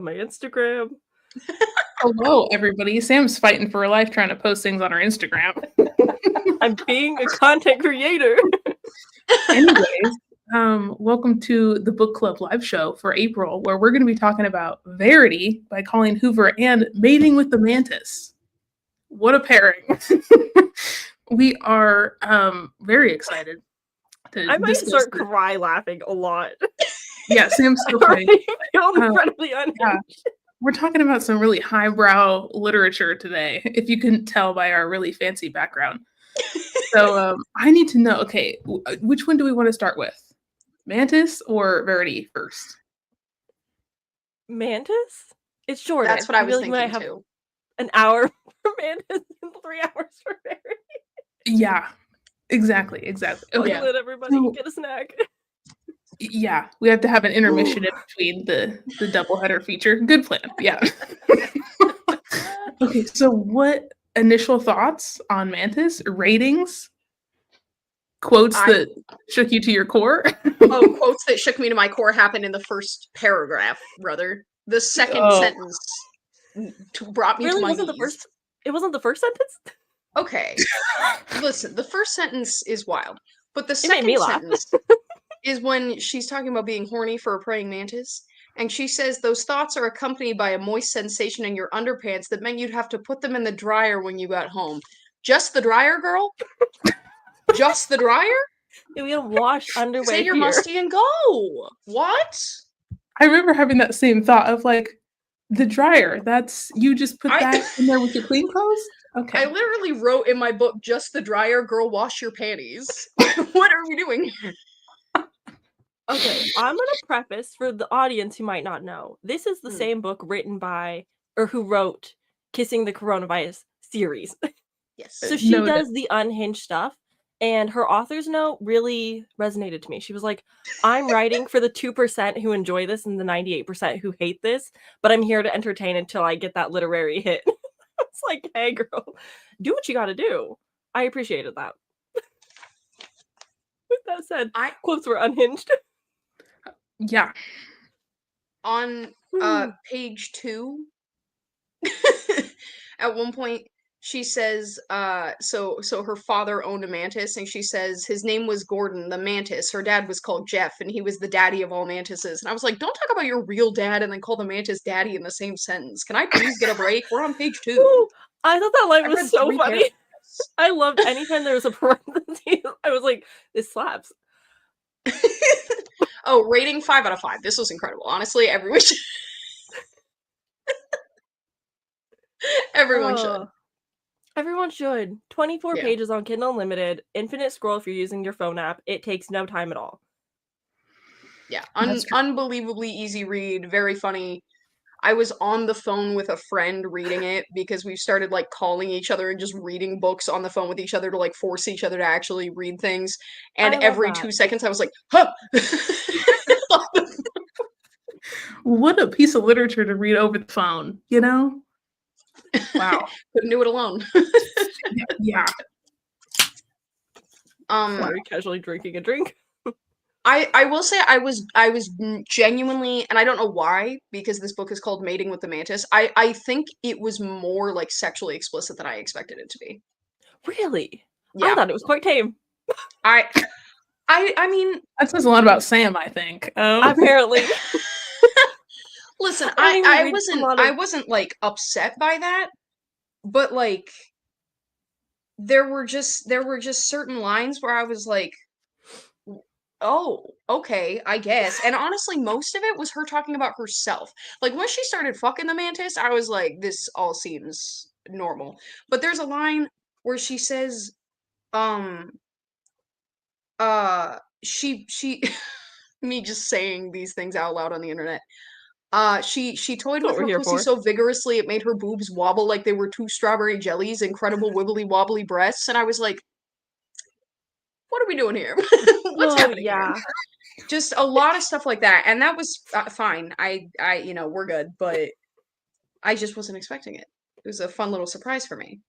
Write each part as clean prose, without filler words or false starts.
my Instagram. Hello, everybody. Sam's fighting for her life trying to post things on her Instagram. I'm being a content creator. Anyways, welcome to the book club live show for April, where we're going to be talking about Verity by Colleen Hoover and Mating with the Mantis. What a pairing. We are very excited to I might discuss start this. cry laughing a lot. Yeah, Sam's still I fighting. feel incredibly unhinged. Yeah. We're talking about some really highbrow literature today, if you couldn't tell by our really fancy background. So I need to know, okay, which one do we want to start with? Mantis or Verity first? Mantis? It's short. That's what I was feel like thinking have too. An hour for Mantis and 3 hours for Verity. Yeah, exactly. Okay, Let everybody get a snack. Yeah, we have to have an intermission in between the doubleheader feature. Good plan. Yeah. Okay, so what initial thoughts on Mantis? Ratings? Quotes that shook you to your core? Oh, quotes that shook me to my core happened in the first paragraph, brother. The second sentence brought me to my knees. It wasn't the first sentence? Okay. Listen, the first sentence is wild. But the second sentence is when she's talking about being horny for a praying mantis. And she says those thoughts are accompanied by a moist sensation in your underpants that meant you'd have to put them in the dryer when you got home. Just the dryer, girl? Just the dryer? Yeah, we gotta wash underwear. Say you're musty and go. What? I remember having that same thought of like, the dryer. That's, you just put that in there with your clean clothes? Okay. I literally wrote in my book, just the dryer, girl, wash your panties. What are we doing? Okay, I'm gonna preface for the audience who might not know. This is the same book written by, or who wrote Kissing the Coronavirus series. Yes. So she does the unhinged stuff, and her author's note really resonated to me. She was like, I'm writing for the 2% who enjoy this and the 98% who hate this, but I'm here to entertain until I get that literary hit. It's like, hey girl, do what you gotta do. I appreciated that. With that said, quotes were unhinged. Yeah. On page 2, at one point, she says, so her father owned a mantis, and she says his name was Gordon, the mantis. Her dad was called Jeff, and he was the daddy of all mantises. And I was like, don't talk about your real dad and then call the mantis daddy in the same sentence. Can I please get a break? We're on page 2. Ooh, I thought that line was so funny. I loved anytime there was a parenthesis. I was like, this slaps. Oh, rating 5 out of 5. This was incredible. Honestly, everyone should. Everyone should. Everyone should. 24 pages on Kindle Unlimited. Infinite scroll if you're using your phone app. It takes no time at all. Yeah, unbelievably easy read. Very funny. I was on the phone with a friend reading it because we started like calling each other and just reading books on the phone with each other to like force each other to actually read things. And every 2 seconds I was like, huh! What a piece of literature to read over the phone, you know? Wow. Couldn't do it alone. Yeah. Sorry, casually drinking a drink. I will say I was genuinely, and I don't know why, because this book is called Mating with the Mantis. I think it was more like sexually explicit than I expected it to be. Really? Yeah. I thought it was quite tame. I mean, that says a lot about Sam, I think. Apparently. Listen, I wasn't like upset by that, but like there were just certain lines where I was like, oh, okay, I guess. And honestly, most of it was her talking about herself. Like, when she started fucking the mantis, I was like, this all seems normal. But there's a line where she says, she me just saying these things out loud on the internet. She toyed with her pussy so vigorously it made her boobs wobble like they were 2 strawberry jellies, incredible wibbly wobbly breasts, and I was like, what are we doing here? What's happening here? Just a lot of stuff like that, and that was fine. I we're good, but I just wasn't expecting it. It was a fun little surprise for me.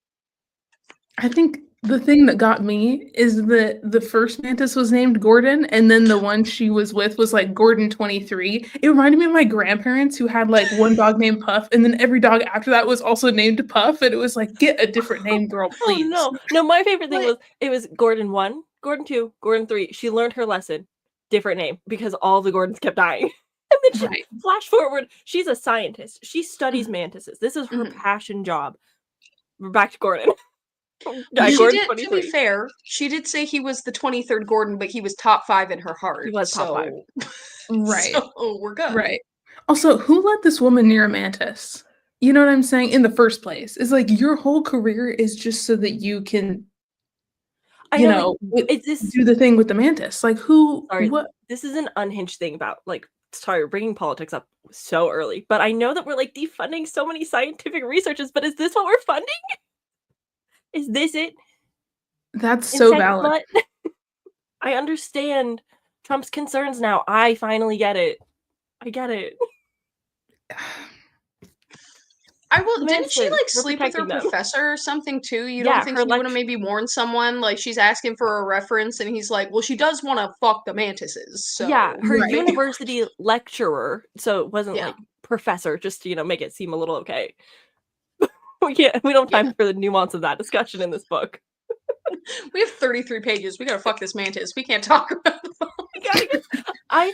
I think the thing that got me is that the first mantis was named Gordon, and then the one she was with was like Gordon 23. It reminded me of my grandparents who had like one dog named Puff, and then every dog after that was also named Puff, and it was like, get a different name, girl, please. Oh no. My favorite thing was it was Gordon 1, Gordon 2, Gordon 3. She learned her lesson. Different name because all the Gordons kept dying. And then she flash forward. She's a scientist. She studies mantises. This is her passion job. We're back to Gordon. Yeah, to be fair, she did say he was the 23rd Gordon, but he was top 5 in her heart. He was top 5. Right. So we're good. Right. Also, who let this woman near a mantis? You know what I'm saying? In the first place. It's like your whole career is just so that you can, do the thing with the mantis. Like who, what? This is an unhinged thing about, like, sorry, we're bringing politics up so early, but I know that we're, like, defunding so many scientific researches, but is this what we're funding? Is this it? That's so valid. I understand Trump's concerns now. I finally get it. I get it. Didn't she like sleep with her professor or something too? You don't think she would have maybe warned someone? Like she's asking for a reference and he's like, well, she does want to fuck the mantises. So yeah, her university lecturer. So it wasn't like professor, just to, make it seem a little okay. We don't have time for the nuance of that discussion in this book. We have 33 pages. We gotta fuck this mantis. We can't talk about it. I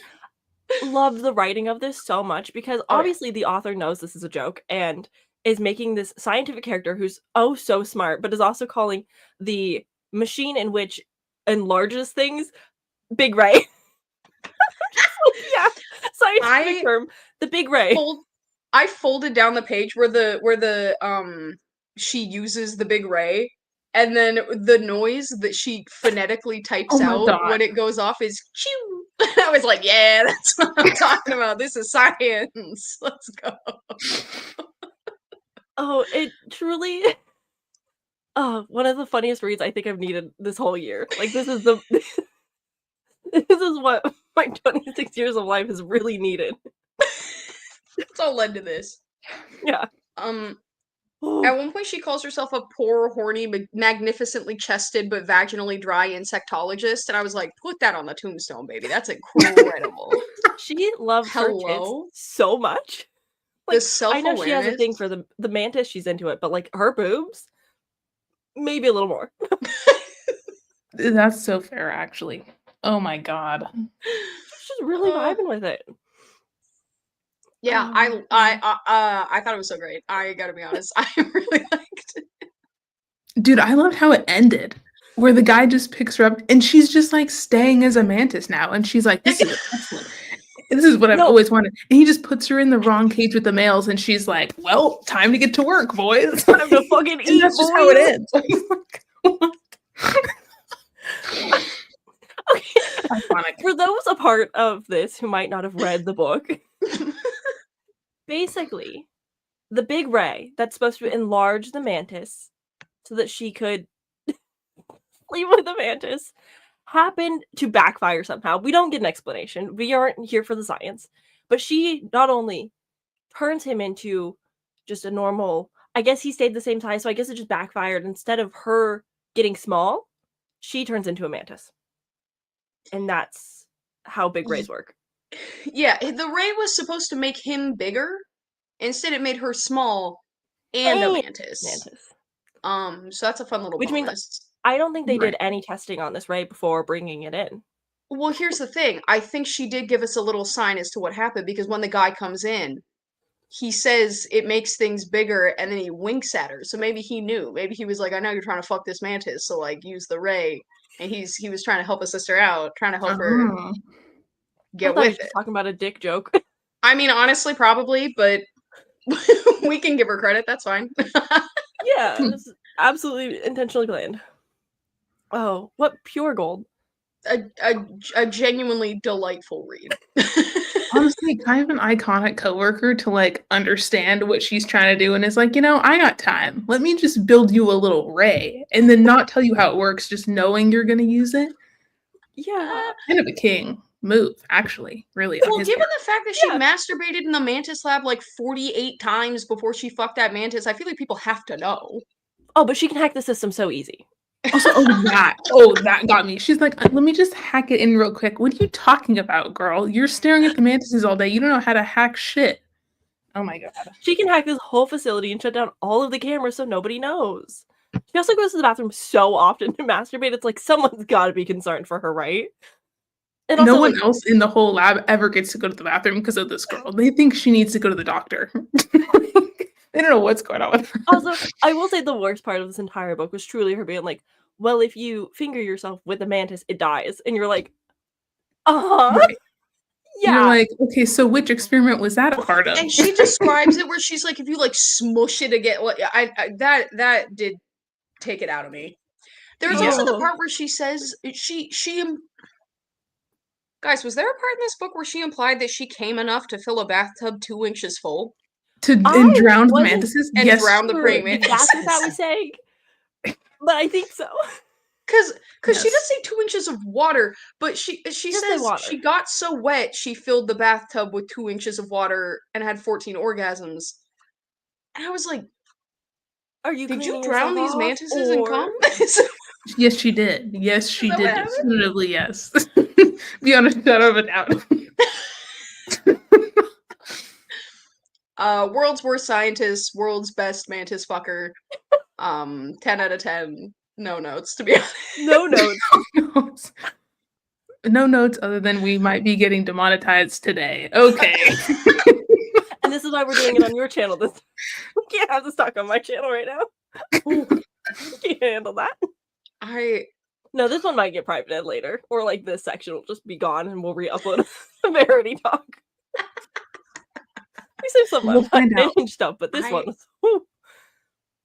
love the writing of this so much because obviously the author knows this is a joke and is making this scientific character who's so smart, but is also calling the machine in which enlarges things Big Ray. Scientific term, the Big Ray. I folded down the page where the she uses the Big Ray, and then the noise that she phonetically types out when it goes off is chew. I was like, yeah, that's what I'm talking about. This is science. Let's go. It truly. One of the funniest reads I think I've needed this whole year. Like this is what my 26 years of life has really needed. It's all led to this. Yeah. At one point, she calls herself a poor, horny, magnificently chested but vaginally dry insectologist, and I was like, "Put that on the tombstone, baby. That's incredible." She loves her tits so much. Like, the self-awareness. I know she has a thing for the mantis. She's into it, but like her boobs, maybe a little more. That's so fair, actually. Oh my god, she's just really vibing with it. Yeah, I thought it was so great. I gotta be honest, I really liked it. Dude, I loved how it ended, where the guy just picks her up, and she's just like staying as a mantis now, and she's like, "This is excellent. This is what I've always wanted." And he just puts her in the wrong cage with the males, and she's like, "Well, time to get to work, boys. Time to fucking eat." That's just how it ends. Okay. Iconic. For those a part of this who might not have read the book. Basically, the Big Ray that's supposed to enlarge the mantis so that she could sleep with the mantis happened to backfire somehow. We don't get an explanation. We aren't here for the science. But she not only turns him into just a normal, I guess he stayed the same size, so I guess it just backfired. Instead of her getting small, she turns into a mantis. And that's how Big Rays work. Yeah, the ray was supposed to make him bigger. Instead, it made her small and a mantis. So that's a fun little bonus. Means I don't think they did any testing on this ray before bringing it in. Well, here's the thing. I think she did give us a little sign as to what happened, because when the guy comes in, he says it makes things bigger, and then he winks at her. So maybe he knew. Maybe he was like, I know you're trying to fuck this mantis, so like use the ray. And he was trying to help a sister out, trying to help her get with it. Talking about a dick joke. I mean, honestly, probably, but we can give her credit. That's fine. Yeah, it's absolutely intentionally planned. Oh, what pure gold. A genuinely delightful read. Honestly, kind of an iconic coworker to like understand what she's trying to do, and is like, I got time. Let me just build you a little ray, and then not tell you how it works, just knowing you're gonna use it. Yeah, kind of a king move, actually. Really. Well, given the fact that she masturbated in the mantis lab like 48 times before she fucked that mantis, I feel like people have to know. Oh, but she can hack the system so easy. Also, that got me. She's like, let me just hack it in real quick. What are you talking about, girl? You're staring at the mantises all day. You don't know how to hack shit. Oh my god. She can hack this whole facility and shut down all of the cameras so nobody knows. She also goes to the bathroom so often to masturbate. It's like someone's got to be concerned for her, right? And no one else in the whole lab ever gets to go to the bathroom because of this girl. They think she needs to go to the doctor. They don't know what's going on with her. Also, I will say the worst part of this entire book was truly her being like, well, if you finger yourself with a mantis, it dies. And you're like, right. Yeah. You're like, okay, so which experiment was that a part of? And she describes it where she's like, if you like smush it again, like, that did take it out of me. There's also the part where she says guys, was there a part in this book where she implied that she came enough to fill a bathtub 2 inches full? And drown the mantises? And drown the praying mantises. That's what that was saying. But I think so. Because she does say 2 inches of water, but she says she got so wet she filled the bathtub with 2 inches of water and had 14 orgasms. And I was like, did you drown these mantises and come? Yes, she did. Yes, she did. Definitively, yes. Beyond a shadow of a doubt. World's worst scientist, world's best mantis fucker. 10 out of 10. No notes, to be honest. No notes. No notes other than we might be getting demonetized today. Okay. And this is why we're doing it on your channel. We can't have this talk on my channel right now. Can't handle that. No, this one might get private later. Or like this section will just be gone and we'll re-upload a Verity talk. We say some unhinged stuff, but this one was...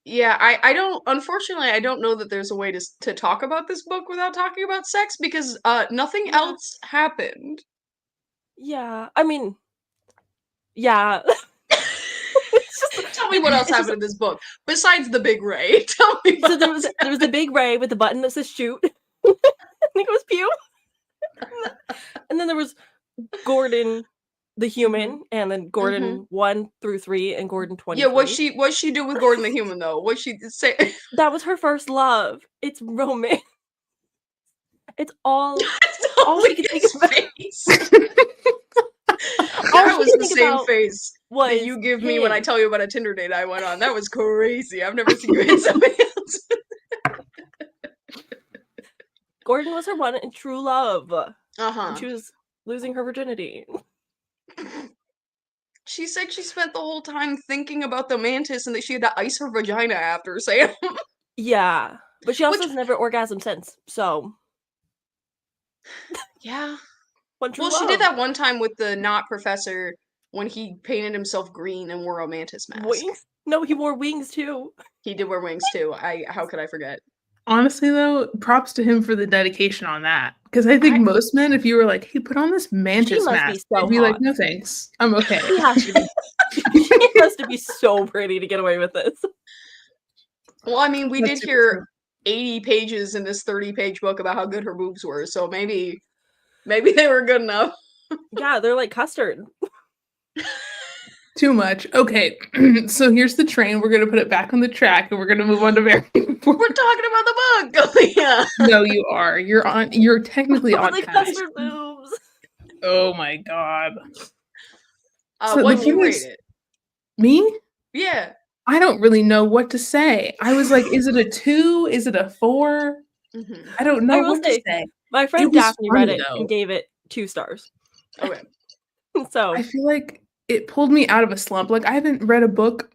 Yeah, I don't, unfortunately, I don't know that there's a way to talk about this book without talking about sex, because nothing else happened. Yeah, I mean, yeah. Tell me what else happened in this book, besides the big ray. Tell me so there was the big ray with the button that says shoot. I think it was Pew. And then there was Gordon the human, and then Gordon 1 through 3 and Gordon 20. Yeah, what'd she do with Gordon the human though? What'd she say? That was her first love. It's romance. It's all she could think about. That was the same face that you give me when I tell you about a Tinder date I went on. That was crazy. I've never seen you hit somebody else. Gordon was her one and true love. And she was losing her virginity. She said she spent the whole time thinking about the mantis and that she had to ice her vagina after, Sam. Yeah, but she also has never orgasmed since, so... Yeah. Well, she did that one time with the not professor when he painted himself green and wore a mantis mask. Wings? No, he wore wings too. He did wear wings too. How could I forget? Honestly, though, props to him for the dedication on that. Because I think most men, if you were like, hey, put on this mantis mask, they'd be like, no thanks, I'm okay. She has to be so pretty to get away with this. Well, I mean, we did hear 80 pages in this 30-page book about how good her boobs were, so maybe they were good enough. Yeah, they're like custard. Too much. Okay, so here's the train. We're gonna put it back on the track, and we're gonna move on to Verity. We're talking about the book. Oh, yeah. No, you are. You're technically on the custard boobs. Oh my god. So what you rate it? Me? Yeah. I don't really know what to say. I was like, is it a 2? Is it a 4? I don't know what to say. My friend Daphne read it and gave it 2 stars. Okay. So I feel like it pulled me out of a slump. Like, I haven't read a book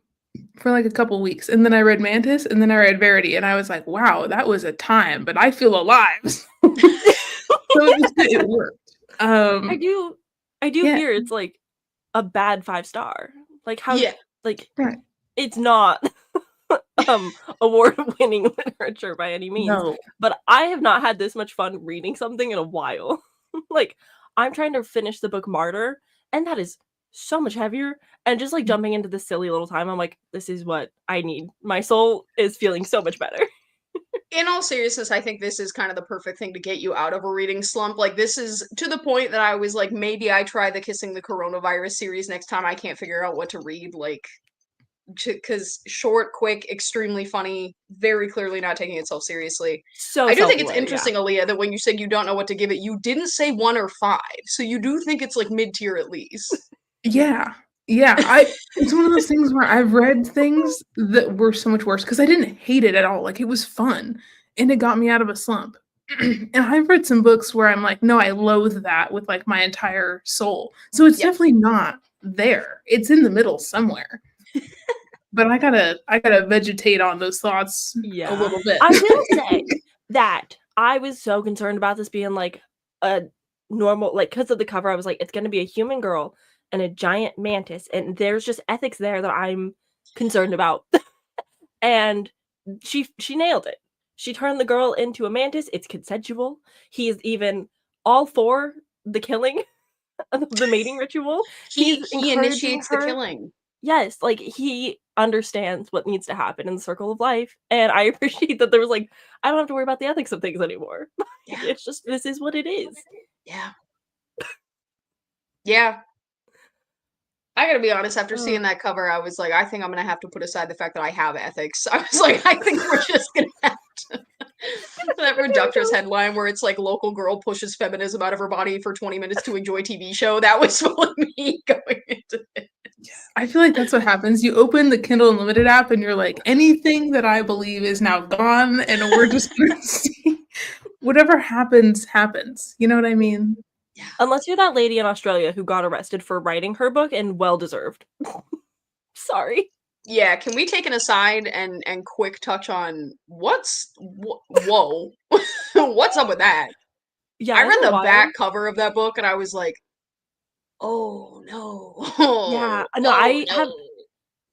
for like a couple weeks, and then I read Mantis, and then I read Verity, and I was like, wow, that was a time, but I feel alive. So it worked. I do hear it's like a bad 5-star. Like how it's not award-winning literature by any means. No. But I have not had this much fun reading something in a while. Like, I'm trying to finish the book Martyr, and that is so much heavier. And just like jumping into this silly little time, I'm like, this is what I need. My soul is feeling so much better. In all seriousness, I think this is kind of the perfect thing to get you out of a reading slump. Like, this is to the point that I was like, maybe I try the Kissing the Coronavirus series next time I can't figure out what to read. Like, because short, quick, extremely funny, very clearly not taking itself seriously. So I do think it's self-aware, interesting, Alea, that when you said you don't know what to give it, you didn't say 1 or 5, so you do think it's like mid-tier at least. Yeah. It's one of those things where I've read things that were so much worse because I didn't hate it at all. Like, it was fun and it got me out of a slump. And I've read some books where I'm like, no, I loathe that with like my entire soul. So it's definitely not there. It's in the middle somewhere. But I gotta vegetate on those thoughts a little bit. I will say that I was so concerned about this being like a normal, like, because of the cover, I was like, it's gonna be a human girl and a giant mantis, and there's just ethics there that I'm concerned about. And she nailed it. She turned the girl into a mantis. It's consensual. He is even all for the killing of the mating ritual. He initiates the killing. Yes, like, he understands what needs to happen in the circle of life, and I appreciate that there was like, I don't have to worry about the ethics of things anymore. Yeah. It's just, this is what it is. Yeah. Yeah. I gotta be honest, after seeing that cover, I was like, I think I'm gonna have to put aside the fact that I have ethics. I was like, I think we're just gonna have to. That Reductress headline where it's like, local girl pushes feminism out of her body for 20 minutes to enjoy TV show. That was what me going into it. I feel like that's what happens. You open the Kindle Unlimited app and you're like, anything that I believe is now gone, and we're just gonna see whatever happens. You know what I mean? Yeah. Unless you're that lady in Australia who got arrested for writing her book, and well-deserved. Sorry. Yeah, can we take an aside and quick touch on whoa. What's up with that? Yeah, I read the back cover of that book and I was like, oh no. Yeah, no, have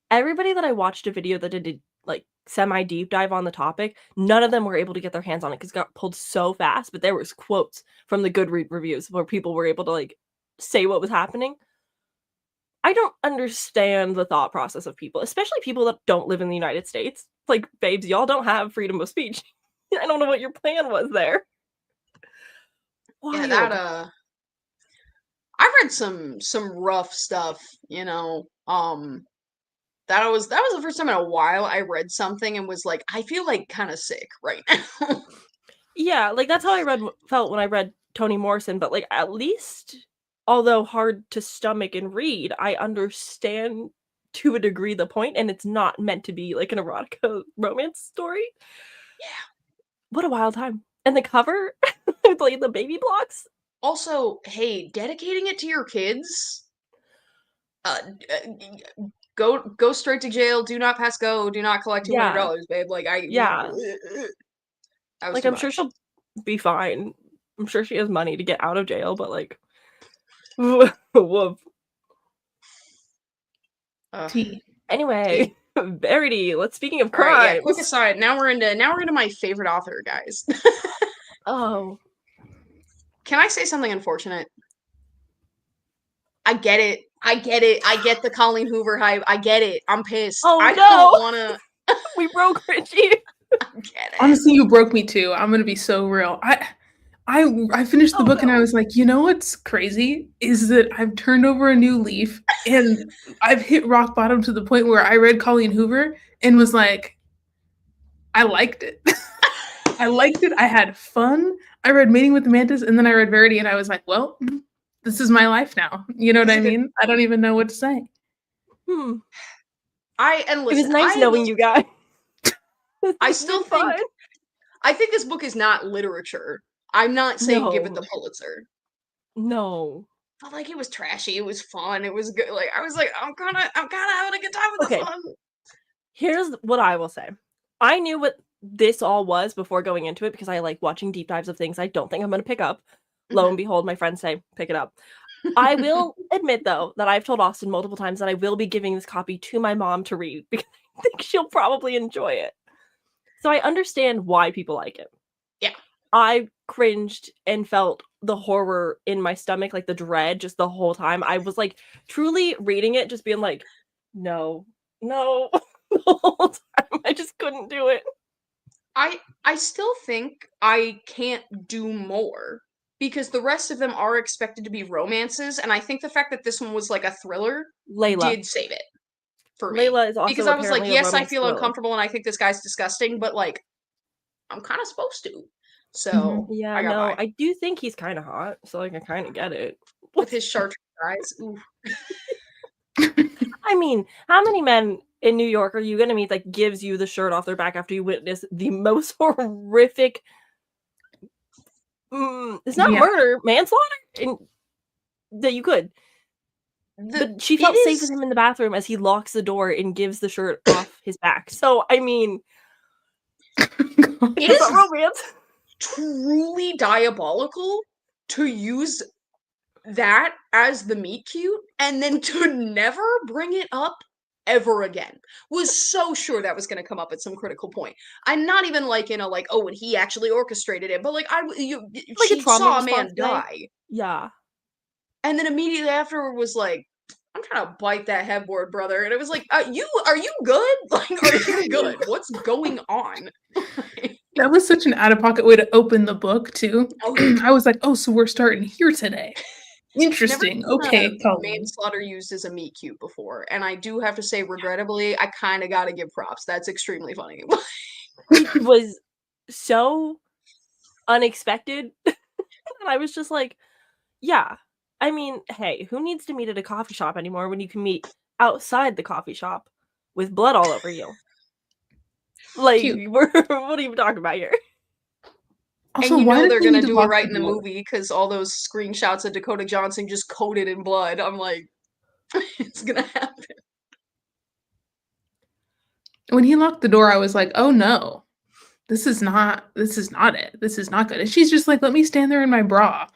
everybody that I watched a video that did like semi-deep dive on the topic, none of them were able to get their hands on it because it got pulled so fast, but there was quotes from the Goodreads reviews where people were able to like say what was happening. I don't understand the thought process of people, especially people that don't live in the United States. Like, babes, y'all don't have freedom of speech. I don't know what your plan was there. Wild. Yeah, I read some rough stuff, you know. That was the first time in a while I read something and was like, I feel like kind of sick right now. Yeah, like, that's how I felt when I read Toni Morrison, but like, at least, although hard to stomach and read, I understand to a degree the point, and it's not meant to be like an erotica romance story. Yeah. What a wild time. And the cover with like the baby blocks. Also, hey, dedicating it to your kids. Go straight to jail. Do not pass go. Do not collect $200, babe. Like, like, I'm sure she'll be fine. I'm sure she has money to get out of jail, but like, woof. Anyway, Verity. Speaking of crime. Right, yeah, quick aside. Now we're into my favorite author, guys. Oh. Can I say something unfortunate? I get it. I get the Colleen Hoover hype. I get it. I'm pissed. Oh, I don't wanna. We broke Richie. I get it. Honestly, you broke me too. I'm gonna be so real. I finished the book and I was like, you know what's crazy is that I've turned over a new leaf and I've hit rock bottom to the point where I read Colleen Hoover and was like, I liked it. I liked it. I had fun. I read Mating with the Mantis and then I read Verity and I was like, well, this is my life now. You know what I mean? I don't even know what to say. Listen, it was nice knowing you guys. I still think I think this book is not literature. I'm not saying give it the Pulitzer. No. But like, it was trashy. It was fun. It was good. Like, I was like, I'm kind of having a good time with this one. Here's what I will say. I knew what this all was before going into it because I like watching deep dives of things I don't think I'm going to pick up. Lo and behold, my friends say, pick it up. I will admit, though, that I've told Austin multiple times that I will be giving this copy to my mom to read because I think she'll probably enjoy it. So I understand why people like it. Yeah. I cringed and felt the horror in my stomach, like the dread, just the whole time. I was like truly reading it, just being like, no, the whole time. I just couldn't do it. I still think I can't do more because the rest of them are expected to be romances, and I think the fact that this one was like a thriller did save it. for me. Layla is also because I was like, yes, I feel thriller. uncomfortable and I think this guy's disgusting, but like, I'm kind of supposed to. So yeah, I do think he's kind of hot, so like I kind of get it with his chartreuse eyes. Ooh. I mean, how many men in New York are you gonna meet that gives you the shirt off their back after you witness the most horrific? It's not murder, manslaughter, that you could. But she felt safe with him in the bathroom as he locks the door and gives the shirt off his back. So I mean, it is romance. Truly diabolical to use that as the meet cute and then to never bring it up ever again. Was so sure that was going to come up at some critical point. I'm not even like in a like, oh, and he actually orchestrated it, but like she saw a man die. Yeah. And then immediately after was like, I'm trying to bite that headboard, brother. And it was like, are you good? Like, are you good? What's going on? That was such an out-of-pocket way to open the book, too. I was like, oh, so we're starting here today. Interesting. Okay, manslaughter used as a meet cute before. And I do have to say, regrettably, I kind of got to give props. That's extremely funny. It was so unexpected. And I was just like, yeah. I mean, hey, who needs to meet at a coffee shop anymore when you can meet outside the coffee shop with blood all over you? Like, what are you talking about here? Also, and you know they're gonna do it right in the movie because all those screenshots of Dakota Johnson just coated in blood. I'm like, it's gonna happen. When he locked the door, I was like, oh no, this is not it. This is not good. And she's just like, let me stand there in my bra.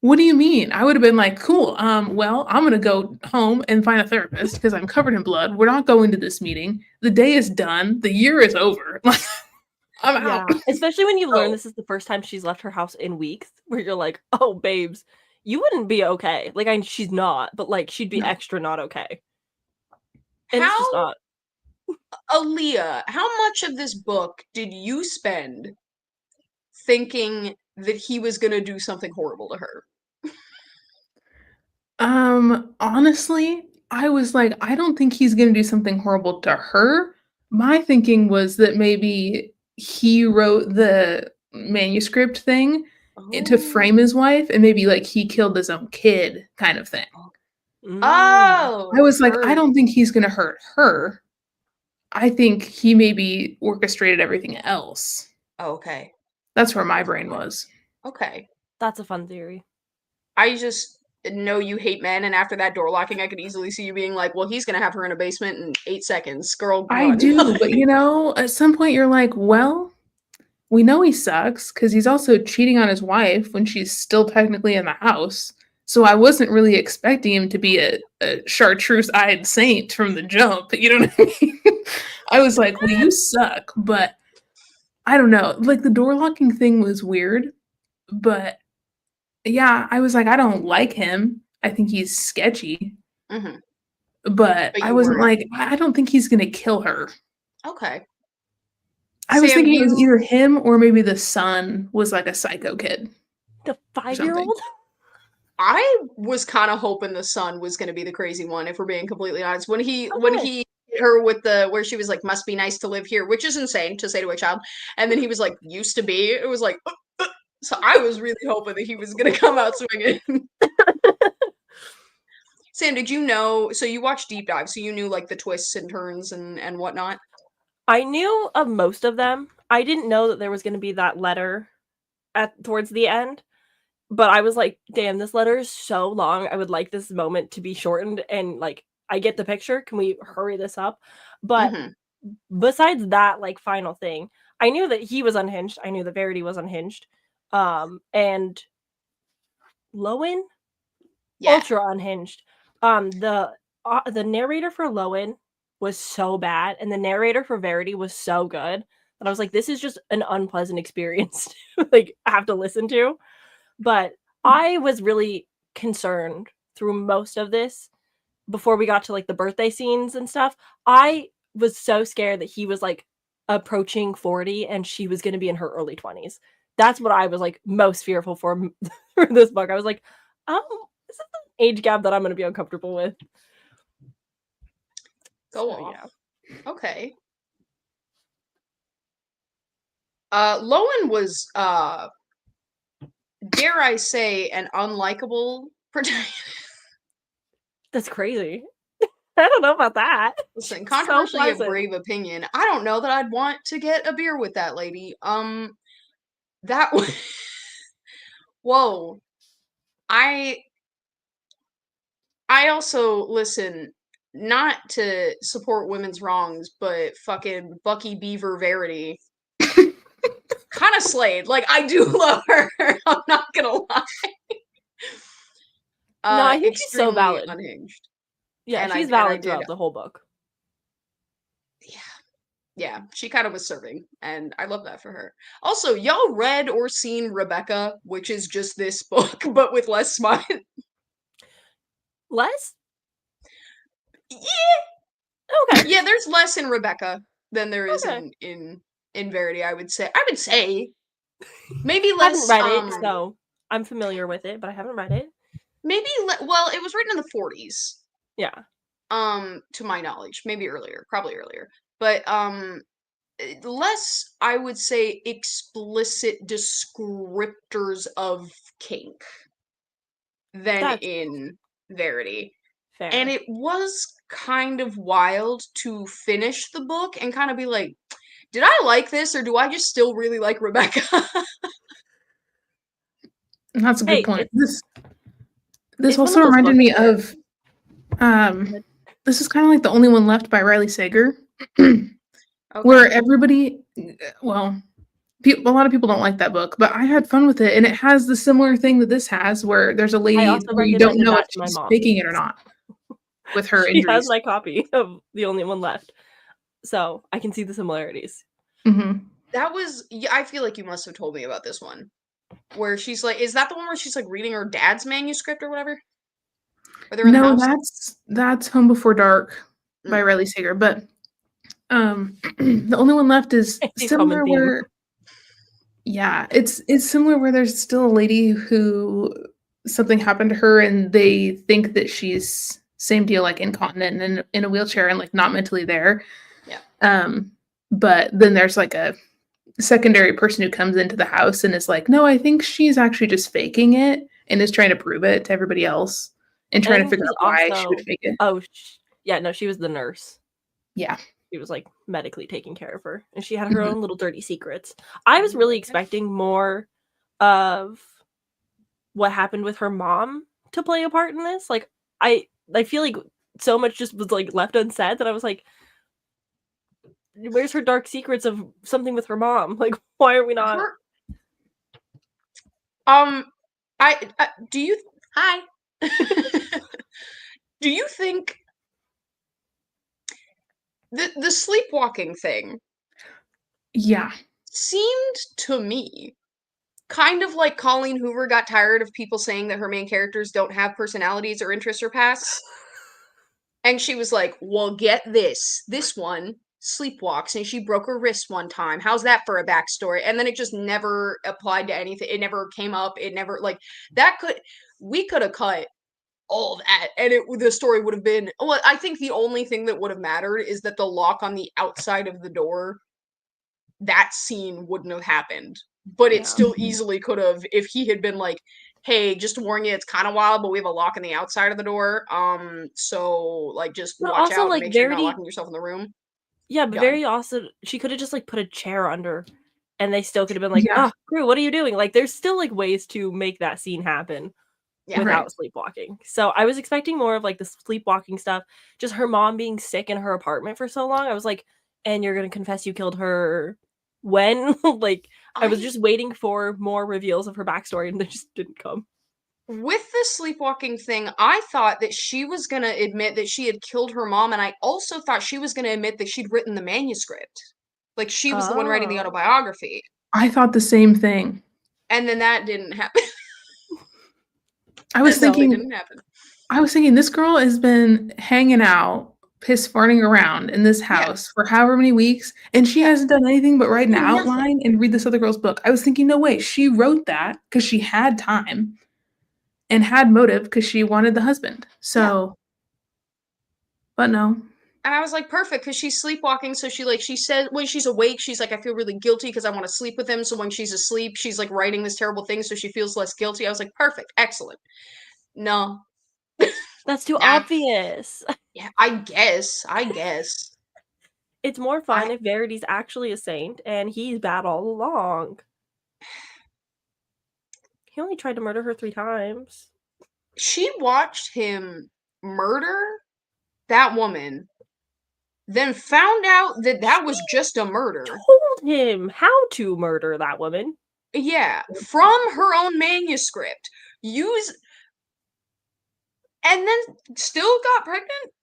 What do you mean? I would have been like, cool. Well, I'm gonna go home and find a therapist because I'm covered in blood. We're not going to this meeting. The day is done. The year is over. I'm out. Especially when you learn this is the first time she's left her house in weeks, where you're like, oh, babes, you wouldn't be okay. Like, she's not, but like, she'd be extra not okay. And it's just not. Alea, how much of this book did you spend thinking that he was gonna do something horrible to her? Honestly, I was like, I don't think he's gonna do something horrible to her. My thinking was that maybe he wrote the manuscript thing to frame his wife, and maybe like he killed his own kid, kind of thing. Oh, I was like, I don't think he's gonna hurt her. I think he maybe orchestrated everything else. Okay. That's where my brain was. Okay. That's a fun theory. I just know you hate men, and after that door locking, I could easily see you being like, well, he's gonna have her in a basement in 8 seconds. Girl, I do, but you know, at some point you're like, well, we know he sucks because he's also cheating on his wife when she's still technically in the house. So I wasn't really expecting him to be a chartreuse-eyed saint from the jump. You know what I mean? I was like, well, you suck, but I don't know. Like, the door locking thing was weird, but yeah, I was like, I don't like him. I think he's sketchy. Mm-hmm. But I wasn't like, I don't think he's going to kill her. Okay. I was thinking it was either him or maybe the son was like a psycho kid. The 5-year-old? I was kind of hoping the son was going to be the crazy one, if we're being completely honest. When he hit her with where she was like, must be nice to live here, which is insane to say to a child. And then he was like, used to be. It was like, so I was really hoping that he was going to come out swinging. Sam, did you know, so you watched Deep Dive, so you knew like the twists and turns and whatnot? I knew of most of them. I didn't know that there was going to be that letter towards the end. But I was like, damn, this letter is so long. I would like this moment to be shortened. And like, I get the picture. Can we hurry this up? But besides that, like, final thing, I knew that he was unhinged. I knew that Verity was unhinged. And Lowen, ultra unhinged. The narrator for Lowen was so bad, and the narrator for Verity was so good that I was like, this is just an unpleasant experience to like have to listen to. But I was really concerned through most of this before we got to like the birthday scenes and stuff. I was so scared that he was like approaching 40 and she was going to be in her early 20s. That's what I was like most fearful for this book. I was like, this is an age gap that I'm going to be uncomfortable with. Go off. Yeah. Okay. Lowen was, dare I say, an unlikable protagonist. That's crazy. I don't know about that. Listen, controversially a brave opinion. I don't know that I'd want to get a beer with that lady. That was... Whoa. I also, listen, not to support women's wrongs, but fucking Bucky Beaver Verity kind of slayed. Like, I do love her. I'm not gonna lie. No, I think she's so valid. Unhinged. Yeah, and she's valid throughout the whole book. Yeah, she kind of was serving, and I love that for her. Also, y'all read or seen Rebecca, which is just this book, but with less smut? Less? Yeah. Okay. Yeah, there's less in Rebecca than there is in Verity, I would say. Maybe less. I haven't read it, so I'm familiar with it, but I haven't read it. Maybe, well, it was written in the 40s. Yeah. To my knowledge. Maybe earlier. Probably earlier. But, less, I would say, explicit descriptors of kink than in Verity. Fair. And it was kind of wild to finish the book and kind of be like, did I like this, or do I just still really like Rebecca? That's a good point. This also reminded me of this is kind of like The Only One Left by Riley Sager. Where everybody, well, a lot of people don't like that book, but I had fun with it, and it has the similar thing that this has, where there's a lady where you don't know if she's faking it or not with her injuries. She has my copy of The Only One Left, so I can see the similarities. Mm-hmm. That was, I feel like you must have told me about this one, where she's like, is that the one where she's like reading her dad's manuscript or whatever? No, that's Home Before Dark by Riley Sager, but The Only One Left is similar where, yeah, it's similar where there's still a lady who something happened to her and they think that she's same deal, like incontinent and in a wheelchair and like not mentally there. Yeah. But then there's like a secondary person who comes into the house and is like, no, I think she's actually just faking it and is trying to prove it to everybody else and trying to figure out why she would fake it. Oh, yeah, no, she was the nurse. Yeah. She was like medically taking care of her, and she had her own little dirty secrets. I was really expecting more of what happened with her mom to play a part in this. Like, I feel like so much just was like left unsaid that I was like, where's her dark secrets of something with her mom? Like, why are we not? Do you do you think the sleepwalking thing, yeah, seemed to me kind of like Colleen Hoover got tired of people saying that her main characters don't have personalities or interests or pasts, and she was like, well, get this one sleepwalks and she broke her wrist one time, how's that for a backstory? And then it just never applied to anything. It never came up. It never, like, we could have cut all that and the story would have been, well, I think the only thing that would have mattered is that the lock on the outside of the door, that scene wouldn't have happened, but it still easily could have, if he had been like, hey, just to warn you, it's kind of wild, but we have a lock on the outside of the door, so like just watch out, like, make sure you're not locking yourself in the room. Yeah, but Very also, she could have just like put a chair under and they still could have been like, Crew, what are you doing? Like, there's still like ways to make that scene happen without sleepwalking. So I was expecting more of like the sleepwalking stuff, just her mom being sick in her apartment for so long. I was like, and you're gonna confess you killed her when? Like, I was just waiting for more reveals of her backstory and they just didn't come. With the sleepwalking thing, I thought that she was going to admit that she had killed her mom, and I also thought she was going to admit that she'd written the manuscript. Like, she was the one writing the autobiography. I thought the same thing. And then that didn't happen. I was thinking this girl has been hanging out, piss farting around in this house for however many weeks, and she hasn't done anything but write an outline and read this other girl's book. I was thinking, no way, she wrote that because she had time and had motive because she wanted the husband. So, but no. And I was like, perfect, because she's sleepwalking, so she said when she's awake, she's like, I feel really guilty because I want to sleep with him, so when she's asleep, she's like writing this terrible thing so she feels less guilty. I was like, perfect, excellent. No. That's too obvious. Yeah, I guess. It's more fun if Verity's actually a saint and he's bad all along. He only tried to murder her 3 times. She watched him murder that woman, then found out that was just a murder. Told him how to murder that woman. Yeah, from her own manuscript. And then still got pregnant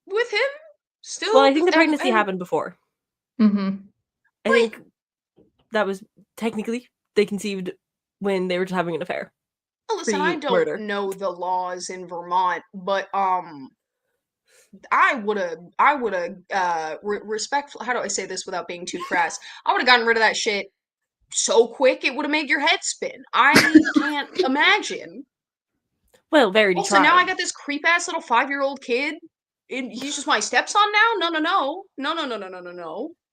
with him? Still? Well, I think the pregnancy happened before. Mm-hmm. I think that was technically they conceived when they were just having an affair. Listen, I don't know the laws in Vermont, but I would have respectful. How do I say this without being too crass? I would have gotten rid of that shit so quick it would have made your head spin. I can't imagine. Well, Verity also, tried. now I got this creep ass little 5-year-old kid. He's just my stepson now? No.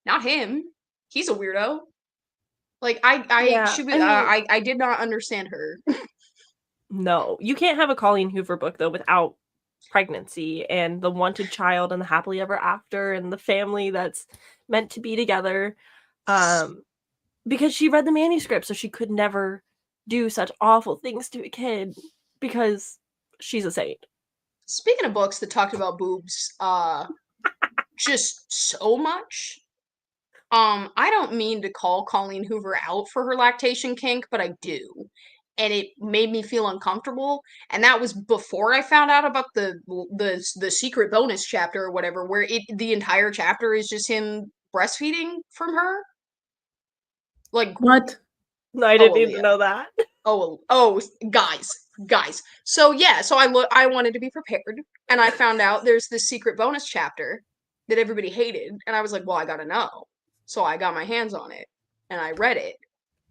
Not him. He's a weirdo. Like I did not understand her. No, you can't have a Colleen Hoover book though without pregnancy and the wanted child and the happily ever after and the family that's meant to be together. Because she read the manuscript, so she could never do such awful things to a kid because she's a saint. Speaking of books that talked about boobs, just so much. I don't mean to call Colleen Hoover out for her lactation kink, but I do. And it made me feel uncomfortable. And that was before I found out about the secret bonus chapter or whatever, where the entire chapter is just him breastfeeding from her. Like what? No, I didn't need to know that. Oh, guys. So yeah, so I wanted to be prepared, and I found out there's this secret bonus chapter that everybody hated, and I was like, well, I gotta know. So I got my hands on it, and I read it,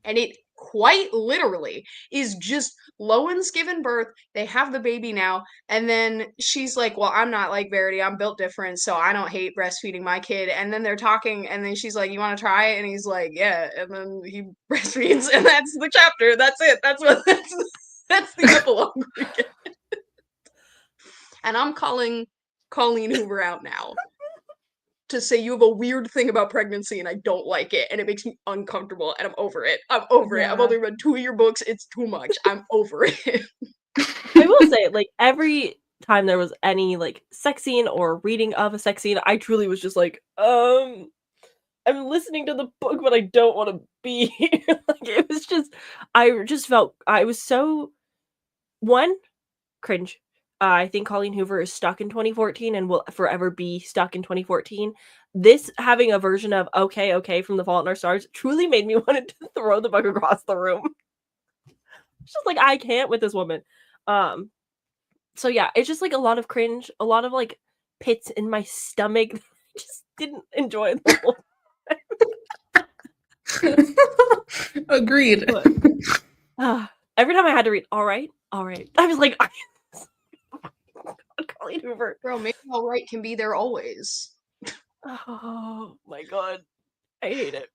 and it quite literally is just Lowen's given birth, they have the baby now, and then she's like, well, I'm not like Verity, I'm built different, so I don't hate breastfeeding my kid. And then they're talking, and then she's like, you want to try it? And he's like, yeah. And then he breastfeeds, and that's the chapter. That's it. That's the epilogue. And I'm calling Colleen Hoover out now to say you have a weird thing about pregnancy and I don't like it and it makes me uncomfortable and I'm over it. I've only read 2 of your books. It's too much. I'm over it. I will say, like, every time there was any, like, sex scene or reading of a sex scene, I truly was just like, I'm listening to the book, but I don't want to be here. Like, it was just, I just felt, I was so, cringe. I think Colleen Hoover is stuck in 2014 and will forever be stuck in 2014. This having a version of okay from The Fault in Our Stars truly made me want to throw the book across the room. It's just like, I can't with this woman. So yeah, it's just like a lot of cringe, a lot of like pits in my stomach. I just didn't enjoy the whole Agreed. Every time I had to read, all right, I was like, Colleen Hoover. Bro, maybe all right can be there always. Oh my god. I hate it.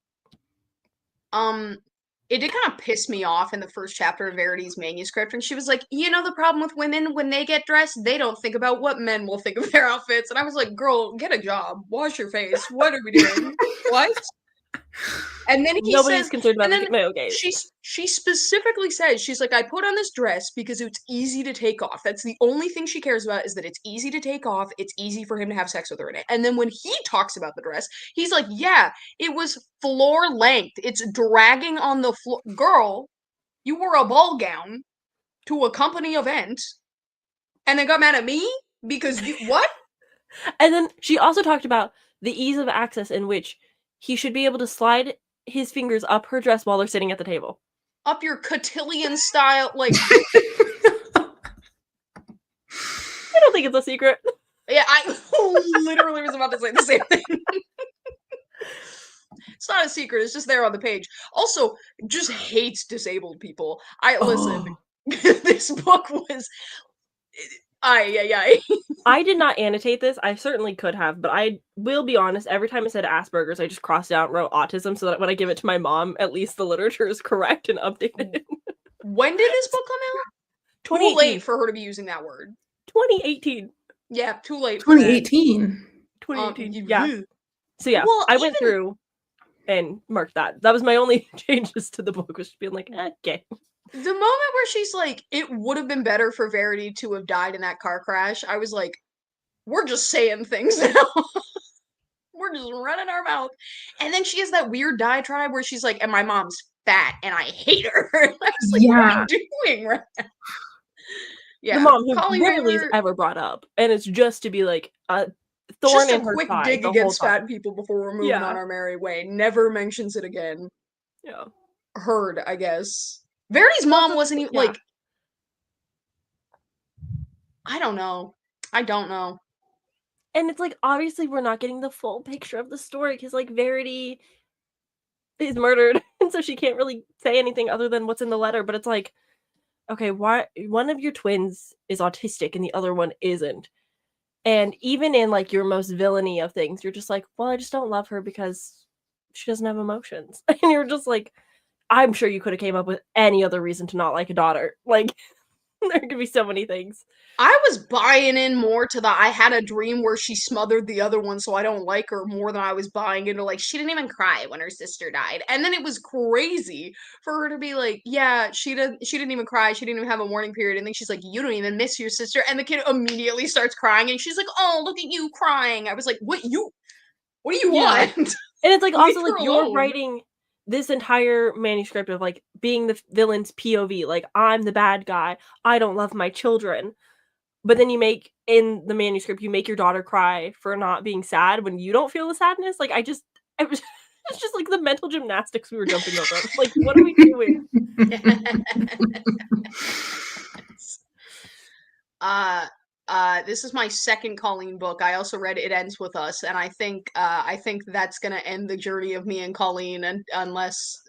It did kind of piss me off in the first chapter of Verity's manuscript, and she was like, you know the problem with women when they get dressed? They don't think about what men will think of their outfits. And I was like, girl, get a job. Wash your face. What are we doing? What? And then nobody's concerned about the male gaze. She specifically says, she's like, I put on this dress because it's easy to take off. That's the only thing she cares about, is that it's easy to take off. It's easy for him to have sex with her in it. And then when he talks about the dress, he's like, yeah, it was floor length. It's dragging on the floor. Girl, you wore a ball gown to a company event and then got mad at me because you what? And then she also talked about the ease of access in which he should be able to slide his fingers up her dress while they're sitting at the table. Up your cotillion style, like... I don't think it's a secret. Yeah, I literally was about to say the same thing. It's not a secret, it's just there on the page. Also, just hates disabled people. Listen, this book was... I did not annotate this. I certainly could have, but I will be honest, every time it said Asperger's, I just crossed out and wrote autism so that when I give it to my mom, at least the literature is correct and updated. When did this book come out? 2018. Too late for her to be using that word. 2018. Yeah, too late. 2018. 2018. Yeah. So yeah, well, I went through and marked that. That was my only changes to the book, was being like, okay. The moment where she's like, it would have been better for Verity to have died in that car crash, I was like, we're just saying things now. We're just running our mouth. And then she has that weird diatribe where she's like, and my mom's fat and I hate her. I was like, what are you doing right now? Yeah, the mom who rarely is ever brought up. And it's just to be like a thorn in her side. Just a quick dig against fat people before we're moving on our merry way. Never mentions it again. Yeah. Heard, I guess. Verity's mom wasn't even like, I don't know. And it's like, obviously we're not getting the full picture of the story because like Verity is murdered and so she can't really say anything other than what's in the letter. But it's like, okay, why one of your twins is autistic and the other one isn't? And even in like your most villainy of things, you're just like, well, I just don't love her because she doesn't have emotions. And you're just like, I'm sure you could have came up with any other reason to not like a daughter. Like, there could be so many things. I was buying in more to the I had a dream where she smothered the other one so I don't like her more than I was buying into like she didn't even cry when her sister died. And then it was crazy for her to be like, yeah, she didn't even cry, she didn't even have a mourning period, and then she's like, you don't even miss your sister, and the kid immediately starts crying and she's like, oh, look at you crying. I was like, what do you want? And it's like also like you're writing this entire manuscript of like being the villain's POV, like I'm the bad guy, I don't love my children, but then you make in the manuscript you make your daughter cry for not being sad when you don't feel the sadness. Like it's just like the mental gymnastics we were jumping over. Like, what are we doing? This is my second Colleen book. I also read It Ends With Us, and I think that's gonna end the journey of me and Colleen, and unless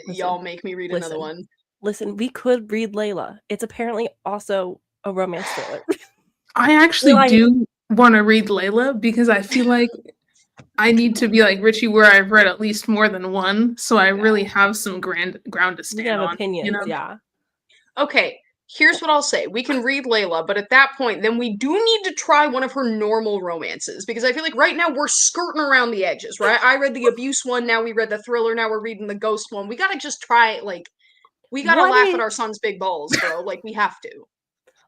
y'all make me read another one. Listen, we could read Layla. It's apparently also a romance thriller. I actually do want to read Layla because I feel like I need to be like Richie, where I've read at least more than one, so I really have some ground to stand on. Opinions, you know? Yeah. Okay. Here's what I'll say. We can read Layla, but at that point, then we do need to try one of her normal romances. Because I feel like right now we're skirting around the edges, right? I read the abuse one, now we read the thriller, now we're reading the ghost one. We gotta just try, like, we gotta laugh at our son's big balls, bro. Like, we have to.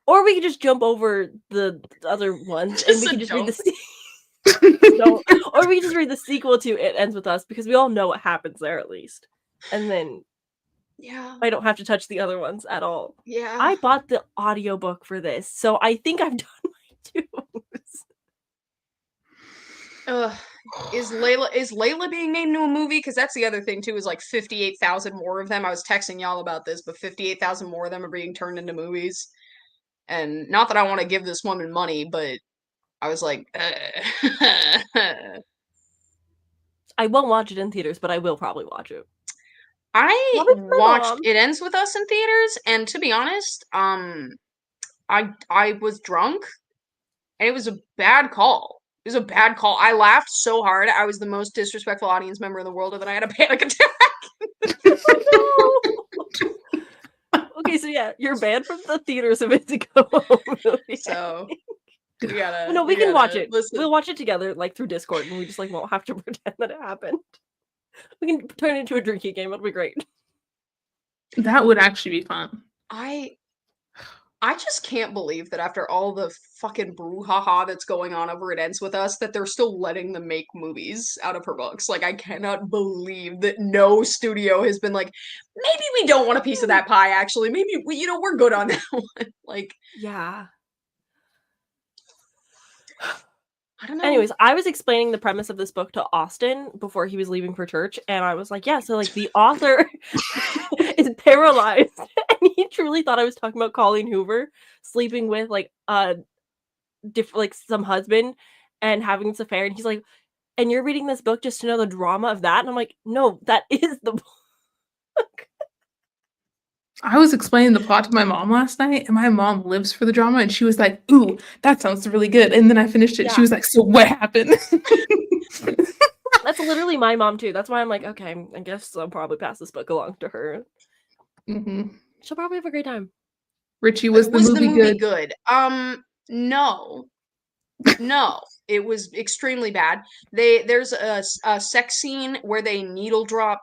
Or we could just jump over the other ones and we can just read the or we can just read the sequel to It Ends With Us, because we all know what happens there at least. And then I don't have to touch the other ones at all. Yeah. I bought the audiobook for this, so I think I've done my dues. Is Layla being made into a movie? Because that's the other thing too, is like 58,000 more of them. I was texting y'all about this, but 58,000 more of them are being turned into movies. And not that I want to give this woman money, but I was like, I won't watch it in theaters, but I will probably watch it. I watched It Ends With Us in theaters, and to be honest, I was drunk, and it was a bad call. It was a bad call. I laughed so hard. I was the most disrespectful audience member in the world, and then I had a panic attack. Oh, no. Okay, so yeah, you're banned from the theaters if it's a go-home movie. So we gotta. No, we can watch it. Listen. We'll watch it together, like through Discord, and we just like won't have to pretend that it happened. We can turn it into a drinking game. It'll be great. That would actually be fun. I just can't believe that after all the fucking brouhaha that's going on over It Ends With Us, that they're still letting them make movies out of her books. Like, I cannot believe that no studio has been like, maybe we don't want a piece of that pie, actually. Maybe, we're good on that one. Like, yeah. I don't know. Anyways, I was explaining the premise of this book to Austin before he was leaving for church, and I was like, yeah, so like the author is paralyzed, and he truly thought I was talking about Colleen Hoover sleeping with like some husband and having this affair, and he's like, and you're reading this book just to know the drama of that? And I'm like, no, that is the book. I was explaining the plot to my mom last night, and my mom lives for the drama, and she was like, "Ooh, that sounds really good." And then I finished it. Yeah. She was like, "So what happened?" That's literally my mom too. That's why I'm like, okay, I guess I'll probably pass this book along to her. Mm-hmm. She'll probably have a great time. Richie, was the movie good? No. No, it was extremely bad. There's a sex scene where they needle drop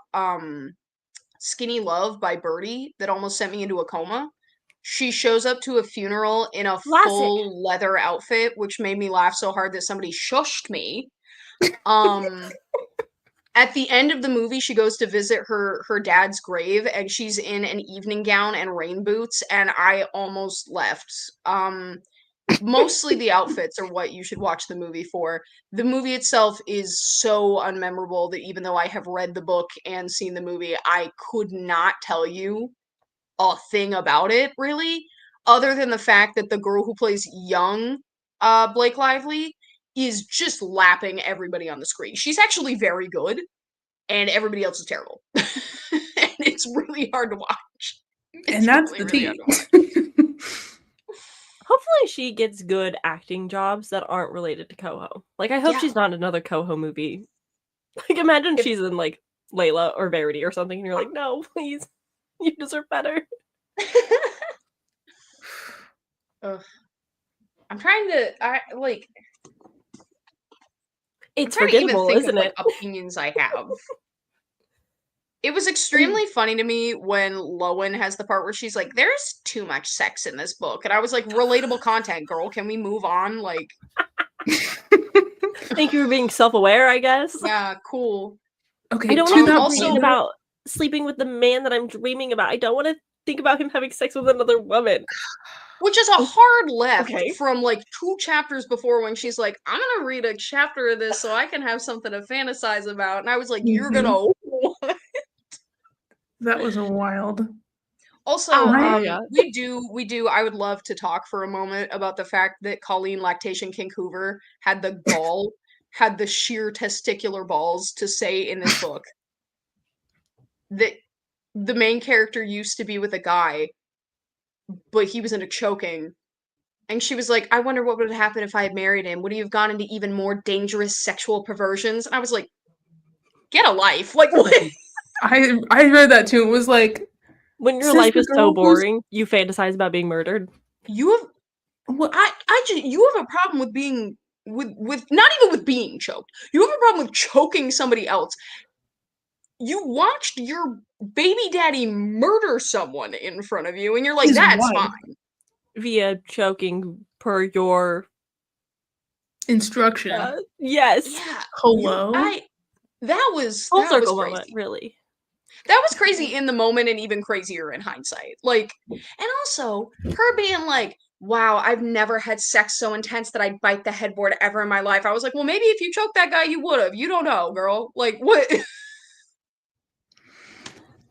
Skinny Love by Verity that almost sent me into a coma. She shows up to a funeral in a full leather outfit, which made me laugh so hard that somebody shushed me. At the end of the movie, she goes to visit her dad's grave, and she's in an evening gown and rain boots, and I almost left. Mostly the outfits are what you should watch the movie for. The movie itself is so unmemorable that even though I have read the book and seen the movie, I could not tell you a thing about it, really, other than the fact that the girl who plays young Blake Lively is just lapping everybody on the screen. She's actually very good, and everybody else is terrible. And it's really hard to watch. And that's really, the tea. Hopefully she gets good acting jobs that aren't related to Coho. Like, I hope she's not in another Coho movie. Like, imagine she's in, like, Layla or Verity or something, and you're like, no, please. You deserve better. I'm trying to, it's forgettable, isn't it? Opinions I have. It was extremely funny to me when Lowen has the part where she's like, there's too much sex in this book. And I was like, relatable content, girl. Can we move on? Like, thank you for being self-aware, I guess. Yeah, cool. Okay, I don't want to also think about sleeping with the man that I'm dreaming about. I don't want to think about him having sex with another woman. Which is a hard left from like 2 chapters before when she's like, I'm gonna read a chapter of this so I can have something to fantasize about. And I was like, you're gonna what? That was wild. Also, we do. I would love to talk for a moment about the fact that Colleen Lactation King Hoover had the gall, had the sheer testicular balls to say in this book that the main character used to be with a guy, but he was into choking. And she was like, I wonder what would have happened if I had married him. Would he have gone into even more dangerous sexual perversions? And I was like, get a life. Like, what? I read that too. It was like, when your life is so boring, you fantasize about being murdered. You have, well, you have a problem with being with not even with being choked. You have a problem with choking somebody else. You watched your baby daddy murder someone in front of you, and you're like, that's fine. Via choking per your instruction. Yes. Yeah. Hello. That was crazy. Moment, really. That was crazy in the moment and even crazier in hindsight. Like, and also her being like, wow, I've never had sex so intense that I'd bite the headboard ever in my life. I was like, well, maybe if you choked that guy, you would have. You don't know, girl. Like, what?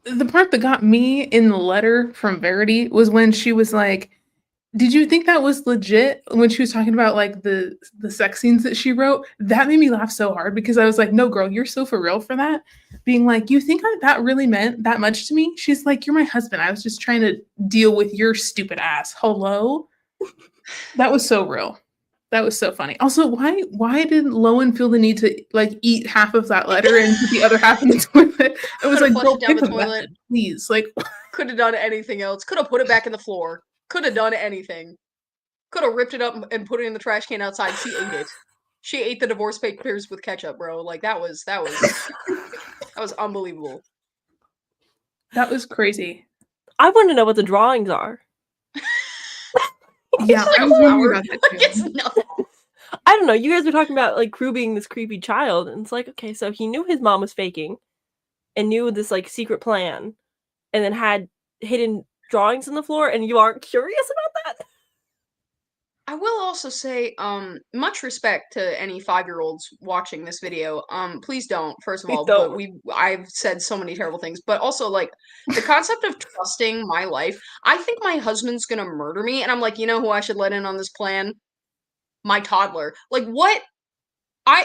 The part that got me in the letter from Verity was when she was like, did you think that was legit when she was talking about like the sex scenes that she wrote? That made me laugh so hard because I was like, no, girl, you're so for real for that. Being like, you think that really meant that much to me? She's like, you're my husband. I was just trying to deal with your stupid ass. Hello? That was so real. That was so funny. Also, why did Lowen feel the need to like eat half of that letter and put the other half in the toilet? It was like, flush it down the toilet. Please, like, could have done anything else. Could have put it back in the floor. Could have done anything. Could have ripped it up and put it in the trash can outside. She ate it. She ate the divorce papers with ketchup, bro. Like that was that was unbelievable. That was crazy. I want to know what the drawings are. Yeah, like I was wondering about that too. It's nothing. I don't know. You guys were talking about like Crew being this creepy child, and it's like, okay, so he knew his mom was faking, and knew this like secret plan, and then had hidden drawings on the floor, and you aren't curious about that? I will also say, much respect to any 5-year-olds watching this video. Please don't, first of all, but I've said so many terrible things, but also like the concept of trusting my life. I think my husband's gonna murder me, and I'm like, you know who I should let in on this plan? My toddler. Like what?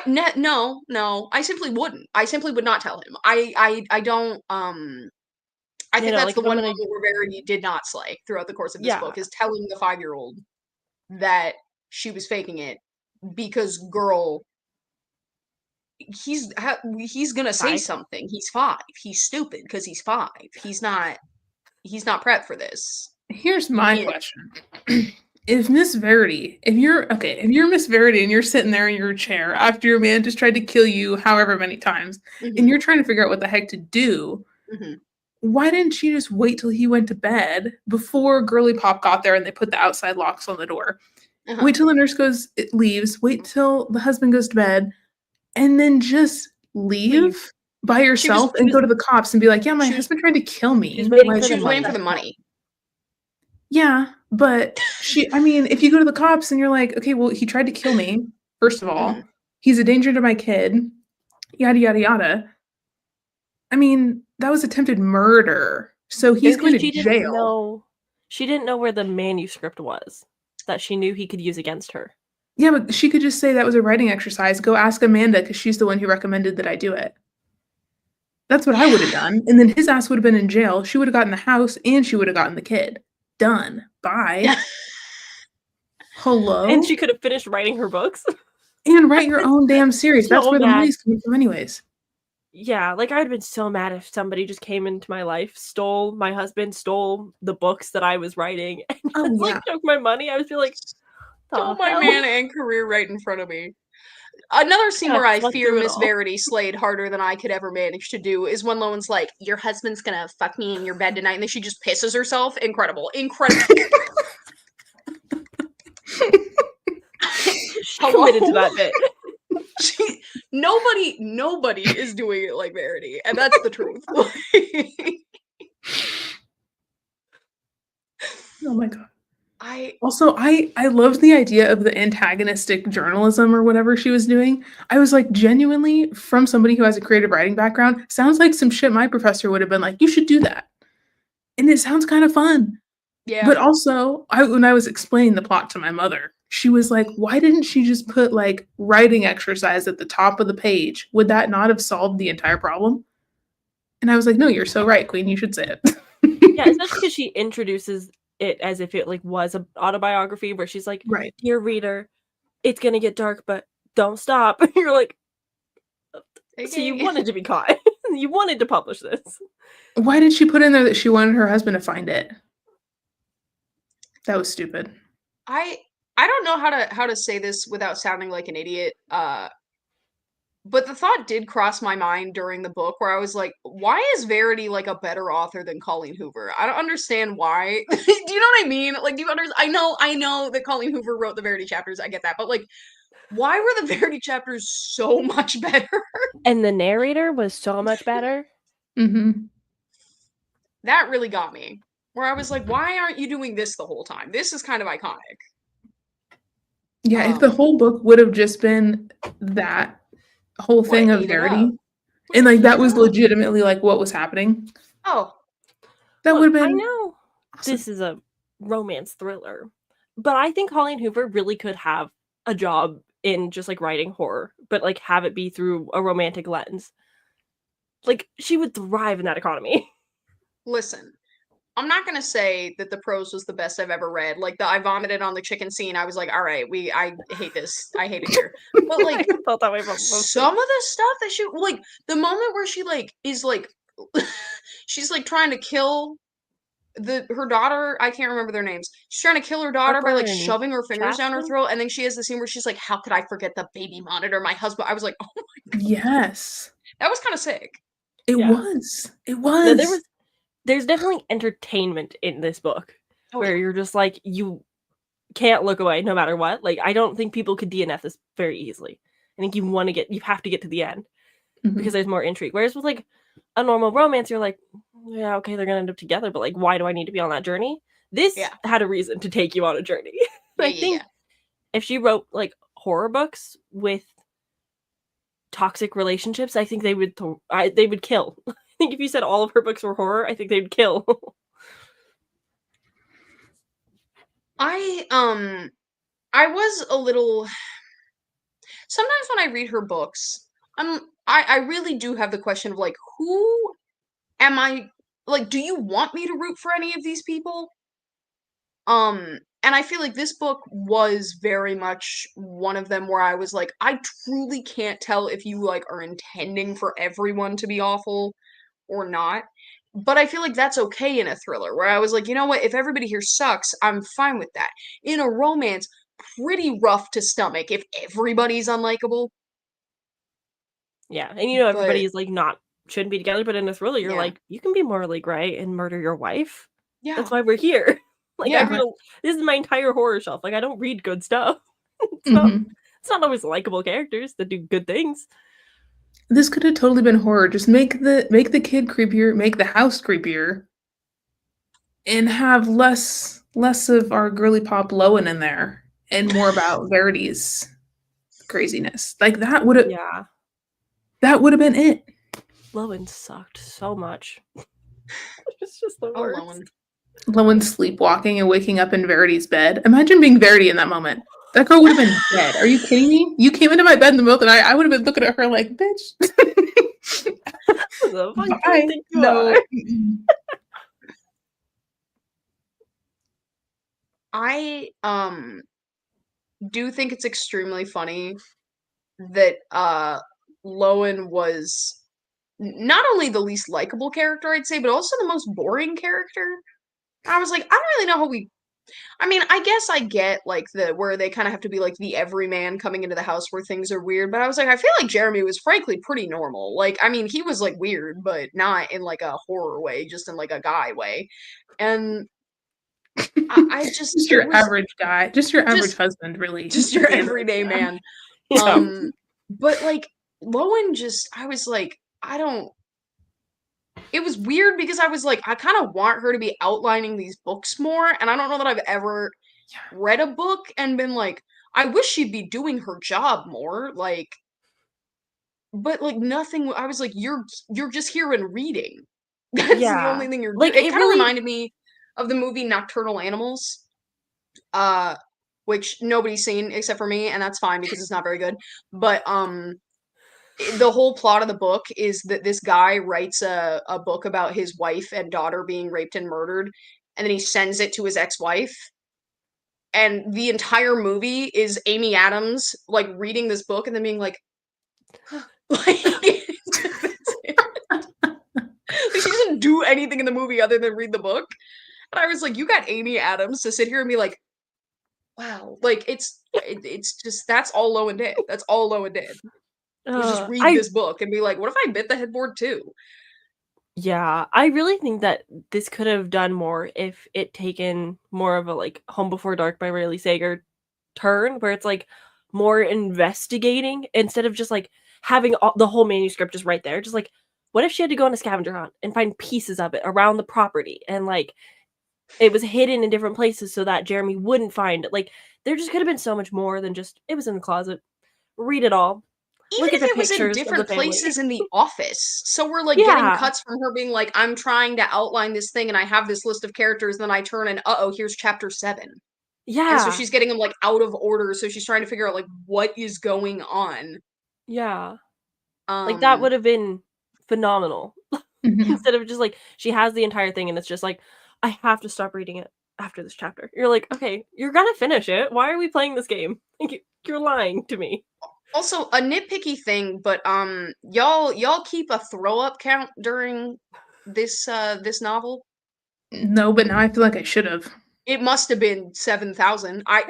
No, I simply wouldn't. I simply would not tell him. I don't I think that's the one moment where Verity did not slay throughout the course of this book, is telling the 5-year-old that she was faking it because, girl, he's gonna say something. He's 5. He's stupid because he's 5. He's not prepped for this. Here's my question. If Miss Verity, if you're Miss Verity and you're sitting there in your chair after your man just tried to kill you however many times, and you're trying to figure out what the heck to do, why didn't she just wait till he went to bed before Girly Pop got there and they put the outside locks on the door? Wait till the nurse leaves, wait till the husband goes to bed, and then just leave by yourself and go to the cops and be like, yeah, my husband tried to kill me. She was waiting for the money. Yeah, but if you go to the cops and you're like, okay, well, he tried to kill me, first of all. He's a danger to my kid, yada, yada, yada. I mean, that was attempted murder. So he's going to jail. She didn't know where the manuscript was that she knew he could use against her. Yeah, but she could just say that was a writing exercise. Go ask Amanda because she's the one who recommended that I do it. That's what I would have done. And then his ass would have been in jail. She would have gotten the house and she would have gotten the kid. Done. Bye. Hello? And she could have finished writing her books. And write your own damn series. That's where the money's coming from anyways. Yeah, like I'd been so mad if somebody just came into my life, stole my husband, stole the books that I was writing, and took my money. I would be like, stole my man and career right in front of me. Another scene where I fear Miss Verity slayed harder than I could ever manage to do is when Lowen's like, your husband's gonna fuck me in your bed tonight, and then she just pisses herself. Incredible. She committed to that bit. Nobody is doing it like Verity, and that's the truth. Oh my god. I loved the idea of the antagonistic journalism or whatever she was doing. I was like, genuinely, from somebody who has a creative writing background, sounds like some shit my professor would have been like, you should do that. And it sounds kind of fun. Yeah. But also, when I was explaining the plot to my mother, she was like, why didn't she just put like writing exercise at the top of the page? Would that not have solved the entire problem? And I was like, no, you're so right, Queen. You should say it. Yeah, especially because she introduces it as if it like was an autobiography where she's like, right, dear reader, it's gonna get dark, but don't stop. You're like, so you wanted to be caught. You wanted to publish this. Why did she put in there that she wanted her husband to find it? That was stupid. I don't know how to say this without sounding like an idiot. But the thought did cross my mind during the book where I was like, why is Verity like a better author than Colleen Hoover? I don't understand why. Do you know what I mean? Like, do you understand? I know that Colleen Hoover wrote the Verity chapters. I get that. But like, why were the Verity chapters so much better? And the narrator was so much better. Mm-hmm. That really got me. Where I was like, why aren't you doing this the whole time? This is kind of iconic. Yeah, if the whole book would have just been that whole thing of Verity, and like that was legitimately like what was happening. Oh, that would have been. I know awesome. This is a romance thriller, but I think Colleen Hoover really could have a job in just like writing horror, but like have it be through a romantic lens. Like she would thrive in that economy. Listen, I'm not gonna say that the prose was the best I've ever read. Like I vomited on the chicken scene. I was like, all right, I hate this. I hate it here. But like, I felt that way about some of the stuff that she like, the moment where she like is like, she's like trying to kill her daughter. I can't remember their names. She's trying to kill her daughter by like shoving her fingers down her throat, and then she has the scene where she's like, how could I forget the baby monitor? My husband. I was like, oh my god. Yes, that was kind of sick. It was. It was. No, there's definitely entertainment in this book where you're just like, you can't look away no matter what. Like, I don't think people could DNF this very easily. I think you have to get to the end because there's more intrigue. Whereas with like a normal romance, you're like, yeah, okay, they're gonna end up together, but like, why do I need to be on that journey? This had a reason to take you on a journey. I think if she wrote like horror books with toxic relationships, I think they would kill. I think if you said all of her books were horror, I think they'd kill. I was a little. Sometimes when I read her books, I really do have the question of like, who am I like, do you want me to root for any of these people? And I feel like this book was very much one of them where I was like, I truly can't tell if you like are intending for everyone to be awful or not. But I feel like that's okay in a thriller where I was like, you know what, if everybody here sucks, I'm fine with that. In a romance, pretty rough to stomach if everybody's unlikable. Yeah, and you know But everybody's like shouldn't be together, but in a thriller, you're yeah. like, you can be morally gray and murder your wife. Yeah. That's why we're here. Like I Yeah. read this is my entire horror shelf. Like I don't read good stuff. It's not always likable characters that do good things. This could have totally been horror. Just make the kid creepier, make the house creepier, and have less of our girly pop Lowen in there, and more about Verity's craziness. Like that would have been it. Lowen sucked so much. It's just the worst. Lowen sleepwalking and waking up in Verity's bed. Imagine being Verity in that moment. That girl would have been dead. Are you kidding me? You came into my bed in the middle of the night. I would have been looking at her like, bitch. Bye. No. I do think it's extremely funny that Lowen was not only the least likable character, I'd say, but also the most boring character. I was like, I don't really know how I mean, I guess I get like where they kind of have to be like the everyman coming into the house where things are weird, but I was like, I feel like Jeremy was frankly pretty normal. Like, I mean, he was like weird, but not in like a horror way, just in like a guy way. And I just your average guy, just your average husband, really, just your everyday man. But like Lowen, I was like, it was weird because I was like, I kind of want her to be outlining these books more, and I don't know that I've ever read a book and been like, I wish she'd be doing her job more, like, but like nothing. I was like, you're just here and reading. That's the only thing you're doing. It kind of reminded me of the movie Nocturnal Animals, which nobody's seen except for me, and that's fine because it's not very good. But the whole plot of the book is that this guy writes a book about his wife and daughter being raped and murdered, and then he sends it to his ex-wife. And the entire movie is Amy Adams like reading this book and then being like, like she doesn't do anything in the movie other than read the book. And I was like, you got Amy Adams to sit here and be like, wow, like it's just that's all Lowen did. That's all Lowen did. Was just read this book and be like, what if I bit the headboard too? Yeah, I really think that this could have done more if it taken more of a like Home Before Dark by Riley Sager turn, where it's like more investigating instead of just like having the whole manuscript just right there. Just like, what if she had to go on a scavenger hunt and find pieces of it around the property and like it was hidden in different places so that Jeremy wouldn't find it. Like there just could have been so much more than just it was in the closet. Read it all. Even if it was in different places in the office. So we're like getting cuts from her being like, I'm trying to outline this thing and I have this list of characters, and then I turn and here's chapter 7. Yeah. And so she's getting them like out of order, so she's trying to figure out like what is going on. Yeah. Like that would have been phenomenal. Instead of just like she has the entire thing and it's just like, I have to stop reading it after this chapter. You're like, okay, you're gonna finish it. Why are we playing this game? You're lying to me. Also, a nitpicky thing, but y'all keep a throw up count during this novel? No, but now I feel like I should have. It must have been 7,000. I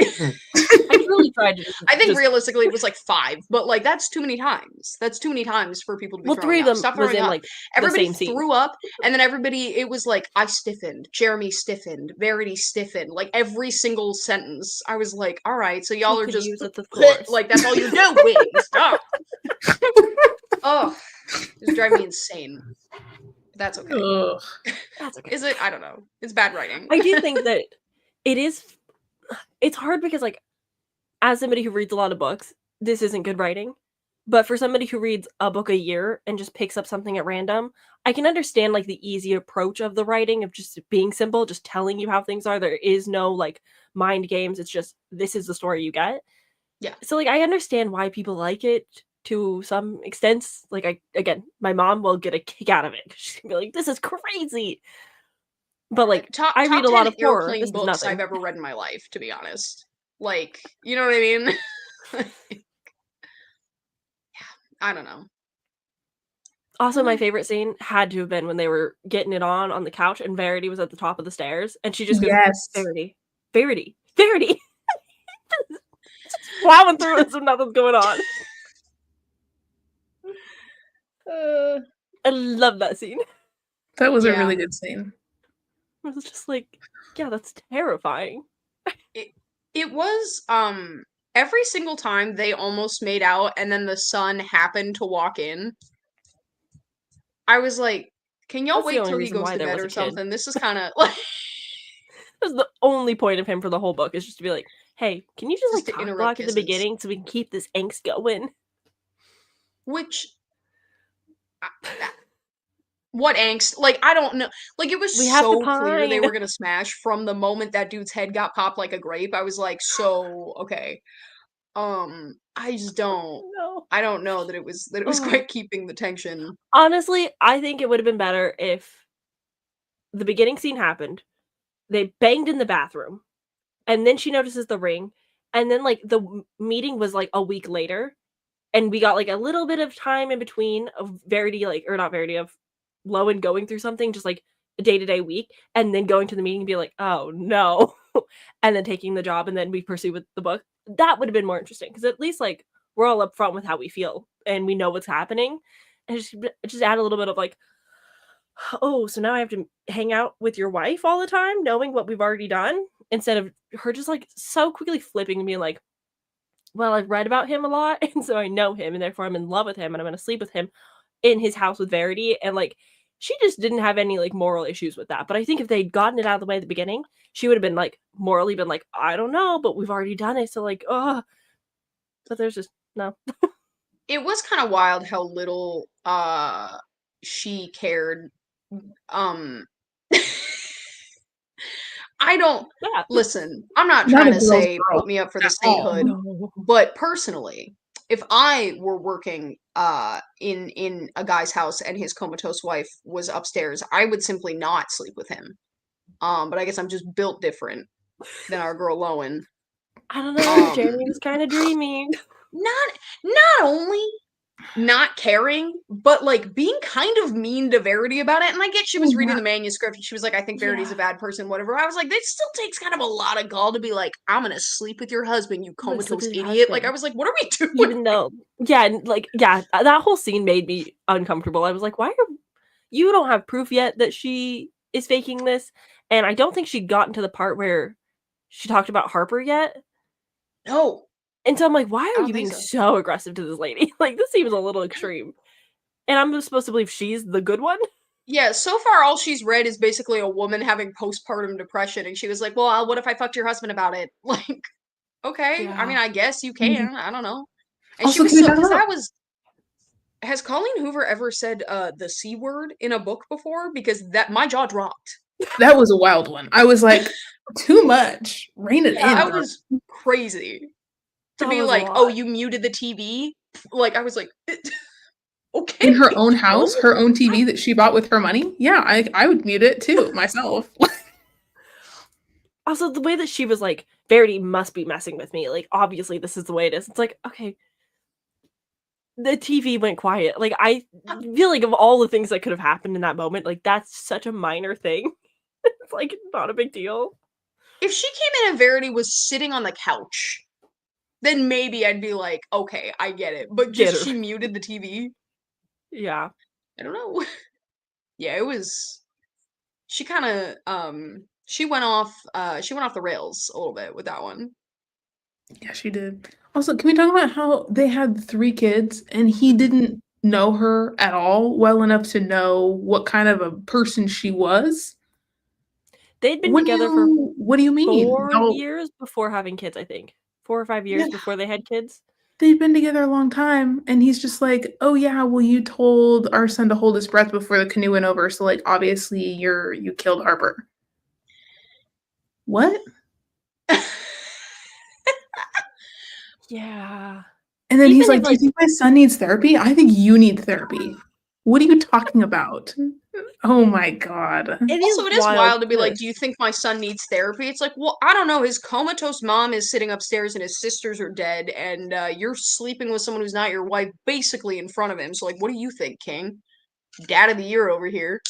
really tried to. I think realistically it was like 5, but like that's too many times. That's too many times for people to be. Well, 3 of them Stop was in up. like everybody threw up, and then everybody. It was like I stiffened, Jeremy stiffened, Verity stiffened. Like every single sentence, I was like, all right, so y'all are just like that's all you do. Wait, stop. Oh, it's driving me insane. That's okay. Ugh. That's okay. Is it? I don't know. It's bad writing. I do think that it's hard because like as somebody who reads a lot of books, this isn't good writing. But for somebody who reads a book a year and just picks up something at random, I can understand like the easy approach of the writing of just being simple, just telling you how things are. There is no like mind games. It's just this is the story you get. Yeah. So like I understand why people like it to some extents. Like, my mom will get a kick out of it. She's gonna be like, "This is crazy." But, like, top I read a 10 lot of horror. airplane This is books I've nothing. ever read in my life, to be honest. Like, you know what I mean? Yeah, I don't know. Also, my favorite scene had to have been when they were getting it on the couch, and Verity was at the top of the stairs, and she just goes, Yes. "Verity, Verity, Verity." Just plowing through as if nothing's going on. I love that scene. That was a really good scene. I was just like, yeah, that's terrifying. It was, every single time they almost made out and then the son happened to walk in, I was like, can y'all wait till he goes to bed or something? This is kind of like... That's the only point of him for the whole book, is just to be like, hey, can you just like cock block at the beginning so we can keep this angst going? Which... what angst? Like, I don't know. Like, it was so clear they were gonna smash from the moment that dude's head got popped like a grape. I was like, so, okay. I just don't... I don't know that it was quite keeping the tension. Honestly, I think it would have been better if the beginning scene happened, they banged in the bathroom, and then she notices the ring, and then, like, the meeting was, like, a week later, and we got, like, a little bit of time in between of Verity, like, or not Verity, of Lowen going through something, just, like, a day-to-day week, and then going to the meeting and be like, "Oh, no," and then taking the job, and then we pursue with the book. That would have been more interesting, because at least, like, we're all upfront with how we feel, and we know what's happening, and just add a little bit of, like, oh, so now I have to hang out with your wife all the time, knowing what we've already done, instead of her just, like, so quickly flipping and being like, well, I've read about him a lot, and so I know him, and therefore I'm in love with him, and I'm gonna sleep with him in his house with Verity, and, like, she just didn't have any, like, moral issues with that, but I think if they'd gotten it out of the way at the beginning, she would have been, like, morally been like, I don't know, but we've already done it, so, like, ugh. But there's just no. It was kind of wild how little, she cared. I don't... listen, I'm not trying to say put me up for the sainthood, but personally, if I were working in a guy's house and his comatose wife was upstairs, I would simply not sleep with him. But I guess I'm just built different than our girl Lowen. I don't know. Jeremy was kind of dreamy. Not only not caring, but like being kind of mean to Verity about it. And I get she was reading the manuscript and she was like, I think Verity's a bad person, whatever. I was like, that still takes kind of a lot of gall to be like, I'm gonna sleep with your husband, you comatose idiot. Like, I was like, what are we doing? Even though, that whole scene made me uncomfortable. I was like, why are you don't have proof yet that she is faking this? And I don't think she'd gotten to the part where she talked about Harper yet. No. And so I'm like, why are you being so aggressive to this lady? Like, this seems a little extreme. And I'm supposed to believe she's the good one? Yeah, so far all she's read is basically a woman having postpartum depression, and she was like, well, what if I fucked your husband about it? Like, okay, I mean, I guess you can, I don't know. And also, she was so, because that was... Has Colleen Hoover ever said the C word in a book before? Because that my jaw dropped. That was a wild one. I was like, too much. Rein it in. That was crazy. To be like, oh, you muted the TV? Like, I was like, okay. In her own house, her own TV that she bought with her money? Yeah, I would mute it too, myself. Also, the way that she was like, Verity must be messing with me. Like, obviously, this is the way it is. It's like, okay. The TV went quiet. Like, I feel like of all the things that could have happened in that moment, like, that's such a minor thing. It's, like, not a big deal. If she came in and Verity was sitting on the couch, then maybe I'd be like, okay, I get it. But just she muted the TV? Yeah. I don't know. Yeah, it was... She kind of, she went off the rails a little bit with that one. Yeah, she did. Also, can we talk about how they had 3 kids and he didn't know her at all well enough to know what kind of a person she was? They'd been together for what do you mean? 4 years before having kids, I think. 4 or 5 years before they had kids. They've been together a long time, and he's just like, oh yeah, well, you told our son to hold his breath before the canoe went over, so like obviously you killed Harper. What? Yeah. And then he's like, do you think my son needs therapy? I think you need therapy. What are you talking about? Oh my God. It is wild to be like, do you think my son needs therapy? It's like, well, I don't know. His comatose mom is sitting upstairs and his sisters are dead, and you're sleeping with someone who's not your wife basically in front of him. So, like, what do you think, King? Dad of the year over here.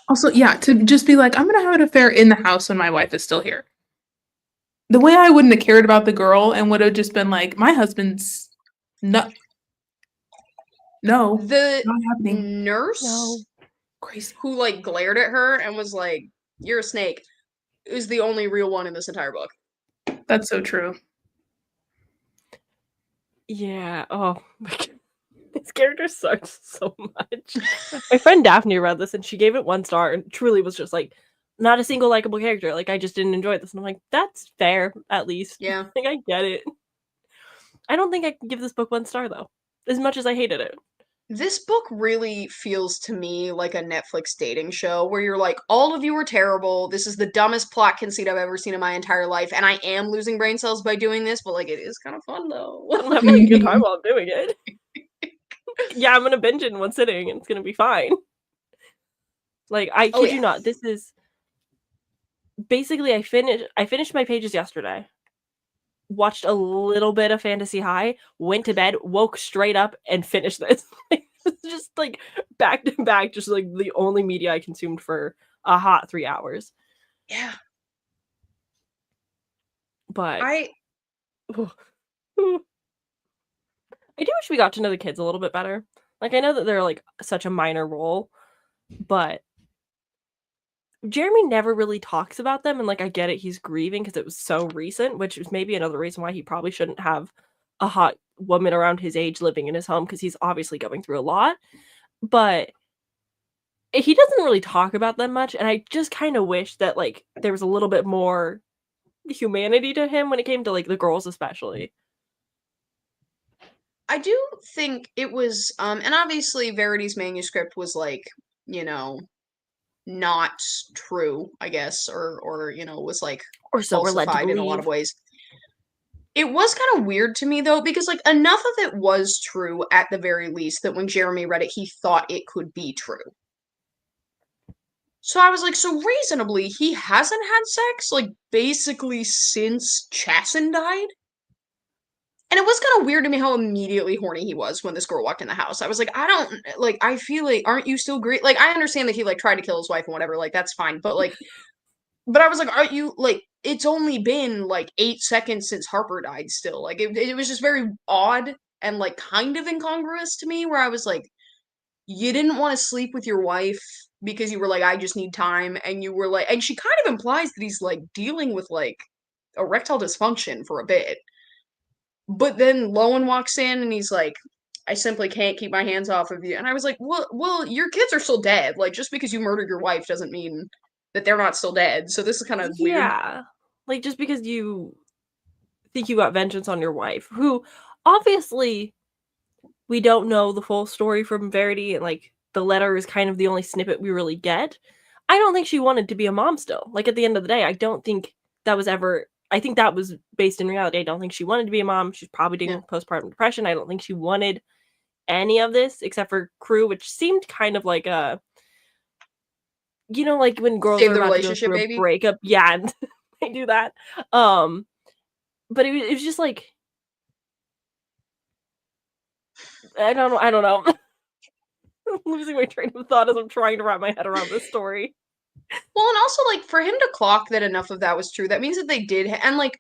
Also, yeah, to just be like, I'm going to have an affair in the house when my wife is still here. The way I wouldn't have cared about the girl and would have just been like, my husband's no, the not happening. Nurse crazy who like glared at her and was like, "You're a snake," is the only real one in this entire book. That's so true. Yeah. Oh my God. These characters suck so much. My friend Daphne read this and she gave it 1 star and truly was just like, not a single likable character. Like, I just didn't enjoy this. And I'm like, that's fair, at least. Yeah. I think I get it. I don't think I can give this book 1 star, though, as much as I hated it. This book really feels to me like a Netflix dating show where you're like, all of you are terrible. This is the dumbest plot conceit I've ever seen in my entire life. And I am losing brain cells by doing this, but like, it is kind of fun, though. I'm having a good time while I'm doing it. Yeah, I'm gonna binge it in 1 sitting and it's gonna be fine. Like, I kid you not, this is basically I finished my pages yesterday, watched a little bit of Fantasy High, went to bed, woke straight up, and finished this. Just like back to back, just like the only media I consumed for a hot 3 hours. Yeah. But I do wish we got to know the kids a little bit better. Like, I know that they're like such a minor role, but Jeremy never really talks about them, and like, I get it, he's grieving because it was so recent, which is maybe another reason why he probably shouldn't have a hot woman around his age living in his home, because he's obviously going through a lot. But he doesn't really talk about them much, and I just kind of wish that like there was a little bit more humanity to him when it came to like the girls, especially. I do think it was, and obviously Verity's manuscript was like, you know, not true, I guess, or you know, was like or so we're led to falsified in a lot of ways. It was kind of weird to me though, because like enough of it was true at the very least that when Jeremy read it, he thought it could be true. So I was like, so reasonably, he hasn't had sex like basically since Chasen died? And it was kind of weird to me how immediately horny he was when this girl walked in the house. I was like, I don't, like, I feel like, aren't you still great? Like, I understand that he, like, tried to kill his wife and whatever, like, that's fine. But, like, but I was like, aren't you, like, it's only been, like, 8 seconds since Harper died still. Like, it was just very odd and, like, kind of incongruous to me where I was like, you didn't want to sleep with your wife because you were like, I just need time. And you were like, and she kind of implies that he's, like, dealing with, like, erectile dysfunction for a bit. But then Lowen walks in and he's like, I simply can't keep my hands off of you. And I was like, well, your kids are still dead. Like, just because you murdered your wife doesn't mean that they're not still dead. So this is kind of weird. Yeah. Like, just because you think you got vengeance on your wife, who obviously we don't know the full story from Verity, and like the letter is kind of the only snippet we really get. I don't think she wanted to be a mom still. Like, at the end of the day, I don't think that was ever, I think that was based in reality. I don't think she wanted to be a mom. She's probably dealing with postpartum depression. I don't think she wanted any of this except for Crew, which seemed kind of like a, you know, like when girls are about to go through a breakup. Yeah, and they do that. But it was just like, I don't know. I'm losing my train of thought as I'm trying to wrap my head around this story. Well, and also, like, for him to clock that enough of that was true, that means that they did, and, like,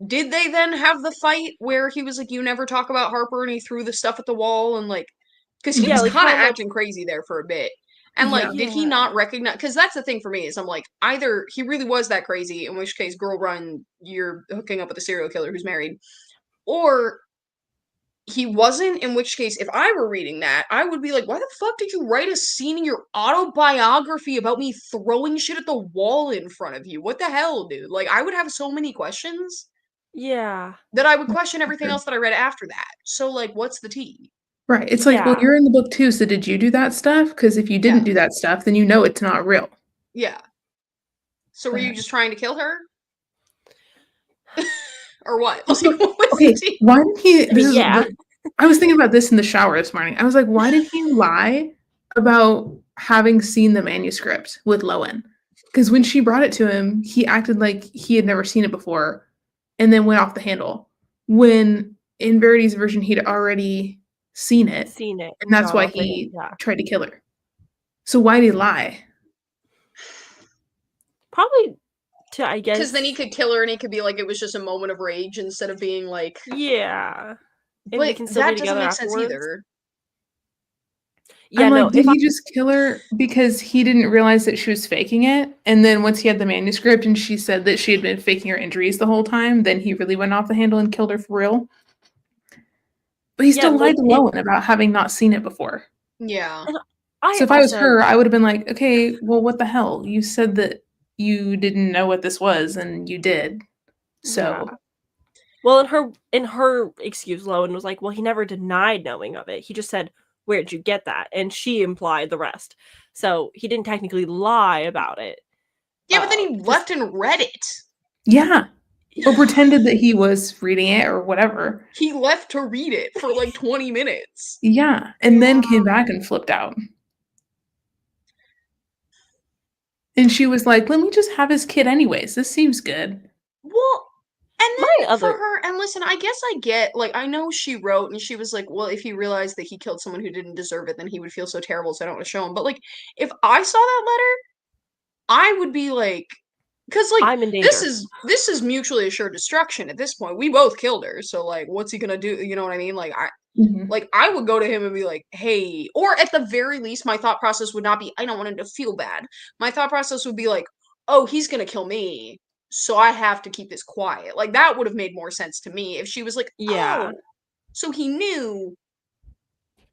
did they then have the fight where he was like, you never talk about Harper, and he threw the stuff at the wall, and, like, because he was like, kind of acting crazy there for a bit. And, like, did he not recognize, because that's the thing for me, is I'm like, either he really was that crazy, in which case, girl run, you're hooking up with a serial killer who's married, or he wasn't, in which case, if I were reading that, I would be like, why the fuck did you write a scene in your autobiography about me throwing shit at the wall in front of you? What the hell, dude? Like, I would have so many questions. Yeah. That I would question everything else that I read after that. So, like, what's the tea? Right. It's like, well, you're in the book too, so did you do that stuff? Because if you didn't do that stuff, then you know it's not real. Yeah. So were you just trying to kill her? Or what? Okay, why did he? Yeah. I was thinking about this in the shower this morning. I was like, why did he lie about having seen the manuscript with Lowen? Because when she brought it to him, he acted like he had never seen it before and then went off the handle. When in Verity's version, he'd already seen it. And that's why he tried to kill her. So why did he lie? Probably to, I guess. Because then he could kill her and he could be like, it was just a moment of rage instead of being like. Yeah. But that doesn't make sense either. Yeah, I'm like, did he just kill her because he didn't realize that she was faking it? And then once he had the manuscript and she said that she had been faking her injuries the whole time, then he really went off the handle and killed her for real? But he still lied to Lowen about having not seen it before. Yeah. So if I was her, I would have been like, okay, well, what the hell? You said that you didn't know what this was, and you did. So. Yeah. Well, in her excuse, Lowen was like, well, he never denied knowing of it. He just said, where'd you get that? And she implied the rest. So he didn't technically lie about it. Yeah, but then he left and read it. Yeah. Or pretended that he was reading it or whatever. He left to read it for like 20 minutes. Yeah. And then came back and flipped out. And she was like, let me just have his kid anyways. This seems good. Well, and then for her, and listen, I guess I get, like, I know she wrote and she was like, well, if he realized that he killed someone who didn't deserve it, then he would feel so terrible, so I don't want to show him. But, like, if I saw that letter, I would be like, because, like, I'm in danger. This is mutually assured destruction at this point. We both killed her, so, like, what's he gonna do? You know what I mean? Like, I would go to him and be like, hey, or at the very least, my thought process would not be, I don't want him to feel bad. My thought process would be like, oh, he's gonna kill me, so I have to keep this quiet. Like, that would have made more sense to me if she was like, oh, so he knew,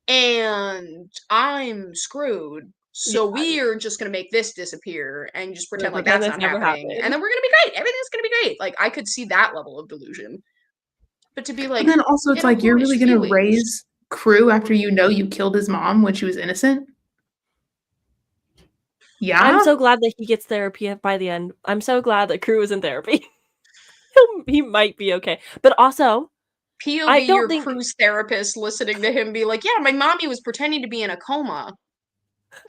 and I'm screwed. So we're just gonna make this disappear and just pretend like that's not happening. And then we're gonna be great. Everything's gonna be great. Like, I could see that level of delusion. But to be like, and then also it's like, you're really gonna raise Crew after you know you killed his mom when she was innocent? Yeah. I'm so glad that he gets therapy by the end. I'm so glad that Crew is in therapy. He might be okay. But also, POV your Crew's therapist listening to him be like, yeah, my mommy was pretending to be in a coma.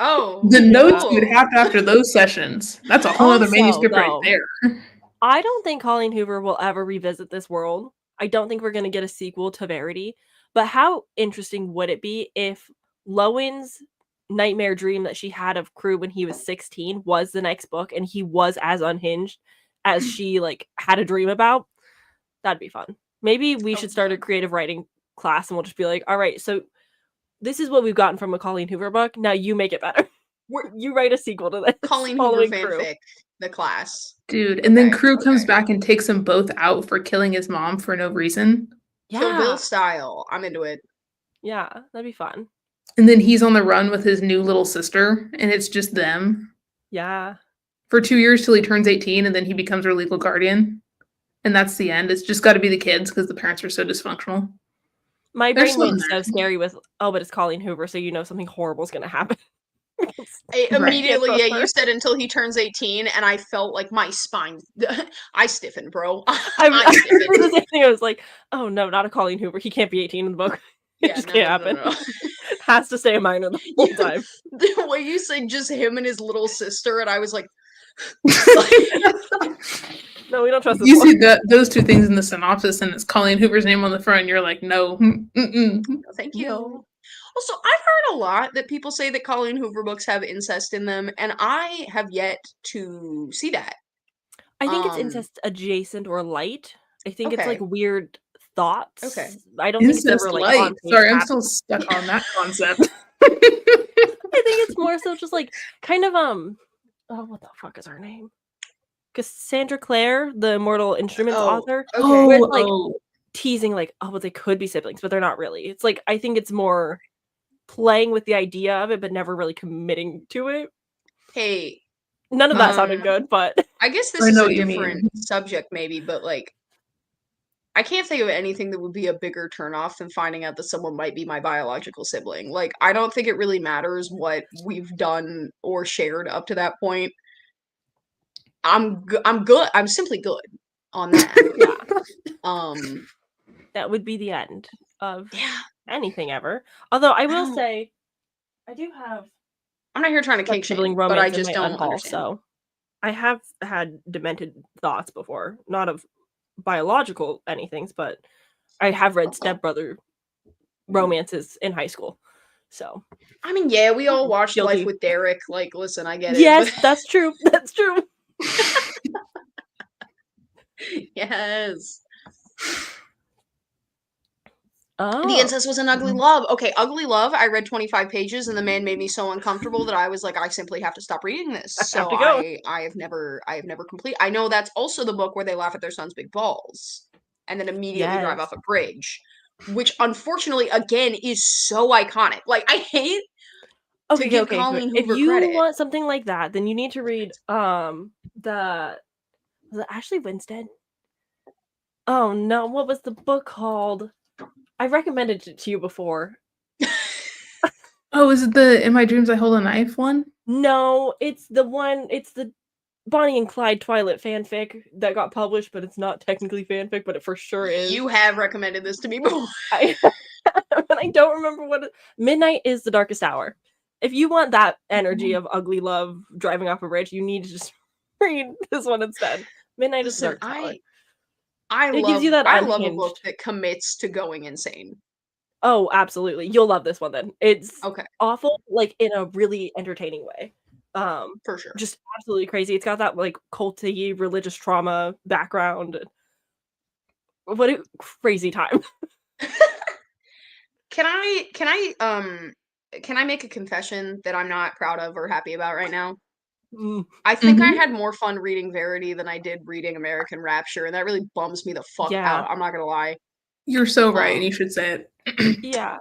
Oh. The notes you'd have after those sessions. That's a whole other manuscript right there. I don't think Colleen Hoover will ever revisit this world. I don't think we're going to get a sequel to Verity. But how interesting would it be if Lowen's nightmare dream that she had of Crew when he was 16 was the next book and he was as unhinged as she like had a dream about? That'd be fun. Maybe we should start a creative writing class and we'll just be like, all right, so this is what we've gotten from a Colleen Hoover book. Now you make it better. You write a sequel to this. Colleen Hoover fanfic, the class. Dude, and then Crew comes back and takes them both out for killing his mom for no reason. Yeah. Kill Bill style. I'm into it. Yeah, that'd be fun. And then he's on the run with his new little sister, and it's just them. Yeah. For 2 years till he turns 18, and then he becomes her legal guardian. And that's the end. It's just got to be the kids because the parents are so dysfunctional. My brain went so scary with, oh, but it's Colleen Hoover, so you know something horrible is going to happen. Immediately, yeah, you said until he turns 18, and I felt like my spine, I stiffened, bro. I stiffened. The same thing. I was like, oh no, not a Colleen Hoover. He can't be 18 in the book. It just can't happen. No. Has to stay a minor the whole time. The way you said just him and his little sister, and I was like, no, we don't trust this. You see those two things in the synopsis, and it's Colleen Hoover's name on the front, and you're like, no. No, thank you. No. Also, I've heard a lot that people say that Colleen Hoover books have incest in them, and I have yet to see that. I think it's incest adjacent or light. I think it's like weird thoughts. Okay. I don't think it's ever like light. Sorry, I'm still stuck on that concept. I think it's more so just like kind of oh, what the fuck is her name? Cassandra Clare, the Immortal Instruments author. Okay. With like teasing like, oh, well, they could be siblings, but they're not really. It's like I think it's more playing with the idea of it, but never really committing to it. Hey. None of that sounded good, but I guess this is a different subject maybe, but like I can't think of anything that would be a bigger turnoff than finding out that someone might be my biological sibling. Like, I don't think it really matters what we've done or shared up to that point. I'm good. I'm simply good. on that. Yeah. That would be the end of anything ever. Although I will say, I do have. I'm not here trying to kink shame, but I just don't understand. So I have had demented thoughts before, not of biological anythings, but I have read stepbrother romances in high school. So I mean, yeah, we all watched Life with Derek. Like, listen, I get it. Yes, that's true. That's true. Yes. Oh. The incest was an ugly love. Okay, ugly love. I read 25 pages and the man made me so uncomfortable that I was like, I simply have to stop reading this. So I have never completed. I know that's also the book where they laugh at their son's big balls and then immediately drive off a bridge, which unfortunately again is so iconic. Like, I hate to give Colleen Hoover if you credit. want something like that, then you need to read was it Ashley Winstead? Oh no, what was the book called? I recommended it to you before. Oh, is it the In My Dreams I Hold a Knife one? No, it's the Bonnie and Clyde Twilight fanfic that got published, but it's not technically fanfic, but it for sure is. You have recommended this to me before. I don't remember what Midnight is the Darkest Hour. If you want that energy of ugly love driving off a bridge, you need to just read this one instead. Midnight is the Darkest Hour. I love a book that commits to going insane. Oh, absolutely. You'll love this one then. It's okay. Awful, like in a really entertaining way. For sure. Just absolutely crazy. It's got that like culty religious trauma background. What a crazy time. Can I make a confession that I'm not proud of or happy about right now? I think I had more fun reading Verity than I did reading American Rapture, and that really bums me the fuck out. I'm not gonna lie. You're so right, and you should say it. Yeah.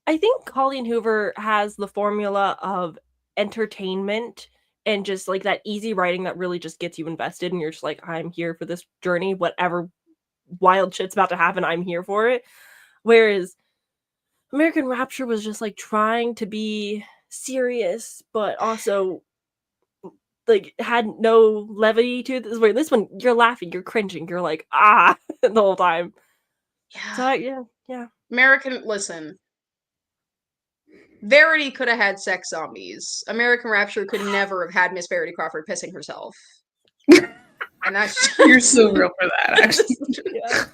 I think Colleen Hoover has the formula of entertainment and just like that easy writing that really just gets you invested, and you're just like, I'm here for this journey. Whatever wild shit's about to happen, I'm here for it. Whereas American Rapture was just like trying to be serious, but also like had no levity to this. Where this one, you're laughing, you're cringing, you're like the whole time. Yeah. So yeah. Listen. Verity could have had sex zombies. American Rapture could never have had Miss Verity Crawford pissing herself. And that's just... You're so real for that, actually. Yeah.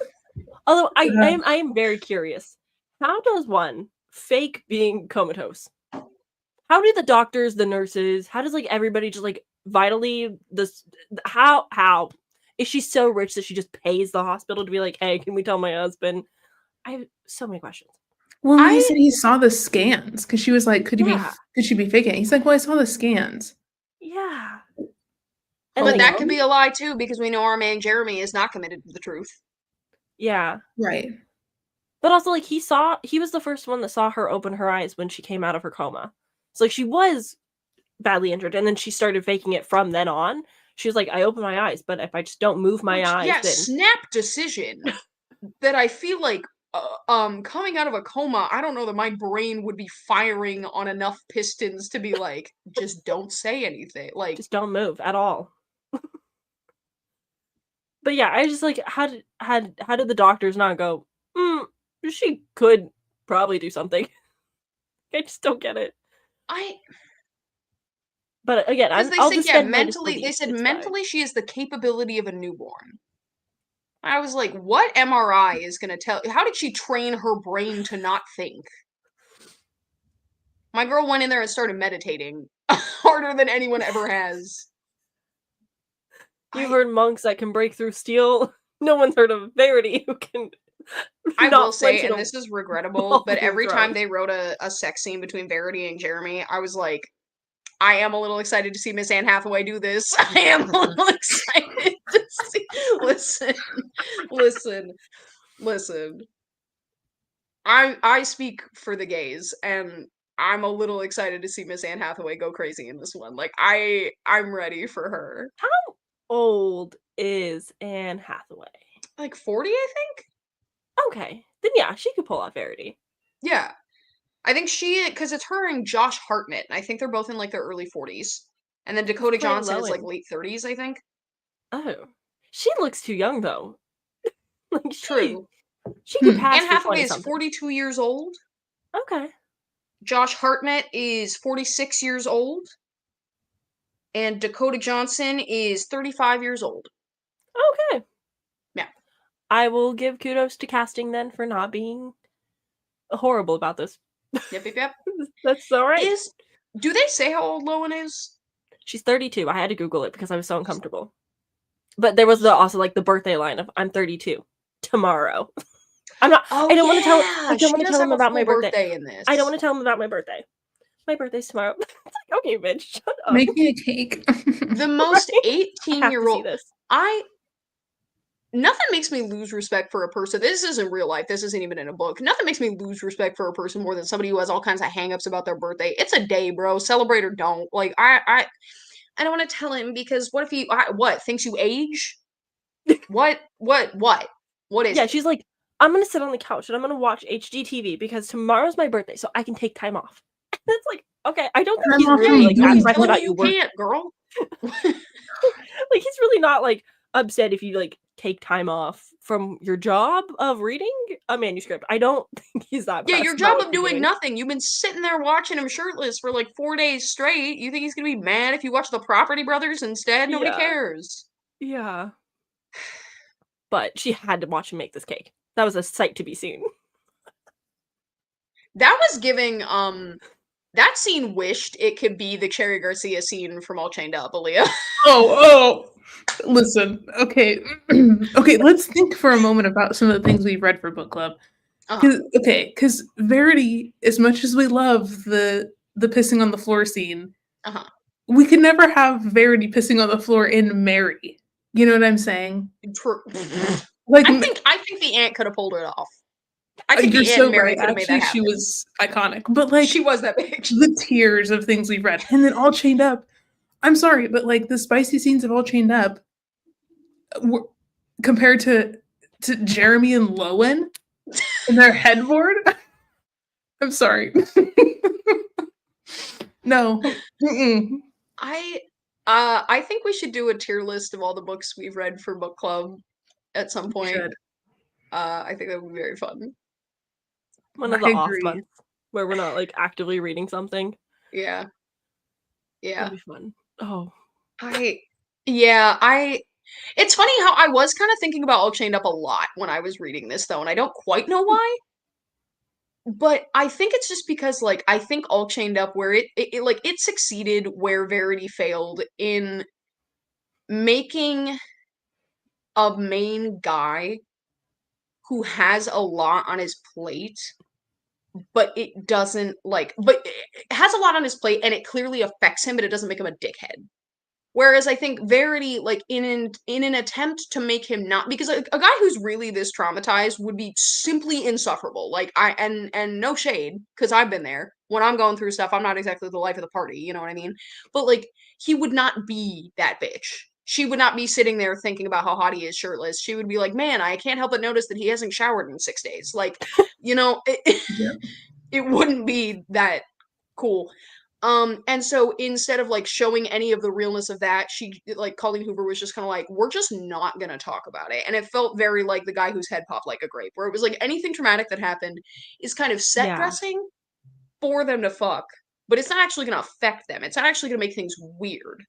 Although I am very curious. How does one fake being comatose? How do the doctors, the nurses, how does like everybody just like vitally this how is she so rich that she just pays the hospital to be like, hey, can we tell my husband? I have so many questions. Well, he said he saw the scans because she was like, could she be faking it? He's like, well, I saw the scans. Yeah. But that could be a lie too, because we know our man Jeremy is not committed to the truth. Yeah. Right. But also like he was the first one that saw her open her eyes when she came out of her coma. So like she was badly injured, and then she started faking it from then on. She was like, I open my eyes, but if I just don't move my eyes, then snap decision that I feel like coming out of a coma, I don't know that my brain would be firing on enough pistons to be like, just don't say anything. Like, just don't move at all. But yeah, I just like how did the doctors not go, she could probably do something. I just don't get it. But again, they said mentally she has the capability of a newborn. I was like, what MRI is going to tell? How did she train her brain to not think? My girl went in there and started meditating harder than anyone ever has. You've heard monks that can break through steel. No one's heard of Verity who can. I will say, and this is regrettable, but every time they wrote a sex scene between Verity and Jeremy, I was like, I am a little excited to see Miss Anne Hathaway do this. I am a little excited to see. Listen. I speak for the gays, and I'm a little excited to see Miss Anne Hathaway go crazy in this one. Like, I'm ready for her. How old is Anne Hathaway? Like 40, I think? Okay. Then yeah, she could pull off Verity. Yeah. I think because it's her and Josh Hartnett, and I think they're both in like their early 40s. And then Dakota Johnson is like late 30s, I think. Oh. She looks too young though. Like True. She could pass Anne for Hathaway 20 is something. 42 years old. Okay. Josh Hartnett is 46 years old. And Dakota Johnson is 35 years old. Okay. Yeah. I will give kudos to casting then for not being horrible about this. Yep. That's all right. Do they say how old Lowen is? She's 32. I had to Google it because I was so uncomfortable. But there was also like the birthday line of I'm 32 tomorrow. I'm not. Oh, I don't want to tell. yeah. I don't want to tell him about my birthday in this. I don't want to tell him about my birthday. My birthday's tomorrow. It's like, okay, bitch, shut up. Make me a cake. The most 18-year-old. Nothing makes me lose respect for a person. This isn't real life. This isn't even in a book. Nothing makes me lose respect for a person more than somebody who has all kinds of hangups about their birthday. It's a day, bro. Celebrate or don't. Like I don't want to tell him because what if he thinks you age? What is? Yeah, she's like, I'm gonna sit on the couch and I'm gonna watch HGTV because tomorrow's my birthday, so I can take time off. And it's like, okay, I don't think he's really like that stressed about you can't, girl. Like he's really not like upset if you like take time off from your job of reading a manuscript. I don't think he's that. Yeah, your job of doing nothing. You've been sitting there watching him shirtless for like 4 days straight. You think he's gonna be mad if you watch the Property Brothers instead? Nobody cares. Yeah. But she had to watch him make this cake. That was a sight to be seen. That was giving that scene wished it could be the Cherry Garcia scene from All Chained Up, Alea. Oh, listen. Okay. Okay, let's think for a moment about some of the things we've read for book club. Because Verity, as much as we love the pissing on the floor scene, we could never have Verity pissing on the floor in Mary. You know what I'm saying? True. Like, I think the aunt could have pulled it off. I think you're the so aunt Mary right. could have made that happen. She was iconic, but like she was that bitch. The tears of things we've read, and then All Chained Up. I'm sorry, but like the spicy scenes of All Chained Up, compared to Jeremy and Lowen and their headboard. I'm sorry. No. Mm-mm. I think we should do a tier list of all the books we've read for book club at some point. I think that would be very fun. One of the off months where we're not like actively reading something. Yeah. That'd be fun. Oh. It's funny how I was kind of thinking about All Chained Up a lot when I was reading this though, and I don't quite know why. But I think it's just because like I think All Chained Up where it succeeded where Verity failed in making a main guy who has a lot on his plate, but it has a lot on his plate and it clearly affects him, but it doesn't make him a dickhead. Whereas I think Verity, like in an attempt to make him not, because a guy who's really this traumatized would be simply insufferable. Like and no shade, because I've been there. When I'm going through stuff, I'm not exactly the life of the party, you know what I mean? But like he would not be that bitch. She would not be sitting there thinking about how hot he is shirtless. She would be like, man, I can't help but notice that he hasn't showered in 6 days. Like, you know, it wouldn't be that cool. And so instead of like showing any of the realness of that, she like Colleen Hoover was just kind of like, we're just not gonna talk about it. And it felt very like the guy whose head popped like a grape, where it was like anything traumatic that happened is kind of set dressing for them to fuck, but it's not actually gonna affect them. It's not actually gonna make things weird.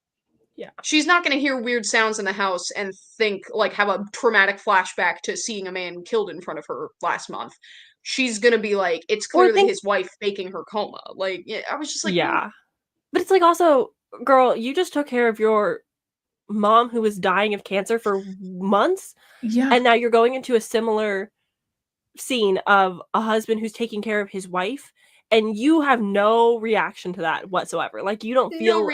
Yeah. She's not gonna hear weird sounds in the house and think like have a traumatic flashback to seeing a man killed in front of her last month. She's gonna be like, it's clearly his wife faking her coma. Like, I was just like, yeah. But it's like also, girl, you just took care of your mom who was dying of cancer for months. Yeah. And now you're going into a similar scene of a husband who's taking care of his wife, and you have no reaction to that whatsoever. Like, you don't feel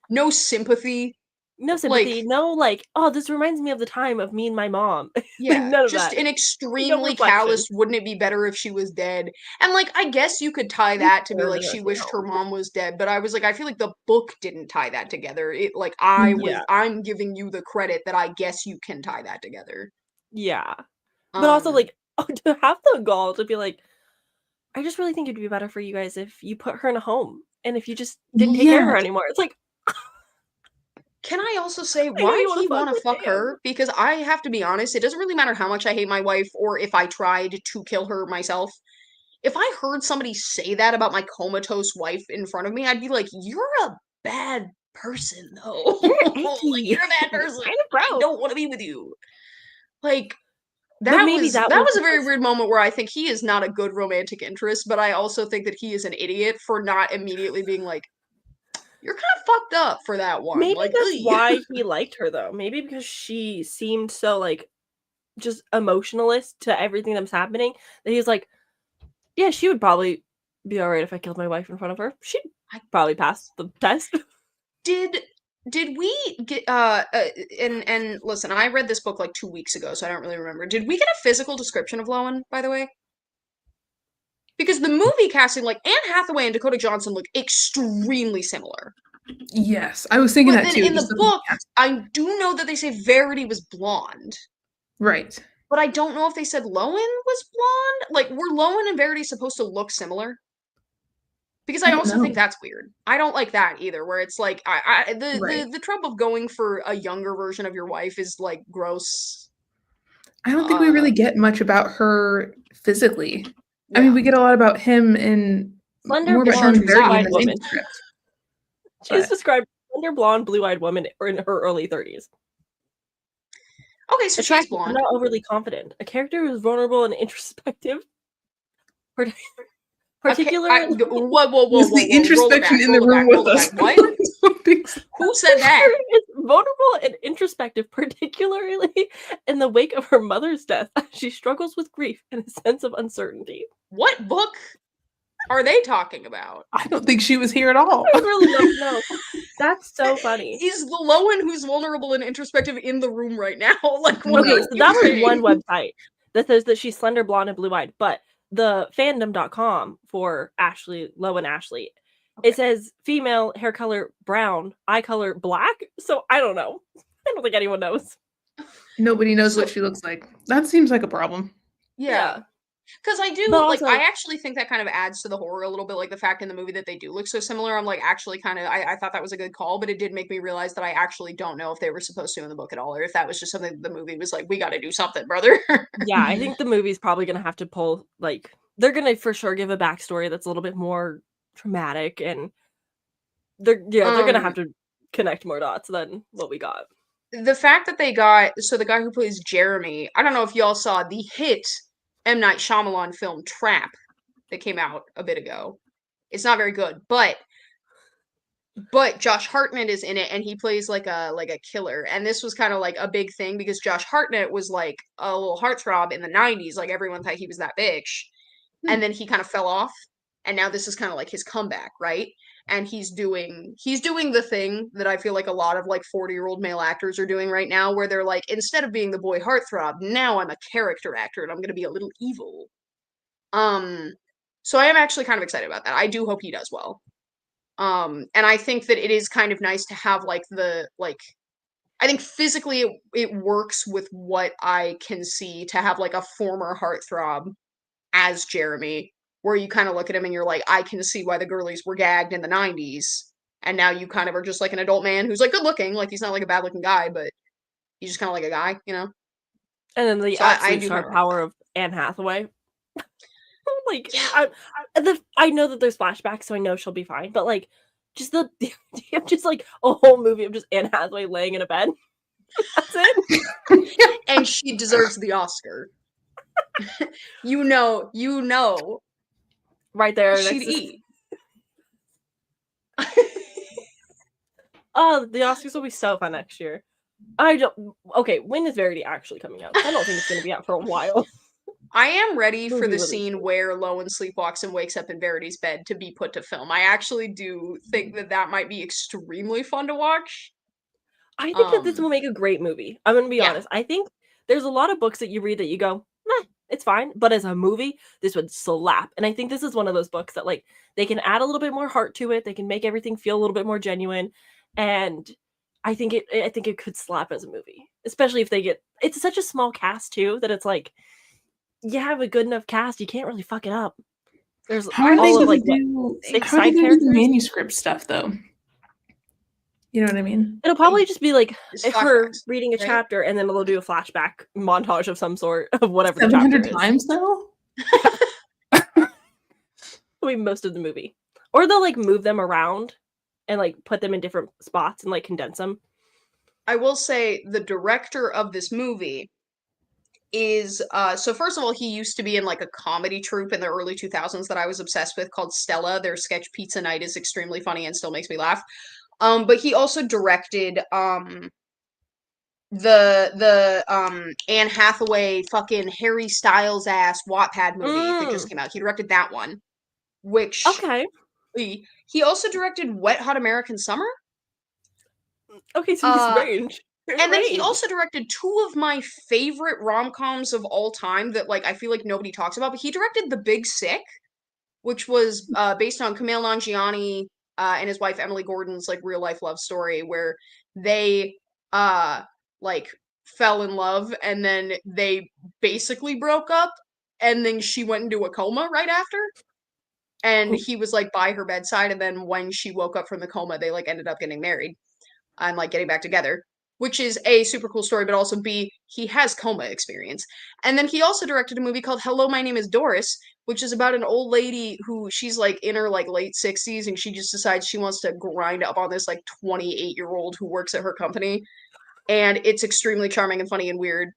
no sympathy. No sympathy, no like, oh, this reminds me of the time of me and my mom. Yeah, none of just that. an extremely callous, wouldn't it be better if she was dead? And like, I guess you could tie that to be like, she wished her mom was dead, but I was like, I feel like the book didn't tie that together. It like, I'm giving you the credit that I guess you can tie that together. Yeah. But also like, to have the gall to be like, I just really think it'd be better for you guys if you put her in a home and if you just didn't take care of her anymore. It's like, Can I also say, why did he want to fuck her? Because I have to be honest, it doesn't really matter how much I hate my wife or if I tried to kill her myself. If I heard somebody say that about my comatose wife in front of me, I'd be like, you're a bad person, though. You're Like, you're a bad person. I don't want to be with you. Like, that was a very weird moment where I think he is not a good romantic interest, but I also think that he is an idiot for not immediately being like, you're kind of fucked up for that one. Maybe like, that's why he liked her, though. Maybe because she seemed so, like, just emotionalist to everything that was happening, that he's like, yeah, she would probably be alright if I killed my wife in front of her. She'd probably pass the test. Did we get and listen, I read this book like 2 weeks ago, so I don't really remember. Did we get a physical description of Lowen, by the way? Because the movie casting, like Anne Hathaway and Dakota Johnson, look extremely similar. Yes, I was thinking that too. In the book, I do know that they say Verity was blonde. Right. But I don't know if they said Lowen was blonde. Like, were Lowen and Verity supposed to look similar? Because I also think that's weird. I don't like that either, where it's like the trope of going for a younger version of your wife is like gross. I don't think we really get much about her physically. Yeah. I mean, we get a lot about him in slender blonde, blue-eyed woman. She's described slender blonde, blue-eyed woman in her early 30s. Okay, so she's blonde. Not overly confident. A character who is vulnerable and introspective. Particularly, whoa! The introspection in the room with us. What? Who said that? Is vulnerable and introspective, particularly in the wake of her mother's death. She struggles with grief and a sense of uncertainty. What book are they talking about? I don't think she was here at all. I really don't know. That's so funny. Is the Lowen who's vulnerable and introspective in the room right now? Like, okay, so that was one website that says that she's slender, blonde, and blue-eyed, but the fandom.com for Lowen Ashley, it says female, hair color brown, eye color black. So I don't know. I don't think anyone knows. Nobody knows what she looks like. That seems like a problem. Yeah. Because I do, also, I actually think that kind of adds to the horror a little bit, like the fact in the movie that they do look so similar. I'm like, actually kind of, I thought that was a good call, but it did make me realize that I actually don't know if they were supposed to in the book at all, or if that was just something that the movie was like, we got to do something, brother. Yeah, I think the movie's probably going to have to pull, like, they're going to for sure give a backstory that's a little bit more traumatic, and they're going to have to connect more dots than what we got. The fact that they got, so the guy who plays Jeremy, I don't know if y'all saw the hit M. Night Shyamalan film Trap that came out a bit ago. It's not very good, but Josh Hartnett is in it, and he plays like a killer. And this was kind of like a big thing because Josh Hartnett was like a little heartthrob in the 90s. Like everyone thought he was that bitch. And then he kind of fell off, and now this is kind of like his comeback, right? And he's doing the thing that I feel like a lot of like 40-year-old male actors are doing right now, where they're like, instead of being the boy heartthrob, now I'm a character actor and I'm going to be a little evil. So I am actually kind of excited about that. I do hope he does well. And I think that it is kind of nice to have like I think physically it works with what I can see to have like a former heartthrob as Jeremy, where you kind of look at him and you're like, I can see why the girlies were gagged in the 90s. And now you kind of are just like an adult man who's like good looking. Like he's not like a bad looking guy, but he's just kind of like a guy, you know? And then the absolute star power of Anne Hathaway. Like, yeah. I know that there's flashbacks, so I know she'll be fine. But like, just the idea of just like a whole movie of just Anne Hathaway laying in a bed. That's it. And she deserves the Oscar. You know. Right there. She'd eat. Oh, the Oscars will be so fun next year. Okay, when is Verity actually coming out? I don't think it's going to be out for a while. I am ready for the scene where Lowen sleepwalks and wakes up in Verity's bed to be put to film. I actually do think that might be extremely fun to watch. I think that this will make a great movie. I'm going to be honest. I think there's a lot of books that you read that you go, meh, it's fine. But as a movie, this would slap. And I think this is one of those books that like they can add a little bit more heart to it. They can make everything feel a little bit more genuine. And I think it could slap as a movie, especially if it's such a small cast too, that it's like, you have a good enough cast, you can't really fuck it up. There's how are they going to do the manuscript stuff though? You know what I mean? It'll probably just be like if we're reading a right? chapter and then it'll do a flashback montage of some sort of whatever the 700 chapter is. times though? It'll be most of the movie. Or they'll like move them around and like put them in different spots and like condense them. I will say the director of this movie is so first of all, he used to be in like a comedy troupe in the early 2000s that I was obsessed with called Stella. Their sketch Pizza Night is extremely funny and still makes me laugh. But he also directed the Anne Hathaway fucking Harry Styles ass Wattpad movie that just came out. He directed that one, which Okay. He also directed Wet Hot American Summer. Okay, so he's range. And then he also directed two of my favorite rom-coms of all time that like I feel like nobody talks about, but he directed The Big Sick, which was based on Kumail Nanjiani and his wife Emily Gordon's like real life love story where they like fell in love and then they basically broke up and then she went into a coma right after. And he was like by her bedside, and then when she woke up from the coma, they like ended up getting married and like getting back together, which is A, super cool story, but also B, he has coma experience. And then he also directed a movie called Hello, My Name is Doris, which is about an old lady who she's like in her like late 60s and she just decides she wants to grind up on this like 28-year-old who works at her company. And it's extremely charming and funny and weird.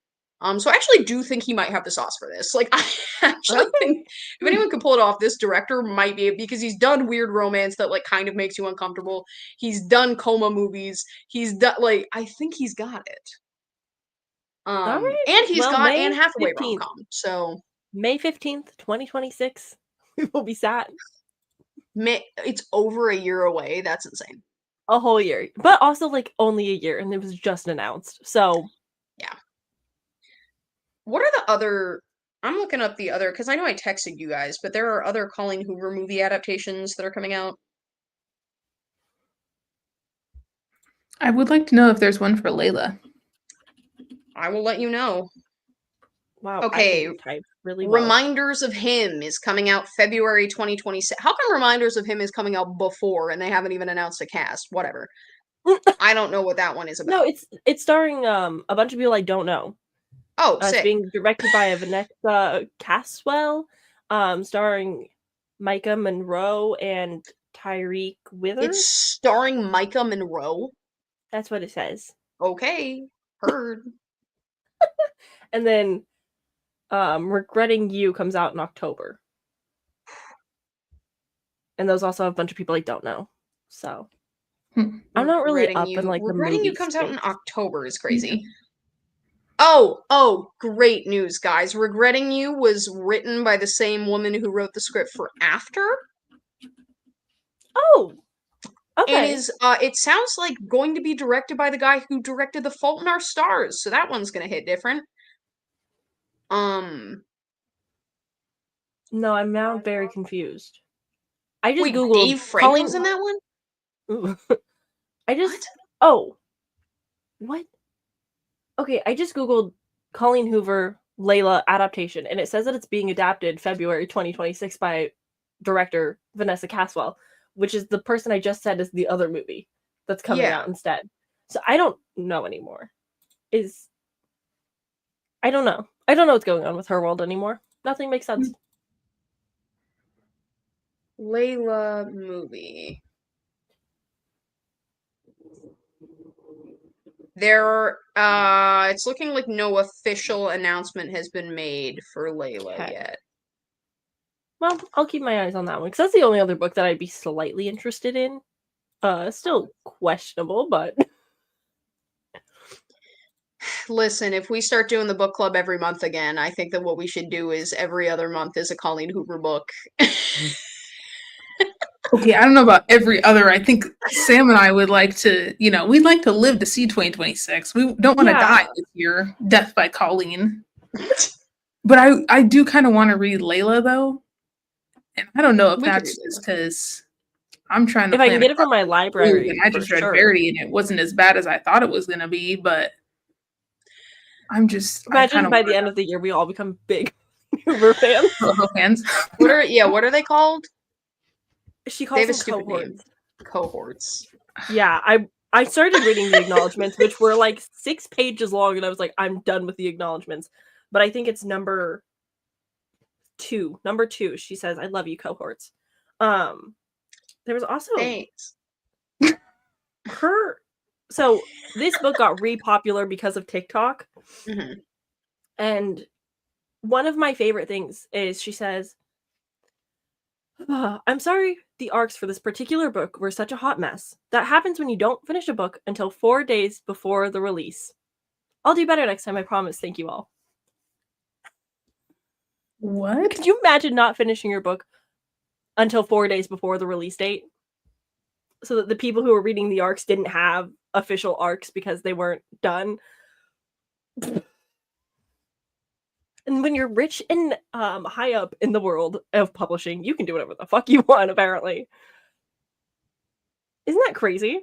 So I actually do think he might have the sauce for this. Like, I actually think if anyone could pull it off, this director might be, because he's done weird romance that like kind of makes you uncomfortable. He's done coma movies. He's done like I think he's got it. All right. And he's got May Anne Hathaway 15th. rom-com. So May 15th, 2026. We will be sad. It's over a year away. That's insane. A whole year, but also like only a year, and it was just announced. So yeah. What are the other? I'm looking up the other because I know I texted you guys, but there are other Colleen Hoover movie adaptations that are coming out. I would like to know if there's one for Layla. I will let you know. Wow. Okay. Really well. Reminders of Him is coming out February 2026. How come Reminders of Him is coming out before and they haven't even announced a cast? Whatever. I don't know what that one is about. No, it's starring a bunch of people I don't know. Oh, it's being directed by Vanessa Caswell, starring Micah Monroe and Tyreek Withers. It's starring Micah Monroe? That's what it says. Okay, heard. And then Regretting You comes out in October. And those also have a bunch of people I don't know. So I'm not really up in like the movie Regretting You comes out in October is crazy. Yeah. Oh, great news, guys. Regretting You was written by the same woman who wrote the script for After. Oh. Okay. And is it sounds like going to be directed by the guy who directed The Fault in Our Stars, so that one's gonna hit different. No, I'm now very confused. I just googled Dave Franklin's in that one? Ooh. I just Oh. What? Okay, I just googled Colleen Hoover Layla adaptation, and it says that it's being adapted February 2026 by director Vanessa Caswell, which is the person I just said is the other movie that's coming out instead. So I don't know anymore. I don't know. I don't know what's going on with her world anymore. Nothing makes sense. Layla movie. It's looking like no official announcement has been made for Layla yet. Well, I'll keep my eyes on that one, because that's the only other book that I'd be slightly interested in. Still questionable, but... Listen, if we start doing the book club every month again, I think that what we should do is every other month is a Colleen Hoover book. Okay, I don't know about every other. I think Sam and I would like to, we'd like to live to see 2026. We don't want to die this year. Death by Colleen. But I do kind of want to read Layla, though. And I don't know if that's just because I'm trying to. If I can get it from my library. And I just read Verity, and it wasn't as bad as I thought it was going to be, but I'm just. Imagine by the end of the year, we all become big Hoover fans. Fans. What are they called? She calls them cohorts. Cohorts. Yeah, I started reading the acknowledgments, which were like 6 pages long, and I was like, I'm done with the acknowledgments. But I think it's number 2. Number 2, she says, I love you, cohorts. There was also Thanks. So this book got re-popular because of TikTok. Mm-hmm. And one of my favorite things is she says, I'm sorry the arcs for this particular book were such a hot mess. That happens when you don't finish a book until 4 days before the release. I'll do better next time, I promise. Thank you all. What? Could you imagine not finishing your book until 4 days before the release date? So that the people who were reading the arcs didn't have official arcs because they weren't done. And when you're rich and high up in the world of publishing, you can do whatever the fuck you want, apparently. Isn't that crazy?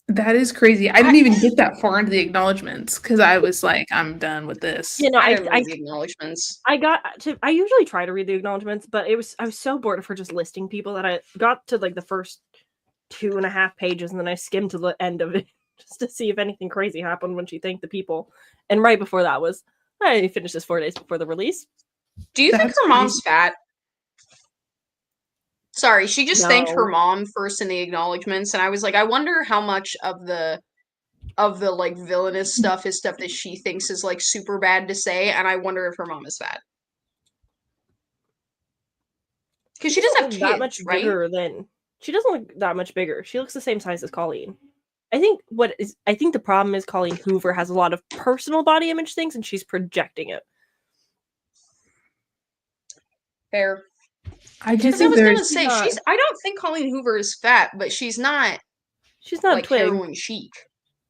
That is crazy. I didn't even get that far into the acknowledgments because I was like, I'm done with this. You know, I didn't read the acknowledgments. I usually try to read the acknowledgments, but I was so bored of her just listing people that I got to like the first 2.5 pages and then I skimmed to the end of it just to see if anything crazy happened when she thanked the people. And right before that was, I finished this 4 days before the release. Do you think her mom's fat? Sorry, she just thanked her mom first in the acknowledgments, and I was like, I wonder how much of the like villainous stuff is stuff that she thinks is like super bad to say, and I wonder if her mom is fat. Because she doesn't have kids, that much bigger than she doesn't look that much bigger. She looks the same size as Colleen. I think the problem is Colleen Hoover has a lot of personal body image things and she's projecting it. Fair. I just I was gonna say I don't think Colleen Hoover is fat, but she's not like heroin chic.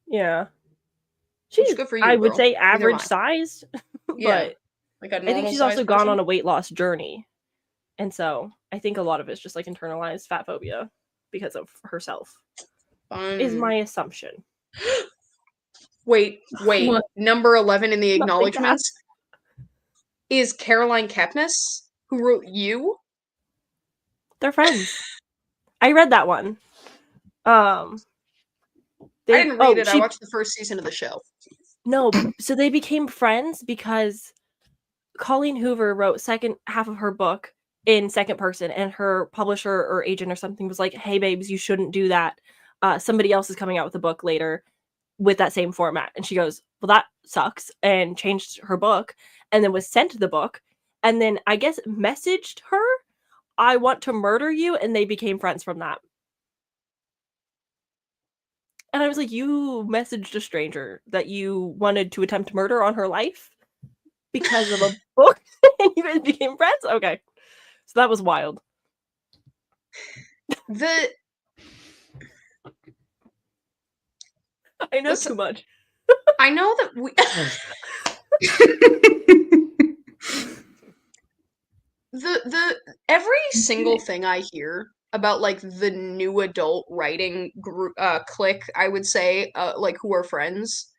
Yeah. She's good for you. I would say average size. Yeah. But I think she's also gone on a weight loss journey. And so I think a lot of it's just like internalized fat phobia because of herself. Is my assumption. Wait. What? Number 11 in the acknowledgments is Caroline Kepnes, who wrote You. They're friends. I read that one. I didn't read it. I watched the first season of the show. No, so they became friends because Colleen Hoover wrote second half of her book in second person, and her publisher or agent or something was like, "Hey, babes, you shouldn't do that. Somebody else is coming out with a book later with that same format." And she goes, "Well, that sucks," and changed her book, and then was sent the book, and then I guess messaged her, "I want to murder you," and they became friends from that. And I was like, you messaged a stranger that you wanted to attempt murder on her life because of a book, and you guys became friends? Okay. So that was wild. I know too much. I know that we... every single thing I hear about like the new adult writing group clique, I would say, like who are friends,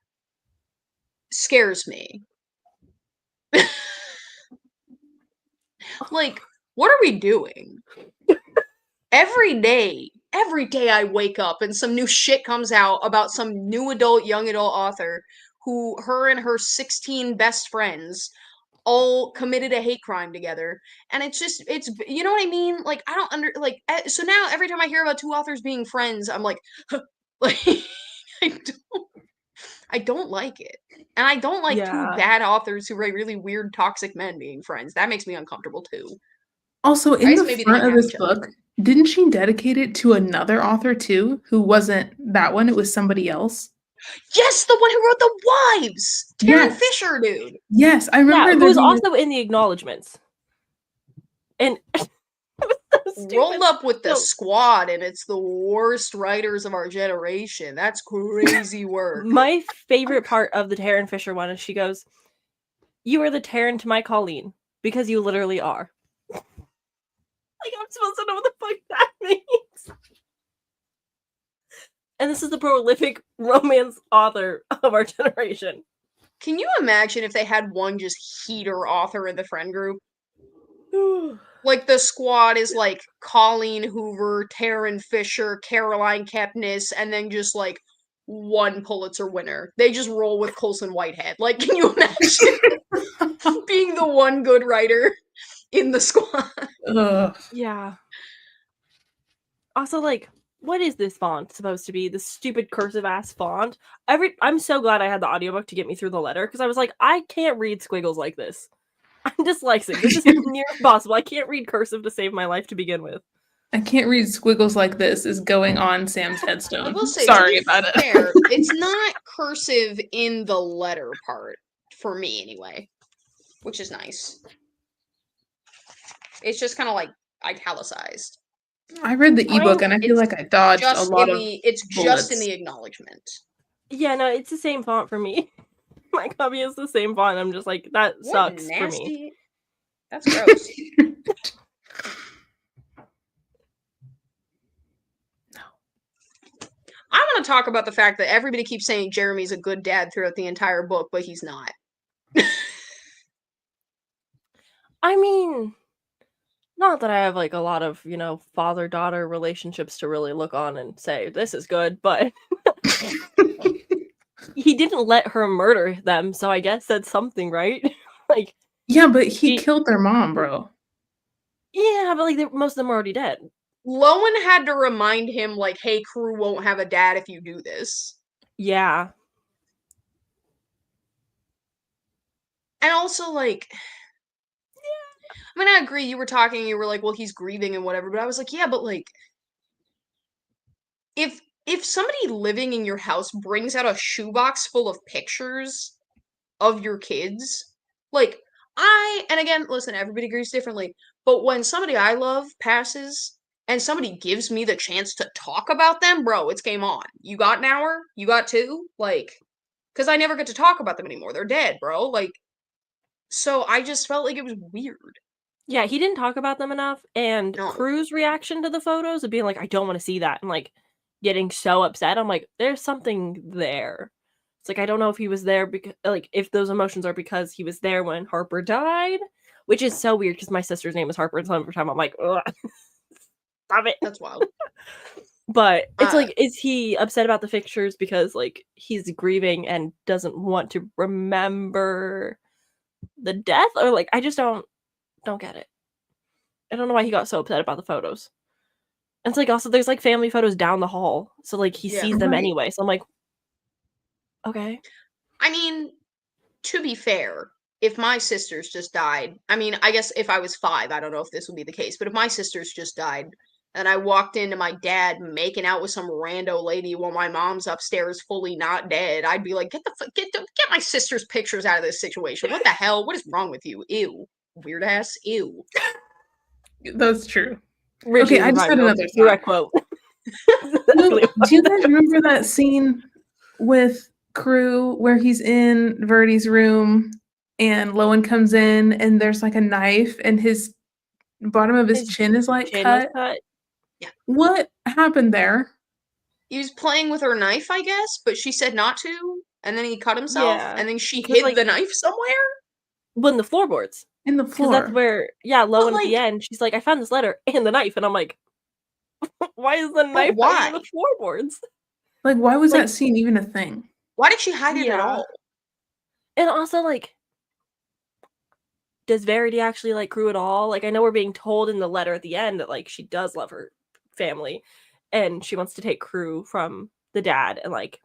scares me. Like, what are we doing? Every day I wake up and some new shit comes out about some new adult, young adult author who her and her 16 best friends all committed a hate crime together, and it's you know what I mean? Like, I don't so now every time I hear about two authors being friends, I'm like, like I don't like it, and I don't like two bad authors who write really weird toxic men being friends. That makes me uncomfortable too. Also, in the front of this book, didn't she dedicate it to another author too, who wasn't that one? It was somebody else. Yes, the one who wrote The Wives! Taryn Fisher, dude! Yes, I remember. Yeah, who's also in the acknowledgments. And rolled up with the squad, and it's the worst writers of our generation. That's crazy work. My favorite part of the Taryn Fisher one is she goes, "You are the Taryn to my Colleen, because you literally are." Like, I'm supposed to know what the fuck that means. And this is the prolific romance author of our generation. Can you imagine if they had one just heater author in the friend group? Like, the squad is like Colleen Hoover, Taryn Fisher, Caroline Kepnes, and then just like one Pulitzer winner. They just roll with Colson Whitehead. Like, can you imagine being the one good writer in the squad? Yeah. Also, like, what is this font supposed to be? This stupid cursive ass font. I'm so glad I had the audiobook to get me through the letter, because I was like, I can't read squiggles like this. I'm dyslexic. This is near impossible. I can't read cursive to save my life to begin with. I can't read squiggles like this is going on Sam's headstone. I will say, sorry about it. Fair, it's not cursive in the letter part, for me anyway, which is nice. It's just kind of like italicized. I read the ebook and I feel like I dodged a lot of It's just in the acknowledgement. Yeah, no, it's the same font for me. My copy is the same font. I'm just like, that sucks for me. That's gross. I want to talk about the fact that everybody keeps saying Jeremy's a good dad throughout the entire book, but he's not. I mean, not that I have like a lot of, father-daughter relationships to really look on and say, this is good, but he didn't let her murder them, so I guess that's something, right? Like, yeah, but he killed their mom, bro. Yeah, but like most of them are already dead. Lowen had to remind him, like, hey, Crew won't have a dad if you do this. Yeah. And also, like, I mean, I agree, you were like, well, he's grieving and whatever, but I was like, yeah, but like, if somebody living in your house brings out a shoebox full of pictures of your kids, like, and again, listen, everybody agrees differently, but when somebody I love passes, and somebody gives me the chance to talk about them, bro, it's game on. You got an hour? You got two? Like, because I never get to talk about them anymore. They're dead, bro. Like, so I just felt like it was weird. Yeah, he didn't talk about them enough, and Crew's reaction to the photos of being like, I don't want to see that, and like, getting so upset. I'm like, there's something there. It's like, I don't know if he was there because, like, if those emotions are because he was there when Harper died, which is so weird because my sister's name is Harper, and so every time I'm like, ugh. Stop it. That's wild. But it's like, is he upset about the pictures because like he's grieving and doesn't want to remember the death, or like I just don't get it. I don't know why he got so upset about the photos. And it's like also there's like family photos down the hall, so like he sees them anyway. So I'm like, okay. I mean, to be fair, if my sisters just died, I mean, I guess if I was 5, I don't know if this would be the case, but if my sisters just died and I walked into my dad making out with some rando lady while my mom's upstairs fully not dead, I'd be like, get my sister's pictures out of this situation. What the hell? What is wrong with you? Ew. Weird ass. Ew. That's true. Richie, okay, I just had another direct quote. Do you guys remember that scene with Crew where he's in Verity's room and Lowen comes in and there's like a knife and his bottom of his chin is like cut? Yeah. What happened there? He was playing with her knife, I guess, but she said not to, and then he cut himself, and then she hid the knife somewhere? Well, in the floorboards. In the floor. Because that's where, Lowen at the end, she's like, I found this letter and the knife, and I'm like, why is the knife in the floorboards? Like, why was that scene even a thing? Why did she hide it at all? And also, like, does Verity actually like Crew at all? Like, I know we're being told in the letter at the end that, like, she does love her family, and she wants to take Crew from the dad and, like,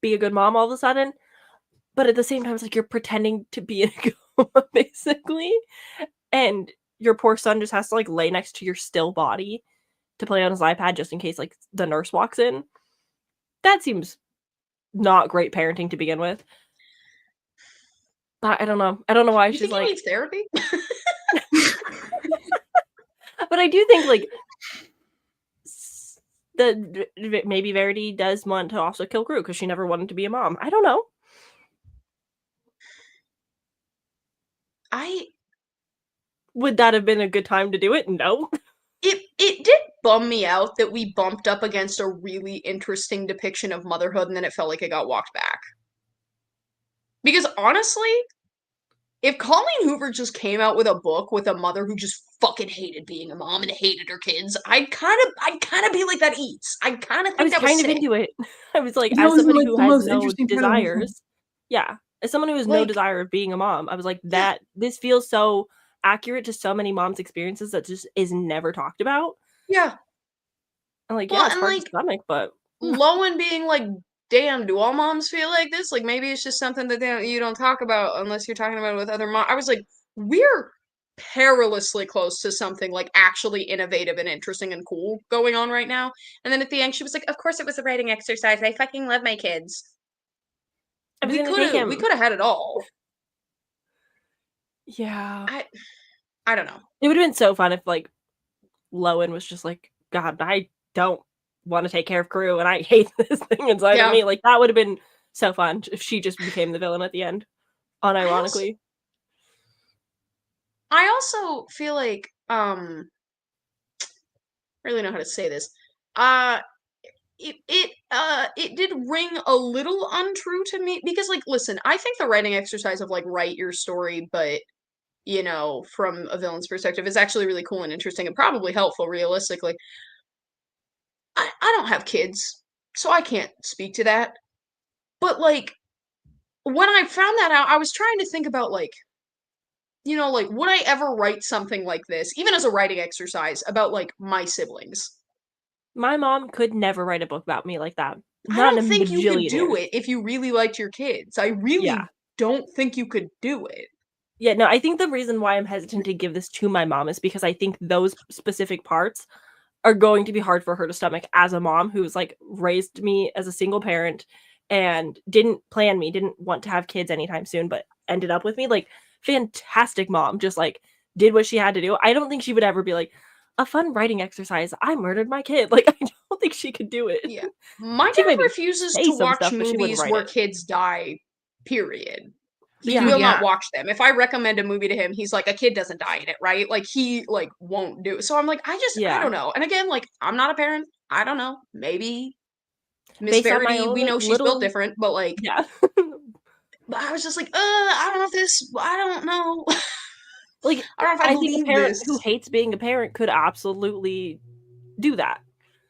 be a good mom all of a sudden. But at the same time, it's like you're pretending to be in a coma, basically. And your poor son just has to, like, lay next to your still body to play on his iPad just in case, like, the nurse walks in. That seems not great parenting to begin with. But I don't know. I don't know why she's like... You think he needs therapy? But I do think, like, maybe Verity does want to also kill Crew because she never wanted to be a mom. I don't know. Would that have been a good time to do it? No. It did bum me out that we bumped up against a really interesting depiction of motherhood and then it felt like it got walked back. Because honestly, if Colleen Hoover just came out with a book with a mother who just fucking hated being a mom and hated her kids, I'd kind of be like, that eats. I kind of think that was kind of sick. into it. I was like, That as was, somebody like, who the has most no interesting part of the whole thing. desires, yeah, as someone who has no Like- desire of being a mom, I was like, this feels so accurate to so many moms' experiences that just is never talked about. Yeah. And like, Well, yeah, it's and, hard like, to stomach, but Lowen being like, damn, do all moms feel like this? Like, maybe it's just something that you don't talk about unless you're talking about it with other moms. I was like, we're perilously close to something like actually innovative and interesting and cool going on right now. And then at the end, she was like, of course it was a writing exercise. I fucking love my kids. I was We gonna take could him. have had it all. Yeah. I don't know. It would have been so fun if like Lowen was just like, God, I don't want to take care of Crew and I hate this thing inside of me. Like, that would have been so fun if she just became the villain at the end, unironically. I also feel like, really know how to say this. It did ring a little untrue to me because, like, listen, I think the writing exercise of like write your story, but you know, from a villain's perspective is actually really cool and interesting and probably helpful realistically. I don't have kids, so I can't speak to that. But like when I found that out, I was trying to think about like, you know, like would I ever write something like this, even as a writing exercise about like my siblings? My mom could never write a book about me like that. I Not don't in a think you could do bajillion years. it if you really liked your kids. I really don't think you could do it. Yeah, no, I think the reason why I'm hesitant to give this to my mom is because I think those specific parts are going to be hard for her to stomach as a mom who's like raised me as a single parent and didn't want to have kids anytime soon, but ended up with me. Like, fantastic mom, just like did what she had to do. I don't think she would ever be like, a fun writing exercise, I murdered my kid. Like, I don't think she could do it. Yeah. My dad refuses to watch stuff, movies where kids die, period. He Yeah. will not watch them. If I recommend a movie to him, he's like, a kid doesn't die in it, right? Like, he, like, won't do it. So I'm like, I don't know. And again, like, I'm not a parent. I don't know. Maybe Miss Verity, we know she's built different, but, like... Yeah. But I was just like, I don't know if this... I don't know. Like, I don't know if I think believe a parent this. who hates being a parent could absolutely do that.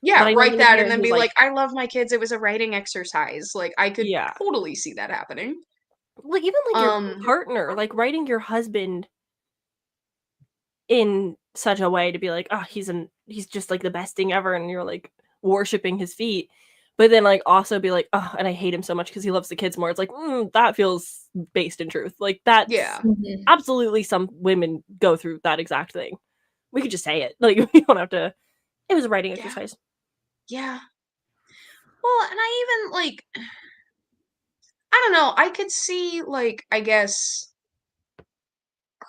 Yeah, write that and then be like, I love my kids. It was a writing exercise. Like, I could totally see that happening. Like, even like your partner, like writing your husband in such a way to be like, oh, he's just like the best thing ever, and you're like worshiping his feet, but then like also be like, oh, and I hate him so much because he loves the kids more. It's like, that feels based in truth. Like, that's absolutely, some women go through that exact thing. We could just say it. Like, we don't have to. It was a writing exercise. Yeah. Well, and I even like, I don't know, I could see like, I guess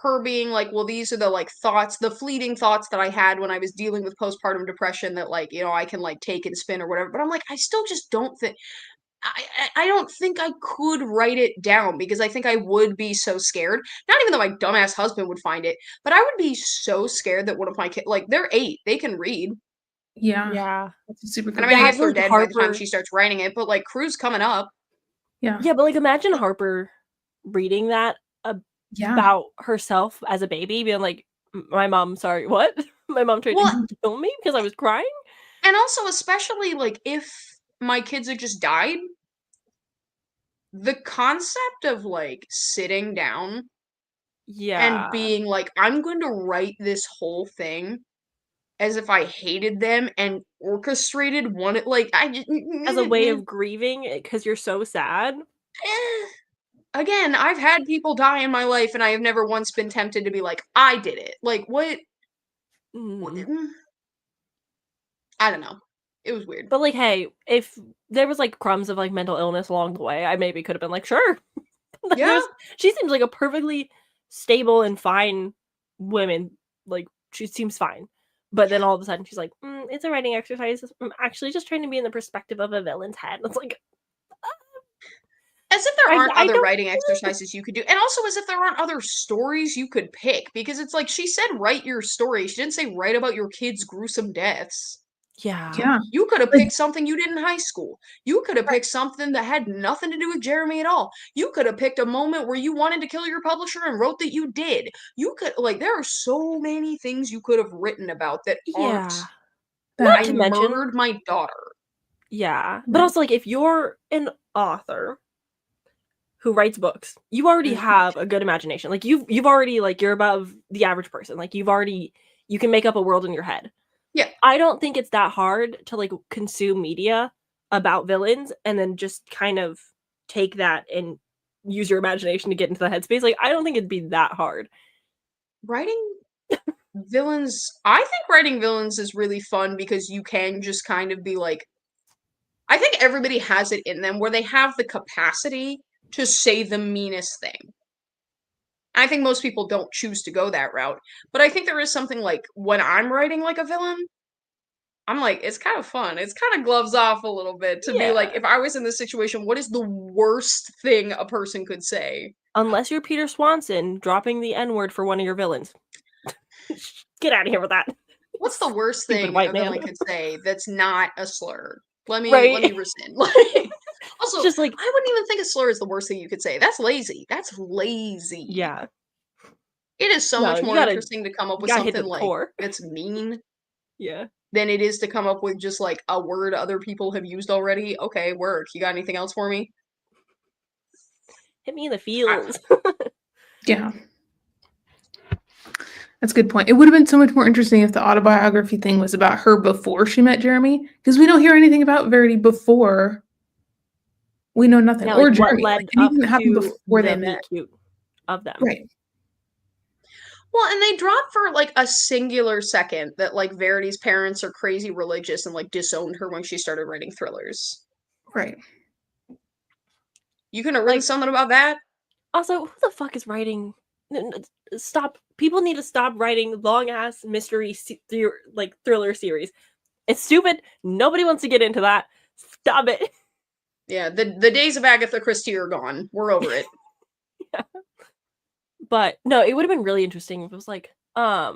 her being like, well, these are the like thoughts, the fleeting thoughts that I had when I was dealing with postpartum depression that like, you know, I can like take and spin or whatever. But I'm like, I still just don't think I don't think I could write it down because I think I would be so scared. Not even that my dumbass husband would find it, but I would be so scared that one of my kids, like, they're 8, they can read. Yeah. That's super And good. I mean, I guess they're dead by the time she starts writing it, but like, Crew's coming up. Yeah. Yeah, but like, imagine Harper reading that about herself as a baby, being like, my mom, sorry, what? My mom tried to kill me because I was crying? And also, especially, like, if my kids had just died, the concept of, like, sitting down and being like, I'm going to write this whole thing as if I hated them and orchestrated one, like, as a way of grieving because you're so sad. Again, I've had people die in my life and I have never once been tempted to be like, I did it. Like, what? I don't know. It was weird. But like, hey, if there was like crumbs of like mental illness along the way, I maybe could have been like, sure. Yeah. She seems like a perfectly stable and fine woman. Like, she seems fine. But then all of a sudden she's like, it's a writing exercise. I'm actually just trying to be in the perspective of a villain's head. It's like, as if there aren't other writing exercises you could do. And also as if there aren't other stories you could pick. Because it's like, she said write your story. She didn't say write about your kids' gruesome deaths. Yeah. You could have picked something you did in high school. You could have picked something that had nothing to do with Jeremy at all. You could have picked a moment where you wanted to kill your publisher and wrote that you did. You could, like, there are so many things you could have written about that aren't. Not to murdered mention my daughter. Yeah. But also, like, if you're an author who writes books, you already have a good imagination. Like, you've already, like, you're above the average person. Like, you can make up a world in your head. Yeah. I don't think it's that hard to, like, consume media about villains and then just kind of take that and use your imagination to get into the headspace. Like, I don't think it'd be that hard. Writing villains, I think writing villains is really fun because you can just kind of be like, I think everybody has it in them where they have the capacity to say the meanest thing. I think most people don't choose to go that route, but I think there is something like when I'm writing like a villain, I'm like, it's kind of fun. It's kind of gloves off a little bit to be like, if I was in this situation, what is the worst thing a person could say? Unless you're Peter Swanson dropping the N-word for one of your villains. Get out of here with that. What's the worst thing a villain could say that's not a slur? Let me rescind. Also, just like, I wouldn't even think a slur is the worst thing you could say. That's lazy. That's lazy. Yeah. It is so much more interesting to come up with something like that's mean. Yeah. Than it is to come up with just like a word other people have used already. Okay, work. You got anything else for me? Hit me in the feels. Yeah. That's a good point. It would have been so much more interesting if the autobiography thing was about her before she met Jeremy, because we don't hear anything about Verity before. We know nothing. Yeah, or like, Jeremy. What led like, anything up happened to before they met of them. Right. Well, and they drop for like a singular second that like Verity's parents are crazy religious and like disowned her when she started writing thrillers. Right. You could have written something about that. Also, who the fuck is writing? Stop. People need to stop writing long ass mystery thriller series. It's stupid. Nobody wants to get into that. Stop it. Yeah, the days of Agatha Christie are gone. We're over it. Yeah. But no, it would have been really interesting if it was like, I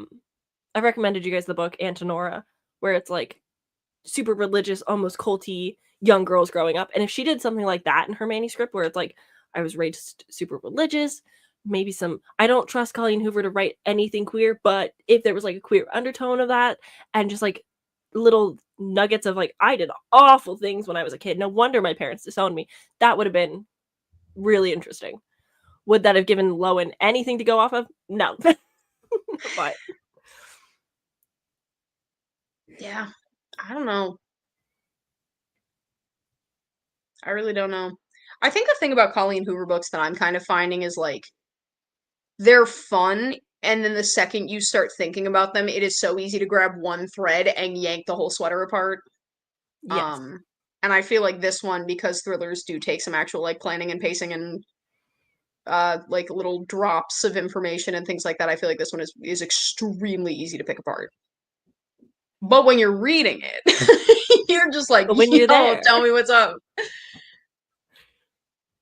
recommended you guys the book Antinora, where it's like super religious, almost culty young girls growing up. And if she did something like that in her manuscript, where it's like, I was raised super religious, maybe I don't trust Colleen Hoover to write anything queer, but if there was like a queer undertone of that and just like little nuggets of like, I did awful things when I was a kid, no wonder my parents disowned me, that would have been really interesting. Would that have given Lowen anything to go off of? No. But yeah, I don't know. I really don't know. I think the thing about Colleen Hoover books that I'm kind of finding is like they're fun, and then the second you start thinking about them, it is so easy to grab one thread and yank the whole sweater apart. Yes. And I feel like this one, because thrillers do take some actual like planning and pacing and like little drops of information and things like that, I feel like this one is extremely easy to pick apart. But when you're reading it, you're just like, when you're there, tell me what's up.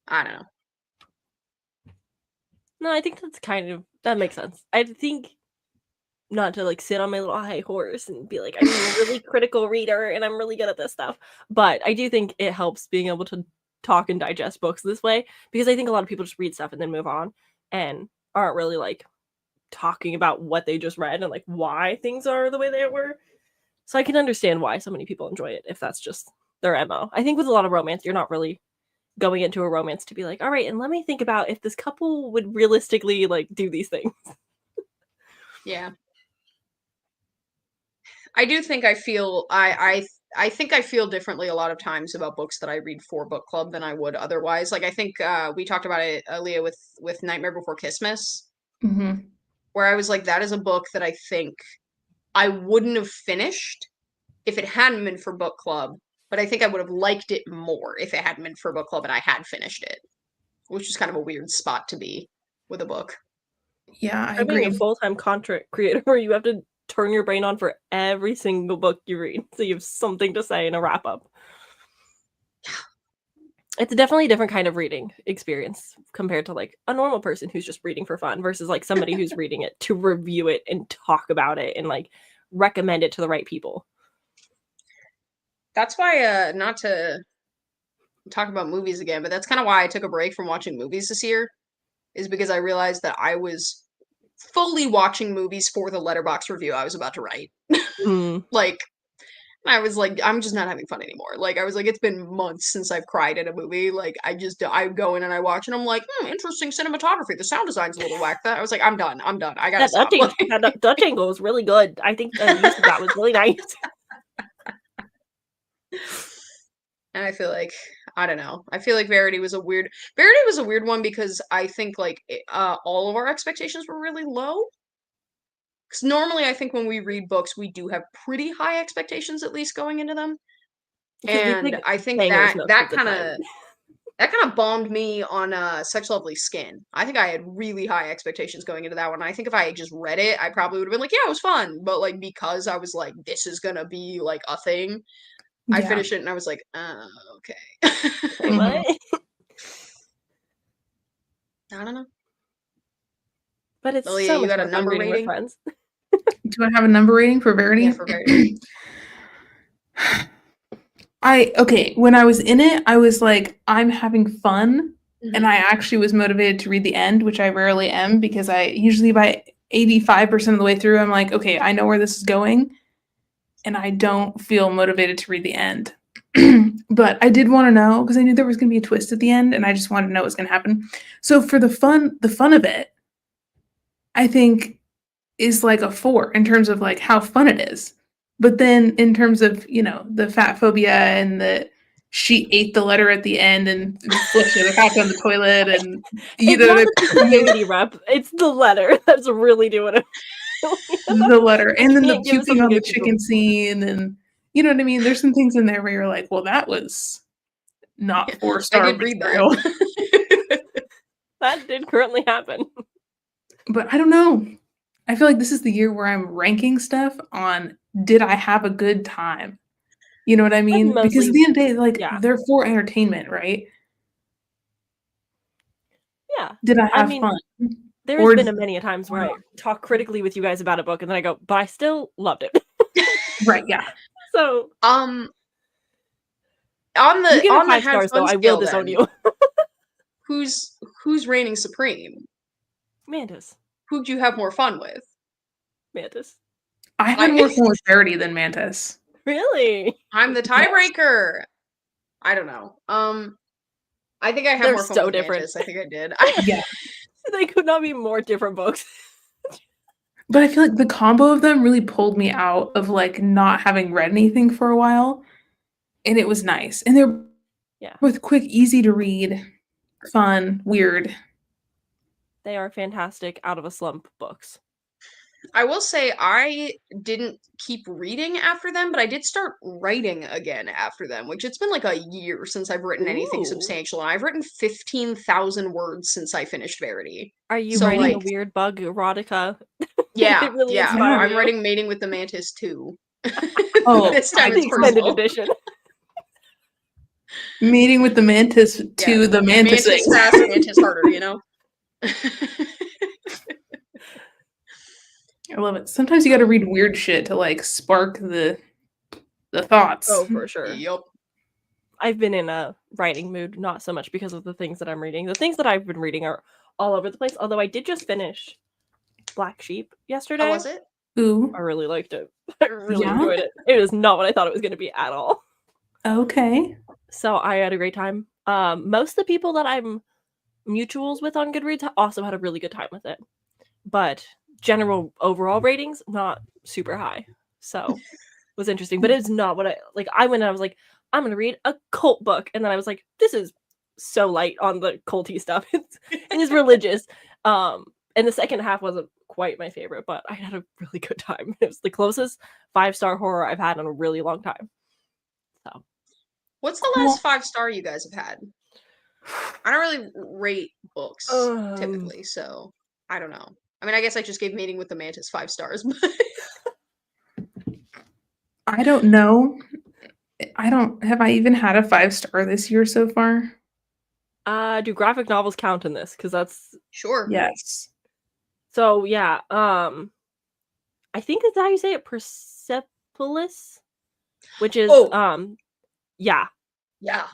I don't know. No, I think that makes sense. I think not to like sit on my little high horse and be like, I'm a really critical reader and I'm really good at this stuff. But I do think it helps being able to talk and digest books this way, because I think a lot of people just read stuff and then move on and aren't really like talking about what they just read and like why things are the way they were. So I can understand why so many people enjoy it if that's just their MO. I think with a lot of romance, you're not really going into a romance to be like, all right, and let me think about if this couple would realistically like do these things. Yeah. I do think I feel I think I feel differently a lot of times about books that I read for book club than I would otherwise. Like I think we talked about it, Alea, with Nightmare Before Christmas, where I was like, that is a book that I think I wouldn't have finished if it hadn't been for book club, but I think I would have liked it more if it hadn't been for book club and I had finished it, which is kind of a weird spot to be with a book. Yeah, I agree. Being a full-time content creator where you have to turn your brain on for every single book you read, so you have something to say in a wrap-up. It's definitely a different kind of reading experience compared to like a normal person who's just reading for fun versus like somebody who's reading it to review it and talk about it and like recommend it to the right people. That's why, not to talk about movies again, but that's kind of why I took a break from watching movies this year, is because I realized that I was fully watching movies for the Letterboxd review I was about to write. Like, I was like, I'm just not having fun anymore. Like, I was like, it's been months since I've cried at a movie. Like, I go in and I watch and I'm like, interesting cinematography. The sound design's a little whack. I was like, I'm done. I gotta stop. That Dutch angle was really good. I think the use of that was really nice. And I feel like, I don't know. I feel like Verity was a weird one because I think like all of our expectations were really low. Because normally I think when we read books, we do have pretty high expectations at least going into them. And I think that kind of bombed me on Such Lovely Skin. I think I had really high expectations going into that one. I think if I had just read it, I probably would have been like, yeah, it was fun. But like because I was like, this is gonna be like a thing, I finished it and I was like, okay. What? I don't know. But it's Alea, so you much got a number rating with rating? friends. Do I have a number rating for Verity? Yeah, for Verity. When I was in it, I was like, I'm having fun. And I actually was motivated to read the end, which I rarely am because I usually by 85% of the way through, I'm like, okay, I know where this is going. And I don't feel motivated to read the end. But I did want to know because I knew there was going to be a twist at the end and I just wanted to know what's going to happen. So for the fun of it, I think is like a 4 in terms of like how fun it is. But then in terms of, the fat phobia and the she ate the letter at the end and flushed it back on the toilet and it's not the community rep, it's the letter that's really doing it. The letter and then the puking on the chicken scene and you know what I mean? There's some things in there where you're like, well, that was not 4-star I did material. Read that. That did currently happen. But I don't know. I feel like this is the year where I'm ranking stuff on did I have a good time? You know what I mean? Because at the end of the day, like they're for entertainment, right? Yeah. Did I have fun? There's been many times where I talk critically with you guys about a book and then I go, but I still loved it. Right, yeah. So on the 5 stars though, I will disown you. Who's reigning supreme? Mantis. Who'd you have more fun with? Mantis. I had more fun with Verity than Mantis. Really? I'm the tiebreaker. I don't know. I think I have more fun with Mantis. I think I did. Yeah. They could not be more different books. But I feel like the combo of them really pulled me out of like not having read anything for a while. And it was nice. And they're both quick, easy to read, fun, weird. They are fantastic out of a slump books. I will say I didn't keep reading after them, but I did start writing again after them, which it's been like a year since I've written anything substantial. And I've written 15,000 words since I finished Verity. Are you writing a weird bug erotica? Yeah, really I'm writing Mating with the Mantis 2. This time it's extended edition. Meeting with the Mantis to the Mantis. Mantis fast, Mantis harder, you know? I love it. Sometimes you got to read weird shit to like spark the thoughts. Oh, for sure. Yep. I've been in a writing mood, not so much because of the things that I'm reading. The things that I've been reading are all over the place. Although I did just finish Black Sheep yesterday. Oh, was it? Ooh. I really liked it. I really enjoyed it. It was not what I thought it was going to be at all. Okay. So I had a great time. Most of the people that I'm mutuals with on Goodreads also had a really good time with it. But general overall ratings, not super high. So it was interesting. But it's not what I went and I was like, I'm going to read a cult book. And then I was like, this is so light on the culty stuff. It is religious. And the second half wasn't quite my favorite, but I had a really good time. It was the closest 5-star horror I've had in a really long time. So, what's the last 5-star you guys have had? I don't really rate books typically, so I don't know. I mean, I guess I just gave Mating with the Mantis 5 stars, but I don't know. Have I even had a 5-star this year so far? Do graphic novels count in this? Because that's sure. Yes. So yeah, I think that's how you say it, Persepolis, which is Yeah. Yeah.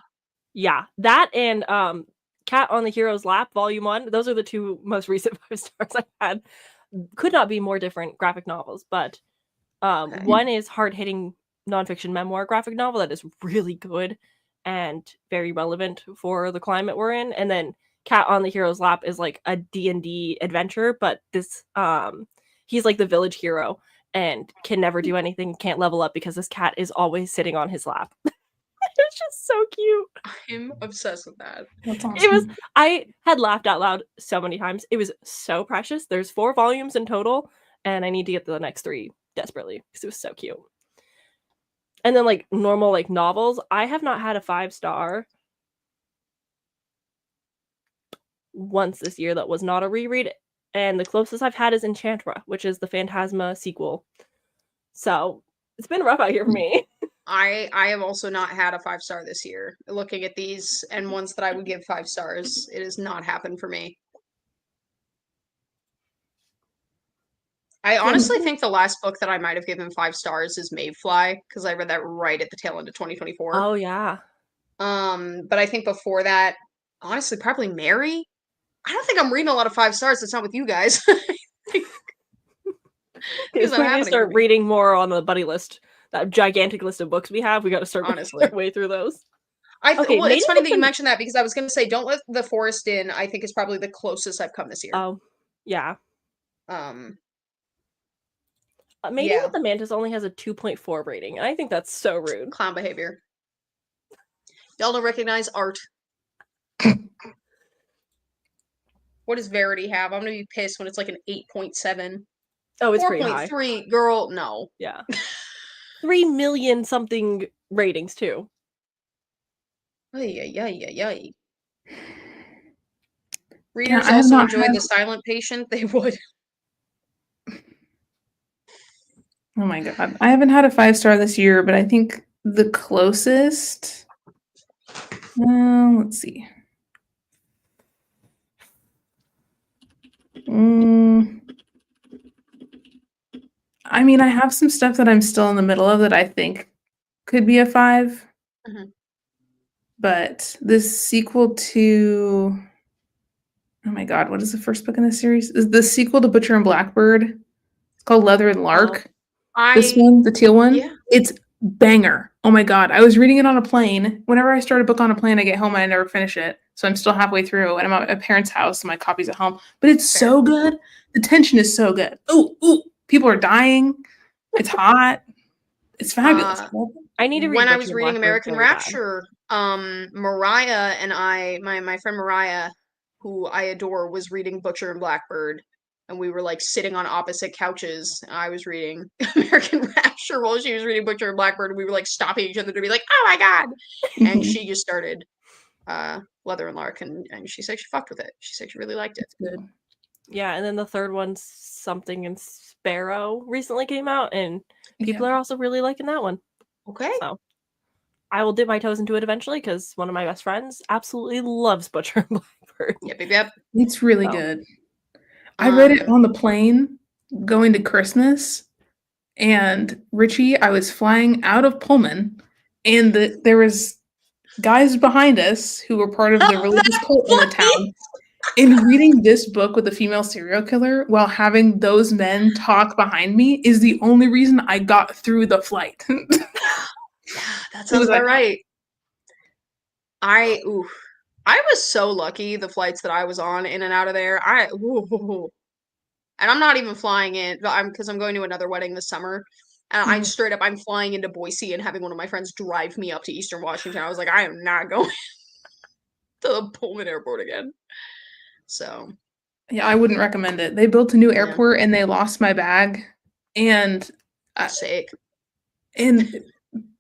Yeah. That and Cat on the Hero's Lap, Volume 1. Those are the 2 most recent 5 stars I've had. Could not be more different graphic novels, but one is hard-hitting nonfiction memoir graphic novel that is really good and very relevant for the climate we're in. And then Cat on the Hero's Lap is like a D&D adventure, but this he's like the village hero and can never do anything, can't level up because this cat is always sitting on his lap. It's just so cute. I'm obsessed with that. That's awesome. I had laughed out loud so many times. It was so precious. There's 4 volumes in total, and I need to get the next 3 desperately because it was so cute. And then like normal like novels, I have not had a 5-star once this year that was not a reread, and the closest I've had is Enchantra, which is the Phantasma sequel. So it's been rough out here for me. I have also not had a 5-star this year. Looking at these and ones that I would give 5 stars, it has not happened for me. I honestly think the last book that I might have given 5 stars is Mayfly, because I read that right at the tail end of 2024. Oh yeah. But I think before that, honestly, probably Mary. I don't think I'm reading a lot of 5 stars. That's not with you guys. Because we need to start reading more on the buddy list. That gigantic list of books we have, we got to start honestly our way through those. Well, it's funny that you mentioned that because I was going to say, Don't Let the Forest In, I think is probably the closest I've come this year. Oh, yeah. Mating with the Mantis only has a 2.4 rating, and I think that's so rude. Clown behavior. Y'all don't recognize art. What does Verity have? I'm going to be pissed when it's like an 8.7. Oh, it's pretty high. 4.3, girl, no. Yeah. 3 million something ratings, too. Ay. Readers also enjoyed The Silent Patient. They would. Oh my god. I haven't had a 5-star this year, but I think the closest... let's see. I mean, I have some stuff that I'm still in the middle of that I think could be a 5. Mm-hmm. But this sequel to... Oh my god, what is the first book in this series? Is the sequel to Butcher and Blackbird. It's called Leather and Lark. This one, the teal one, it's banger. Oh my god, I was reading it on a plane. Whenever I start a book on a plane, I get home and I never finish it. So I'm still halfway through, and I'm at my parents' house, and my copy's at home. But it's so good. The tension is so good. Ooh, people are dying. It's hot. It's fabulous. I need to read when I was reading American Rapture, Mariah and I, my friend Mariah, who I adore, was reading Butcher and Blackbird. And we were like sitting on opposite couches. I was reading American Rapture while she was reading Butcher and Blackbird. And we were like stopping each other to be like, oh my god. And she just started Leather and Lark, and she said she fucked with it. She said she really liked it. Good. Yeah, and then the third one, Something in Sparrow, recently came out, and people are also really liking that one. Okay. So I will dip my toes into it eventually because one of my best friends absolutely loves Butcher and Blackbird. Yep. It's really good. I read it on the plane going to Christmas, and Richie, I was flying out of Pullman, and there was guys behind us who were part of the religious cult in the town. And reading this book with a female serial killer while having those men talk behind me is the only reason I got through the flight. Yeah, that sounds about right. I was so lucky the flights that I was on in and out of there. And I'm not even flying in, because I'm going to another wedding this summer. And I'm flying into Boise and having one of my friends drive me up to Eastern Washington. I was like, I am not going to the Pullman airport again. So. Yeah, I wouldn't recommend it. They built a new airport and they lost my bag. And sick. And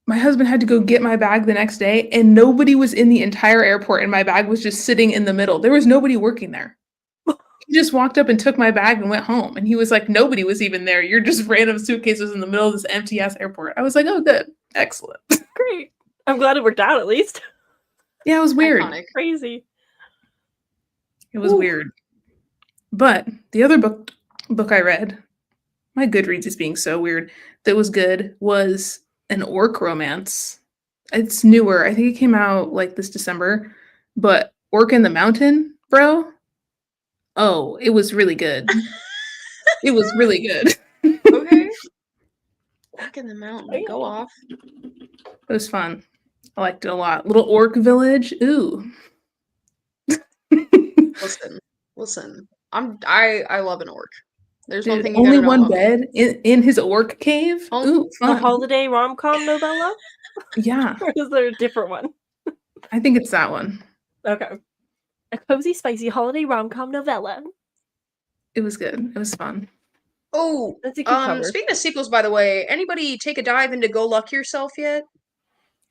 my husband had to go get my bag the next day, and nobody was in the entire airport, and my bag was just sitting in the middle. There was nobody working there. He just walked up and took my bag and went home. And he was like, nobody was even there. You're just random suitcases in the middle of this empty-ass airport. I was like, oh, good. Excellent. Great. I'm glad it worked out at least. Yeah, it was weird. Iconic. Crazy. It was weird. But the other book I read, my Goodreads is being so weird, that was good, was an orc romance. It's newer. I think it came out like this December. But Orc in the Mountain, bro. Oh, it was really good. It was really good. Okay. Orc in the Mountain. Go off. It was fun. I liked it a lot. Little orc village. Ooh. Listen. I love an orc. There's Dude, one thing you only gotta know one about bed in his orc cave. Ooh, fun. A holiday rom-com novella? Yeah. Or is there a different one? I think it's that one. Okay. A cozy, spicy holiday rom-com novella. It was good. It was fun. Oh, speaking of sequels, by the way, anybody take a dive into Go Luck Yourself yet?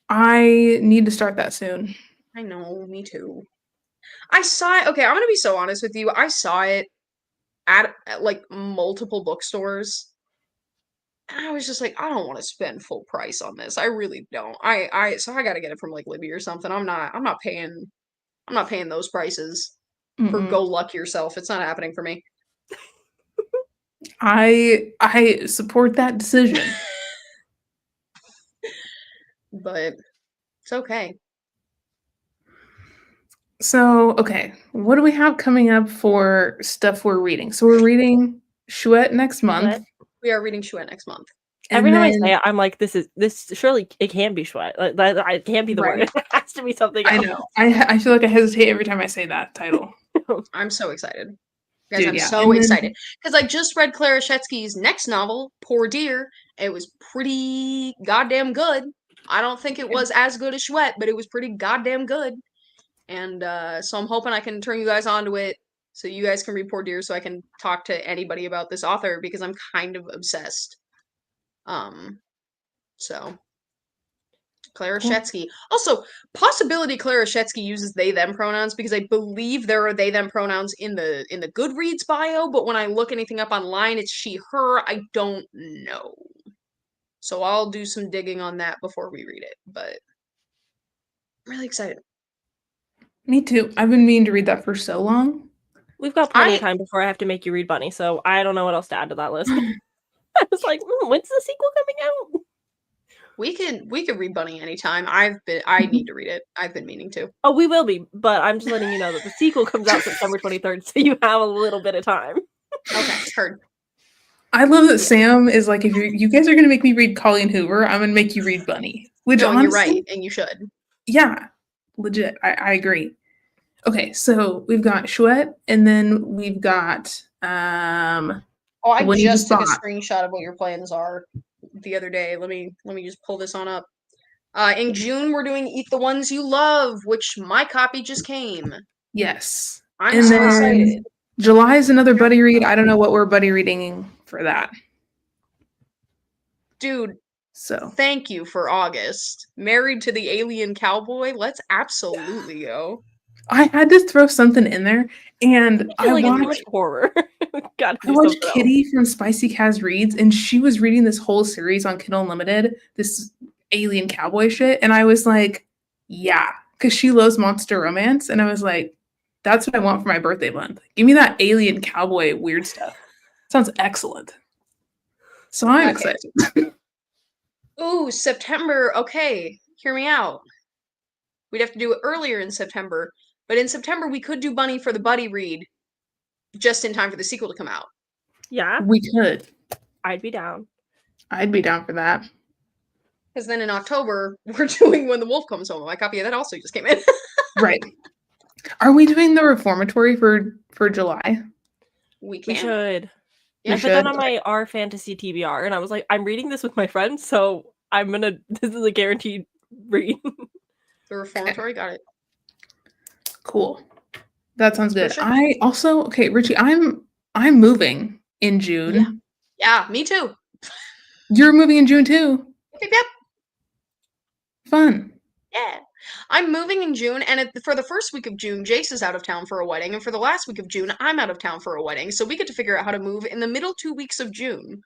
I need to start that soon. I know, me too. I saw it. Okay, I'm gonna be so honest with you. I saw it at like multiple bookstores. And I was just like, I don't want to spend full price on this. I really don't. So I gotta get it from like Libby or something. I'm not paying those prices for Go Luck Yourself. It's not happening for me. I support that decision. But it's okay. So, okay, what do we have coming up for stuff we're reading? So we're reading Chouette next month. We are reading Chouette next month. Every time I say it, I'm like, this surely it can't be Chouette. Like, it can't be the word. It has to be something else. I know. I feel like I hesitate every time I say that title. I'm so excited. Guys, I'm so excited. Because I just read Clara Shetsky's next novel, Poor Dear. It was pretty goddamn good. I don't think it was as good as Chouette, but it was pretty goddamn good. And so I'm hoping I can turn you guys onto it so you guys can read Poor Dear so I can talk to anybody about this author because I'm kind of obsessed. So Clara Shetsky. Also, possibility Clara Shetsky uses they them pronouns because I believe there are they them pronouns in the Goodreads bio, but when I look anything up online it's she her. I don't know. So I'll do some digging on that before we read it, but I'm really excited. Me too. I've been meaning to read that for so long. We've got plenty of time before I have to make you read Bunny, so I don't know what else to add to that list. I was like, when's the sequel coming out? We could read Bunny anytime. I need to read it. I've been meaning to. Oh, we will be, but I'm just letting you know that the sequel comes out September 23rd, so you have a little bit of time. Okay, heard. I love that Sam is like, if you guys are gonna make me read Colleen Hoover, I'm gonna make you read Bunny. Which honestly, you're right, and you should. Yeah, legit. I agree. Okay, so we've got Chouette, and then we've got I just took a screenshot of what your plans are the other day. Let me just pull this on up. In June we're doing Eat the Ones You Love, which my copy just came. Yes. I'm so excited. July is another buddy read. I don't know what we're buddy reading for that. Dude, so thank you for August. Married to the Alien Cowboy. Let's absolutely go. I had to throw something in there, and I watched horror. I watched Kitty from Spicy Kaz Reads, and she was reading this whole series on Kindle Unlimited, this alien cowboy shit, and I was like, yeah, because she loves monster romance, and I was like, that's what I want for my birthday month. Give me that alien cowboy weird stuff. Sounds excellent. So I'm excited. Ooh, September. Okay, hear me out. We'd have to do it earlier in September. But in September, we could do Bunny for the buddy read just in time for the sequel to come out. Yeah. We could. I'd be down. I'd be down for that. Because then in October, we're doing When the Wolf Comes Home. My copy of that also just came in. Right. Are we doing the reformatory for July? We should. Yeah, I put that on my R Fantasy TBR, and I was like, I'm reading this with my friends, so this is a guaranteed read. The reformatory, got it. Cool. That sounds good. Sure. I also, Richie, I'm moving in June. Yeah, me too. You're moving in June too? Yep. Fun. Yeah. I'm moving in June, and for the first week of June, Jace is out of town for a wedding, and for the last week of June, I'm out of town for a wedding, so we get to figure out how to move in the middle 2 weeks of June.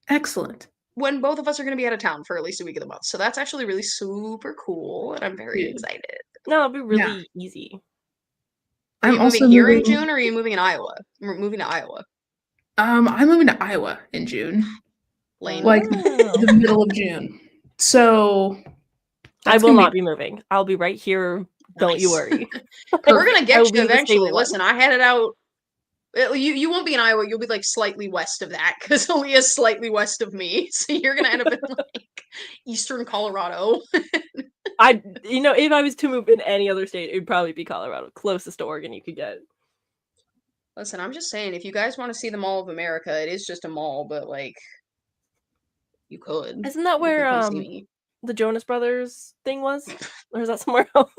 Excellent. When both of us are going to be out of town for at least a week of the month. So that's actually really super cool, and I'm very excited. No, it'll be really easy. Are you moving here in June, or are you moving in Iowa? We're moving to Iowa. I'm moving to Iowa in June. Lame. Like the middle of June. So I will not be moving. I'll be right here. Don't you worry. We're gonna get you eventually. Listen, I had it out. You won't be in Iowa. You'll be like slightly west of that because Alea's slightly west of me. So you're gonna end up in like eastern Colorado. If I was to move in any other state, it would probably be Colorado, closest to Oregon you could get. Listen, I'm just saying, if you guys want to see the Mall of America, it is just a mall, but like, you could. Isn't that where the Jonas Brothers thing was? Or is that somewhere else?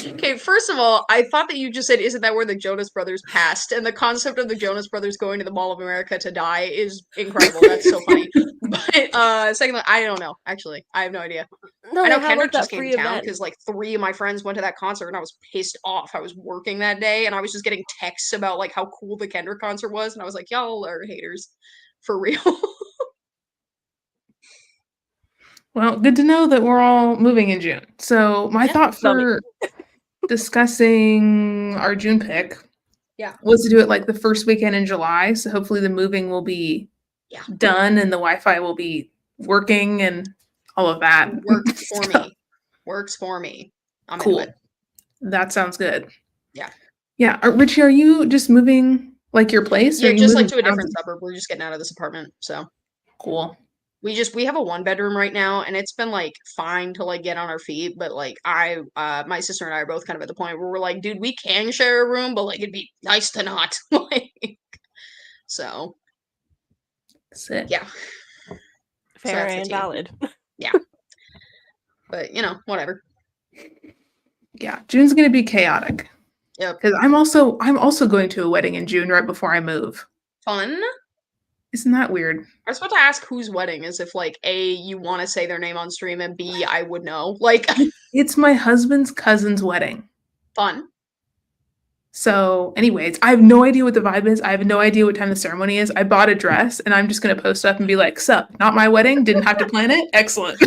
Okay, first of all, I thought that you just said, isn't that where the Jonas Brothers passed? And the concept of the Jonas Brothers going to the Mall of America to die is incredible. That's so funny. But secondly, I don't know. Actually, I have no idea. No, I know Kendrick just came to town because like 3 of my friends went to that concert and I was pissed off. I was working that day and I was just getting texts about like how cool the Kendrick concert was. And I was like, y'all are haters. For real. Well, good to know that we're all moving in June. So my thought for discussing our June pick was to do it like the first weekend in July. So hopefully the moving will be done and the Wi-Fi will be working and all of that. Works for me. I'm cool. into it. That sounds good. Yeah. Yeah. Richie, are you just moving like your place? Yeah, just like to a different suburb. We're just getting out of this apartment. So cool. We have a 1-bedroom right now, and it's been like fine to like get on our feet, but like my sister and I are both kind of at the point where we're like, dude, we can share a room, but like it'd be nice to not. Like, so sick. Yeah. Fair and valid. Yeah. But whatever. Yeah, June's gonna be chaotic. Yep. Because I'm also going to a wedding in June right before I move. Fun. Isn't that weird? I was about to ask whose wedding, as if like A, you want to say their name on stream, and B, I would know. Like, it's my husband's cousin's wedding. Fun. So, anyways, I have no idea what the vibe is. I have no idea what time the ceremony is. I bought a dress, and I'm just gonna post up and be like, "Sup? Not my wedding. Didn't have to plan it. Excellent."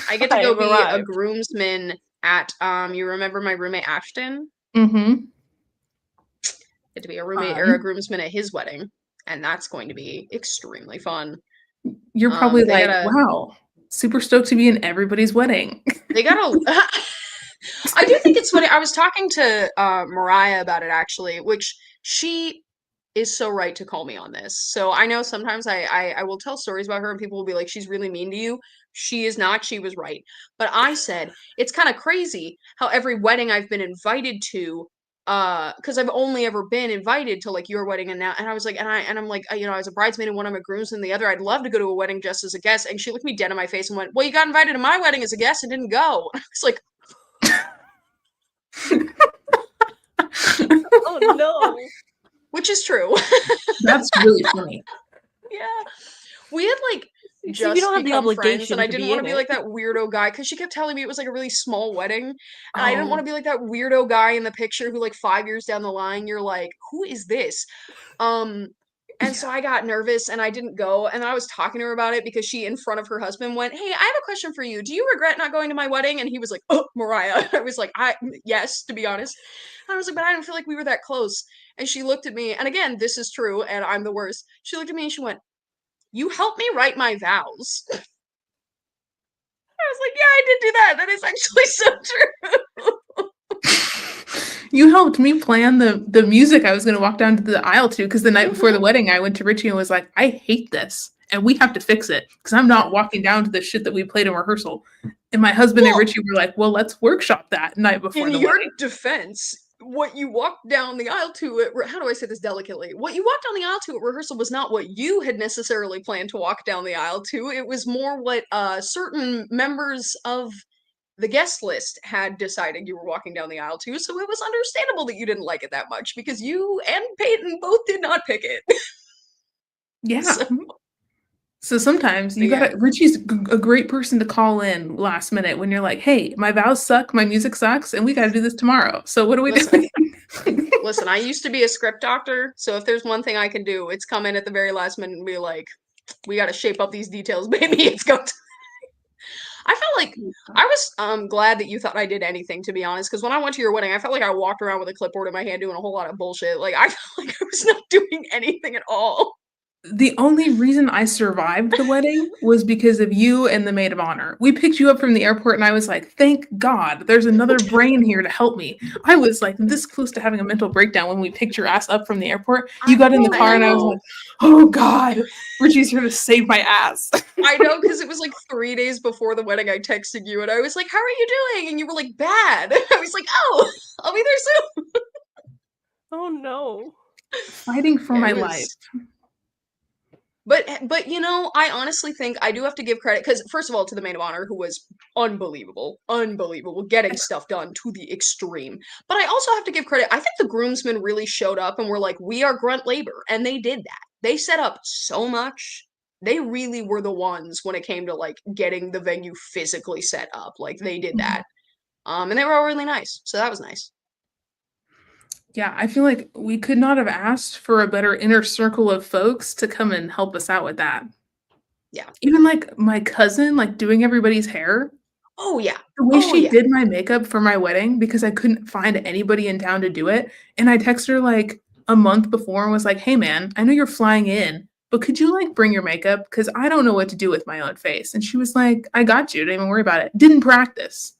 I get to go be a groomsman at you remember my roommate Ashton? Mm-hmm. Get to be a roommate or a groomsman at his wedding. And that's going to be extremely fun. You're probably like, wow, super stoked to be in everybody's wedding. They got I do think it's funny. I was talking to Mariah about it, actually, which she is so right to call me on this. So I know sometimes I will tell stories about her and people will be like, she's really mean to you. She is not. She was right. But I said, it's kind of crazy how every wedding I've been invited to, because I've only ever been invited to like your wedding and I was like, and I'm like, I was a bridesmaid in one, I'm a groomsman the other. I'd love to go to a wedding just as a guest. And she looked me dead in my face and went, well, you got invited to my wedding as a guest and didn't go. I was like, oh no. Which is true. That's really funny. Yeah. We had like just become friends, and I didn't want to be like that weirdo guy because she kept telling me it was like a really small wedding, and I didn't want to be like that weirdo guy in the picture who like 5 years down the line you're like, who is this? And so I got nervous and I didn't go, and I was talking to her about it because she in front of her husband went, hey, I have a question for you. Do you regret not going to my wedding? And he was like, oh, Mariah. I was like, yes, to be honest. And I was like, but I didn't feel like we were that close. And she looked at me, and again, this is true, and I'm the worst. She looked at me and she went, you helped me write my vows. I was like, yeah, I did do that. That is actually so true. You helped me plan the music I was going to walk down to the aisle to, because the night before the wedding, I went to Richie and was like, I hate this, and we have to fix it, because I'm not walking down to the shit that we played in rehearsal. And my husband and Richie were like, well, let's workshop that night before the wedding. In your defense, what you walked down the aisle to how do I say this delicately? What you walked down the aisle to at rehearsal was not what you had necessarily planned to walk down the aisle to. It was more what certain members of the guest list had decided you were walking down the aisle to. So it was understandable that you didn't like it that much because you and Peyton both did not pick it. Yeah. So sometimes you got Richie's a great person to call in last minute when you're like, hey, my vows suck, my music sucks, and we got to do this tomorrow. So what do we do? Listen, I used to be a script doctor, so if there's one thing I can do, it's come in at the very last minute and be like, we got to shape up these details, baby. It's go time. I felt like I was glad that you thought I did anything, to be honest, because when I went to your wedding, I felt like I walked around with a clipboard in my hand doing a whole lot of bullshit. Like, I felt like I was not doing anything at all. The only reason I survived the wedding was because of you and the maid of honor. We picked you up from the airport and I was like, thank God, there's another brain here to help me. I was like this close to having a mental breakdown when we picked your ass up from the airport. You got in the car and I was like, oh God, Richie's here to save my ass. I know, because it was like 3 days before the wedding I texted you and I was like, how are you doing? And you were like, bad. I was like, oh, I'll be there soon. Oh no. Fighting for my life. But I honestly think I do have to give credit, because first of all, to the maid of honor, who was unbelievable, getting stuff done to the extreme. But I also have to give credit. I think the groomsmen really showed up and were like, we are grunt labor, and they did that. They set up so much. They really were the ones when it came to like getting the venue physically set up. Like they did that. And they were all really nice. So that was nice. Yeah, I feel like we could not have asked for a better inner circle of folks to come and help us out with that. Yeah. Even like my cousin, like doing everybody's hair. Oh, yeah. The way she did my makeup for my wedding, because I couldn't find anybody in town to do it. And I texted her like a month before and was like, hey man, I know you're flying in, but could you like bring your makeup? Because I don't know what to do with my own face. And she was like, I got you. Don't even worry about it. Didn't practice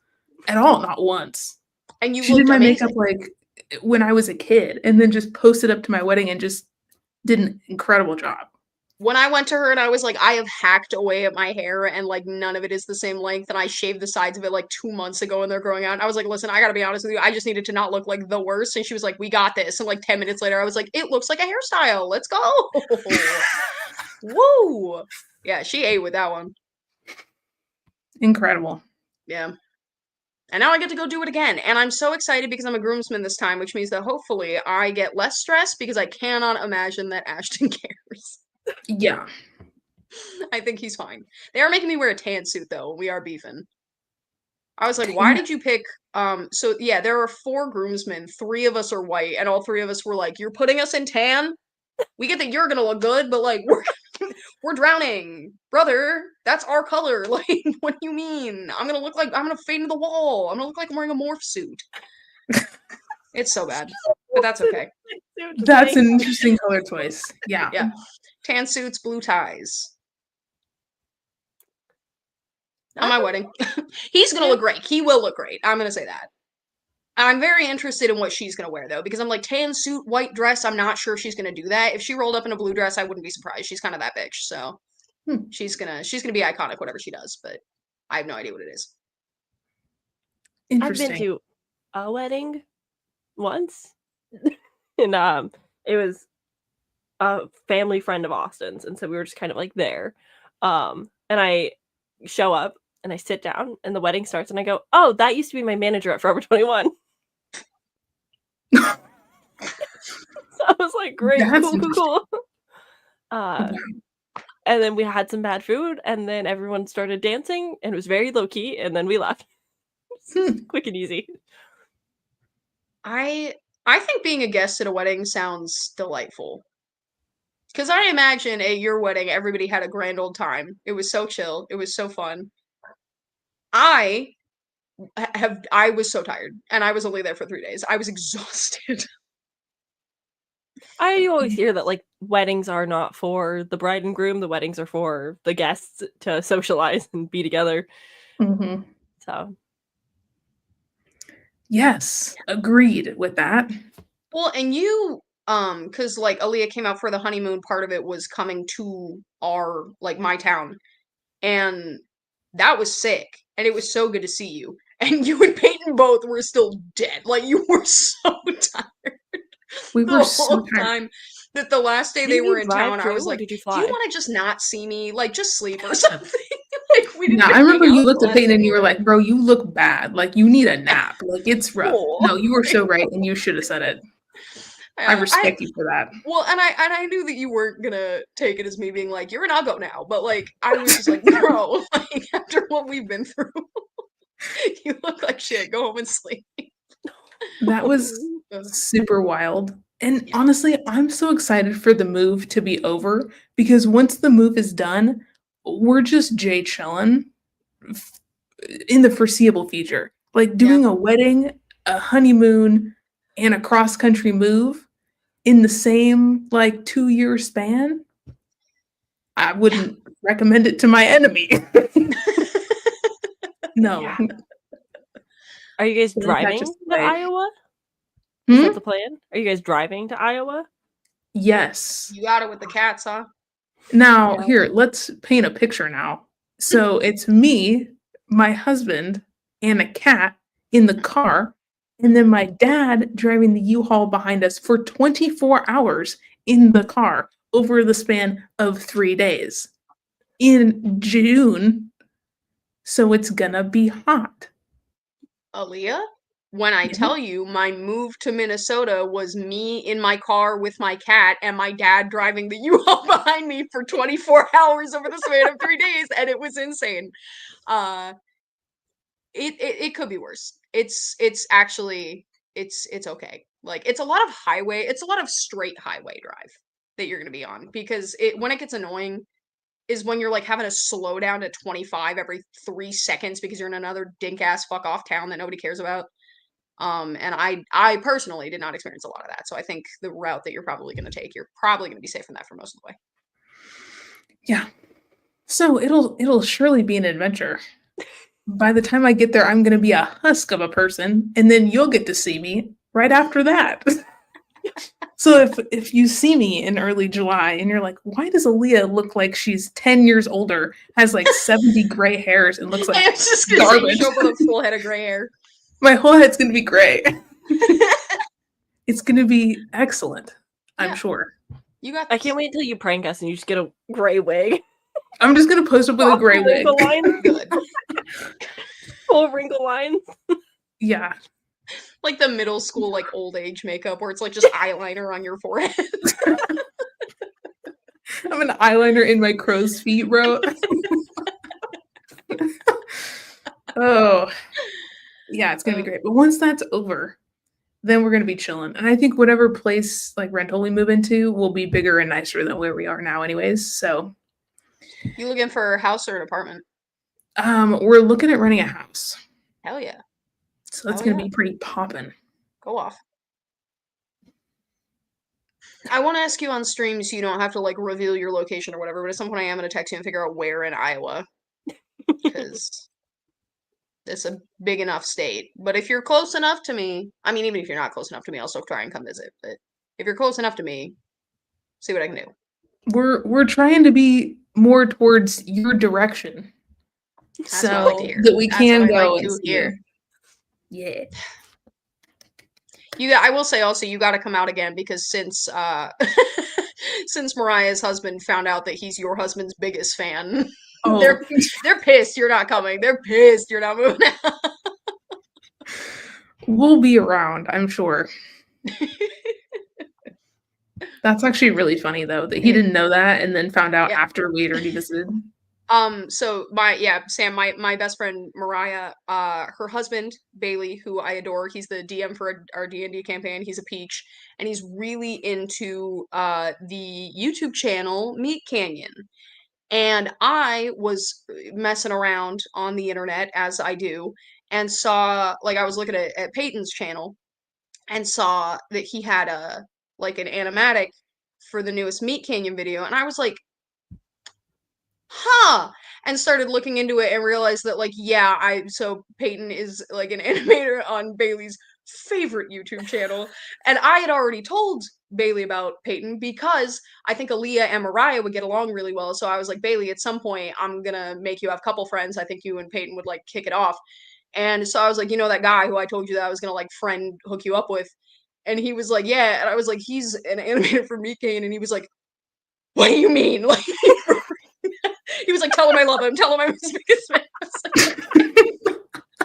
at all, not once. And she did my makeup like when I was a kid, and then just posted up to my wedding and just did an incredible job. When I went to her and I was like, I have hacked away at my hair and like none of it is the same length, and I shaved the sides of it like 2 months ago and they're growing out. And I was like, listen, I gotta be honest with you, I just needed to not look like the worst. And she was like, we got this. And like 10 minutes later, I was like, it looks like a hairstyle. Let's go. Woo. Yeah, she ate with that one. Incredible. Yeah. And now I get to go do it again. And I'm so excited because I'm a groomsman this time, which means that hopefully I get less stress, because I cannot imagine that Ashton cares. Yeah. I think he's fine. They are making me wear a tan suit though. We are beefing. I was like, why did you pick so yeah, there are 4 groomsmen, 3 of us are white, and all 3 of us were like, you're putting us in tan? We get that you're gonna look good, but like we're drowning. Brother, that's our color. Like, what do you mean? I'm gonna fade into the wall. I'm gonna look like I'm wearing a morph suit. It's so bad. But that's okay. That's an interesting color choice. Yeah. Yeah. Tan suits, blue ties. On my wedding. He's gonna look great. He will look great. I'm gonna say that. I'm very interested in what she's gonna wear though, because I'm like, tan suit, white dress, I'm not sure she's gonna do that. If she rolled up in a blue dress, I wouldn't be surprised. She's kind of that bitch, so she's gonna be iconic whatever she does, but I have no idea what it is. I've been to a wedding once. And it was a family friend of Austin's, and so we were just kind of like there. And I show up and I sit down and the wedding starts and I go, oh, that used to be my manager at Forever 21. So I was like, great, cool. And then we had some bad food, and then everyone started dancing, and it was very low key, and then we left. Quick and easy. I think being a guest at a wedding sounds delightful. Because I imagine at your wedding, everybody had a grand old time. It was so chill. It was so fun. I was so tired, and I was only there for 3 days. I was exhausted. I always hear that like weddings are not for the bride and groom. The weddings are for the guests to socialize and be together. Mm-hmm. So. Yes, agreed with that. Well, and you, because like Alea came out for the honeymoon, part of it was coming to my town, and that was sick, and it was so good to see you. And you and Peyton both were still dead. Like, you were so tired. We were so tired. Time that the last day they were in town, I was like, did you do you want to just not see me? Like, just sleep or something? Like, we didn't I remember you looked at Peyton and you were like, bro, you look bad. Like, you need a nap. Like, it's rough. No, you were so right, and you should have said it. I respect you for that. Well, and I knew that you weren't gonna take it as me being like, you're an uggo now, but like, I was just like, bro, like, after what we've been through, you look like shit. Go home and sleep. That was super wild. And honestly, I'm so excited for the move to be over, because once the move is done, we're just Jay chillin' in the foreseeable future. Like, doing a wedding, a honeymoon, and a cross-country move in the same, like, 2-year span. I wouldn't recommend it to my enemy. No. Yeah. Are you guys driving to Iowa? Is that the plan? Are you guys driving to Iowa? Yes. You got it with the cats, huh? Now, here, let's paint a picture now. So it's me, my husband, and a cat in the car, and then my dad driving the U-Haul behind us for 24 hours in the car over the span of 3 days in June. So it's gonna be hot. Alea, when I tell you my move to Minnesota was me in my car with my cat and my dad driving the U-Haul behind me for 24 hours over the span of 3 days, and it was insane. It could be worse. It's actually it's okay. Like it's a lot of straight highway drive that you're gonna be on, because when it gets annoying is when you're like having to slow down to 25 every 3 seconds because you're in another dink ass fuck off town that nobody cares about. And I personally did not experience a lot of that. So I think the route that you're probably going to take, you're probably going to be safe from that for most of the way. Yeah. So it'll surely be an adventure. By the time I get there, I'm going to be a husk of a person, and then you'll get to see me right after that. So if you see me in early July and you're like, why does Alea look like she's 10 years older, has like 70 gray hairs, and looks like I was just going to say, you show up with a full head of gray hair. My whole head's going to be gray. It's going to be excellent, I'm sure. You got this. I can't wait until you prank us and you just get a gray wig. I'm just going to post up with a gray wig. Good. Full wrinkle lines. Yeah. Like the middle school, like old age makeup where it's like just eyeliner on your forehead. I'm an eyeliner in my crow's feet, bro. Oh, yeah, it's going to be great. But once that's over, then we're going to be chilling. And I think whatever place, like rental we move into, will be bigger and nicer than where we are now anyways. So. You looking for a house or an apartment? We're looking at renting a house. Hell yeah. So that's going to be pretty poppin'. Go off. I want to ask you on stream so you don't have to like reveal your location or whatever, but at some point I am going to text you and figure out where in Iowa. Because it's a big enough state. But if you're close enough to me, I mean, even if you're not close enough to me, I'll still try and come visit. But if you're close enough to me, see what I can do. We're trying to be more towards your direction. That's so what I like to hear. That we That's can what I go like and to hear. Yeah. I will say also you got to come out again because since since Mariah's husband found out that he's your husband's biggest fan, they're pissed you're not coming. They're pissed you're not moving out. We'll be around, I'm sure. That's actually really funny though that he didn't know that and then found out after we had already visited. So Sam, my best friend Mariah, her husband Bailey, who I adore, he's the DM for our D&D campaign. He's a peach, and he's really into the YouTube channel Meat Canyon. And I was messing around on the internet as I do, and saw I was looking at Peyton's channel, and saw that he had an animatic for the newest Meat Canyon video, and I was like, huh, and started looking into it and realized that so Peyton is like an animator on Bailey's favorite YouTube channel, and I had already told Bailey about Peyton because I think Alea and Mariah would get along really well. So I was like, Bailey, at some point I'm gonna make you have a couple friends. I think you and Peyton would kick it off. And so I was like, that guy who I told you that I was gonna friend hook you up with, and he was like, yeah, and I was like, he's an animator for Meat Canyon, and he was like, what do you mean? He was like, tell him I love him. Tell him I'm his biggest fan. I was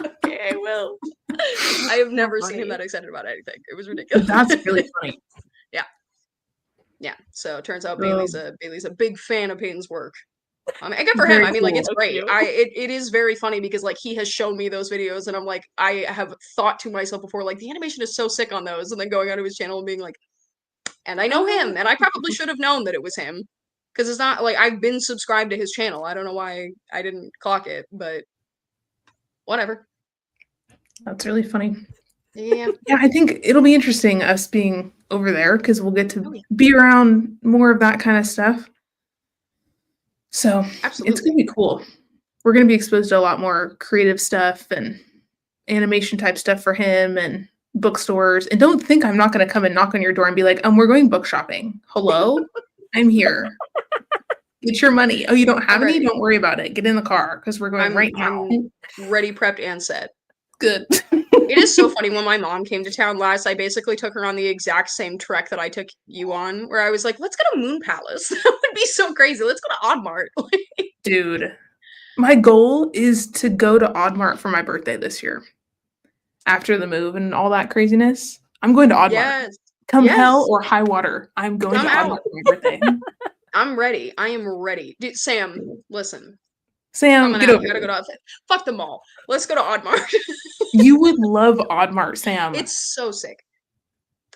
like, okay, I will. I have never seen him that excited about anything. It was ridiculous. That's really funny. Yeah. So it turns out Bailey's a big fan of Peyton's work. And good for him. I mean, it's great. It is very funny because he has shown me those videos, and I'm like, I have thought to myself before, the animation is so sick on those, and then going onto his channel and being like, and I know him, and I probably should have known that it was him. Because it's not I've been subscribed to his channel. I don't know why I didn't clock it, but whatever. That's really funny. Yeah. Yeah, I think it'll be interesting us being over there because we'll get to be around more of that kind of stuff. So Absolutely. It's going to be cool. We're going to be exposed to a lot more creative stuff and animation type stuff for him and bookstores. And don't think I'm not going to come and knock on your door and be like, we're going book shopping. Hello? I'm here. Get your money. Oh, you don't have any? Don't worry about it. Get in the car because we're going right now. I'm ready, prepped, and set. Good. It is so funny. When my mom came to town last, I basically took her on the exact same trek that I took you on, where I was like, let's go to Moon Palace. That would be so crazy. Let's go to Oddmart. Dude, my goal is to go to Oddmart for my birthday this year. After the move and all that craziness, I'm going to Oddmart. Yes. Come hell or high water, I'm going to Oddmart for my birthday. I'm ready. I am ready. Dude, Sam, listen. Sam, get over here. Gotta go to fuck the mall. Let's go to Oddmart. You would love Oddmart, Sam. It's so sick.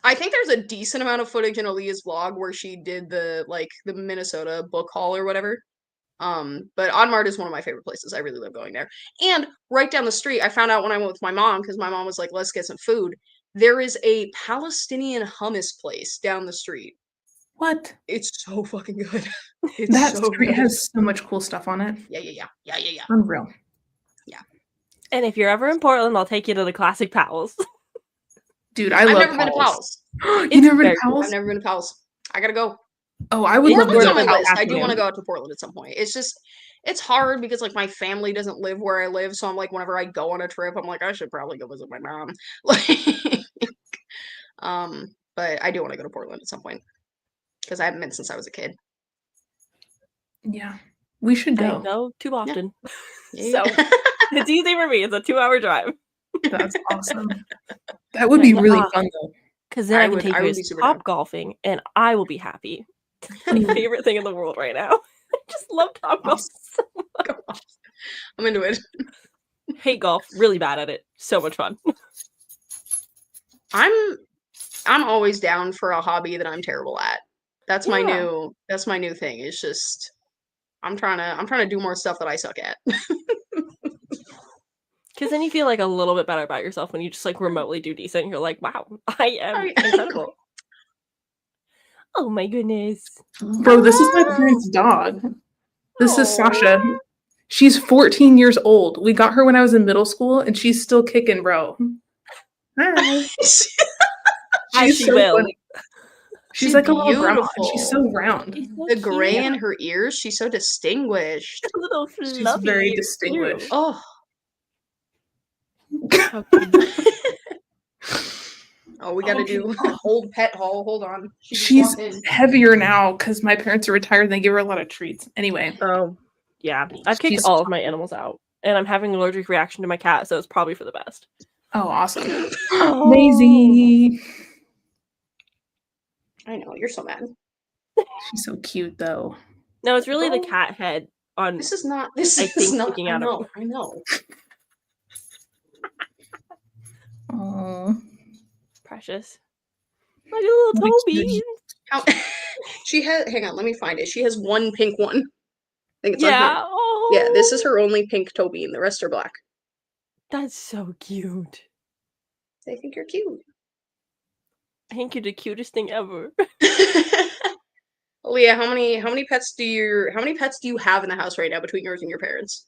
I think there's a decent amount of footage in Alea's vlog where she did the Minnesota book haul or whatever. But Oddmart is one of my favorite places. I really love going there. And right down the street, I found out when I went with my mom, because my mom was like, let's get some food. There is a Palestinian hummus place down the street. What? It's so fucking good. That street has so much cool stuff on it. Yeah. Unreal. Yeah. And if you're ever in Portland, I'll take you to the classic Powell's. Dude, I've never been to Powell's. You've never been to Powell's? I've never been to Powell's. I gotta go. Oh, I would love to go to Powell's. I do want to go out to Portland at some point. It's just, it's hard because like my family doesn't live where I live, so I'm like, whenever I go on a trip, I'm like, I should probably go visit my mom. But I do want to go to Portland at some point because I haven't been since I was a kid. Yeah, we should go. I go too often. Yeah. So it's easy for me. It's a 2-hour drive. That's awesome. That would be really fun though. Because then I can take you to Top Golfing and I will be happy. My favorite thing in the world right now. I just love Top Golf so much. I'm into it. Hate golf. Really bad at it. So much fun. I'm always down for a hobby that I'm terrible at. That's my new thing. It's just I'm trying to do more stuff that I suck at. Because then you feel like a little bit better about yourself when you just like remotely do decent. You're like, wow, I am incredible. Oh my goodness. Bro, this is my parents' dog. This is Sasha. She's 14 years old. We got her when I was in middle school and she's still kicking, bro. Hi. She's so funny. She's like beautiful. A little grandma. She's so round. The gray in her ears, she's so distinguished. A little fluffy. She's very distinguished. Oh. Oh, we gotta do old pet haul. Hold on. She's heavier now because my parents are retired and they give her a lot of treats. Anyway. Oh, yeah. I've kicked all of my animals out. And I'm having an allergic reaction to my cat, so it's probably for the best. Oh, awesome. Amazing. I know, you're so mad. She's so cute though. No, it's really the cat head on this is not I know. Oh, precious. Like a little Toby. Hang on, let me find it. She has one pink one. I think it's on here. Oh. Yeah, this is her only pink Toby, and the rest are black. That's so cute. I think you're cute. I think you're the cutest thing ever. Alea, how many pets do you have in the house right now between yours and your parents?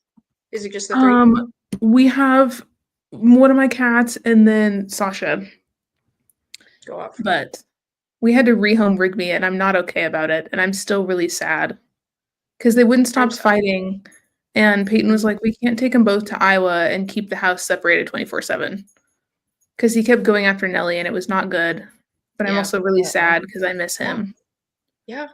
Is it just the 3? We have one of my cats and then Sasha. Go off. But we had to rehome Rigby and I'm not okay about it. And I'm still really sad because they wouldn't stop fighting. And Peyton was like, we can't take them both to Iowa and keep the house separated 24/7. Because he kept going after Nellie and it was not good. But I'm also really sad because I miss him. Yeah.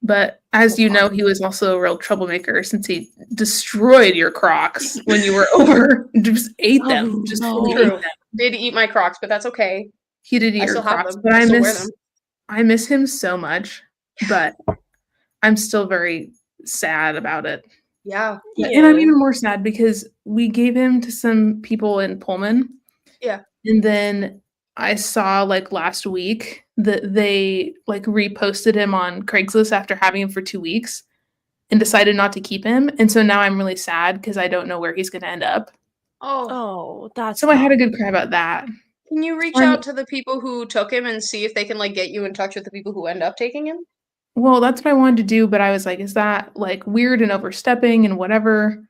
But as you know, he was also a real troublemaker since he destroyed your Crocs when you were over. Just ate them. Just fully ate them. Did eat my Crocs, but that's okay. He did eat your Crocs, but I miss him so much. But I'm still very sad about it. Yeah. And I'm even more sad because we gave him to some people in Pullman. Yeah. And then I saw like last week that they like reposted him on Craigslist after having him for 2 weeks and decided not to keep him. And so now I'm really sad because I don't know where he's going to end up. Oh, that's so I had a good cry about that. Can you reach out to the people who took him and see if they can like get you in touch with the people who end up taking him? Well, that's what I wanted to do, but I was like, is that like weird and overstepping and whatever?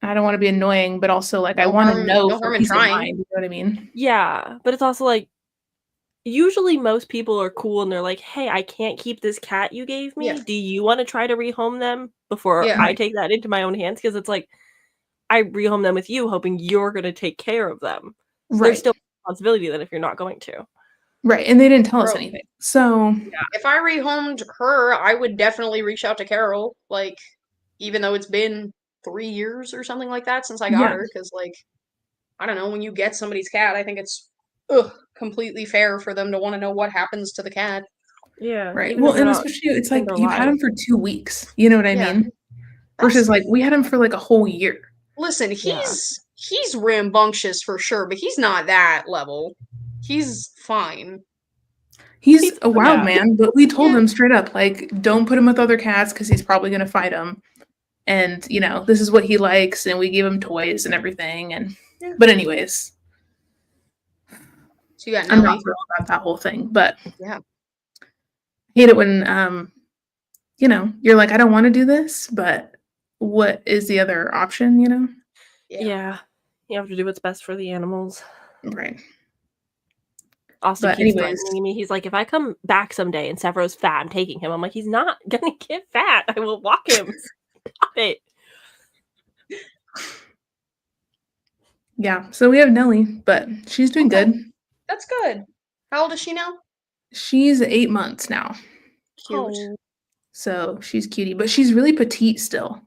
I don't want to be annoying, but also like I want to know for peace of mind. You know what I mean? Yeah, but it's also like usually most people are cool and they're like, "Hey, I can't keep this cat you gave me. Yeah. Do you want to try to rehome them before Yeah. I take that into my own hands?" Because it's like I rehome them with you, hoping you're going to take care of them. So there's still a responsibility then if you're not going to. Right, and they didn't tell us anything. So if I rehomed her, I would definitely reach out to Carol. Like, even though it's been 3 years or something like that since I got her, because like, I don't know, when you get somebody's cat, I think it's completely fair for them to want to know what happens to the cat. Yeah. Right. Well, and especially it's like you've had him for 2 weeks. You know what I mean? Versus like we had him for like a whole year. Listen, he's rambunctious for sure, but he's not that level. He's fine. He's a wild man, but we told him straight up, like, don't put him with other cats because he's probably going to fight them. And, you know, this is what he likes. And we gave him toys and everything. And, but anyways. So you got I'm not thrilled about that whole thing, but yeah. I hate it when, you know, you're like, I don't want to do this, but what is the other option, you know? Yeah. You have to do what's best for the animals. Right. Austin keeps threatening me. He's like, if I come back someday and Severo's fat, I'm taking him. I'm like, he's not gonna get fat. I will walk him. Stop it. Yeah. So we have Nellie, but she's doing good. That's good. How old is she now? She's 8 months now. Cute. Oh. So she's cutie, but she's really petite still.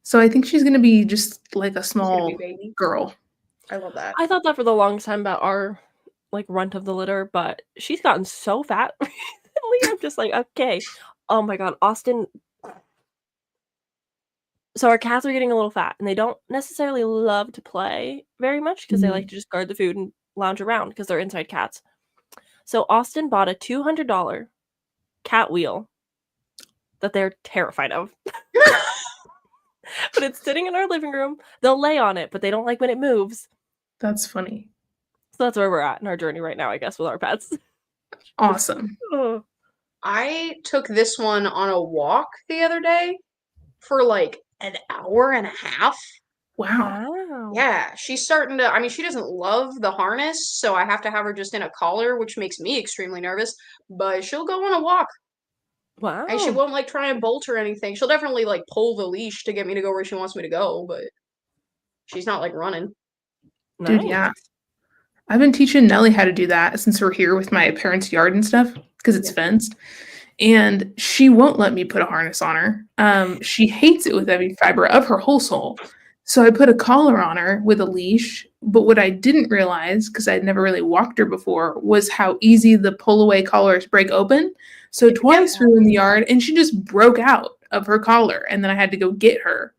So I think she's gonna be just like a small girl. I love that. I thought that for the longest time about our like runt of the litter, but she's gotten so fat recently. I'm just like, okay. Oh my god, Austin. So our cats are getting a little fat, and they don't necessarily love to play very much because they like to just guard the food and lounge around because they're inside cats. So Austin bought a $200 cat wheel that they're terrified of. But it's sitting in our living room. They'll lay on it, but they don't like when it moves. That's funny. So that's where we're at in our journey right now, I guess, with our pets. Awesome. I took this one on a walk the other day for like an hour and a half. Wow. Yeah, she's starting to, I mean, she doesn't love the harness, so I have to have her just in a collar, which makes me extremely nervous, but she'll go on a walk. Wow. And she won't like try and bolt or anything. She'll definitely like pull the leash to get me to go where she wants me to go, but she's not like running. Dude, yeah. I've been teaching Nellie how to do that since we're here with my parents' yard and stuff because it's fenced. And she won't let me put a harness on her. She hates it with every fiber of her whole soul. So I put a collar on her with a leash. But what I didn't realize, because I'd never really walked her before, was how easy the pull-away collars break open. So twice we were in the yard, and she just broke out of her collar, and then I had to go get her.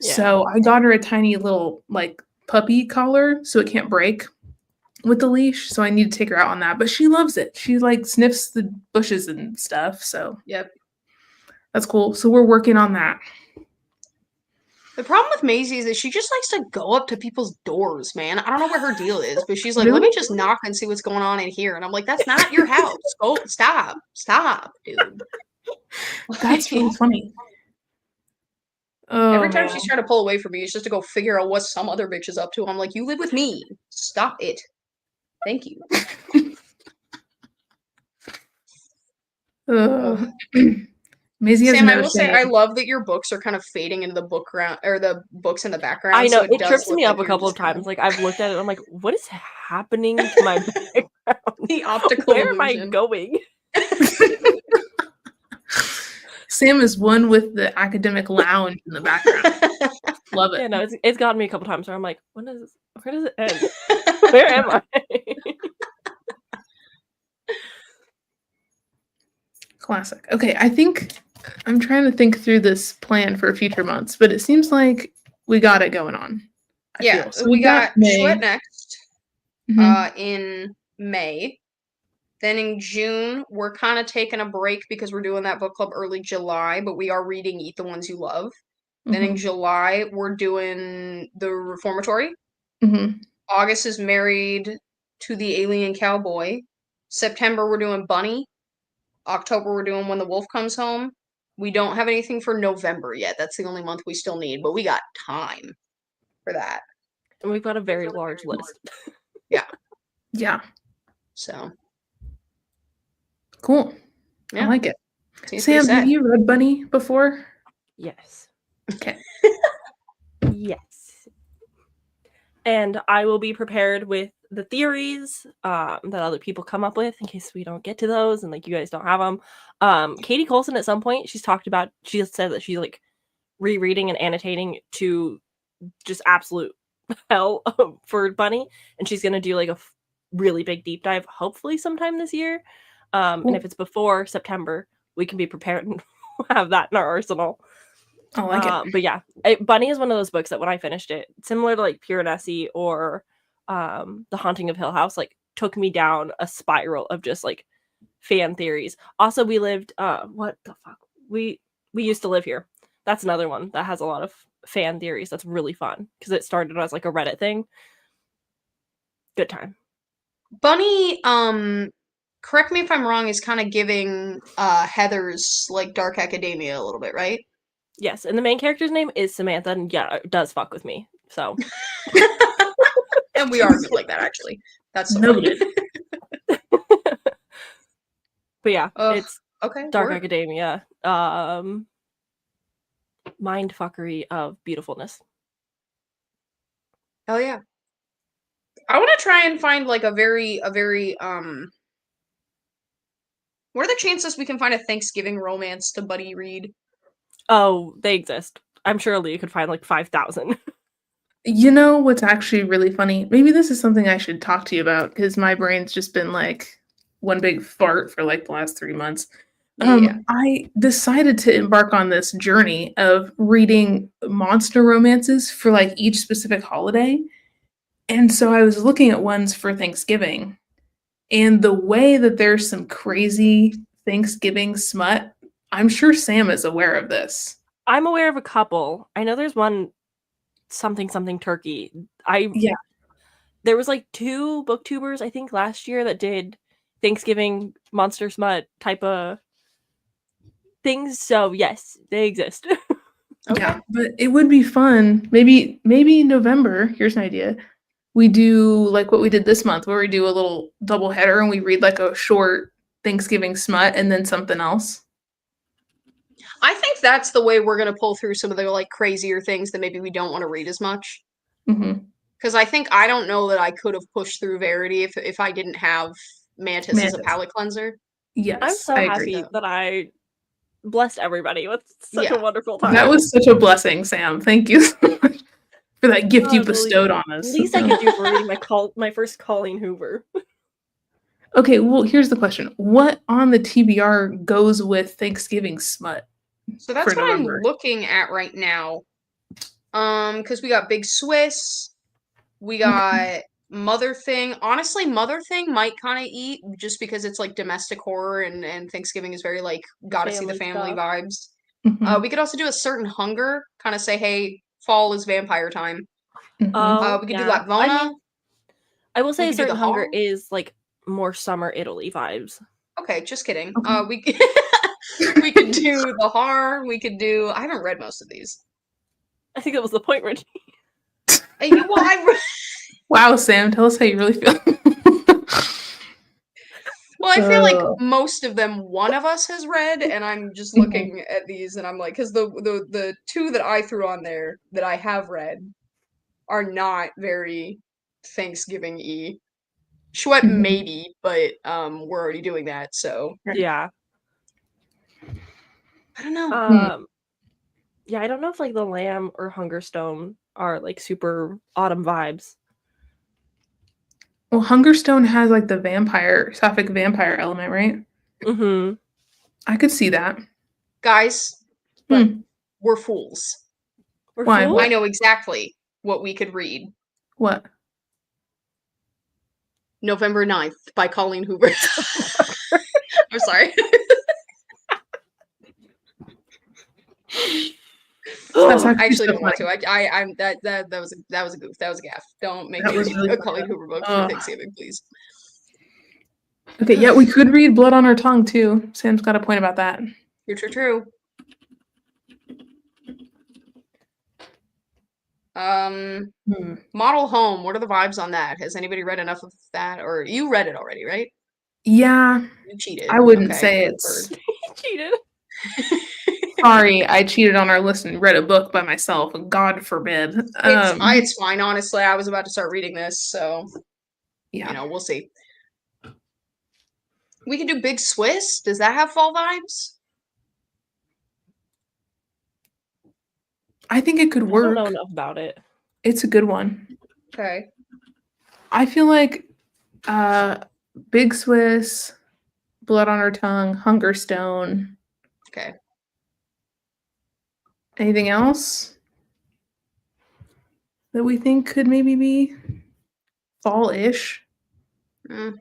Yeah. So I got her a tiny little, like, puppy collar so it can't break with the leash. So I need to take her out on that. But she loves it. She, like, sniffs the bushes and stuff. So that's cool. So we're working on that. The problem with Maisie is that she just likes to go up to people's doors, man. I don't know what her deal is, but she's like, let me just knock and see what's going on in here. And I'm like, that's not your house. Go, stop, dude. That's really funny. Every time she's trying to pull away from me, it's just to go figure out what some other bitch is up to. I'm like, you live with me. Stop it. Thank you. Maisie has Sam, I will say I love that your books are kind of fading into the bookground or the books in the background. I know, so it trips me up a couple of times. Like I've looked at it, I'm like, what is happening to my background? The optical Where illusion. am I going? Sam is one with the academic lounge in the background. Love it. Yeah, no, it's gotten me a couple times where I'm like, where does it end? Where am I? Classic. Okay, I think I'm trying to think through this plan for future months, but it seems like we got it going on. Yeah, so we got Chouette next in May. Then in June, we're kind of taking a break because we're doing that book club early July, but we are reading Eat the Ones You Love. Then in July, we're doing The Reformatory. August is Married to the Alien Cowboy. September, we're doing Bunny. October we're doing When the Wolf Comes Home. We don't have anything for November yet. That's the only month we still need, but we got time for that. And we've got a very large list. Yeah. Yeah. So. Cool. Yeah. I like it. Seems Sam, have you read Bunny before? Yes. Okay. Yes. And I will be prepared with the theories that other people come up with in case we don't get to those and like you guys don't have them. Katie Coulson at some point, she said that she's like rereading and annotating to just absolute hell for Bunny, and she's gonna do like a really big deep dive hopefully sometime this year. And if it's before September, we can be prepared and have that in our arsenal. I like it. But yeah, Bunny is one of those books that when I finished it, similar to like Pure Nessie or The Haunting of Hill House, like took me down a spiral of just like fan theories. Also, we lived what the fuck? We used to live here. That's another one that has a lot of fan theories. That's really fun because it started as like a Reddit thing. Good time. Bunny, correct me if I'm wrong, is kind of giving Heather's like Dark Academia a little bit, right? Yes, and the main character's name is Samantha, and yeah, it does fuck with me. So, and we are good like that actually. That's so funny. But yeah, it's okay. Dark Academia. Mind fuckery of beautifulness. Oh yeah. I want to try and find like a very what are the chances we can find a Thanksgiving romance to buddy read? Oh, they exist. I'm sure Alea could find like 5,000. You know what's actually really funny? Maybe this is something I should talk to you about because my brain's just been like one big fart for like the last 3 months. I decided to embark on this journey of reading monster romances for like each specific holiday. And so I was looking at ones for Thanksgiving. And the way that there's some crazy Thanksgiving smut, I'm sure Sam is aware of this. I'm aware of a couple. I know there's one something turkey. There was like 2 booktubers I think last year that did Thanksgiving monster smut type of things. So yes, they exist. Okay. Yeah, but it would be fun. Maybe in November. Here's an idea. We do like what we did this month, where we do a little double header and we read like a short Thanksgiving smut and then something else. I think that's the way we're gonna pull through some of the like crazier things that maybe we don't want to read as much. Because I don't know that I could have pushed through Verity if I didn't have Mantis as a palate cleanser. Yes, I'm so happy that I blessed everybody with such a wonderful time. That was such a blessing, Sam. Thank you so much for that gift you bestowed on us. Least I could do for reading my first Colleen Hoover. Okay, well, here's the question. What on the TBR goes with Thanksgiving smut? So that's what I'm looking at right now. Because we got Big Swiss, we got Mother Thing. Honestly, Mother Thing might kind of eat just because it's like domestic horror and Thanksgiving is very like gotta see the family vibes. We could also do A Certain Hunger, kind of say, hey, fall is vampire time. We could do Latvona. I will say A Certain Hunger is like more summer Italy vibes. Okay, just kidding. We could do The Har. We could do. I haven't read most of these. I think that was the point, Richie. Wow, Sam, tell us how you really feel. Well, I feel like most of them one of us has read, and I'm just looking at these, and I'm like, because the 2 that I threw on there that I have read are not very Thanksgiving-y. Chouette maybe, but we're already doing that, so yeah. I don't know. Yeah, I don't know if like The Lamb or Hungerstone are like super autumn vibes. Well, Hungerstone has like the sapphic vampire element, right? I could see that. Guys, but we're fools. Why? I know exactly what we could read. What? November 9th by Colleen Hoover. I'm sorry. I actually don't want to. That was a goof. That was a gaffe. Don't make me read a Colleen Hoover book for Thanksgiving, please. Okay, yeah, we could read Blood on Our Tongue too. Sam's got a point about that. True. Model Home, what are the vibes on that? Has anybody read enough of that? Or you read it already, right? Yeah. You cheated. I wouldn't say it's... cheated. Sorry, I cheated on our list and read a book by myself. God forbid. It's fine, honestly. I was about to start reading this, so yeah. We'll see. We can do Big Swiss. Does that have fall vibes? I think it could work. I don't know enough about it. It's a good one. Okay. I feel like Big Swiss, Blood on Our Tongue, Hunger Stone. Okay. Anything else that we think could maybe be fall-ish? I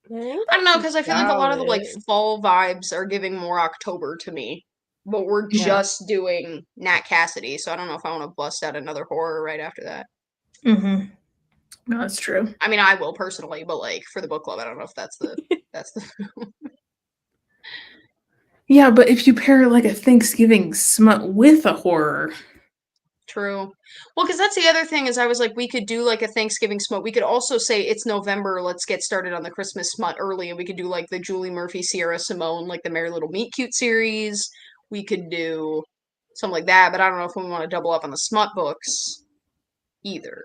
don't know, because I feel like a lot of the fall vibes are giving more October to me. But we're just doing Nat Cassidy, so I don't know if I want to bust out another horror right after that. Mm-hmm. No, that's true. I mean, I will personally, but for the book club, I don't know if that's the Yeah, but if you pair a Thanksgiving smut with a horror. True. Well, because that's the other thing is I was like, we could do a Thanksgiving smut. We could also say it's November. Let's get started on the Christmas smut early, and we could do the Julie Murphy, Sierra Simone, the Merry Little Meet Cute series. We could do something like that, but I don't know if we want to double up on the smut books either.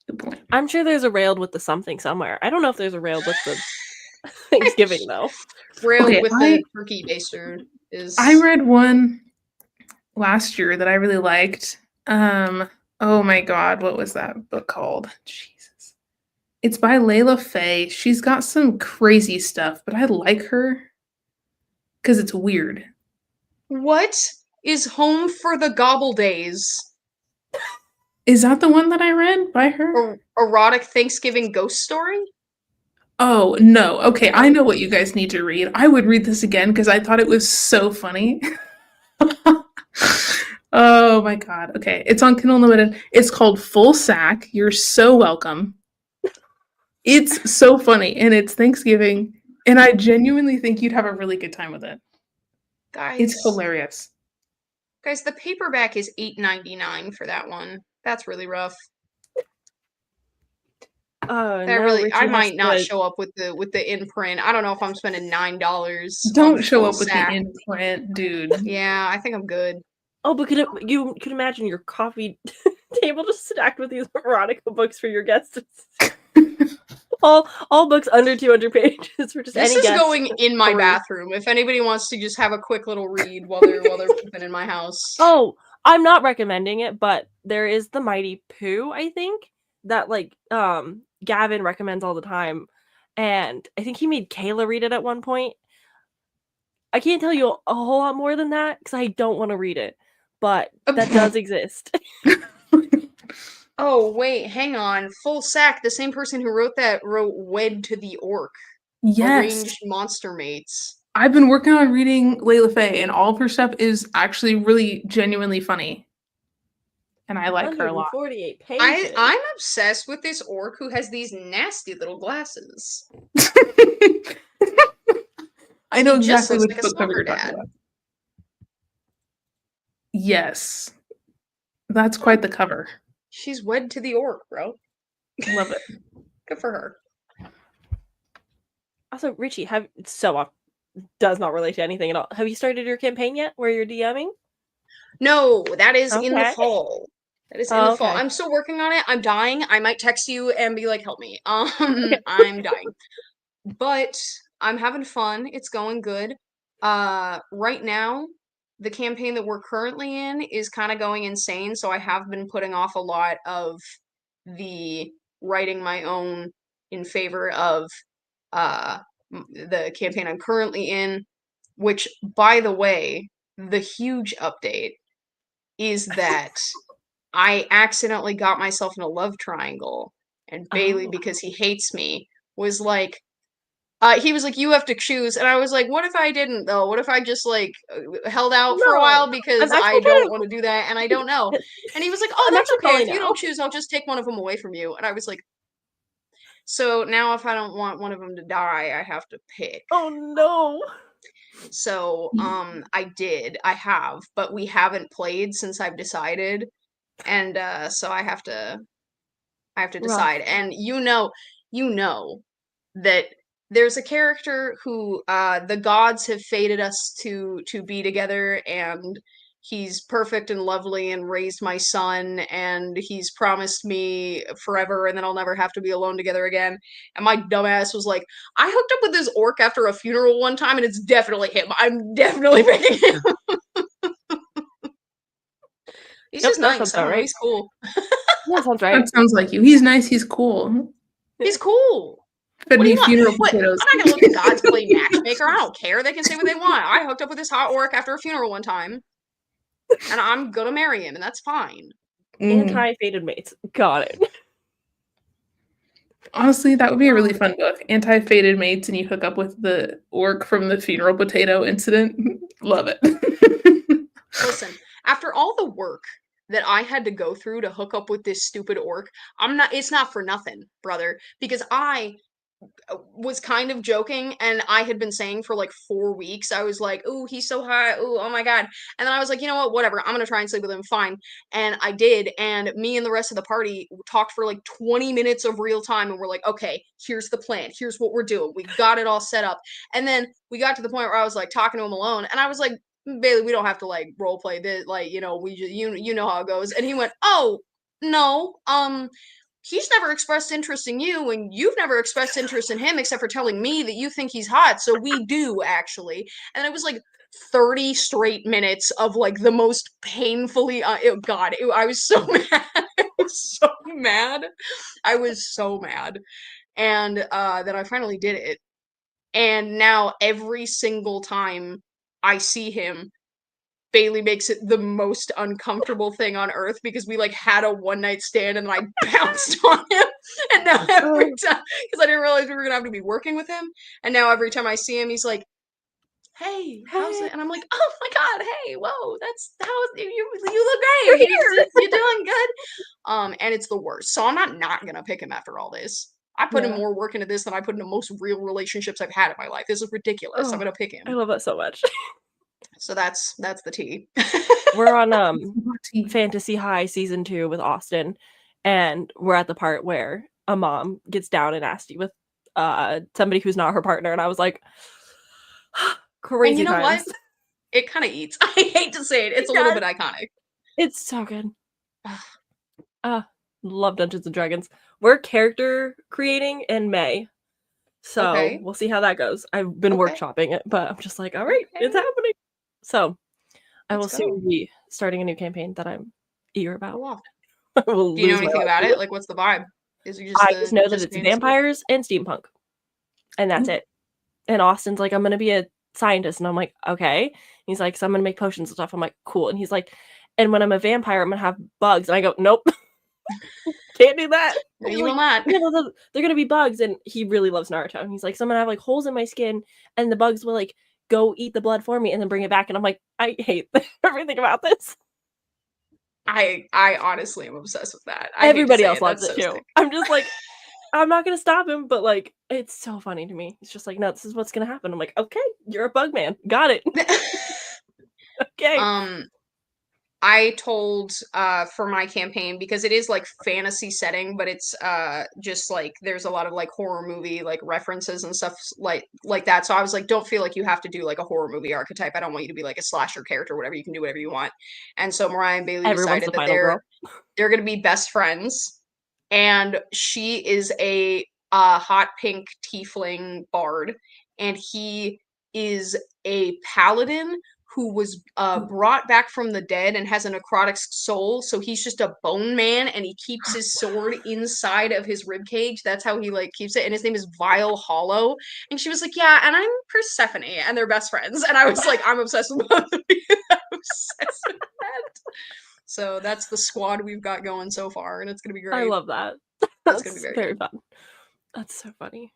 Good point. I'm sure there's a railed with the something somewhere. I don't know if there's a railed with the Thanksgiving though. Railed with the turkey baster is. I read one last year that I really liked. Oh my god, what was that book called? Jesus. It's by Layla Faye. She's got some crazy stuff, but I like her because it's weird. What is Home for the Gobble Days? Is that the one that I read by her? Erotic Thanksgiving ghost story? Oh, no. Okay, I know what you guys need to read. I would read this again because I thought it was so funny. Oh my god. Okay, it's on Kindle Unlimited. It's called Full Sack. You're so welcome. It's so funny, and it's Thanksgiving, and I genuinely think you'd have a really good time with it. Guys, it's hilarious. Guys, the paperback is $8.99 for that one. That's really rough. I might not show up with the in-print. I don't know if I'm spending $9. Don't show up with the in-print, dude. Yeah, I think I'm good. Oh, but you could imagine your coffee table just stacked with these erotica books for your guests. all books under 200 pages for just this any is going in my bathroom. If anybody wants to just have a quick little read while they're pooping in my house. Oh, I'm not recommending it, but there is the Mighty Pooh, I think, that Gavin recommends all the time, and I think he made Kayla read it at one point. I can't tell you a whole lot more than that because I don't want to read it, but that does exist. Oh, wait, hang on. Full Sack, the same person who wrote that wrote Wed to the Orc. Yes. Arranged Monster Mates. I've been working on reading Layla Faye, and all of her stuff is actually really genuinely funny. And I like her a lot. 148 pages. I'm obsessed with this orc who has these nasty little glasses. I know exactly which book cover you're talking about. Yes. That's quite the cover. She's wed to the orc, bro. Love it. Good for her. Also, Richie, does not relate to anything at all. Have you started your campaign yet where you're DMing? No, that is in the fall. That is in the fall. Okay. I'm still working on it. I'm dying. I might text you and be like, help me. I'm dying. But I'm having fun. It's going good. Right now, the campaign that we're currently in is kind of going insane, so I have been putting off a lot of the writing my own in favor of the campaign I'm currently in, which, by the way, the huge update is that I accidentally got myself in a love triangle, and Bailey, because he hates me, was like, He was like, you have to choose. And I was like, what if I didn't, though? What if I just, like, held out for a while because I don't want to do that and I don't know? And he was like, oh, that's okay. If you don't choose, I'll just take one of them away from you. And I was like, so now if I don't want one of them to die, I have to pick. Oh, no. So, I have, but we haven't played since I've decided. And, so I have to decide. And you know that there's a character who the gods have fated us to be together, and he's perfect and lovely and raised my son, and he's promised me forever, and then I'll never have to be alone together again. And my dumbass was like, I hooked up with this orc after a funeral one time, and it's definitely him. I'm definitely picking him. He's just nice. I don't know, he's cool. That sounds right. That sounds like you. He's nice. He's cool. He's cool. What do you funeral potatoes. I'm not gonna let the gods play matchmaker. I don't care. They can say what they want. I hooked up with this hot orc after a funeral one time, and I'm gonna marry him, and that's fine. Anti-fated mates. Got it. Honestly, that would be a really fun book. Anti-fated mates, and you hook up with the orc from the funeral potato incident. Love it. Listen, after all the work that I had to go through to hook up with this stupid orc, it's not for nothing, brother, because I was kind of joking, and I had been saying for like 4 weeks, I was like, ooh, he's so hot, ooh, oh my god. And then I was like, you know what, whatever, I'm gonna try and sleep with him, fine. And I did, and me and the rest of the party talked for like 20 minutes of real time, and we're like, okay, here's the plan, here's what we're doing, we got it all set up. And then we got to the point where I was like talking to him alone, and I was like, Bailey, we don't have to like role play this, like, you know, we just, you know how it goes. And he went, oh no, he's never expressed interest in you, and you've never expressed interest in him except for telling me that you think he's hot, so we do, actually. And it was like 30 straight minutes of like the most painfully God, I was so mad. I was so mad. I was so mad. And then I finally did it. And now every single time I see him, Bailey makes it the most uncomfortable thing on earth, because we like had a one night stand and I bounced on him, and now every time, because I didn't realize we were gonna have to be working with him, and now every time I see him, he's like, hey, how's it? And I'm like, oh my god, hey, whoa, that's you look great, you're doing good. And it's the worst. So I'm not gonna pick him after all this. I put in more work into this than I put into most real relationships I've had in my life. This is ridiculous. I'm gonna pick him. I love that so much. So that's the tea. We're on Fantasy High season 2 with Austin, and we're at the part where a mom gets down and nasty with somebody who's not her partner, and I was like, crazy. And you know times. what? It kind of eats. I hate to say it. It's a little bit iconic. It's so good. Love Dungeons and Dragons. We're character creating in May, so we'll see how that goes. I've been workshopping it, but I'm just like, all right, it's happening. So I will soon be starting a new campaign that I'm eager about. Oh, wow. Do you know anything about it? Like, what's the vibe? Is it just I just know that it's vampires and steampunk, and that's it. And Austin's like, I'm gonna be a scientist, and I'm like, okay. He's like, so I'm gonna make potions and stuff. I'm like, cool. And he's like, and when I'm a vampire, I'm gonna have bugs. And I go, nope. Can't do that. No, you will not. They're gonna be bugs, and he really loves Naruto. And he's like, so I'm gonna have like holes in my skin, and the bugs will like go eat the blood for me and then bring it back. And I'm like, I hate everything about this. I honestly am obsessed with that. Everybody else loves it too. I'm just like, I'm not gonna stop him, but like, it's so funny to me. It's just like, no, this is what's gonna happen. I'm like, okay, you're a bug man. Got it. Okay. I told for my campaign, because it is like fantasy setting, but it's just like there's a lot of like horror movie like references and stuff like that. So I was like, don't feel like you have to do like a horror movie archetype. I don't want you to be like a slasher character, whatever. You can do whatever you want. And so Mariah and Bailey decided that they're gonna be best friends, and she is a hot pink tiefling bard, and he is a paladin who was brought back from the dead and has a necrotic soul, so he's just a bone man, and he keeps his sword inside of his ribcage. That's how he like keeps it, and his name is Vile Hollow. And she was like, yeah, and I'm Persephone, and they're best friends. And I was like, I'm obsessed with both of you. I'm obsessed with that. So that's the squad we've got going so far, and it's gonna be great. I love that. That's gonna be very fun. That's so funny.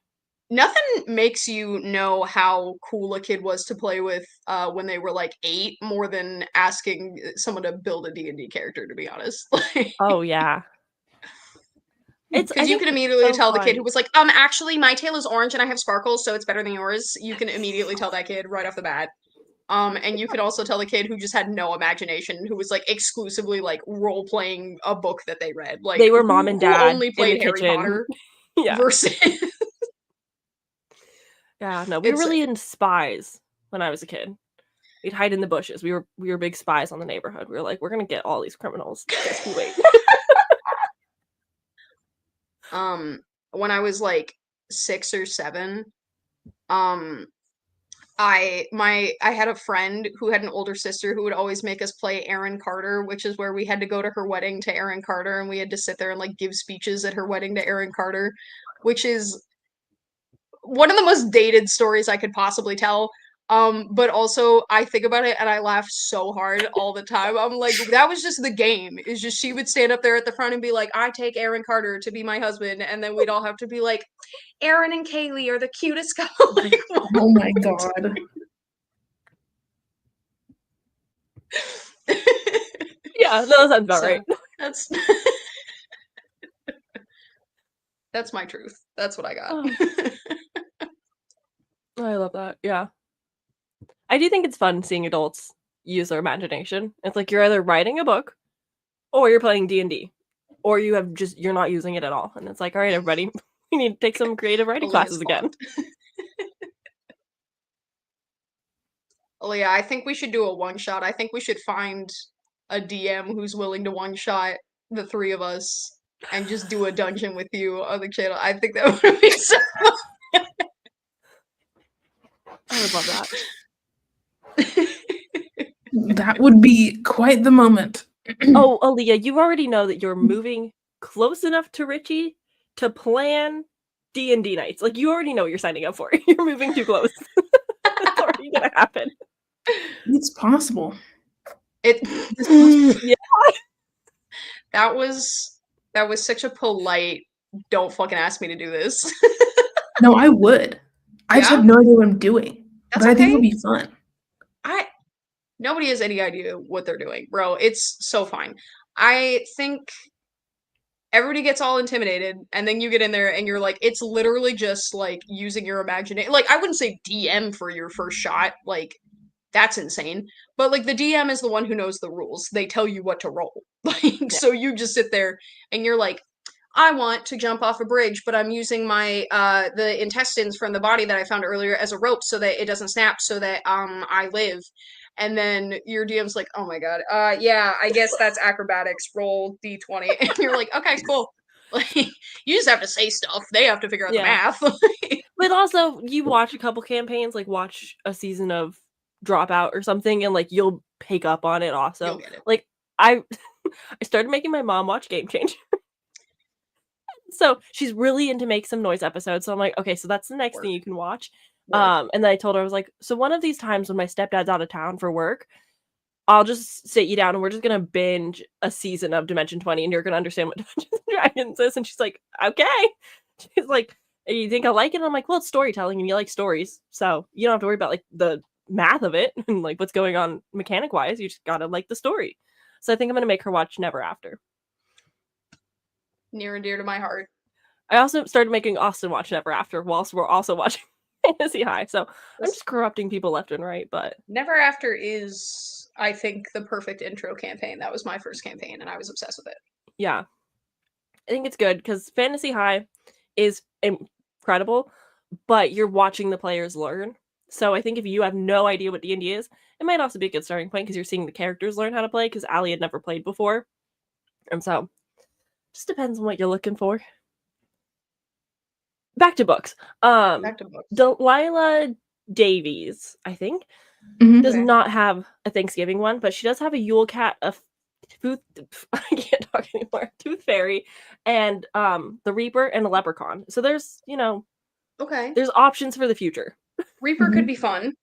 Nothing makes you know how cool a kid was to play with when they were like 8 more than asking someone to build a D&D character, to be honest. Oh yeah. Because you can immediately tell fun. the kid who was like, actually my tail is orange and I have sparkles, so it's better than yours. You can immediately tell that kid right off the bat. And you could also tell the kid who just had no imagination, who was like exclusively like role playing a book that they read. Like they were mom and dad who only played Harry kitchen. Potter Yeah. versus Yeah, no, we were really into spies when I was a kid. We'd hide in the bushes. We were big spies on the neighborhood. We were like, we're gonna get all these criminals. Just you wait. When I was like 6 or 7, I had a friend who had an older sister who would always make us play Aaron Carter, which is where we had to go to her wedding to Aaron Carter, and we had to sit there and like give speeches at her wedding to Aaron Carter, which is one of the most dated stories I could possibly tell. But also I think about it and I laugh so hard all the time. I'm like, that was just the game. It's just she would stand up there at the front and be like, I take Aaron Carter to be my husband, and then we'd all have to be like, Aaron and Kaylee are the cutest couple. Like, oh my god. Yeah, no, that sounds about right. That's my truth. That's what I got. Oh, I love that. Yeah. I do think it's fun seeing adults use their imagination. It's like you're either writing a book or you're playing D&D, or you're not using it at all. And it's like, all right, everybody, we need to take some creative writing classes again. Alea, I think we should do a one-shot. I think we should find a DM who's willing to one-shot the 3 of us and just do a dungeon with you on the channel. I think that would be so fun. I would love that. That would be quite the moment. Oh, Alea, you already know that you're moving close enough to Richie to plan D&D nights. Like, you already know what you're signing up for. You're moving too close. It's already gonna happen. It's possible. Yeah. That was such a polite, don't fucking ask me to do this. No, I would. I just have no idea what I'm doing. That's but I think okay. it'll be fun. Nobody has any idea what they're doing, bro. It's so fine. I think everybody gets all intimidated, and then you get in there and you're like, it's literally just like using your imagination. Like, I wouldn't say DM for your first shot. Like, that's insane. But like the DM is the one who knows the rules. They tell you what to roll. Like, so you just sit there and you're like, I want to jump off a bridge, but I'm using my the intestines from the body that I found earlier as a rope so that it doesn't snap, so that I live. And then your DM's like, oh my god, yeah, I guess that's acrobatics, roll d20. And you're like, okay, cool. Like, you just have to say stuff. They have to figure out the math. But also, you watch a couple campaigns, like watch a season of Dropout or something, and like you'll pick up on it also. You'll get it. Like, I started making my mom watch Game Changer. So she's really into Make Some Noise episodes. So I'm like, okay, so that's the next thing you can watch. And then I told her, I was like, so one of these times when my stepdad's out of town for work, I'll just sit you down and we're just gonna binge a season of Dimension 20 and you're gonna understand what Dungeons and Dragons is. And she's like, okay. She's like, you think I like it? And I'm like, well, it's storytelling and you like stories. So you don't have to worry about like the math of it and like what's going on mechanic wise. You just gotta like the story. So I think I'm gonna make her watch Never After. Near and dear to my heart. I also started making Austin watch Never After whilst we're also watching Fantasy High. So I'm just corrupting people left and right, but Never After is, I think, the perfect intro campaign. That was my first campaign and I was obsessed with it. Yeah. I think it's good because Fantasy High is incredible, but you're watching the players learn. So I think if you have no idea what D&D is, it might also be a good starting point because you're seeing the characters learn how to play because Allie had never played before. And so just depends on what you're looking for. Back to books. Delilah Davies, I think, does not have a Thanksgiving one, but she does have a Yule Cat, a Tooth, I can't talk anymore, Tooth Fairy, and the Reaper and a Leprechaun. So there's, there's options for the future. Reaper could be fun.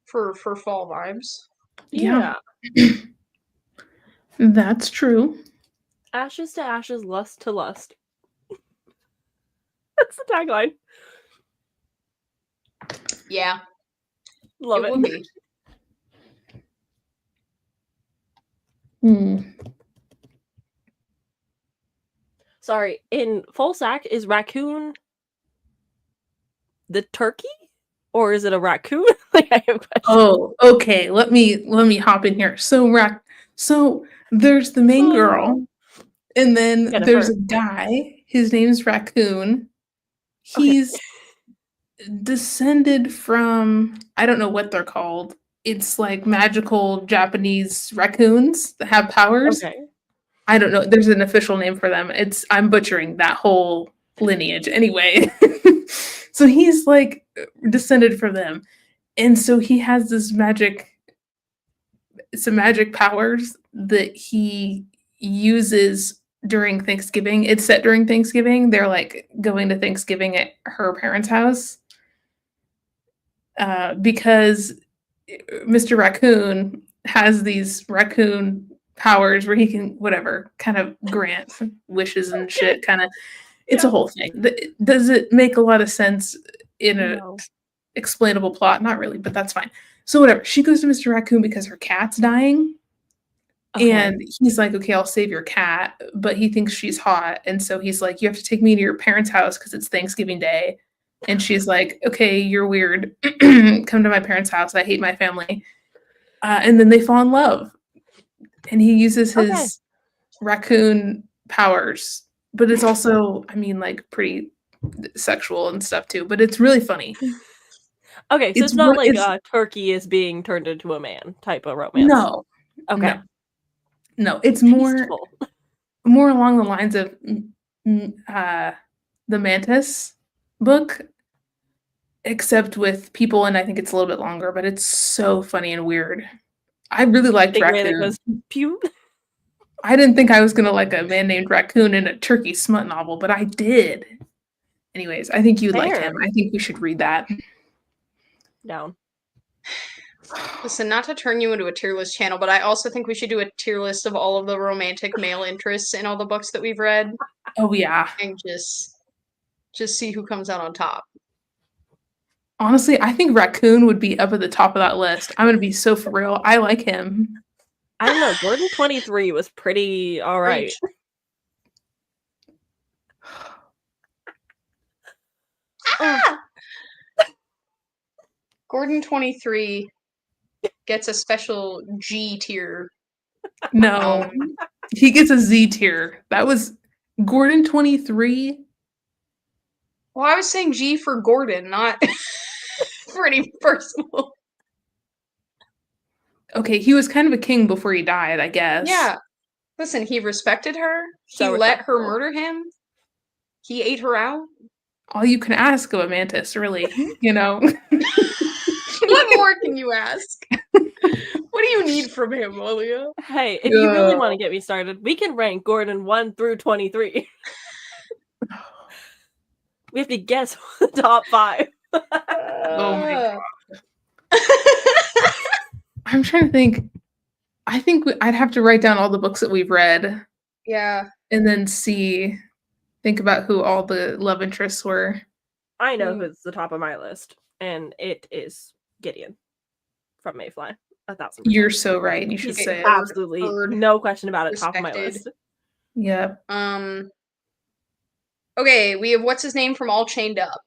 For fall vibes. Yeah. That's true. Ashes to ashes, lust to lust. That's the tagline. Yeah. Love it. Would be. Sorry, in full sack, is raccoon the turkey? Or is it a raccoon? Like, I have questions. Oh, okay. Let me hop in here. So there's the main girl, and then there's a guy. His name's Raccoon. He's descended from, I don't know what they're called. It's like magical Japanese raccoons that have powers. Okay. I don't know. There's an official name for them. I'm butchering that whole lineage anyway. So he's like descended from them. And so he has some magic powers that he uses during Thanksgiving. It's set during Thanksgiving. They're like going to Thanksgiving at her parents' house. Because Mr. Raccoon has these raccoon powers where he can whatever kind of grant wishes and shit. Kind of, it's a whole thing. Does it make a lot of sense in a explainable plot? Not really, but that's fine. So whatever. She goes to Mr. Raccoon because her cat's dying. Okay. And he's like, okay, I'll save your cat, but he thinks she's hot, and so he's like, you have to take me to your parents' house because it's Thanksgiving Day. And she's like, okay, you're weird. Come to my parents' house. I hate my family. And then they fall in love. And he uses his raccoon powers. But it's also, I mean, like pretty sexual and stuff too. But it's really funny. Okay, so it's not like a turkey is being turned into a man type of romance. No. Okay. No, it's more along the lines of the Mantis book, except with people, and I think it's a little bit longer, but it's so funny and weird. I really liked Raccoon. Goes, pew. I didn't think I was gonna like a man named Raccoon in a turkey smut novel, but I did. Anyways, I think you'd like him. I think we should read that. Down. Listen, not to turn you into a tier list channel, but I also think we should do a tier list of all of the romantic male interests in all the books that we've read. Oh yeah. And just see who comes out on top. Honestly, I think Raccoon would be up at the top of that list. I'm gonna be so for real. I like him. I don't know. Gordon 23 was pretty all right. Gordon 23 gets a special G tier. No, he gets a Z tier. That was Gordon 23. Well, I was saying G for Gordon, not for any personal. Okay, he was kind of a king before he died, I guess. Yeah. Listen, he respected her. He let her murder him. He ate her out. All you can ask of a mantis, really, you know. What more can you ask? What do you need from him, Alea? Hey, if you really want to get me started, we can rank Gordon 1 through 23. We have to guess the top 5. Oh my god. I'm trying to think. I think I'd have to write down all the books that we've read. Yeah. And then think about who all the love interests were. I know who's the top of my list, and it is Gideon from Mayfly. 1,000%. You're so right. You should say absolutely no question about it. Top of my list. Yeah. Okay, we have what's his name from All Chained Up.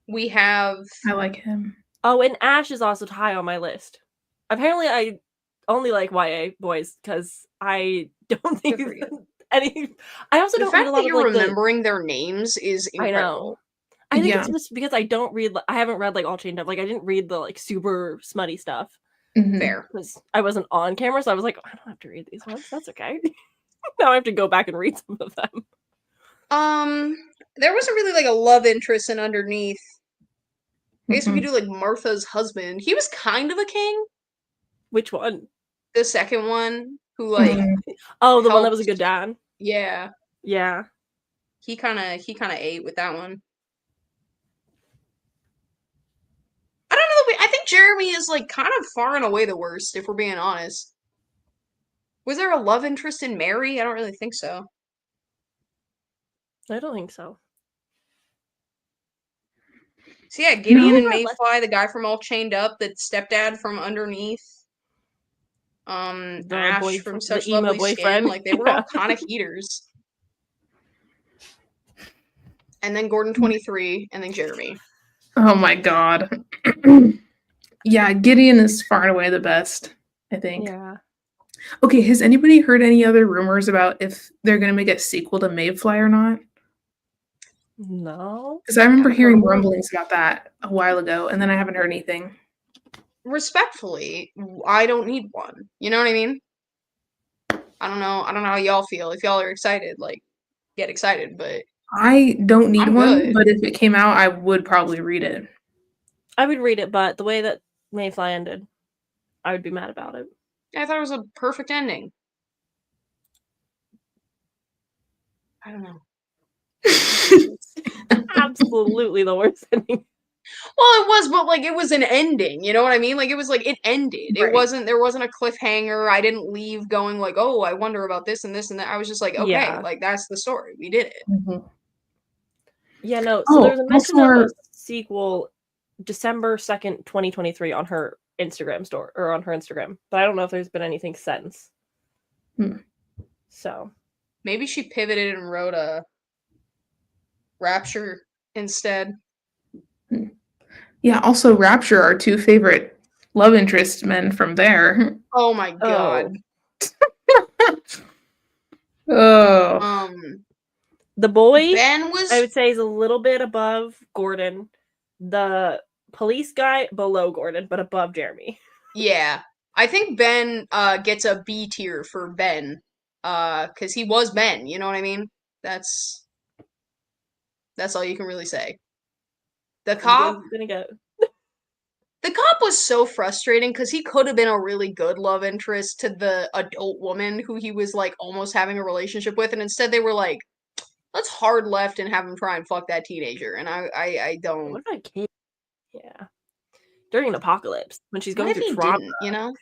We have. I like him. Oh, and Ash is also high on my list. Apparently, I only like YA boys because I don't think any. I also don't read a lot of you're remembering their names is incredible. I know. I think it's just because I don't read. I haven't read like All Chained Up. Like I didn't read the like super smutty stuff. Fair. Because I wasn't on camera, so I was like, I don't have to read these ones. That's okay. Now I have to go back and read some of them. There wasn't really like a love interest in Underneath. I guess we could do like Martha's husband. He was kind of a king. Which one? The second one, who like the one that was a good dad. Yeah. Yeah. He kind of ate with that one. I don't know. I think Jeremy is like kind of far and away the worst, if we're being honest. Was there a love interest in Mary? I don't really think so. I don't think so. So yeah, Gideon and Mayfly, the guy from All Chained Up, the stepdad from Underneath, Ash from Such Lovely Skin, like they were all kind of heaters. And then Gordon 23, and then Jeremy. Oh my god. Yeah, Gideon is far and away the best, I think. Yeah. Okay, has anybody heard any other rumors about if they're going to make a sequel to Mayfly or not? No. Because I remember hearing rumblings about that a while ago, and then I haven't heard anything. Respectfully, I don't need one. You know what I mean? I don't know how y'all feel. If y'all are excited, like, get excited, but I don't need one, good. but if it came out, I would probably read it. I would read it, but the way that Mayfly ended, I would be mad about it. I thought it was a perfect ending. I don't know. Absolutely the worst ending. Well, it was, but like it was an ending. You know what I mean? Like it was like it ended. Right. There wasn't a cliffhanger. I didn't leave going like, oh, I wonder about this and this and that. I was just like, okay, like that's the story. We did it. Mm-hmm. Yeah, no. So there's a mention of a sequel December 2nd, 2023 on her Instagram store or on her Instagram, but I don't know if there's been anything since. So maybe she pivoted and wrote a Rapture instead. Yeah, also Rapture, our two favorite love interest men from there. Oh my god. Oh. The boy, Ben was, I would say, is a little bit above Gordon. The police guy below Gordon, but above Jeremy. Yeah. I think Ben gets a B tier for Ben. Because he was Ben, you know what I mean? That's all you can really say. The cop The cop was so frustrating because he could have been a really good love interest to the adult woman who he was like almost having a relationship with, and instead they were like, let's hard left and have him try and fuck that teenager. And I don't. What about a kid? Yeah. During an apocalypse when she's going through trauma, you know?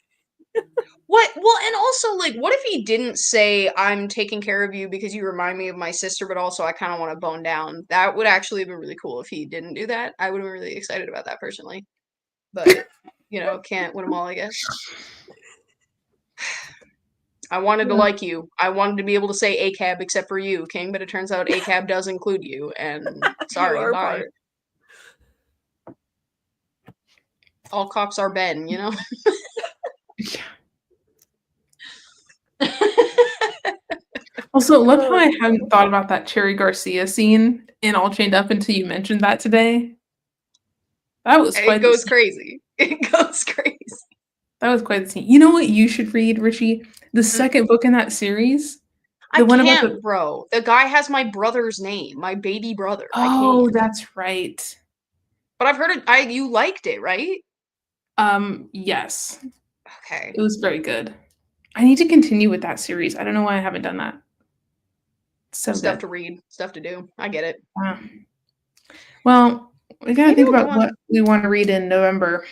What? Well, and also, like, what if he didn't say, I'm taking care of you because you remind me of my sister, but also I kind of want to bone down? That would actually have been really cool if he didn't do that. I would have been really excited about that personally. But, you know, can't win them all, I guess. I wanted to like you. I wanted to be able to say ACAB except for you, King, but it turns out ACAB does include you, and sorry, bye. All cops are Ben, you know? Also, love how I hadn't thought about that Cherry Garcia scene in All Chained Up until you mentioned that today. That was quite. It goes crazy. It goes crazy. That was quite the scene. You know what you should read, Richie? The second book in that series. I can't, bro. The guy has my brother's name, my baby brother. Oh, that's right. But I've heard it. You liked it, right? Yes. Okay. It was very good. I need to continue with that series. I don't know why I haven't done that. So stuff to read, stuff to do. I get it. Well, we gotta think about what we want to read in November.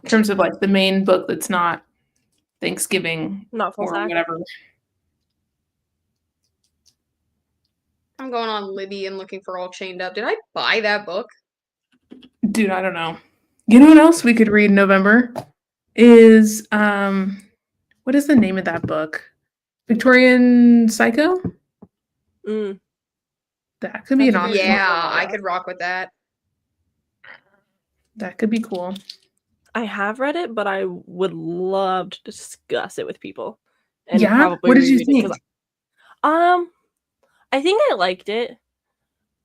In terms of like the main book that's not Thanksgiving or whatever. I'm going on Libby and looking for All Chained Up. Did I buy that book? Dude, I don't know. You know what else we could read in November? Is what is the name of that book? Victorian Psycho? That could be an option. Yeah, I could rock with that. That could be cool. I have read it, but I would love to discuss it with people. And yeah? probably what did you think? I think I liked it.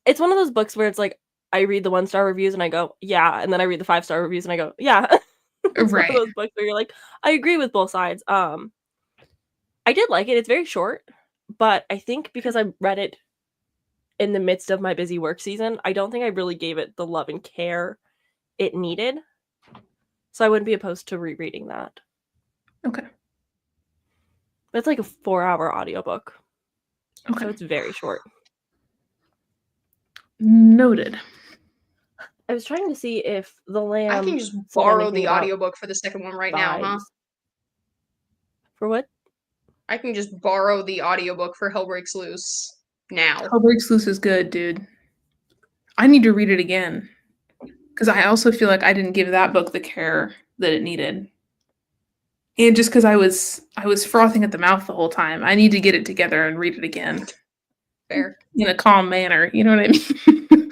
It's one of those books where it's like, I read the 1-star reviews and I go, yeah. And then I read the 5-star reviews and I go, yeah. It's right. One of those books where you're like, I agree with both sides. I did like it. It's very short. But I think because I read it in the midst of my busy work season, I don't think I really gave it the love and care it needed. So I wouldn't be opposed to rereading that. Okay. But it's like a 4-hour audiobook. Okay. So it's very short. Noted. I was trying to see if the Lamb... I can just borrow the audiobook for the second one right now, huh? For what? I can just borrow the audiobook for Hell Breaks Loose now. Hell Breaks Loose is good, dude. I need to read it again. Because I also feel like I didn't give that book the care that it needed. And just because I was frothing at the mouth the whole time, I need to get it together and read it again. Fair. In a calm manner, you know what I mean?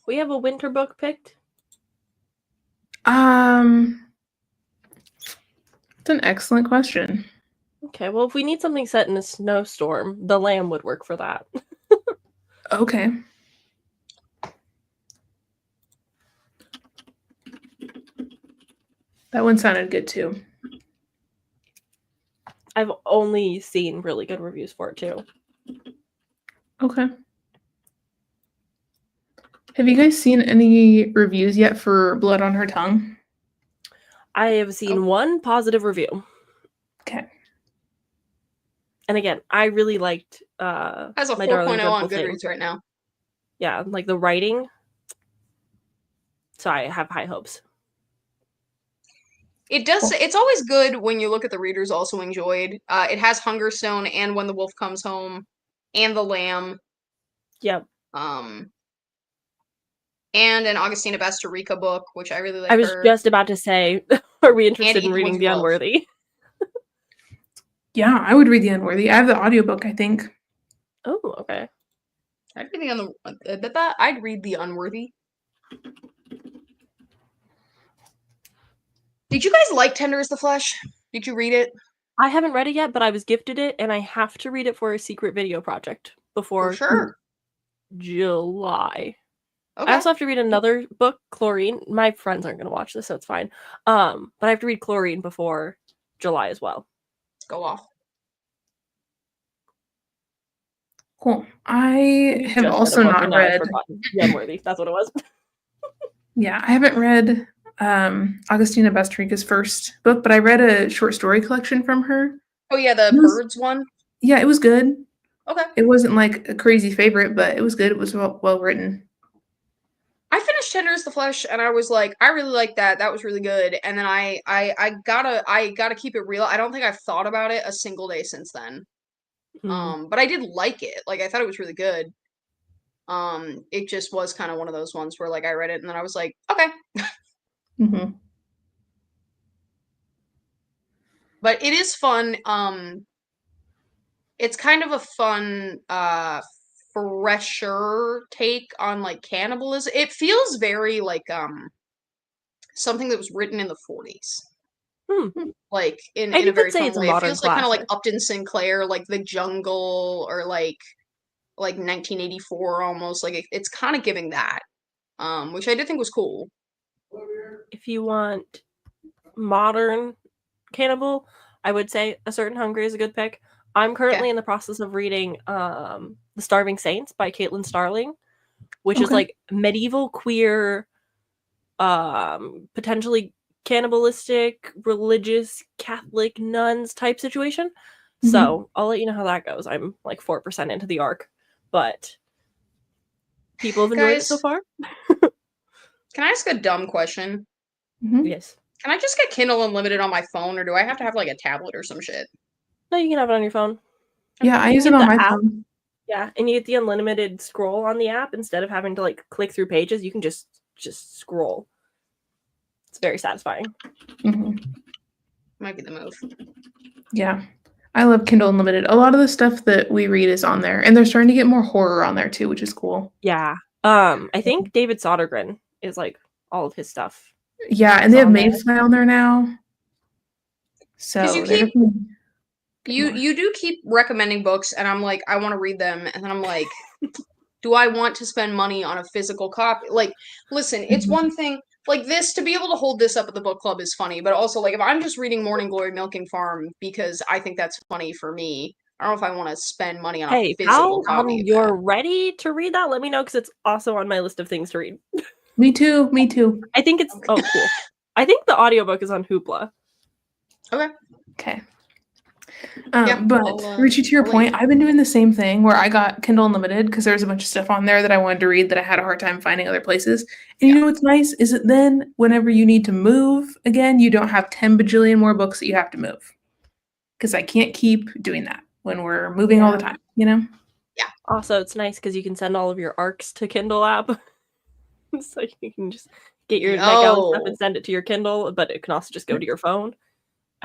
We have a winter book picked? It's an excellent question. Okay, well, if we need something set in a snowstorm, The Lamb would work for that. Okay. That one sounded good too. I've only seen really good reviews for it too. Okay. Have you guys seen any reviews yet for Blood on Her Tongue? I have seen one positive review. Okay. And again, I really liked has a My 4.0 Darling on Dreadful Thing. Goodreads right now. Yeah, like the writing. So I have high hopes. It does. It's always good when you look at the readers also enjoyed. It has Hungerstone and When the Wolf Comes Home and The Lamb. Yep. And an Augustina Bastarrica book, which I really like. I was just about to say, are we interested in reading The Unworthy? Yeah, I would read The Unworthy. I have the audiobook, I think. Oh, okay. I'd read The Unworthy. Did you guys like Tender is the Flesh? Did you read it? I haven't read it yet, but I was gifted it, and I have to read it for a secret video project before July. Okay. I also have to read another book, Chlorine. My friends aren't going to watch this, so it's fine. But I have to read Chlorine before July as well. Go off. Cool. I have also not read The Unworthy. That's what it was. Yeah, I haven't read Augustina Bastarrica's first book, but I read a short story collection from her. Oh yeah, the birds one? Yeah, it was good. Okay. It wasn't like a crazy favorite, but it was good. It was well written. I finished Tender is the Flesh and I was like, I really like that. That was really good. And then I gotta keep it real. I don't think I've thought about it a single day since then. But I did like it. Like I thought it was really good. It just was kind of one of those ones where like I read it and then I was like, okay. Mm-hmm. But it is fun. It's kind of a fun, fresher take on like cannibalism. It feels very like something that was written in the 40s. Like in a very fun way. It feels like kind of like Upton Sinclair, like The Jungle, or like 1984 almost. Like it's kind of giving that, which I did think was cool. If you want modern cannibal, I would say A Certain Hunger is a good pick. I'm currently in the process of reading The Starving Saints by Caitlin Starling, which is like medieval queer, potentially cannibalistic, religious Catholic nuns type situation. Mm-hmm. So I'll let you know how that goes. I'm like 4% into the arc, but people have enjoyed it so far. Can I ask a dumb question? Mm-hmm. Yes. Can I just get Kindle Unlimited on my phone, or do I have to have like a tablet or some shit? No, you can have it on your phone. Yeah, I use it on my phone. Yeah, and you get the unlimited scroll on the app instead of having to like click through pages. You can just scroll. It's very satisfying. Mm-hmm. Might be the move. Yeah, I love Kindle Unlimited. A lot of the stuff that we read is on there, and they're starting to get more horror on there too, which is cool. Yeah, I think David Sodergren is like all of his stuff. Yeah, and they have Mayfly on there now. So you do keep recommending books, and I'm like, I want to read them, and then I'm like, do I want to spend money on a physical copy? Like, listen, it's one thing like this to be able to hold this up at the book club is funny, but also like if I'm just reading Morning Glory Milking Farm because I think that's funny for me, I don't know if I want to spend money on a physical copy. You're ready to read that? Let me know because it's also on my list of things to read. Me too. I think it's cool. I think the audiobook is on Hoopla. Okay. But Richie, to your point, I've been doing the same thing where I got Kindle Unlimited because there's a bunch of stuff on there that I wanted to read that I had a hard time finding other places. And you know what's nice is that then whenever you need to move again, you don't have 10 bajillion more books that you have to move. Because I can't keep doing that when we're moving all the time, you know? Yeah. Also, it's nice because you can send all of your arcs to Kindle app. So you can just get your Nightgown stuff and send it to your Kindle, but it can also just go to your phone.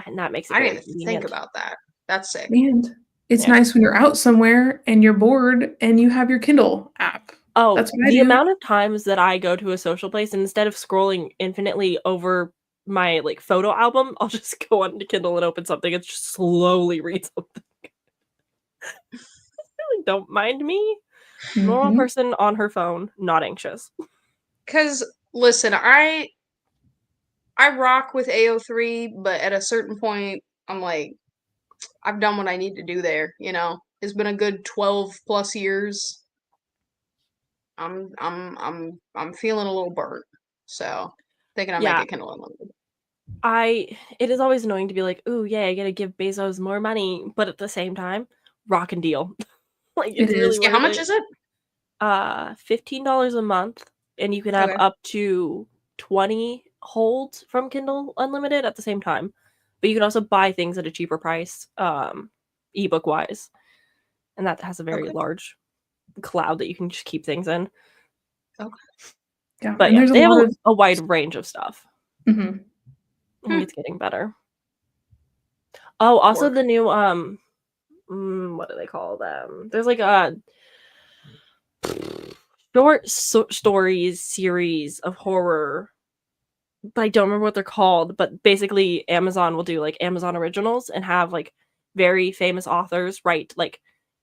And that makes it very didn't even think about that. That's sick. And it's nice when you're out somewhere and you're bored and you have your Kindle app. Oh, that's what the amount of times that I go to a social place and instead of scrolling infinitely over my like photo album, I'll just go on to Kindle and open something and just slowly read something. Really don't mind me. Normal person on her phone, not anxious. Because listen, I rock with AO3, but at a certain point, I'm like, I've done what I need to do there. You know, it's been a good 12 plus years. I'm feeling a little burnt, so thinking I might get Kindle Unlimited. It is always annoying to be like, ooh, yeah, I gotta give Bezos more money, but at the same time, rock and deal. Like it's really how much is it? $15 a month, and you can have up to 20 holds from Kindle Unlimited at the same time. But you can also buy things at a cheaper price, ebook wise, and that has a very large cloud that you can just keep things in. Okay. Yeah, but yeah, they have a wide range of stuff. Mm-hmm. I think it's getting better. Oh, also the new what do they call them? There's like a short stories series of horror. But I don't remember what they're called, but basically Amazon will do like Amazon Originals and have like very famous authors write like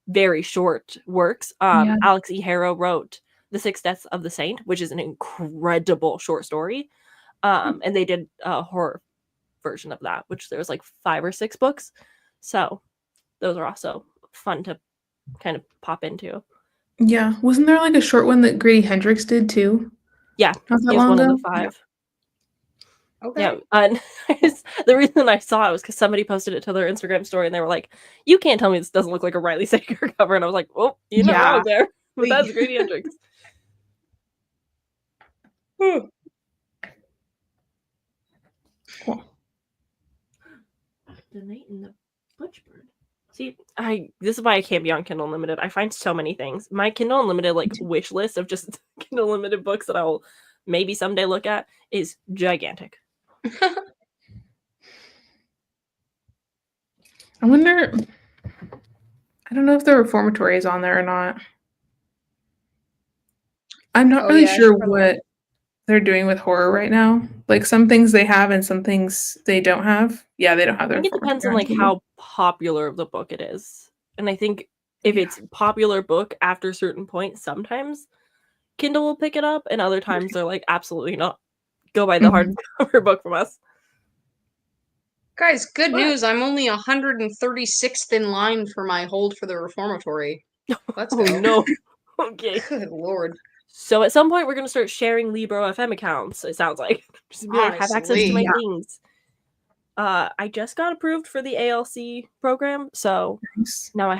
very short works. Alex E. Harrow wrote The Six Deaths of the Saint, which is an incredible short story. And they did a horror version of that, which there's like 5 or 6 books. So those are also fun to kind of pop into. Yeah. Wasn't there like a short one that Grady Hendrix did too? Yeah. Not that long one ago? of the 5. Yeah. Okay. Yeah, and the reason I saw it was because somebody posted it to their Instagram story, and they were like, "You can't tell me this doesn't look like a Riley Sager cover." And I was like, "Oh, you're not wrong there." But that's Grady Hendrix. Cool. The Night in the Butchbird. See, this is why I can't be on Kindle Unlimited. I find so many things. My Kindle Unlimited like wish list of just Kindle Unlimited books that I will maybe someday look at is gigantic. I wonder. I don't know if the Reformatory is on there or not. I'm not really sure what they're doing with horror right now. Like some things they have and some things they don't have. Yeah, they don't have. I think it depends on like how popular of the book it is, and I think if it's popular book after a certain point, sometimes Kindle will pick it up, and other times they're like, absolutely not. Go buy the hardcover book from us. Guys, good news. I'm only 136th in line for my hold for the Reformatory. Let's go. Oh, no. Okay. Good lord. So at some point, we're going to start sharing Libro FM accounts, it sounds like. Just be like, have access to my things. I just got approved for the ALC program, so now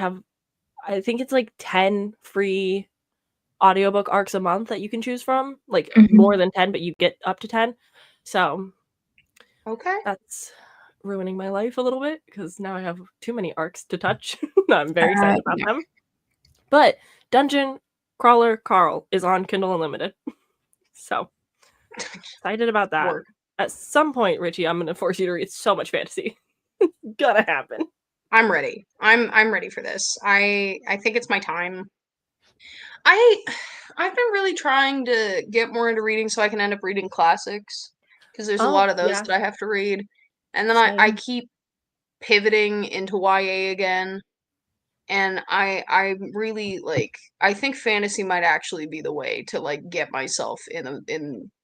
I think it's like 10 free audiobook arcs a month that you can choose from. Like more than 10, but you get up to 10. So that's ruining my life a little bit because now I have too many arcs to touch. I'm very excited about them. But Dungeon Crawler Carl is on Kindle Unlimited. So excited about that. At some point, Richie, I'm gonna force you to read so much fantasy. It's gonna happen. I'm ready. I'm ready for this. I think it's my time. I've been really trying to get more into reading so I can end up reading classics because there's a lot of those that I have to read, and then I keep pivoting into YA again, and I really like. I think fantasy might actually be the way to like get myself in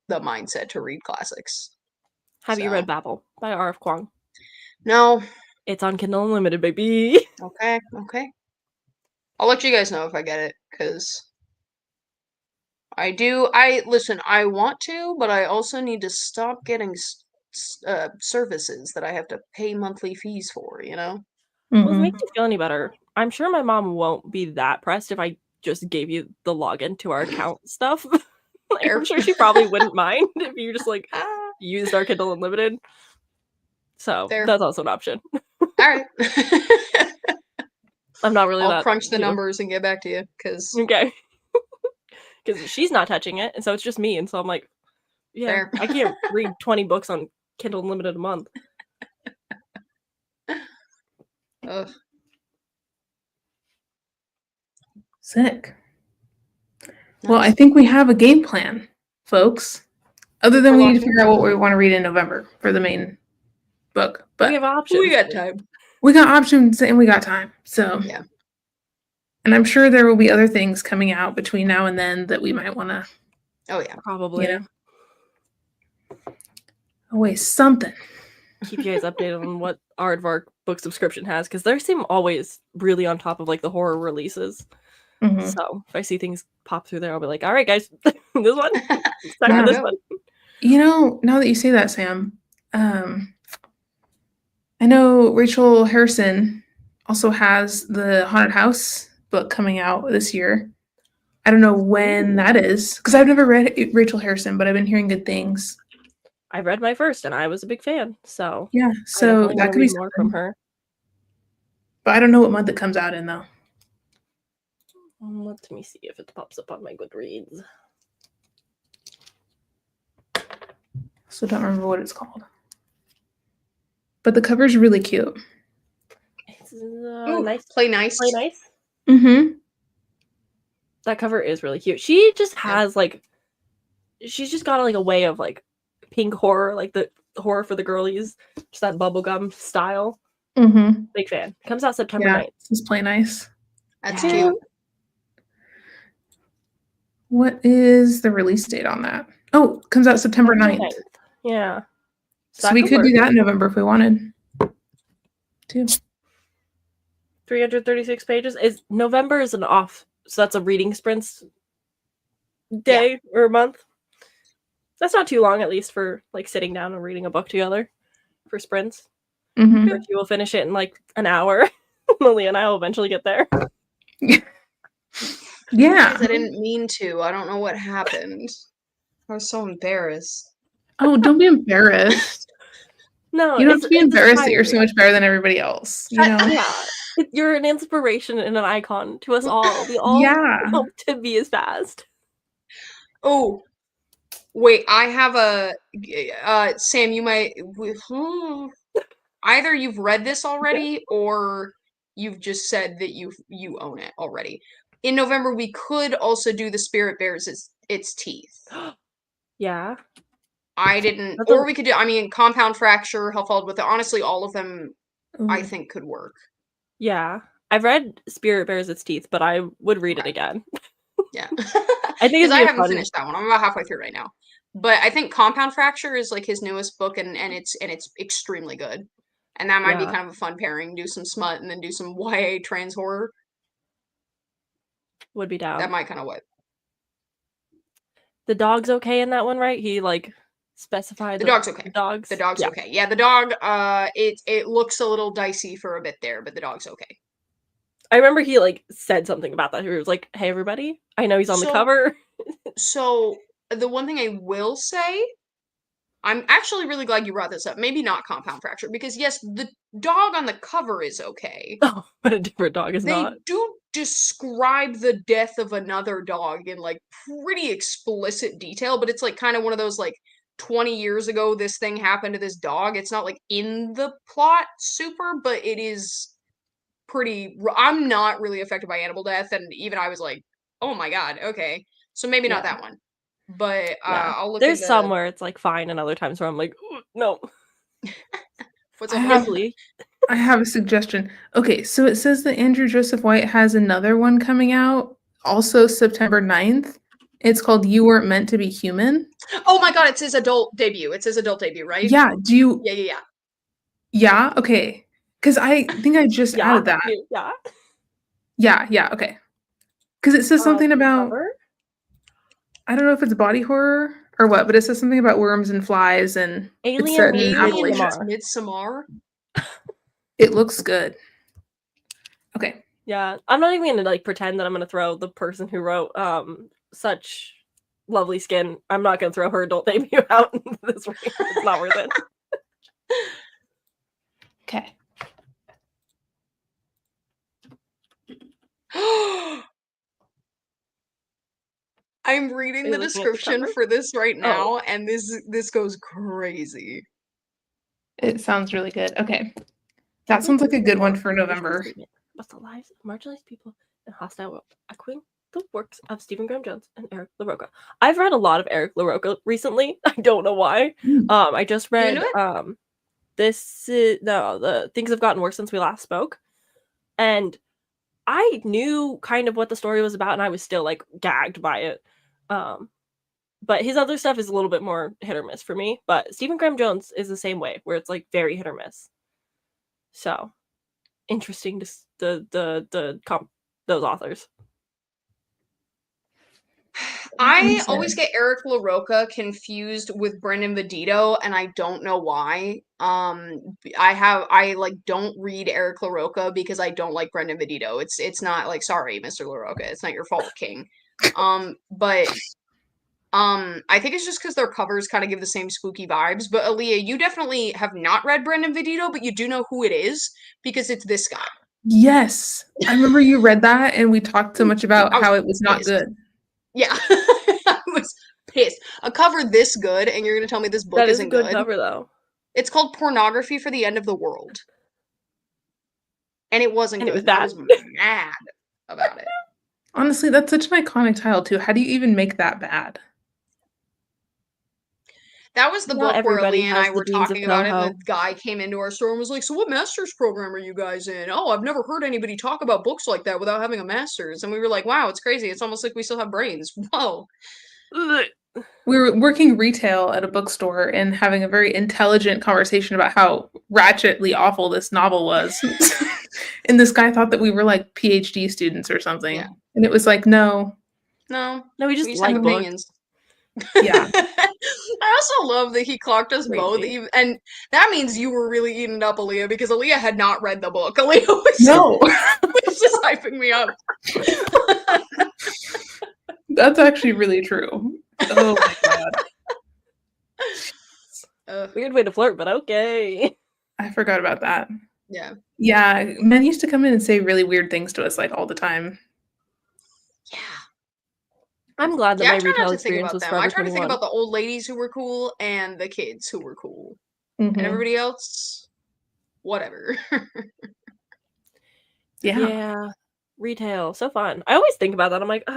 the mindset to read classics. Have you read Babel by R.F. Kuang? No. It's on Kindle Unlimited, baby. Okay. I'll let you guys know if I get it, because listen, I want to, but I also need to stop getting services that I have to pay monthly fees for, you know? Well, if it makes you feel any better, I'm sure my mom won't be that pressed if I just gave you the login to our account stuff. Like, I'm sure she probably wouldn't mind if you just like used our Kindle Unlimited. So that's also an option. All right. I'm not really. I'll crunch the numbers and get back to you because. Okay. because she's not touching it, and so it's just me. And so I'm like, yeah, Fair. I can't read 20 books on Kindle Unlimited a month. Ugh. Sick. Nice. Well, I think we have a game plan, folks. Other than we need to figure out what we want to read in November for the main book. But we have options. We got time. We got options and we got time. So yeah. And I'm sure there will be other things coming out between now and then that we might want to. Oh yeah, probably. You know, always something. Keep you guys updated on what Aardvark book subscription has, because they seem always really on top of like the horror releases. Mm-hmm. So if I see things pop through there, I'll be like, all right, guys, this one, it's time for this one. You know, now that you say that, Sam, I know Rachel Harrison also has the Haunted House book coming out this year. I don't know when that is, because I've never read Rachel Harrison, but I've been hearing good things. I read my first, and I was a big fan. So yeah, so that could be more from her. But I don't know what month it comes out in, though. Let me see if it pops up on my Goodreads. So don't remember what it's called. But the cover's really cute. It's nice. Play nice. Play nice. Mm-hmm. That cover is really cute. She just has she's just got like a way of like pink horror, like the horror for the girlies, just that bubblegum style. Mm-hmm. Big fan. Comes out September 9th. This is Play Nice. That's cute. What is the release date on that? Oh, it comes out September 9th. Yeah. So we could do that in November if we wanted to. 336 pages. November is an off, so that's a reading sprints day or month. That's not too long, at least, for like sitting down and reading a book together for sprints. Mm-hmm. Richie will finish it in like an hour. Lily and I will eventually get there. Yeah. I didn't mean to. I don't know what happened. I was so embarrassed. Oh, don't be embarrassed. No, you don't have to be embarrassed that you're so much better than everybody else. You know? Yeah. You're an inspiration and an icon to us all. We all hope to be as fast. Oh, wait. I have a Sam, you might either you've read this already or you've just said that you own it already. In November, we could also do The Spirit Bears Its Teeth. Yeah. I didn't, or we could do, I mean, Compound Fracture, How Followed With It. Honestly, all of them I think could work. Yeah. I've read Spirit Bears Its Teeth, but I would read it again. Yeah. I think I haven't finished that one. I'm about halfway through right now. But I think Compound Fracture is like his newest book and it's extremely good. And that might be kind of a fun pairing. Do some smut and then do some YA trans horror. Would be down. That might kind of what. The dog's okay in that one, right? He like specified the dog's okay. The dog's okay. Yeah, the dog. It looks a little dicey for a bit there, but the dog's okay. I remember he like said something about that. He was like, "Hey, everybody, I know he's on the cover." So the one thing I will say, I'm actually really glad you brought this up. Maybe not Compound Fracture, because yes, the dog on the cover is okay. Oh, but a different dog is not. They do describe the death of another dog in like pretty explicit detail, but it's like kind of one of those like 20 years ago this thing happened to this dog. It's not like in the plot super, but it is pretty. I'm not really affected by animal death, and even I was like, oh my god, okay. So maybe not that one. But I'll look. There's some where it's like fine, and other times where I'm like, no. What's up? I have a suggestion. Okay, so it says that Andrew Joseph White has another one coming out, also September 9th. It's called You Weren't Meant to Be Human. Oh my god, it's his adult debut. It's his adult debut, right? Yeah. Do you? Yeah. Yeah. Okay. Because I think I just added that. Yeah. Okay. Because it says something about. I don't know if it's body horror or what, but it says something about worms and flies and Alien Midsommar. It looks good. Okay. Yeah, I'm not even gonna like pretend that I'm gonna throw the person who wrote Such Lovely Skin. I'm not gonna throw her adult debut out this way. It's not worth it. Okay. I I'm reading the description for this right now, and this goes crazy. It sounds really good. Okay. That sounds like a good one for November. But the lives of marginalized people in a hostile world. Echoing the works of Stephen Graham Jones and Eric LaRocca. I've read a lot of Eric LaRocca recently. I don't know why. I just read the Things Have Gotten Worse Since We Last Spoke. And I knew kind of what the story was about, and I was still like gagged by it. But his other stuff is a little bit more hit or miss for me. But Stephen Graham Jones is the same way, where it's like very hit or miss. So interesting to those authors. I always get Eric LaRocca confused with Brendan Vedito, and I don't know why. I like don't read Eric LaRocca because I don't like Brendan Vedito. It's not like, sorry, Mr. LaRocca, it's not your fault, King. But I think it's just because their covers kind of give the same spooky vibes. But Alea, you definitely have not read Brendan Vedito, but you do know who it is because it's this guy. Yes, I remember you read that, and we talked so much about how it was not good. Yeah, I was pissed. A cover this good, and you're gonna tell me this book isn't good? That is a good cover, though. It's called Pornography for the End of the World, and it wasn't good. It was bad. I was mad about it. Honestly, that's such an iconic title too. How do you even make that bad? That was the book where Alea and I were talking about it, and the guy came into our store and was like, so what master's program are you guys in? Oh, I've never heard anybody talk about books like that without having a master's. And we were like, wow, it's crazy. It's almost like we still have brains. Whoa. We were working retail at a bookstore and having a very intelligent conversation about how ratchetly awful this novel was. And this guy thought that we were like PhD students or something. Yeah. And it was like, no, we just like opinions. Yeah. I also love that he clocked us both, and that means you were really eating up Alea because Alea had not read the book. Alea was was just hyping me up. That's actually really true. Oh my god. Weird way to flirt, but okay. I forgot about that. Yeah. Yeah, men used to come in and say really weird things to us like all the time. Yeah. I'm glad that my retail experience was Forever 21. I try to think about the old ladies who were cool and the kids who were cool. And everybody else, whatever. Yeah. Retail, so fun. I always think about that. I'm like,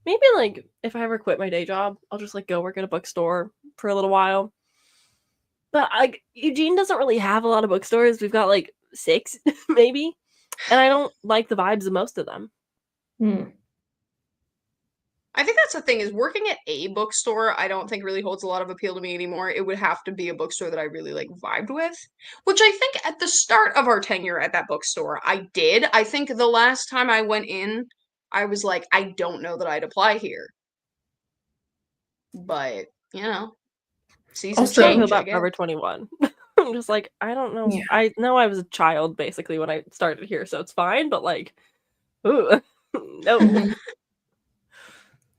maybe like if I ever quit my day job, I'll just like go work at a bookstore for a little while. But like Eugene doesn't really have a lot of bookstores. We've got like 6 maybe. And I don't like the vibes of most of them. I think that's the thing, is working at a bookstore, I don't think really holds a lot of appeal to me anymore. It would have to be a bookstore that I really like vibed with, which I think at the start of our tenure at that bookstore, I did. I think the last time I went in, I was like, I don't know that I'd apply here. But, you know, seasons change, about Forever 21. I'm just like, I don't know. Yeah. I know I was a child basically when I started here, so it's fine, but like, ooh, no.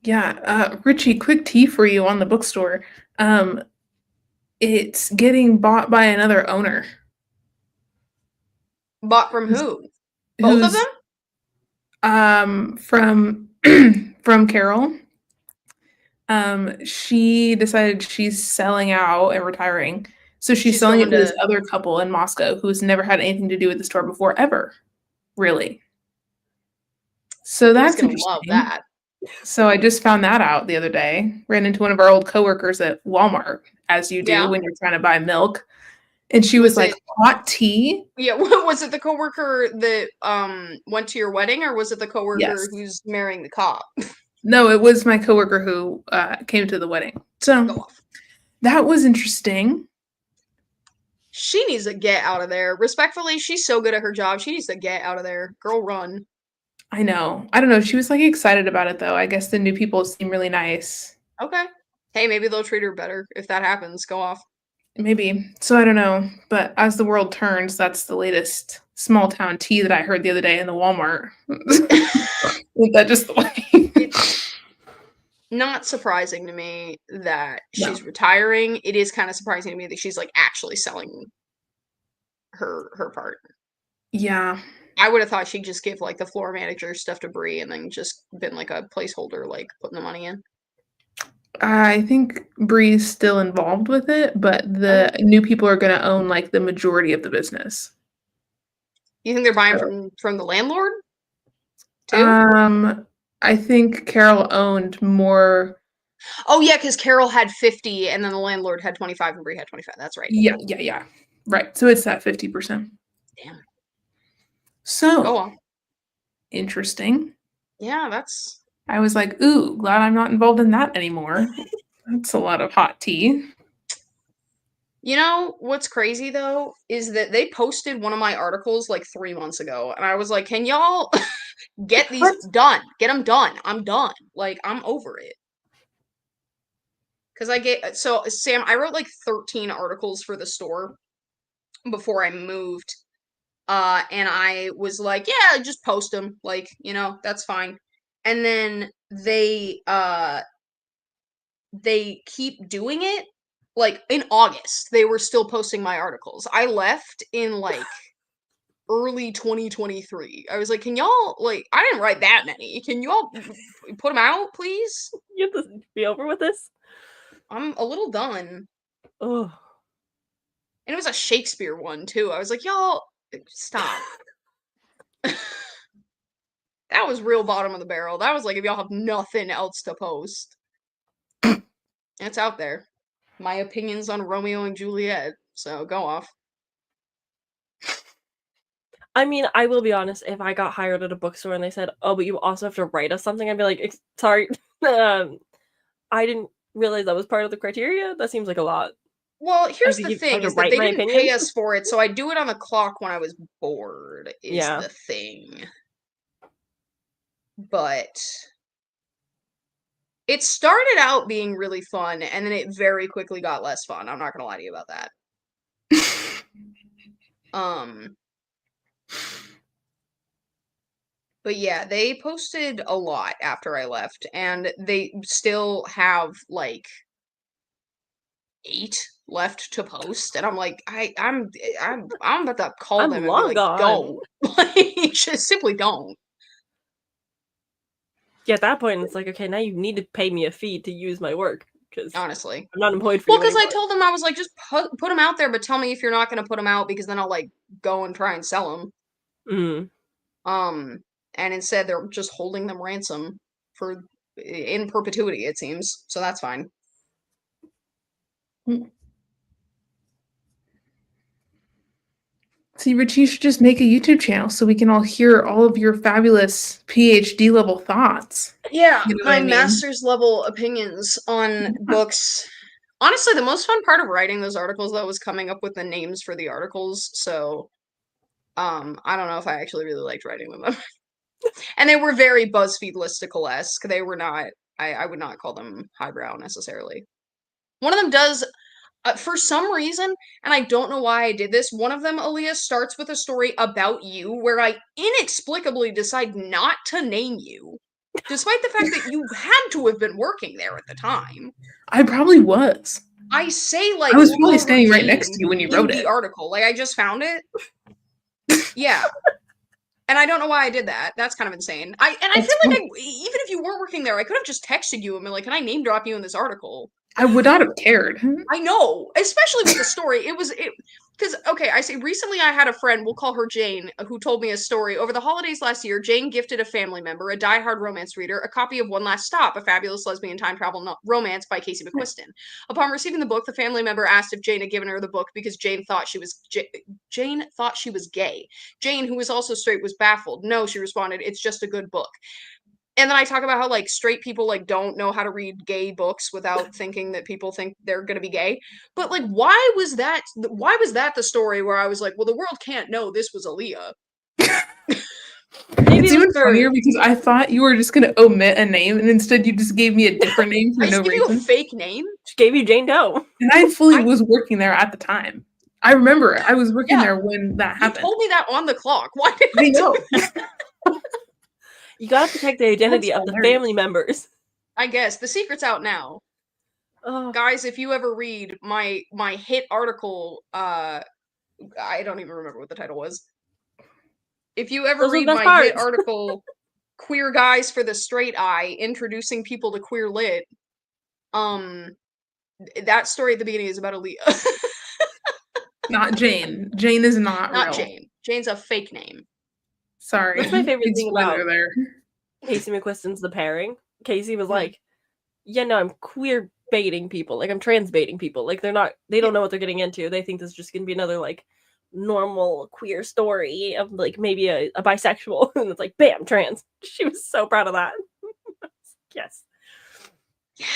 Yeah, Richie, quick tea for you on the bookstore. It's getting bought by another owner. Bought from who? Both of them? From Carol. She decided she's selling out and retiring. So she's selling it to this other couple in Moscow who's never had anything to do with the store before, ever. Really. So that's interesting. Love that. So I just found that out the other day. Ran into one of our old coworkers at Walmart, as you do when you're trying to buy milk. And she was like, hot tea? Yeah, was it the coworker that went to your wedding, or was it the coworker who's marrying the cop? No, it was my coworker who came to the wedding. So that was interesting. She needs to get out of there. Respectfully, she's so good at her job. She needs to get out of there. Girl, run. I know. I don't know. She was like excited about it though. I guess the new people seem really nice. Okay. Hey, maybe they'll treat her better if that happens. Go off. Maybe. So I don't know. But as the world turns, that's the latest small town tea that I heard the other day in the Walmart. Is that just the way? It's not surprising to me that she's retiring. It is kind of surprising to me that she's like actually selling her part. Yeah. I would have thought she'd just give like the floor manager stuff to Bree and then just been like a placeholder, like putting the money in. I think Bree's still involved with it, but the new people are going to own like the majority of the business. You think they're buying from the landlord too? I think Carol owned more. Oh yeah, because Carol had 50 and then the landlord had 25 and Bree had 25. That's right. Yeah. Right. So it's that 50%. Damn. So go on. Interesting. Yeah, that's. I was like, ooh, glad I'm not involved in that anymore. That's a lot of hot tea. You know what's crazy though is that they posted one of my articles like 3 months ago, and I was like, "Can y'all get these done? Get them done. I'm done. Like I'm over it." Because Sam, I wrote like 13 articles for the store before I moved, and I was like, "Yeah, just post them. Like that's fine." And then they keep doing it. Like in August, they were still posting my articles. I left in like early 2023. I was like, can y'all, like, I didn't write that many. Can y'all put them out, please? You have to be over with this? I'm a little done. Oh. And it was a Shakespeare one, too. I was like, y'all, stop. That was real bottom of the barrel. That was like, if y'all have nothing else to post. It's out there. My opinions on Romeo and Juliet. So go off. I mean, I will be honest, if I got hired at a bookstore and they said, "Oh, but you also have to write us something," I'd be like, "Sorry, I didn't realize that was part of the criteria. That seems like a lot." Well, here's the thing, is that they didn't pay us for it, so I do it on the clock when I was bored, is the thing. But it started out being really fun, and then it very quickly got less fun. I'm not gonna lie to you about that. But yeah, they posted a lot after I left, and they still have like 8 left to post, and I'm like, I'm about to call them and be like, "Go!" Like, just simply don't. Yeah, at that point, it's like, okay, now you need to pay me a fee to use my work, because honestly, I'm not employed for you anymore. Well, because I told them, I was like, just put them out there, but tell me if you're not going to put them out, because then I'll like go and try and sell them. And instead they're just holding them ransom for in perpetuity, it seems. So that's fine. See, Richie, you should just make a YouTube channel so we can all hear all of your fabulous PhD level thoughts. Yeah, my master's level opinions on books. Honestly, the most fun part of writing those articles, though, was coming up with the names for the articles. So, I don't know if I actually really liked writing them. And they were very BuzzFeed listicle-esque. They were not, I would not call them highbrow necessarily. One of them does, for some reason, and I don't know why I did this, one of them, Alea, starts with a story about you where I inexplicably decide not to name you, despite the fact that you had to have been working there at the time. I probably was. I say, like, I was probably standing right next to you when you wrote it. The article. Like, I just found it. Yeah. And I don't know why I did that. That's kind of insane. I feel like even if you weren't working there, I could have just texted you and been like, "Can I name drop you in this article?" I would not have cared. I know, especially with the story. Because, okay, I say recently I had a friend, we'll call her Jane, who told me a story. Over the holidays last year, Jane gifted a family member, a diehard romance reader, a copy of One Last Stop, a fabulous lesbian time travel romance by Casey McQuiston. Upon receiving the book, the family member asked if Jane had given her the book because Jane thought she was gay. Jane, who was also straight, was baffled. "No," she responded, "it's just a good book." And then I talk about how, like, straight people, like, don't know how to read gay books without thinking that people think they're gonna be gay. But, like, why was that the story where I was like, well, the world can't know this was Alea? It's even funnier because I thought you were just gonna omit a name, and instead you just gave me a different name for no reason. I just gave you a fake name? She gave you Jane Doe. And I fully was working there at the time. I remember it. I was working there when that happened. You told me that on the clock. Why did I know? You gotta protect the identity of the family members. I guess. The secret's out now. Guys, if you ever read my hit article, I don't even remember what the title was. If you ever Those are the read best my hit parts. article, Queer Guys for the Straight Eye, introducing people to queer lit, that story at the beginning is about Alea. Not Jane. Jane is not Not real. Jane. Jane's a fake name. Sorry. That's my favorite Big thing spoiler about there. Casey McQuiston's The Pairing. Casey was Mhm. like, yeah, no, I'm queer baiting people. Like, I'm trans baiting people. Like, they don't know what they're getting into. They think this is just gonna be another, like, normal queer story of, like, maybe a bisexual. And it's like, bam, trans. She was so proud of that. Yes. Yeah.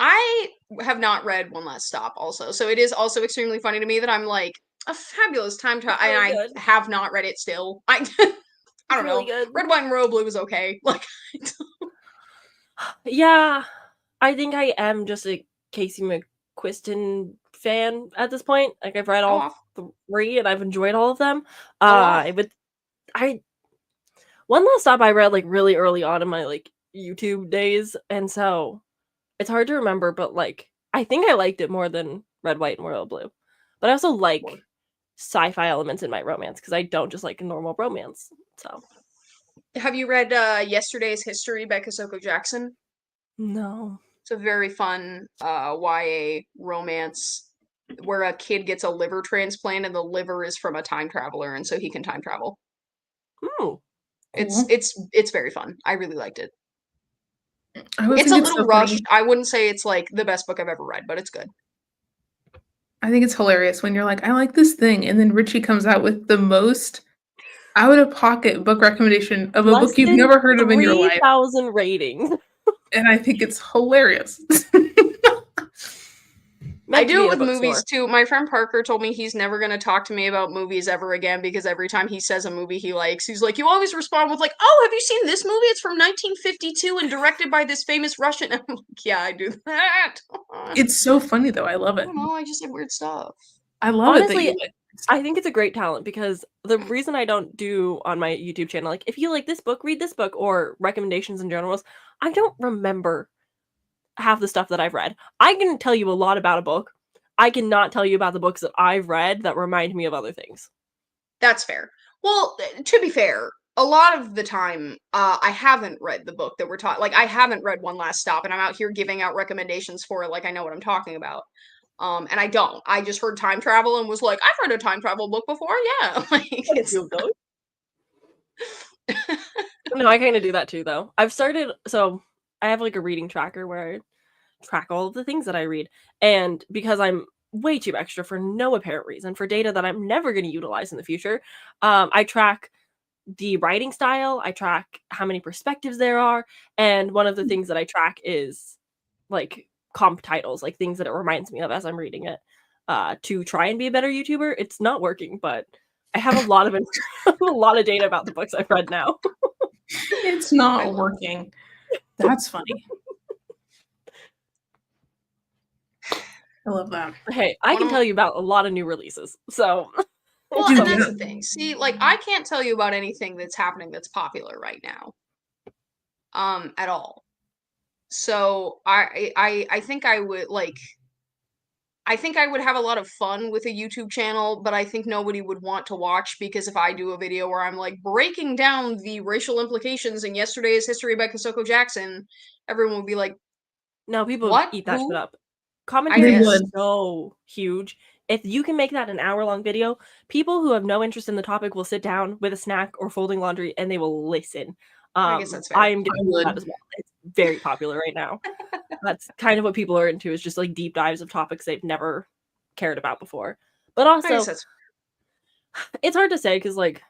I have not read One Last Stop also, so it is also extremely funny to me that I'm like, a fabulous time travel, and Really I good. have not read it still. I don't really know. good. Red, White, and Royal Blue is okay. Like, yeah, I think I am just a Casey McQuiston fan at this point. Like, I've read go all off. 3 and I've enjoyed all of them. Go off. One Last Stop I read, like, really early on in my, like, YouTube days, and so it's hard to remember, but, like, I think I liked it more than Red, White, and Royal Blue. But I also like sci-fi elements in my romance, because I don't just like a normal romance, so. Have you read Yesterday's History by Kasoko Jackson? No. It's a very fun YA romance where a kid gets a liver transplant and the liver is from a time traveler, and so he can time travel. Ooh. Cool. It's very fun. I really liked it. I It's a little rushed. I wouldn't say it's like the best book I've ever read, but it's good. I think it's hilarious when you're like, I like this thing, and then Richie comes out with the most out-of-pocket book recommendation of a book you've never heard of in your life. 3,000 ratings. And I think it's hilarious. I do it with movies too. My friend Parker told me he's never going to talk to me about movies ever again because every time he says a movie he likes, he's like, you always respond with like, oh, have you seen this movie? It's from 1952 and directed by this famous Russian. I'm like, yeah, I do that. It's so funny though. I love it. I don't know. I just say weird stuff. I love it that Honestly, you like. I think it's a great talent because the reason I don't do on my YouTube channel, like, if you like this book, read this book, or recommendations in general, is I don't remember half the stuff that I've read. I can tell you a lot about a book. I cannot tell you about the books that I've read that remind me of other things. That's fair. Well, to be fair, a lot of the time, I haven't read the book that we're talking. Like, I haven't read One Last Stop, and I'm out here giving out recommendations for it, like I know what I'm talking about. And I don't. I just heard time travel and was like, I've read a time travel book before. Yeah, like it's. No, I kind of do that too, though. So I have like a reading tracker where I track all of the things that I read, and because I'm way too extra for no apparent reason, for data that I'm never going to utilize in the future, I track the writing style, I track how many perspectives there are, and one of the things that I track is like comp titles, like things that it reminds me of as I'm reading it, to try and be a better YouTuber. It's not working, but I have a lot of a lot of data about the books I've read now. It's not working. That's funny. I love that. Hey, I can tell you about a lot of new releases, so. Well, and that's the thing. See, like, I can't tell you about anything that's happening that's popular right now. At all. So I think I would like. I think I would have a lot of fun with a YouTube channel, but I think nobody would want to watch because if I do a video where I'm like breaking down the racial implications in Yesterday's History by Kasoko Jackson, everyone would be like, no, people what? eat that Who? shit up. Commentary guess. is so huge. If you can make that an hour-long video, people who have no interest in the topic will sit down with a snack or folding laundry and they will listen. I guess that's fair. I am getting that as well. It's very popular right now. That's kind of what people are into, is just like deep dives of topics they've never cared about before. But also, it's hard to say because like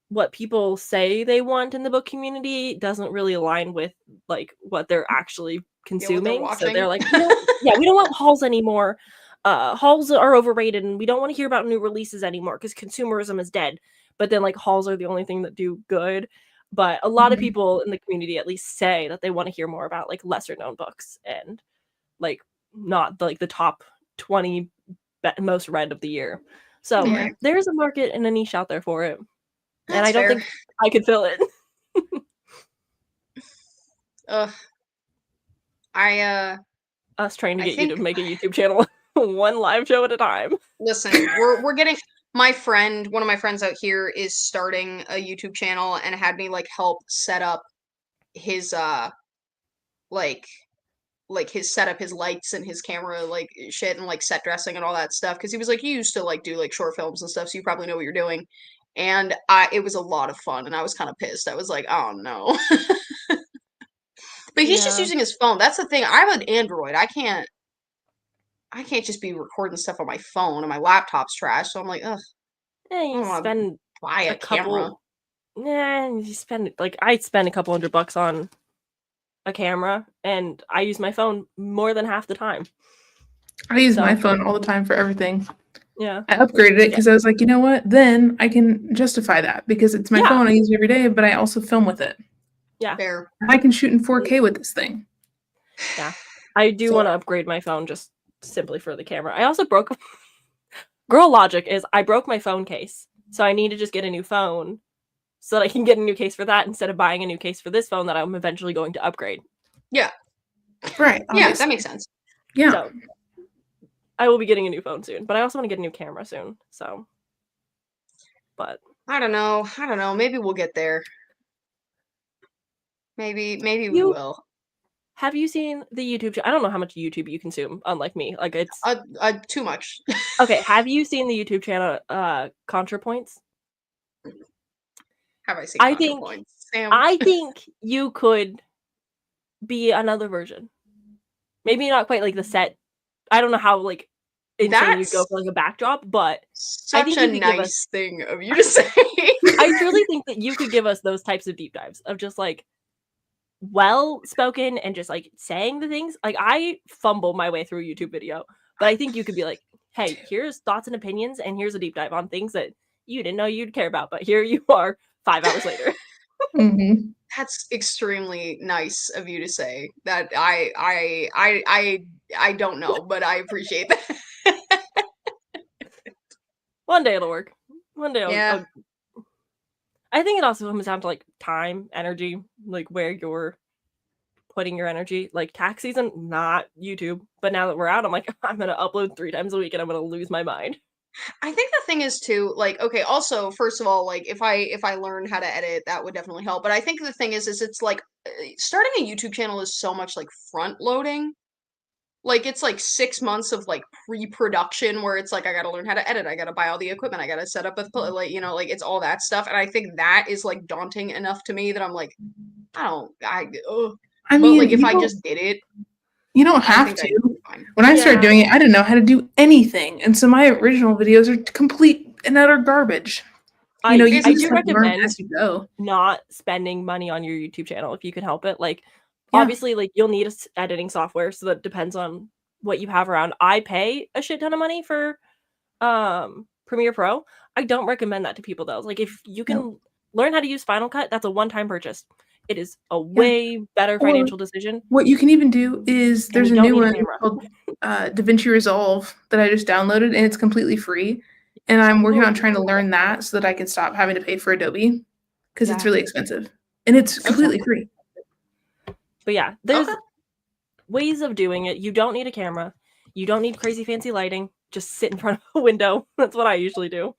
what people say they want in the book community doesn't really align with like what they're actually consuming. So they're like, we don't want hauls anymore. Hauls are overrated and we don't want to hear about new releases anymore because consumerism is dead. But then like hauls are the only thing that do good. But a lot of people in the community at least say that they want to hear more about like lesser known books and like not like the top 20 most read of the year. So there's a market and a niche out there for it. And I don't think I could fill it. Us trying to get you to make a YouTube channel one live show at a time. Listen, we're getting one of my friends out here is starting a YouTube channel and had me like help set up his his setup, his lights and his camera like shit and like set dressing and all that stuff, because he was like, you used to like do like short films and stuff, so you probably know what you're doing. And it was a lot of fun, and I was kind of pissed. I was like, oh no. But he's just using his phone. That's the thing. I have an Android. I can't just be recording stuff on my phone, and my laptop's trash. So I'm like, ugh. Yeah, you spend buy a camera. Yeah, you spend like I spend a couple $100 on a camera, and I use my phone more than half the time. I use my phone all the time for everything. Yeah. I upgraded it because I was like, you know what? Then I can justify that because it's my phone. I use it every day, but I also film with it. Yeah. Fair. I can shoot in 4K with this thing. Yeah. I do want to upgrade my phone just simply for the camera. I also broke Girl logic is I broke my phone case. So I need to just get a new phone so that I can get a new case for that instead of buying a new case for this phone that I'm eventually going to upgrade. Yeah. Right. Obviously. Yeah, that makes sense. Yeah. So I will be getting a new phone soon, but I also want to get a new camera soon. So, but I don't know. Maybe we'll get there. Maybe we will. Have you seen the YouTube channel? I don't know how much YouTube you consume, unlike me. Like it's too much. Okay, have you seen the YouTube channel ContraPoints? Have I seen ContraPoints? Sam. I think you could be another version. Maybe not quite like the set. I don't know how like insane you'd go for like a backdrop, but I think a nice thing of you to say. I truly think that you could give us those types of deep dives of just like well spoken and just like saying the things. Like I fumble my way through a YouTube video, but I think you could be like, hey, here's thoughts and opinions, and here's a deep dive on things that you didn't know you'd care about, but here you are 5 hours later. Mm-hmm. That's extremely nice of you to say. That I don't know, but I appreciate that. One day it'll work. One day I'll I think it also comes down to like time, energy, like where you're putting your energy. Like tax season, not YouTube. But now that we're out, I'm like, I'm gonna upload 3 times a week and I'm gonna lose my mind. I think the thing is too, like, okay, also, first of all, like if I learned how to edit, that would definitely help. But I think the thing is it's like starting a YouTube channel is so much like front loading. Like it's like 6 months of like pre-production where it's like I gotta learn how to edit, I gotta buy all the equipment, I gotta set up like like it's all that stuff, and I think that is like daunting enough to me that I'm like, I mean, like if I just did it, you don't have to. When I started doing it, I didn't know how to do anything, and so my original videos are complete and utter garbage. I do recommend as you go. Not spending money on your YouTube channel if you can help it. Like obviously, like you'll need editing software, so that depends on what you have around. I pay a shit ton of money for Premiere Pro. I don't recommend that to people though. Like if you can learn how to use Final Cut, that's a one-time purchase. It is a way better financial decision. What you can even do is there's a new one called DaVinci Resolve that I just downloaded, and it's completely free. And I'm working on trying to learn that so that I can stop having to pay for Adobe because it's really expensive, and it's completely free. But yeah, there's ways of doing it. You don't need a camera. You don't need crazy fancy lighting. Just sit in front of a window. That's what I usually do.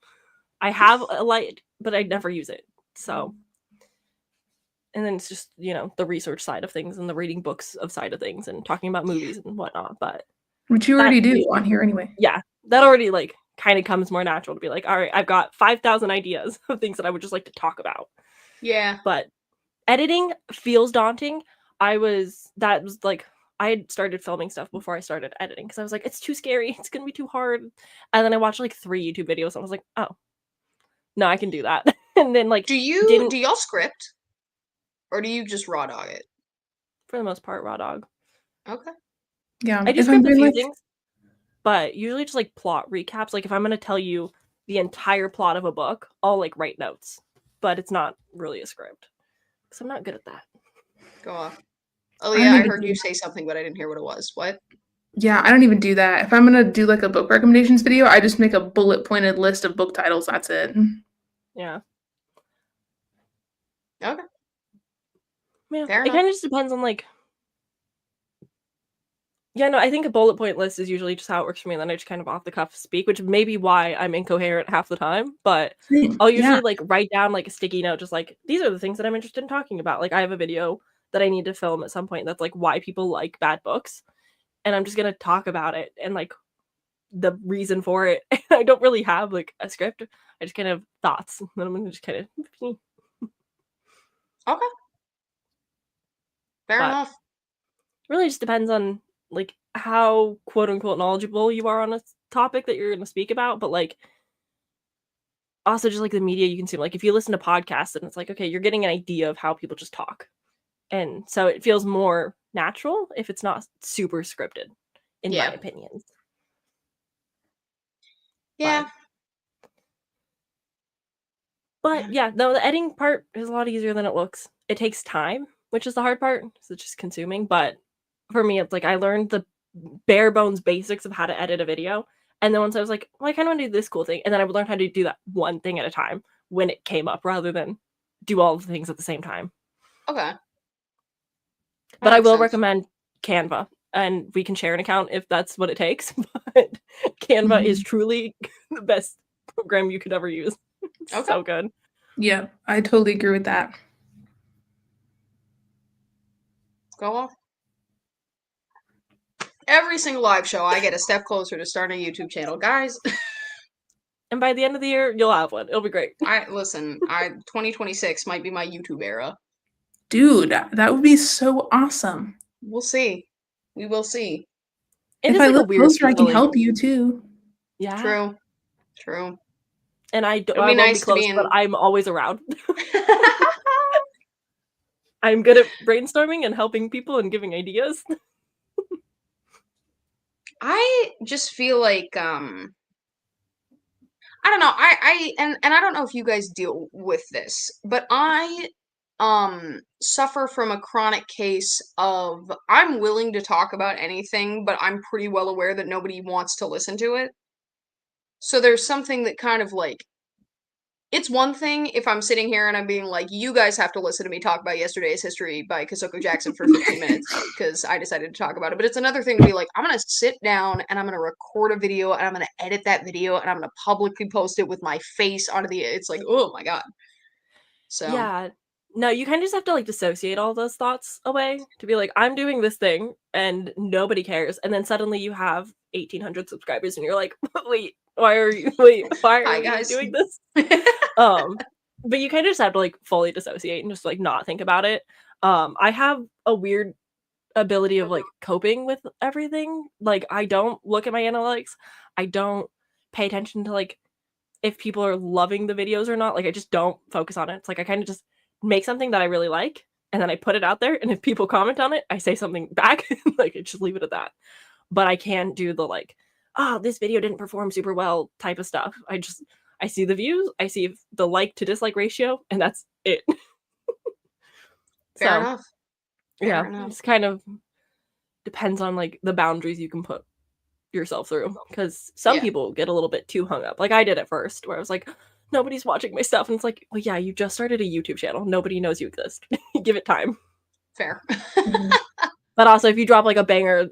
I have a light, but I never use it. So, and then it's just, the research side of things and the reading books of side of things and talking about movies and whatnot. But which you already do on here anyway. Yeah, that already like kind of comes more natural to be like, all right, I've got 5,000 ideas of things that I would just like to talk about. Yeah. But editing feels daunting. I had started filming stuff before I started editing because I was like, it's too scary. It's going to be too hard. And then I watched like 3 YouTube videos and I was like, oh, no, I can do that. And then like, do y'all script? Or do you just raw dog it? For the most part, raw dog. Okay. Yeah. I do script a few things, but usually just like plot recaps. Like if I'm going to tell you the entire plot of a book, I'll like write notes, but it's not really a script because I'm not good at that. Go off. Alea, I heard you say something, but I didn't hear what it was. What? Yeah, I don't even do that. If I'm going to do like a book recommendations video, I just make a bullet pointed list of book titles. That's it. Yeah. Okay. Yeah. It kind of just depends on like Yeah, no, I think a bullet point list is usually just how it works for me, and then I just kind of off the cuff speak, which may be why I'm incoherent half the time, but I'll usually, like, write down, like, a sticky note, just like, "These are the things that I'm interested in talking about." Like, I have a video that I need to film at some point that's, like, why people like bad books, and I'm just gonna talk about it and, like, the reason for it. I don't really have, like, a script. I just kind of thoughts, and then I'm gonna just kinda Okay. Fair enough. Really just depends on, like, how quote unquote knowledgeable you are on a topic that you're gonna speak about, but, like, also just like the media you consume. Like if you listen to podcasts and it's like, okay, you're getting an idea of how people just talk. And so it feels more natural if it's not super scripted, in my opinions. Yeah. But yeah, no, the editing part is a lot easier than it looks. It takes time, which is the hard part. So it's just consuming. But for me, it's like I learned the bare bones basics of how to edit a video. And then once I was like, well, I kind of want to do this cool thing. And then I would learn how to do that one thing at a time when it came up rather than do all the things at the same time. Okay. But I will recommend Canva, and we can share an account if that's what it takes. But Canva is truly the best program you could ever use. It's so good. Yeah, I totally agree with that. Go on. Every single live show, I get a step closer to starting a YouTube channel, guys. And by the end of the year, you'll have one. It'll be great. 2026 might be my YouTube era. Dude, that would be so awesome. We'll see. We will see. If I live closer, I can help you too. Yeah. True. And I won't be close, but I'm always around. I'm good at brainstorming and helping people and giving ideas. I just feel like I don't know. I don't know if you guys deal with this, but I suffer from a chronic case of I'm willing to talk about anything, but I'm pretty well aware that nobody wants to listen to it. So there's something that kind of like it's one thing if I'm sitting here and I'm being like, you guys have to listen to me talk about Yesterday's History by Kasoko Jackson for 15 minutes because I decided to talk about it. But it's another thing to be like, I'm going to sit down and I'm going to record a video and I'm going to edit that video and I'm going to publicly post it with my face onto the, it's like, oh my God. So. Yeah. No, you kind of just have to like dissociate all those thoughts away to be like, I'm doing this thing and nobody cares. And then suddenly you have 1,800 subscribers and you're like, wait, why are you doing this? But you kind of just have to like fully dissociate and just like not think about it. I have a weird ability of like coping with everything. Like I don't look at my analytics. I don't pay attention to like if people are loving the videos or not. Like I just don't focus on it. It's like I kind of just make something that I really like and then I put it out there, and if people comment on it, I say something back. Like I just leave it at that. But I can't do the like, oh, this video didn't perform super well type of stuff. I see the views, I see the like to dislike ratio, and that's it. Fair enough. Fair enough. It's kind of depends on like the boundaries you can put yourself through, because some people get a little bit too hung up. Like I did at first, where I was like, nobody's watching my stuff, and it's like, well, yeah, you just started a YouTube channel. Nobody knows you exist. Give it time. Fair. But also, if you drop like a banger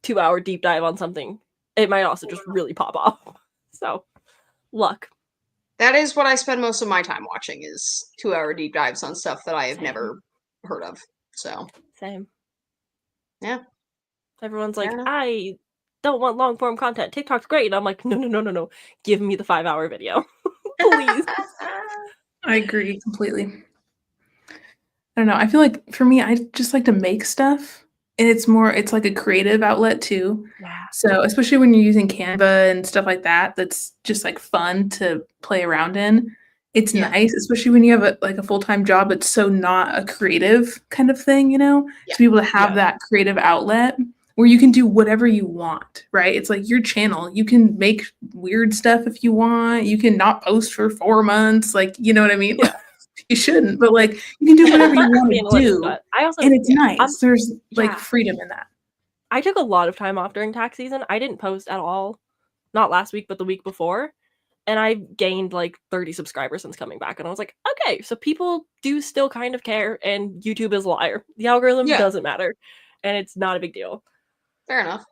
2-hour deep dive on something, it might also just really pop off. So, luck. That is what I spend most of my time watching, is 2-hour deep dives on stuff that I have never heard of. So. Same. Yeah. Everyone's like, I don't want long form content. TikTok's great. And I'm like, no. Give me the 5-hour video. Please. I agree completely. I don't know. I feel like for me, I just like to make stuff. And it's like a creative outlet too. Yeah. So especially when you're using Canva and stuff like that, that's just like fun to play around in. It's nice, especially when you have a full-time job that's so not a creative kind of thing, you know? To be able to have that creative outlet where you can do whatever you want, right? It's like your channel. You can make weird stuff if you want. You can not post for 4 months. Like, you know what I mean? Yeah. You shouldn't, but like you can do whatever you want to do. And it's nice. There's like freedom in that. I took a lot of time off during tax season. I didn't post at all. Not last week, but the week before. And I gained like 30 subscribers since coming back. And I was like, okay, so people do still kind of care, and YouTube is a liar. The algorithm doesn't matter. And it's not a big deal. Fair enough.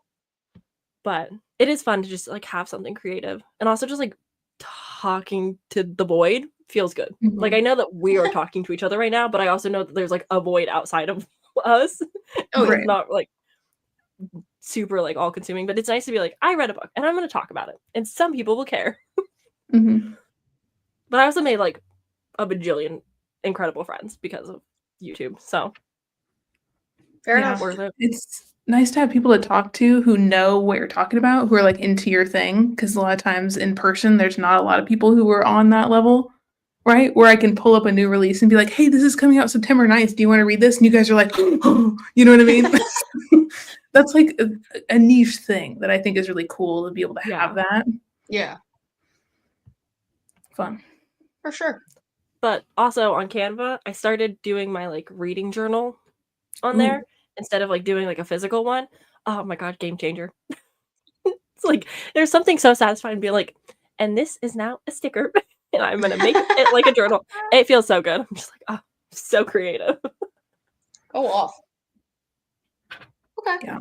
But it is fun to just like have something creative, and also just like talking to the void feels good. Like I know that we are talking to each other right now, but I also know that there's like a void outside of us. Oh, It's not like super like all consuming, but it's nice to be like, I read a book and I'm going to talk about it, and some people will care. But I also made like a bajillion incredible friends because of YouTube, so fair enough. Worth it. It's nice to have people to talk to who know what you're talking about, who are like into your thing, because a lot of times in person there's not a lot of people who are on that level, right? Where I can pull up a new release and be like, hey, this is coming out September 9th, do you want to read this? And you guys are like, oh, you know what I mean? That's like a niche thing that I think is really cool to be able to have that. Yeah. Fun. For sure. But also on Canva, I started doing my like reading journal on there instead of like doing like a physical one. Oh my god, game changer. It's like there's something so satisfying being like, and this is now a sticker and I'm gonna make it like a journal. It feels so good. I'm just like, oh, so creative. Go off. Okay. Yeah.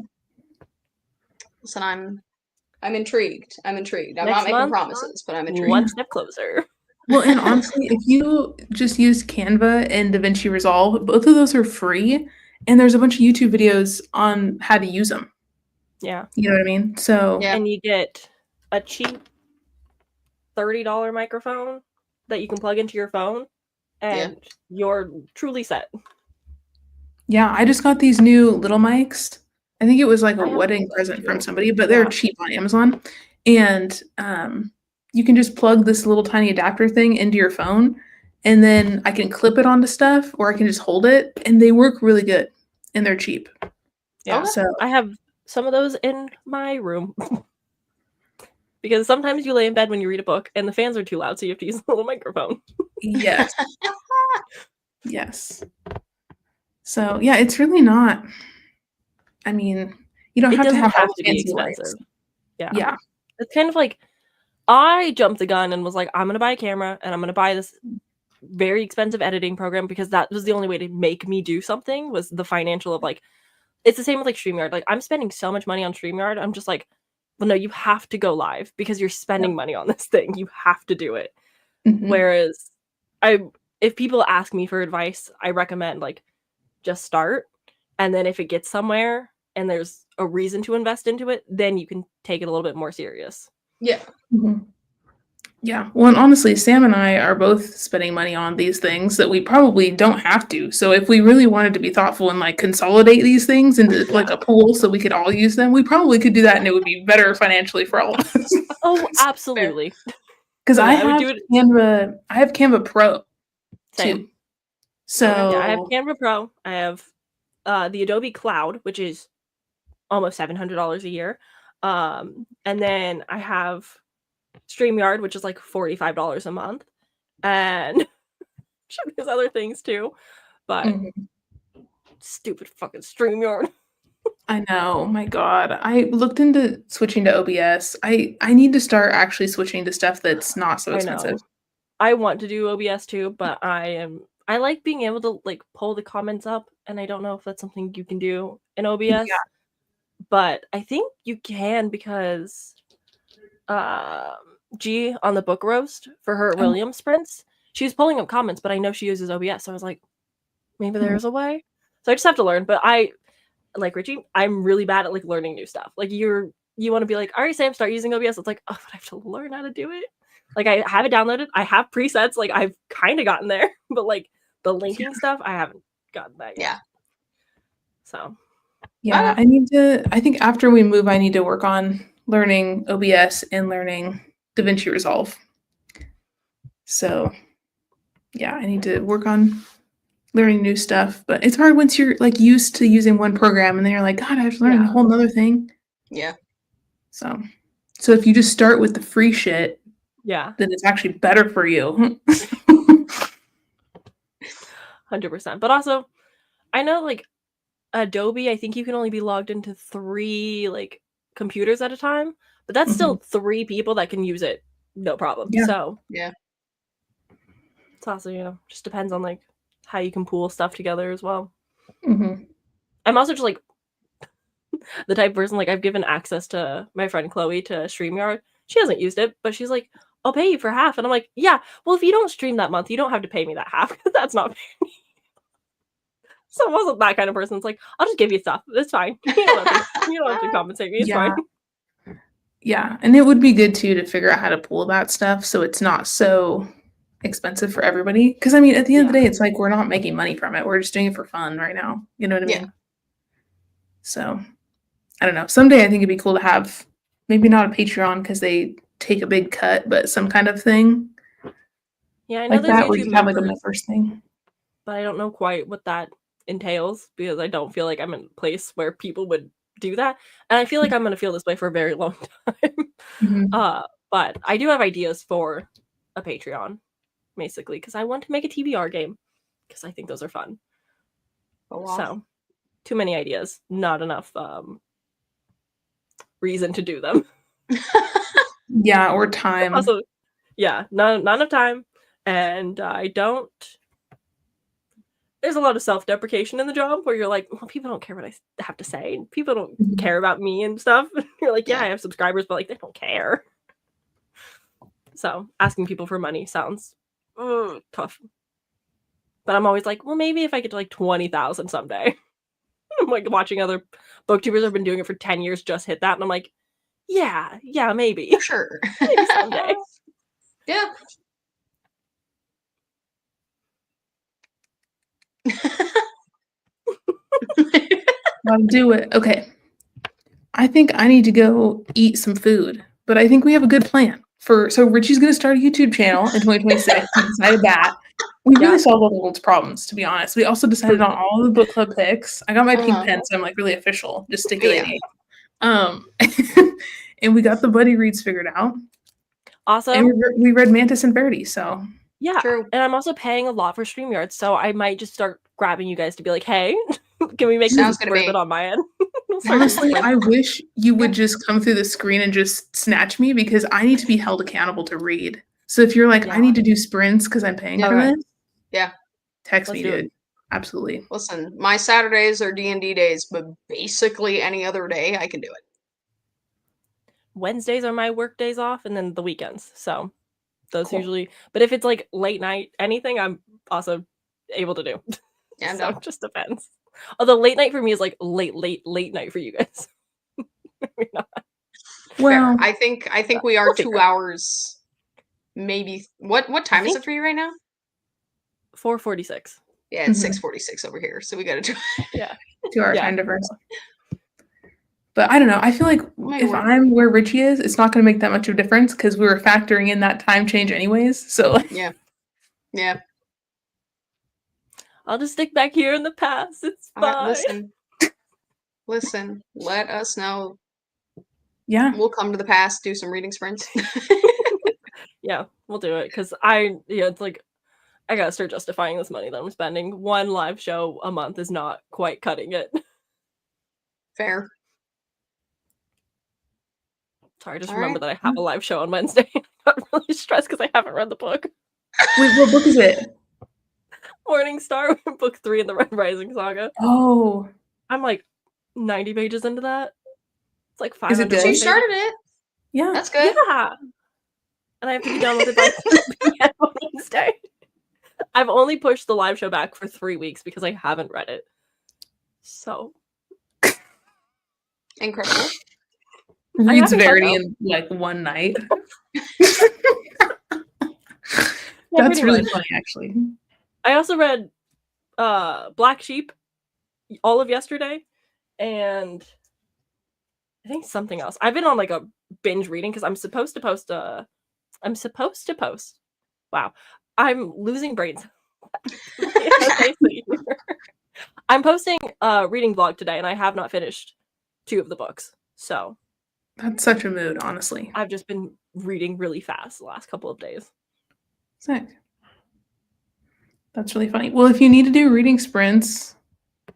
Listen, I'm intrigued. I'm Next not making month, promises, but I'm intrigued. One step closer. Well, and honestly, if you just use Canva and DaVinci Resolve, both of those are free, and there's a bunch of YouTube videos on how to use them. Yeah. You know what I mean? So and you get a cheap $30 microphone that you can plug into your phone, and you're truly set. Yeah, I just got these new little mics. I think it was like a wedding present from somebody, but they're cheap on Amazon. And you can just plug this little tiny adapter thing into your phone, and then I can clip it onto stuff, or I can just hold it, and they work really good, and they're cheap. Yeah, so I have some of those in my room. Because sometimes you lay in bed when you read a book and the fans are too loud, so you have to use a little microphone. Yes. Yes. So yeah, it's really not. I mean, you don't have to have to be expensive. Yeah. It's kind of like I jumped the gun and was like, I'm gonna buy a camera and I'm gonna buy this very expensive editing program because that was the only way to make me do something, was the financial of like, it's the same with like StreamYard. Like I'm spending so much money on StreamYard. I'm just like, well, no, you have to go live because you're spending money on this thing. You have to do it. Whereas if people ask me for advice, I recommend like just start. And then if it gets somewhere and there's a reason to invest into it, then you can take it a little bit more serious. Yeah. Yeah. Well, and honestly, Sam and I are both spending money on these things that we probably don't have to. So if we really wanted to be thoughtful and like consolidate these things into like a pool so we could all use them, we probably could do that and it would be better financially for all of us. Oh, absolutely. Because I have Canva Pro too. So I have Canva Pro. I have the Adobe Cloud, which is almost $700 a year. And then I have StreamYard, which is like $45 a month. And there's other things too. But stupid fucking StreamYard. I know. My God. I looked into switching to OBS. I need to start actually switching to stuff that's not so expensive. I want to do OBS too, but I like being able to like pull the comments up, and I don't know if that's something you can do in OBS. Yeah. But I think you can because G on the book roast for her Williams sprints, she was pulling up comments, but I know she uses OBS, so I was like, maybe there's a way. So I just have to learn. But I, like Richie, I'm really bad at like learning new stuff. Like you want to be like, all right, Sam, start using OBS. It's like, oh, but I have to learn how to do it. Like I have it downloaded. I have presets. Like I've kind of gotten there, but like the linking stuff, I haven't gotten that yet. Yeah. So. Yeah, I think after we move, I need to work on learning OBS and learning DaVinci Resolve. So yeah, I need to work on learning new stuff, but it's hard once you're like used to using one program and then you're like, God, I have to learn a whole nother thing. Yeah. So if you just start with the free shit, then it's actually better for you. 100%. But also, I know like Adobe, I think you can only be logged into 3 like computers at a time, but that's still 3 people that can use it, no problem. Yeah. So yeah, it's also just depends on like how you can pool stuff together as well. I'm also just like the type of person, like, I've given access to my friend Chloe to StreamYard. She hasn't used it, but she's like, I'll pay you for half. And I'm like, yeah, well, if you don't stream that month, you don't have to pay me that half, because that's not fair. So I wasn't that kind of person. It's like, I'll just give you stuff. It's fine. You don't have to compensate me. It's fine. Yeah, and it would be good too to figure out how to pool that stuff so it's not so expensive for everybody. Because I mean, at the end of the day, it's like we're not making money from it. We're just doing it for fun right now. You know what I mean? Yeah. So I don't know. Someday I think it'd be cool to have maybe not a Patreon because they take a big cut, but some kind of thing. Yeah, I know like there's that where YouTube you have like a members, first thing. but I don't know quite what that entails because I don't feel like I'm in a place where people would do that. And I feel like I'm going to feel this way for a very long time. But I do have ideas for a Patreon, basically, because I want to make a TBR game because I think those are fun. Oh, wow. So, too many ideas, not enough reason to do them. Yeah, or time. Also, yeah, not enough time, and I don't. There's a lot of self-deprecation in the job where you're like, well, people don't care what I have to say. People don't care about me and stuff. You're like, yeah, I have subscribers, but like they don't care. So asking people for money sounds tough. But I'm always like, well, maybe if I get to like 20,000 someday. I'm like watching other booktubers have been doing it for 10 years, just hit that. And I'm like, yeah, maybe. For sure. Maybe someday. Yeah. I'll do it. Okay. I think I need to go eat some food, but I think we have a good plan. So Richie's going to start a YouTube channel in 2026. We decided that. We really solved all the world's problems, to be honest. We also decided on all the book club picks. I got my pink pen, so I'm like really official, gesticulating. And we got the buddy reads figured out. Awesome. And we read Mantis and Verity, so. Yeah. True. And I'm also paying a lot for StreamYard, so I might just start grabbing you guys to be like, hey, can we make this worth it on my end? Honestly, I wish you would just come through the screen and just snatch me because I need to be held accountable to read. So if you're like, I need to do sprints because I'm paying for this. Yeah. Text me, dude. Absolutely. Listen, my Saturdays are D&D days, but basically any other day I can do it. Wednesdays are my work days off and then the weekends. So those usually, but if it's like late night, anything, I'm also able to do. Yeah, so it just depends. Although late night for me is like late night for you guys. Well, I think we are 2 hours, maybe. What time is it for you right now? 4:46. Yeah, it's 6:46 over here, so we got to do. 2 hour time difference. But I don't know. I feel like if I'm where Richie is, it's not going to make that much of a difference because we were factoring in that time change anyways. So yeah. I'll just stick back here in the past. It's fine. Listen. Let us know. Yeah, we'll come to the past, do some reading sprints. Yeah, we'll do it because it's like I gotta start justifying this money that I'm spending. One live show a month is not quite cutting it. Fair. Sorry, just remember that I have a live show on Wednesday. I'm really stressed because I haven't read the book. Wait, what book is it? Morning Star, book 3 in the Red Rising saga. Oh. I'm like 90 pages into that. It's like 500 Is it good? So you started it. Yeah. That's good. Yeah. And I have to be done with it by 3 p.m. on Wednesday. I've only pushed the live show back for 3 weeks because I haven't read it. So. Incredible. Reads Verity in like one night. That's really funny, actually. I also read Black Sheep all of yesterday, and I think something else. I've been on like a binge reading because I'm supposed to post. Wow, I'm losing brains. I'm posting a reading vlog today, and I have not finished 2 of the books. So that's such a mood, honestly. I've just been reading really fast the last couple of days. Sick. That's really funny. Well, if you need to do reading sprints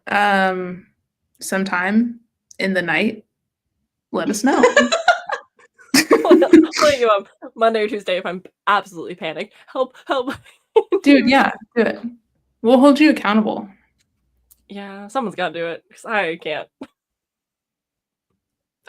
sometime in the night, let us know. I'll you up Monday or Tuesday if I'm absolutely panicked. Help. Dude, yeah, do it. We'll hold you accountable. Yeah, someone's got to do it because I can't.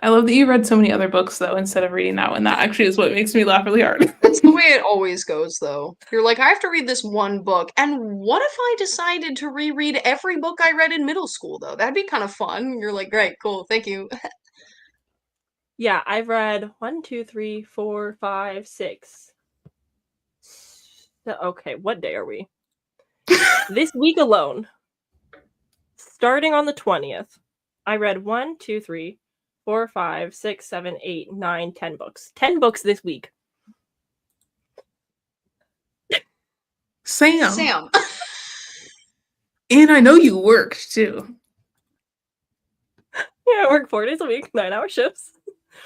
I love that you read so many other books though instead of reading that one. That actually is what makes me laugh really hard. That's the way it always goes though. You're like, I have to read this one book, and what if I decided to reread every book I read in middle school though? That'd be kind of fun. You're like, great, cool, thank you. Yeah, I've read 1, 2, 3, 4, 5, 6. Okay, what day are we? This week alone, starting on the 20th, I read 1, 2, 3, 4, 5, 6, 7, 8, 9, 10 books. 10 books this week. Sam. And I know you worked too. Yeah, I work 4 days a week, 9-hour shifts.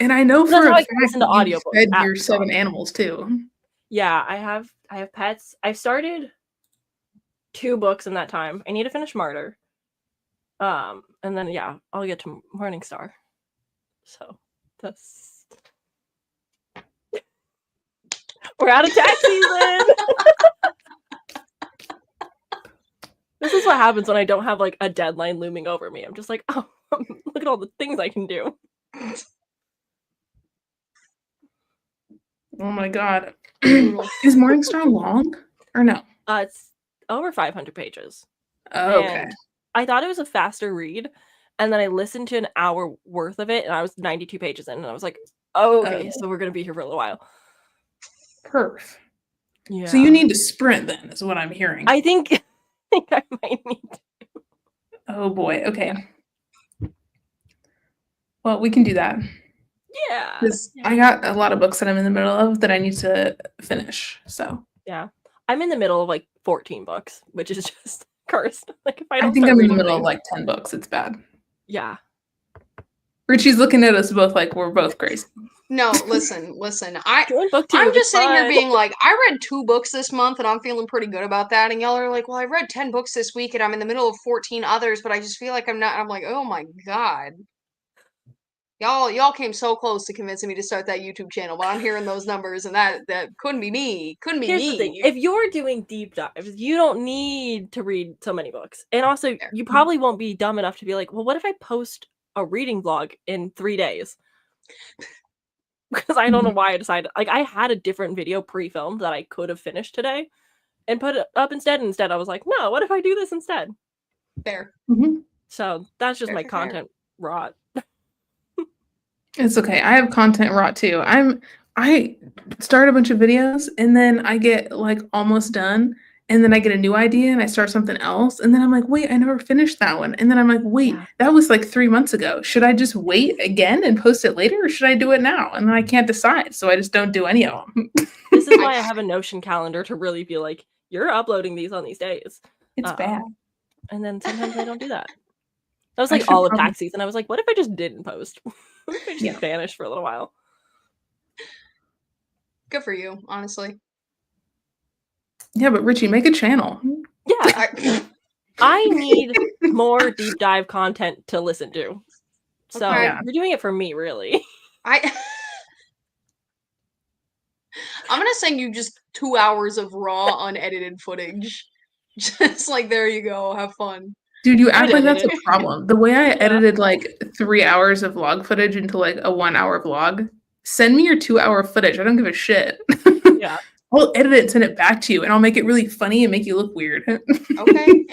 And I know for a fact that you fed your 7 animals too. Yeah, I have pets. I started 2 books in that time. I need to finish Martyr. And then yeah, I'll get to Morning Star. So that's we're out of tax season. This is what happens when I don't have like a deadline looming over me. I'm just like, oh, look at all the things I can do. Oh my god. Is Morning Star long or no? It's over 500 pages. Oh, okay. And I thought it was a faster read, and then I listened to an hour worth of it, and I was 92 pages in, and I was like, oh, okay, so we're gonna be here for a little while. Perf. Yeah. So you need to sprint then, is what I'm hearing. I think I might need to. Oh boy. Okay. Well, we can do that. Yeah. Because I got a lot of books that I'm in the middle of that I need to finish. So yeah, I'm in the middle of like 14 books, which is just cursed. Like if I think I'm in the middle of like 10 books. It's bad. Yeah. Richie's looking at us both like we're both crazy. No, listen. I'm BookTube, just sitting here being like, I read 2 books this month and I'm feeling pretty good about that. And y'all are like, well, I read 10 books this week and I'm in the middle of 14 others, but I just feel like I'm not. I'm like, oh my god. Y'all came so close to convincing me to start that YouTube channel, but I'm hearing those numbers and that couldn't be me. Couldn't be Here's me. The thing. If you're doing deep dives, you don't need to read so many books. And also, you probably won't be dumb enough to be like, well, what if I post a reading vlog in 3 days? Because I don't know why I decided. Like, I had a different video pre-filmed that I could have finished today and put it up instead. Instead, I was like, no, what if I do this instead? Fair. So that's just my content rot. It's okay. I have content rot too. I start a bunch of videos and then I get like almost done and then I get a new idea and I start something else and then I'm like, wait, I never finished that one. And then I'm like, wait, that was like 3 months ago. Should I just wait again and post it later or should I do it now? And then I can't decide. So I just don't do any of them. This is why I have a Notion calendar to really be like, you're uploading these on these days. It's bad. And then sometimes I don't do that. That was like all of tax season. I was like, what if I just didn't post? What if I just vanished for a little while? Good for you, honestly. Yeah, but Richie, make a channel. Yeah. I need more deep dive content to listen to. So you're doing it for me, really. I'm gonna send you just 2 hours of raw, unedited footage. Just like, there you go, have fun. Dude, you act like that's a problem. The way I edited like 3 hours of vlog footage into like a 1 hour vlog, send me your 2 hour footage. I don't give a shit. Yeah. I'll edit it and send it back to you and I'll make it really funny and make you look weird. Okay.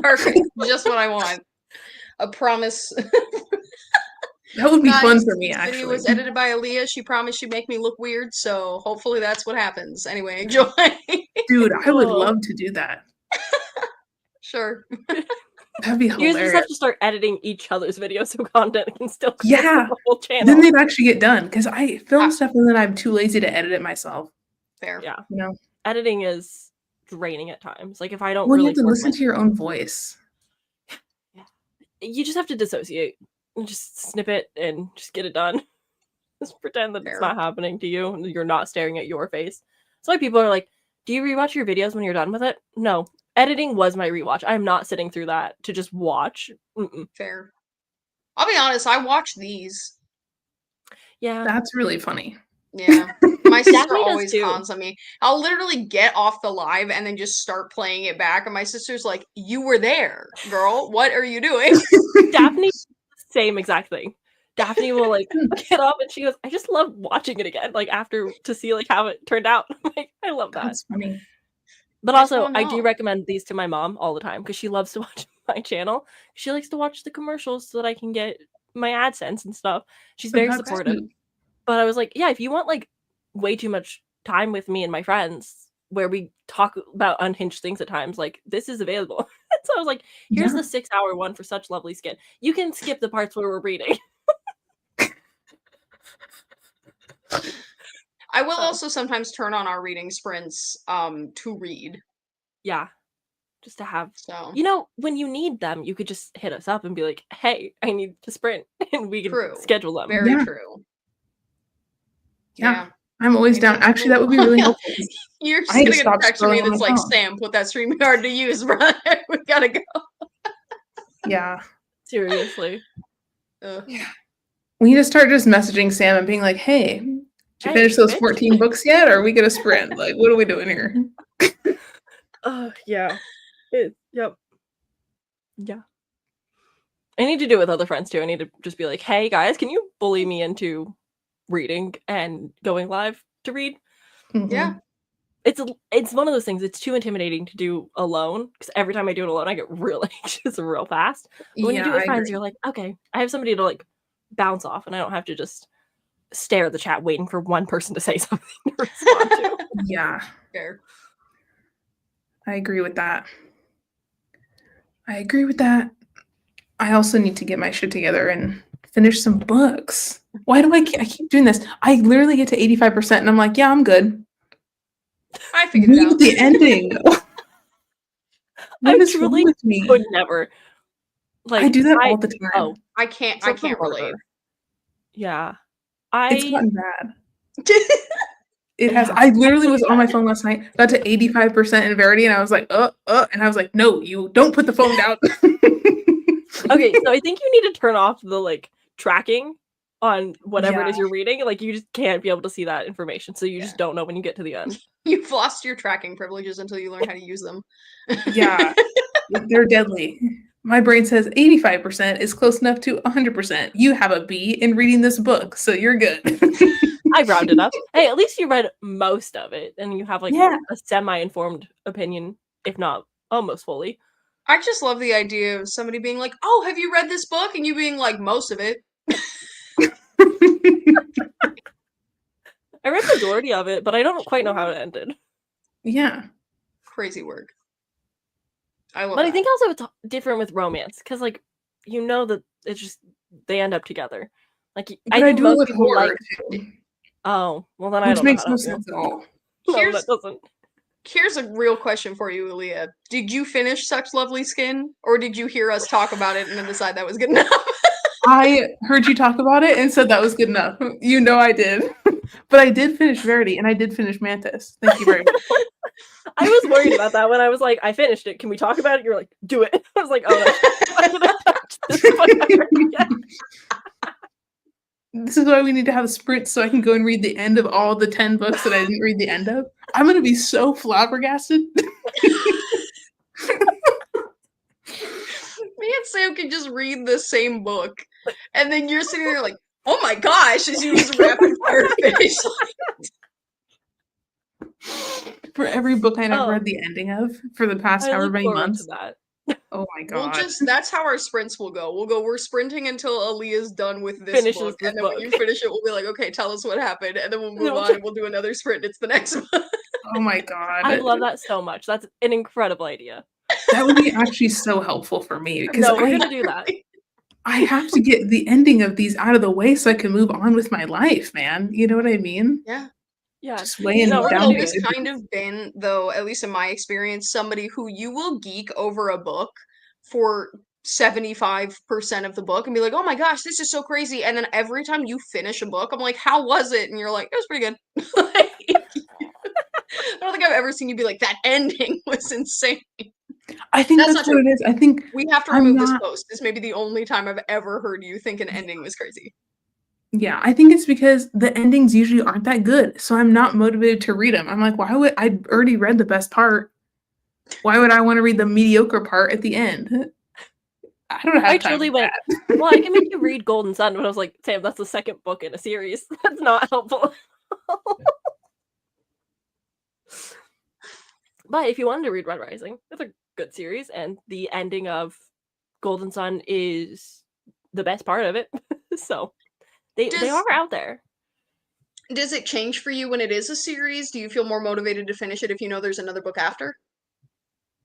Perfect. Just what I want. A promise. That would be fun for me, actually. The video was edited by Alea. She promised she'd make me look weird, so hopefully that's what happens. Anyway, enjoy. Dude, I would love to do that. Sure. That'd be hilarious. You just have to start editing each other's videos so content can still come the whole channel. Then they'd actually get done because I film stuff and then I'm too lazy to edit it myself. Fair. Yeah. You know? Editing is draining at times. Like if I don't you have to listen to your own voice. Yeah. You just have to dissociate. Just snip it and just get it done. Just pretend that it's not happening to you and you're not staring at your face. That's why people are like, do you rewatch your videos when you're done with it? No. Editing was my rewatch. I'm not sitting through that to just watch. Fair. I'll be honest, I watch these. Yeah. That's really funny. Yeah. My sister always cons on me. I'll literally get off the live and then just start playing it back. And my sister's like, you were there, girl. What are you doing? Daphne same exact thing. Daphne will like get up and she goes, I just love watching it again, like after to see like how it turned out. I'm like, I love that. That's funny. But also, I do recommend these to my mom all the time because she loves to watch my channel. She likes to watch the commercials so that I can get my AdSense and stuff. She's very supportive. Cute. But I was like, yeah, if you want like way too much time with me and my friends where we talk about unhinged things at times, like this is available. So I was like, here's the 6-hour one for Such Lovely Skin. You can skip the parts where we're reading. I will also sometimes turn on our reading sprints to read. Yeah. Just to have, you know, when you need them, you could just hit us up and be like, hey, I need to sprint, and we can schedule them. Very true. Yeah. I'm always down. Actually, that would be really helpful. You're just gonna get a text from me that's like, Sam, put that StreamYard to use, brother. We gotta go. Yeah. Seriously. Yeah. We need to start just messaging Sam and being like, hey, did you finish those 14 books yet? Or are we gonna sprint? Like, what are we doing here? Yeah. Yep. Yeah. I need to do it with other friends too. I need to just be like, hey guys, can you bully me into reading and going live to read? Yeah. It's one of those things. It's too intimidating to do alone because every time I do it alone, I get real anxious real fast. But when you do it with friends, you're like, okay, I have somebody to like bounce off, and I don't have to just stare at the chat waiting for one person to say something to respond to. Yeah. Fair. I agree with that. I also need to get my shit together and finish some books. Why do I keep doing this? I literally get to 85% and I'm like, yeah, I'm good. I figured it out. The ending. What is wrong with me? Could never. Like I do that all the time. Oh, I can't relate. Yeah. It's gotten bad. It has. I literally was on my phone last night, got to 85% in Verity, and I was like, and I was like, no, you don't put the phone down. Okay, so I think you need to turn off the like tracking on whatever it is you're reading. Like you just can't be able to see that information, so you just don't know when you get to the end. You've lost your tracking privileges until you learn how to use them. Yeah, they're deadly. My brain says 85% is close enough to 100%. You have a B in reading this book, so you're good. I rounded up. Hey, at least you read most of it, and you have like a semi-informed opinion, if not almost fully. I just love the idea of somebody being like, "Oh, have you read this book?" and you being like, "Most of it." I read the majority of it, but I don't quite know how it ended. Yeah, crazy work. I love. But I think also it's different with romance because, like, you know that it's just they end up together. Like, but I do it with horror too. Oh, well then I don't. Which makes no sense at all. No, that doesn't. Here's a real question for you, Alea. Did you finish Such Lovely Skin, or did you hear us talk about it and then decide that was good enough? I heard you talk about it and said that was good enough. You know I did. But I did finish Verity and I did finish Mantis. Thank you very much. I was worried about that when I was like, I finished it. Can we talk about it? You were like, do it. I was like, oh, I'm gonna touch this book ever again. This is why we need to have a sprint so I can go and read the end of all the 10 books that I didn't read the end of. I'm going to be so flabbergasted. Me and Sam can just read the same book. And then you're sitting there like, oh my gosh, as you just rapid fire finish. For every book I never read the ending of for the past however many months. Oh my god. That's how our sprints will go. We're sprinting until Alea's done with this book. And then when you finish it, we'll be like, okay, tell us what happened. And then we'll move on and we'll do another sprint. It's the next one. Oh my god. I love that so much. That's an incredible idea. That would be actually so helpful for me. Because we're gonna do that. I have to get the ending of these out of the way so I can move on with my life, man. You know what I mean? Yeah. Yeah. Just weighing down. I've always kind of been, though, at least in my experience, somebody who you will geek over a book for 75% of the book and be like, oh my gosh, this is so crazy. And then every time you finish a book, I'm like, how was it? And you're like, it was pretty good. I don't think I've ever seen you be like, that ending was insane. I think that's what it is. I think we have to remove this post. This may be the only time I've ever heard you think an ending was crazy. Yeah, I think it's because the endings usually aren't that good. So I'm not motivated to read them. I'm like, why would I already read the best part? Why would I want to read the mediocre part at the end? I don't have I time truly for went, that. well, I can make you read Golden Sun, but I was like, Sam, that's the second book in a series. That's not helpful. But if you wanted to read Red Rising, it's a good series, and the ending of Golden Sun is the best part of it. So they are out there. Does it change for you when it is a series? Do you feel more motivated to finish it if you know there's another book after?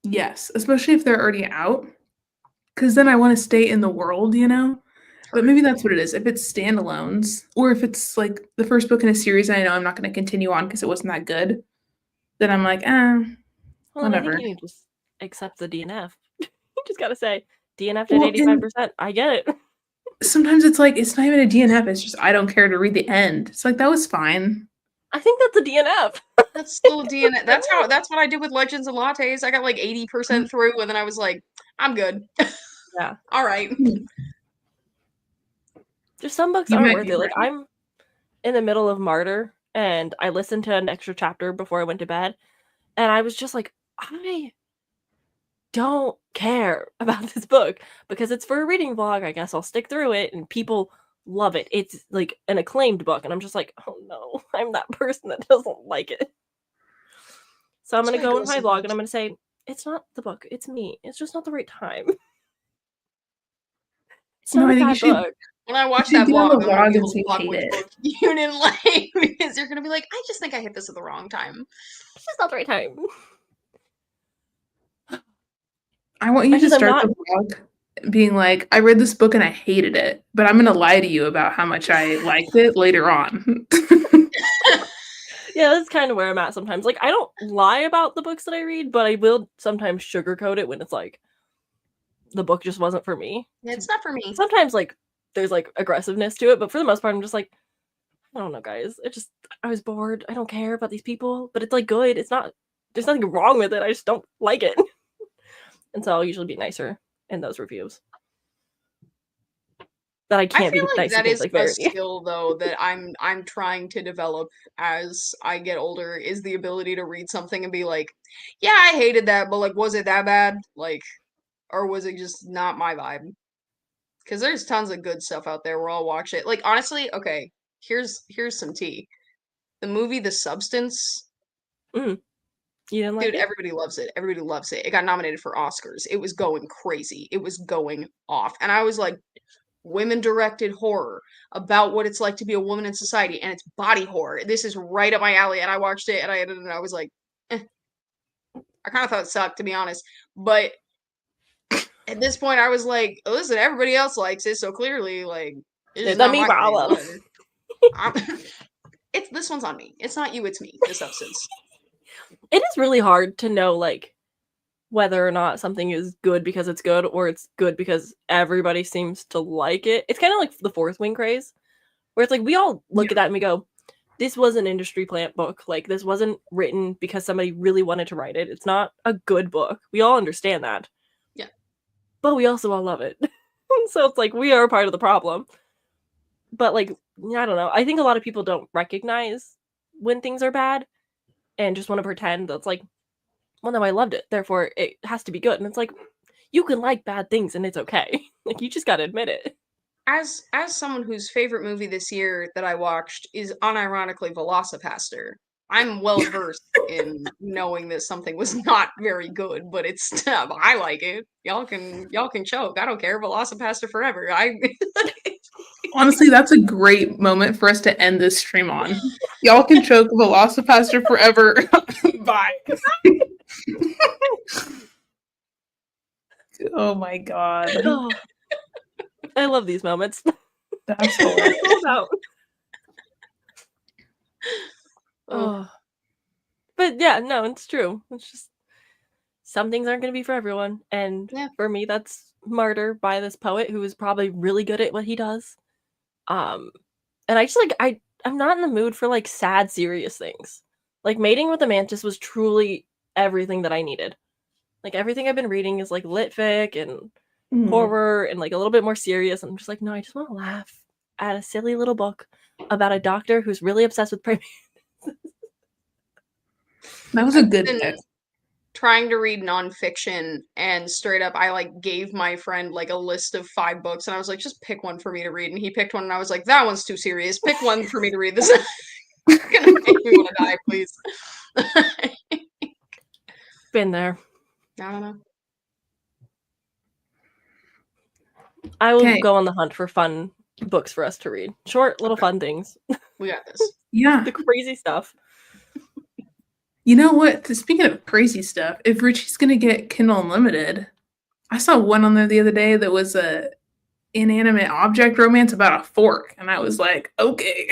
Yes, especially if they're already out. Because then I want to stay in the world, you know? But maybe that's what it is. If it's standalones, or if it's like the first book in a series and I know I'm not going to continue on because it wasn't that good, then I'm like, whatever. I think you just accept the DNF. You just gotta say, DNF at 85%. I get it. Sometimes it's like, it's not even a DNF, it's just I don't care to read the end. It's like, that was fine. I think that's a DNF. That's still a DNF. That's what I did with Legends and Lattes. I got like 80% through, and then I was like, I'm good. Yeah. All right. Just some books aren't worth it. Like, I'm in the middle of Martyr, and I listened to an extra chapter before I went to bed, and I was just like, I don't care about this book because it's for a reading vlog. I guess I'll stick through it, and people love it. It's like an acclaimed book, and I'm just like, oh no, I'm that person that doesn't like it. So I'm going to go in my vlog, and I'm going to say, it's not the book, it's me. It's just not the right time. It's not a bad book. When I watch that vlog, I'm gonna be able to block which book you didn't like, because you're gonna be like, I just think I hit this at the wrong time. It's just not the right time. I want you to start the vlog being like, I read this book and I hated it, but I'm gonna lie to you about how much I liked it later on. Yeah, that's kind of where I'm at sometimes. Like, I don't lie about the books that I read, but I will sometimes sugarcoat it when it's like, the book just wasn't for me. It's not for me. Sometimes, like, there's, like, aggressiveness to it, but for the most part, I'm just like, I don't know, guys. I was bored. I don't care about these people, but it's, like, good. It's not, there's nothing wrong with it. I just don't like it. And so I'll usually be nicer in those reviews. That I can't be nice. That is a skill, though, that I'm trying to develop as I get older, is the ability to read something and be like, yeah, I hated that, but, like, was it that bad? Like, or was it just not my vibe? Because there's tons of good stuff out there where I'll watch it. Like, honestly, okay, here's some tea. The movie The Substance. You didn't like it? Dude, everybody loves it. Everybody loves it. It got nominated for Oscars. It was going crazy. It was going off. And I was like, women-directed horror about what it's like to be a woman in society, and it's body horror. This is right up my alley. And I watched it, and I edited it, and I was like, I kind of thought it sucked, to be honest. But at this point, I was like, listen, everybody else likes it, so clearly, like, it's not my problem. This one's on me. It's not you, it's me. The Substance. It is really hard to know, like, whether or not something is good because it's good, or it's good because everybody seems to like it. It's kind of like the Fourth Wing craze, where it's like, we all look at that and we go, this was an industry plant book. Like, this wasn't written because somebody really wanted to write it. It's not a good book. We all understand that. Yeah. But we also all love it. So it's like, we are part of the problem. But, like, I don't know. I think a lot of people don't recognize when things are bad and just want to pretend that's like, well, no, I loved it, therefore it has to be good. And it's like, you can like bad things and it's okay. Like, you just gotta admit it. As someone whose favorite movie this year that I watched is unironically Velocipaster, I'm well versed in knowing that something was not very good, but it's I like it. Y'all can choke. I don't care. Velocipaster forever. Honestly, that's a great moment for us to end this stream on. Y'all can choke. Velocipaster forever. Bye. Oh my god. Oh, I love these moments. That's hilarious. Oh. But yeah, no, it's true. It's just, some things aren't going to be for everyone. And for me, that's Martyr by this poet who is probably really good at what he does. And I just, like, I'm not in the mood for, like, sad, serious things. Like, Mating with the Mantis was truly everything that I needed. Like, everything I've been reading is, like, lit fic and horror and, like, a little bit more serious. And I'm just like, no, I just want to laugh at a silly little book about a doctor who's really obsessed with praying. That was a good pick. trying to read nonfiction, and straight up I like gave my friend like a list of 5 books, and I was like, just pick one for me to read, and he picked one, and I was like, that one's too serious. Pick one for me to read. This is gonna make me want to die, please. Been there. I don't know. I will go on the hunt for fun books for us to read. Short, little fun things. We got this. Yeah. The crazy stuff. You know what? Speaking of crazy stuff, if Richie's gonna get Kindle Unlimited, I saw one on there the other day that was a inanimate object romance about a fork, and I was like, okay.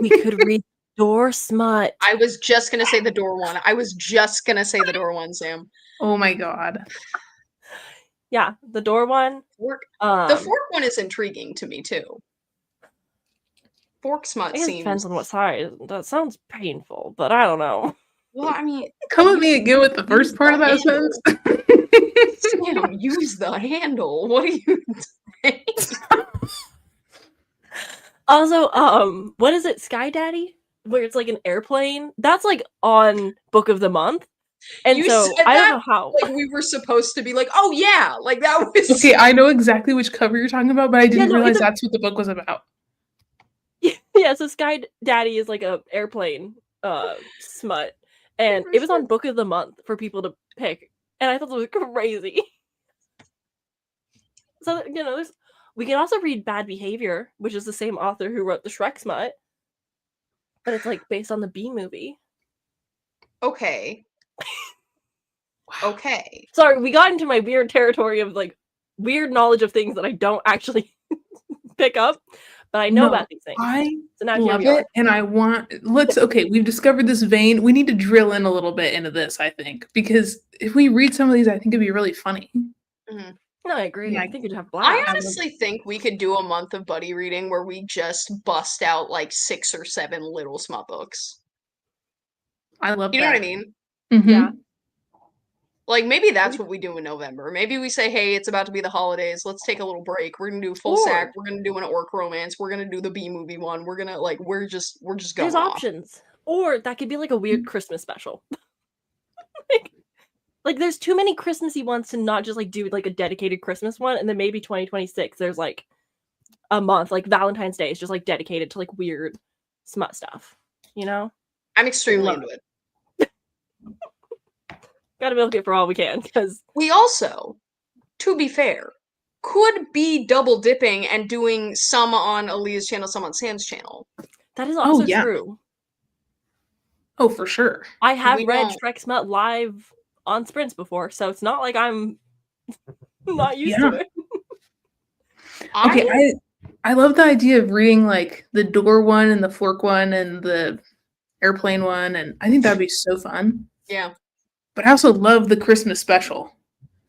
We could read Door Smut. I was just gonna say the door one. Sam. Oh my god. Yeah, the door one. The fork one is intriguing to me too. Fork smut seems. Depends on what side. That sounds painful, but I don't know. Well, I mean, come at me again with the first part of that sentence. Sam, use the handle. What are you saying? Also, what is it, Sky Daddy? Where it's like an airplane? That's like on Book of the Month. And so I don't know how. Like we were supposed to be like, oh yeah, like that was. Okay, I know exactly which cover you're talking about, but I didn't realize that's what the book was about. Yeah, so Sky Daddy is like a airplane smut. And it was on Book of the Month for people to pick. And I thought it was crazy. So, you know, we can also read Bad Behavior, which is the same author who wrote the Shrek smut. But it's like based on the Bee Movie. Okay. Okay. Sorry, we got into my weird territory of like weird knowledge of things that I don't actually pick up. But I know about these things. I love it, and I want. Okay, we've discovered this vein. We need to drill in a little bit into this, I think, because if we read some of these, I think it'd be really funny. Mm-hmm. No, I agree. Yeah. I think you'd have blast. I honestly think we could do a month of buddy reading where we just bust out like 6 or 7 little smut books. I love You that. know what I mean? Mm-hmm. Yeah. Like, maybe that's what we do in November. Maybe we say, hey, it's about to be the holidays. Let's take a little break. We're going to do full sack. We're going to do an orc romance. We're going to do the Bee Movie one. We're going to, like, we're just going There's off. options. Or that could be, like, a weird Christmas special. like, there's too many Christmassy ones to not just, like, do, like, a dedicated Christmas one. And then maybe 2026, there's, like, a month. Like, Valentine's Day is just, like, dedicated to, like, weird smut stuff. You know? I'm extremely into it. Gotta milk it for all we can, because we also, to be fair, could be double dipping and doing some on Alea's channel, some on Sam's channel. That is also true. Oh, for sure. I have read Shrek Smut live on Sprints before, so it's not like I'm not used to it. Okay, I love the idea of reading like the door one and the fork one and the airplane one, and I think that'd be so fun. Yeah. But I also love the Christmas special.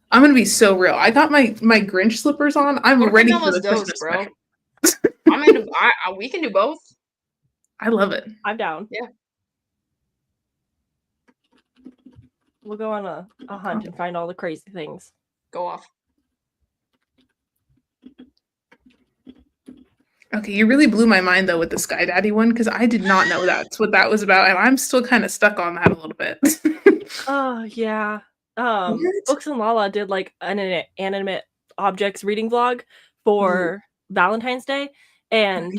I'm gonna be so real. I got my Grinch slippers on. I'm ready for the Christmas special. I'm into. We can do both. I love it. I'm down. Yeah. We'll go on a hunt and find all the crazy things. Go off. Okay, you really blew my mind though with the Sky Daddy one, because I did not know that's what that was about, and I'm still kind of stuck on that a little bit. Oh yeah. Books and Lala did like an animate objects reading vlog for Valentine's Day, and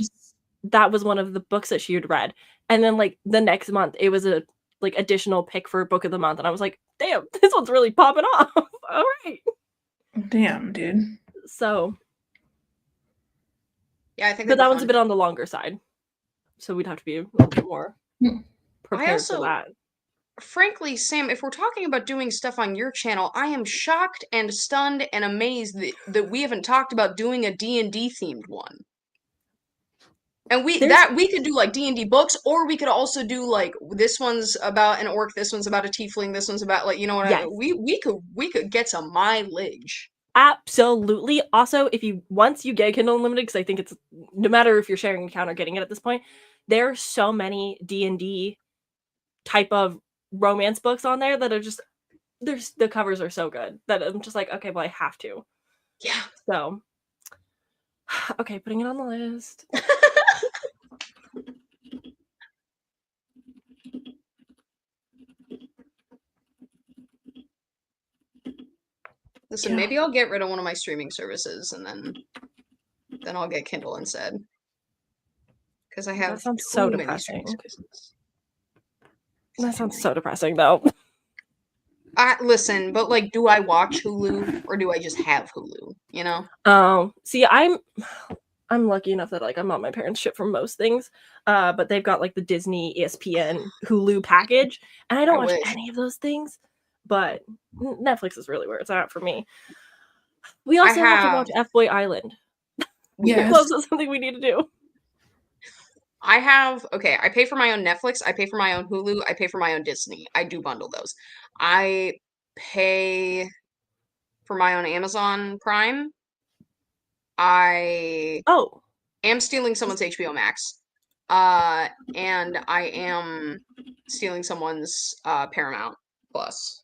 that was one of the books that she had read. And then like the next month, it was a like additional pick for Book of the Month, and I was like, damn, this one's really popping off. All right. Damn, dude. So. Yeah, I think. But that one's a bit on the longer side, so we'd have to be a little bit more prepared for that. Frankly, Sam, if we're talking about doing stuff on your channel, I am shocked and stunned and amazed that we haven't talked about doing a D&D themed one. And we could do like D&D books, or we could also do like this one's about an orc, this one's about a tiefling, this one's about like, you know what I mean? We could get some mileage. Absolutely. Also, once you get Kindle Unlimited, because I think it's no matter if you're sharing an account or getting it at this point, there are so many D&D type of romance books on there that are just the covers are so good that I'm just like, okay, well I have to. Yeah. So okay, putting it on the list. Listen, maybe I'll get rid of one of my streaming services and then I'll get Kindle instead. Because I have that sounds so depressing. That sounds so depressing, though. Listen, but like, do I watch Hulu or do I just have Hulu? You know? Oh, see, I'm lucky enough that like I'm on my parents' ship for most things, but they've got like the Disney, ESPN, Hulu package, and I don't watch any of those things. But Netflix is really where it's at for me. We also have to watch F-Boy Island. Yes, that's something we need to do. I pay for my own Netflix, I pay for my own Hulu, I pay for my own Disney. I do bundle those. I pay for my own Amazon Prime. I am stealing someone's HBO Max. And I am stealing someone's Paramount Plus.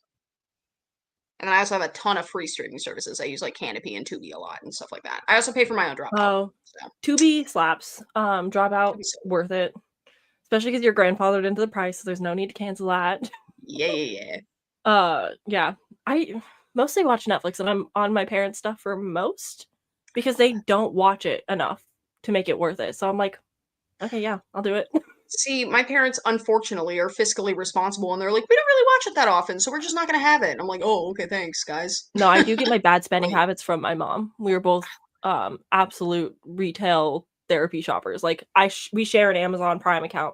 And then I also have a ton of free streaming services. I use like Canopy and Tubi a lot and stuff like that. I also pay for my own Dropout. Oh, so. Tubi slaps. Dropout, worth it. Especially because you're grandfathered into the price, so there's no need to cancel that. Yeah. Yeah. I mostly watch Netflix, and I'm on my parents' stuff for most because they don't watch it enough to make it worth it. So I'm like, okay, yeah, I'll do it. See, my parents, unfortunately, are fiscally responsible, and they're like, we don't really watch it that often, so we're just not going to have it. And I'm like, oh, okay, thanks, guys. No, I do get my bad spending habits from my mom. We were both absolute retail therapy shoppers. Like, we share an Amazon Prime account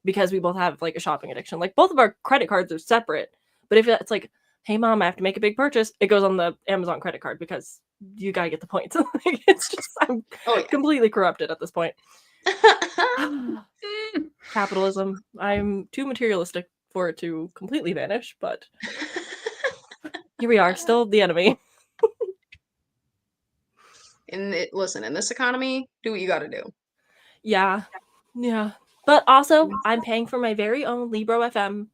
because we both have, like, a shopping addiction. Like, both of our credit cards are separate. But if it's like, hey, Mom, I have to make a big purchase, it goes on the Amazon credit card because you got to get the points. Like, it's just, I'm completely corrupted at this point. Capitalism. I'm too materialistic for it to completely vanish, but here we are, still the enemy. Listen, in this economy, do what you gotta do. Yeah. But also, I'm paying for my very own Libro FM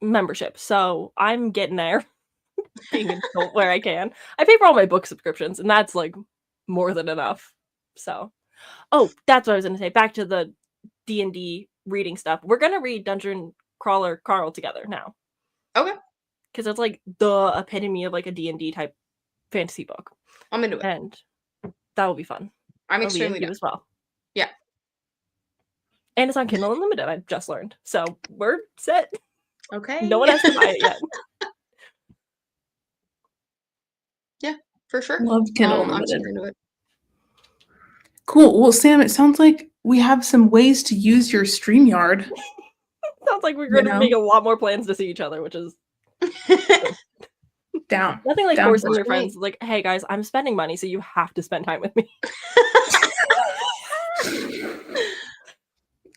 membership, so I'm getting there. Being an adult where I can. I pay for all my book subscriptions, and that's like more than enough. So, that's what I was going to say. Back to the D&D reading stuff. We're going to read Dungeon Crawler Carl together now. Okay. Because it's like the epitome of like a D&D type fantasy book. I'm into it. And that will be fun. I'm extremely down as well. Yeah. And it's on Kindle Unlimited, I just learned. So we're set. Okay. No one has to buy it yet. Yeah, for sure. Love Kindle I'm Unlimited. super into it. Cool. Well, Sam, it sounds like we have some ways to use your StreamYard. Sounds like we're going to make a lot more plans to see each other, which is down. Nothing like forcing your friends. Like, hey guys, I'm spending money, so you have to spend time with me.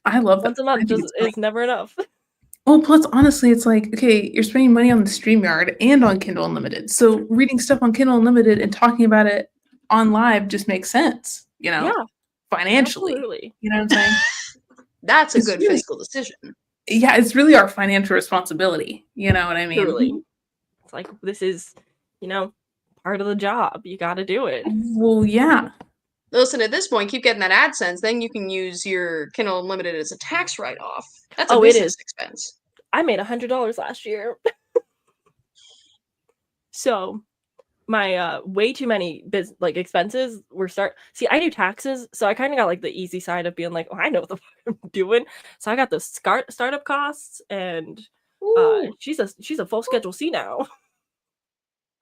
I love that. Once a month is never enough. Well, plus, honestly, it's like, okay, you're spending money on the StreamYard and on Kindle Unlimited. So reading stuff on Kindle Unlimited and talking about it on live just makes sense, Yeah. Financially. Absolutely. You know what I'm saying? That's a good fiscal decision. Yeah, it's really our financial responsibility. You know what I mean? Truly. It's like, this is, part of the job. You got to do it. Well, yeah. Listen, at this point, keep getting that AdSense. Then you can use your Kindle Unlimited as a tax write-off. That's a business expense. I made $100 last year. So my way too many expenses were see, I do taxes, so I kind of got like the easy side of being like, I know what the fuck I'm doing. So I got the startup costs, and she's a full Schedule C now.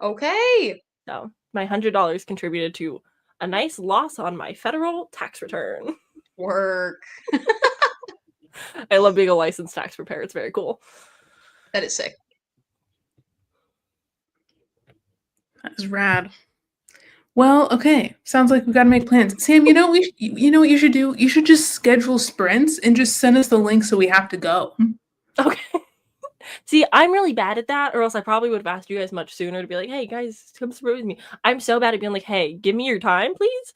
Okay. So my $100 contributed to a nice loss on my federal tax return. Work. I love being a licensed tax preparer. It's very cool. That is sick. That is rad. Well, okay. Sounds like we got to make plans. Sam, you know what you should do? You should just schedule sprints and just send us the link so we have to go. Okay. See, I'm really bad at that, or else I probably would have asked you guys much sooner to be like, hey, guys, come sprint with me. I'm so bad at being like, hey, give me your time, please.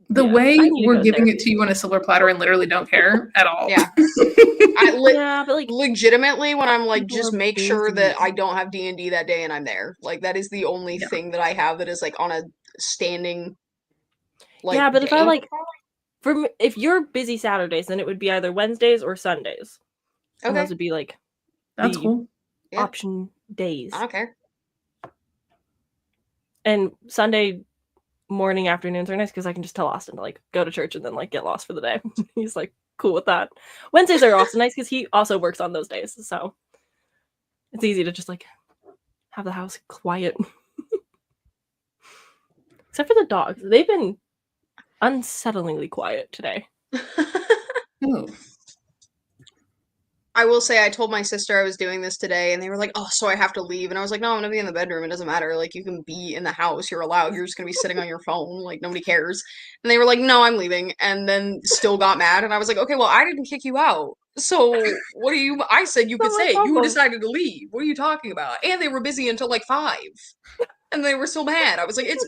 The way we're giving it to you on a silver platter and literally don't care at all. Yeah. But like, legitimately, when I'm like, just make sure that I don't have D&D that day and I'm there. Like, that is the only thing that I have that is like on a standing. Like, yeah, but if I like, if you're busy Saturdays, then it would be either Wednesdays or Sundays. Okay. And those would be like, that's cool. Option days. Okay. And Sunday morning, afternoons are nice because I can just tell Austin to like go to church and then like get lost for the day. He's like cool with that. Wednesdays are also nice because he also works on those days, so it's easy to just like have the house quiet. Except for the dogs. They've been unsettlingly quiet today. Oh. I will say I told my sister I was doing this today, and they were like, oh, so I have to leave. And I was like, no, I'm going to be in the bedroom. It doesn't matter. Like, you can be in the house. You're allowed. You're just going to be sitting on your phone. Like, nobody cares. And they were like, no, I'm leaving. And then still got mad. And I was like, okay, well, I didn't kick you out. So what are you... I said you could stay. You decided to leave. What are you talking about? And they were busy until like 5. And they were still mad. I was like, it's...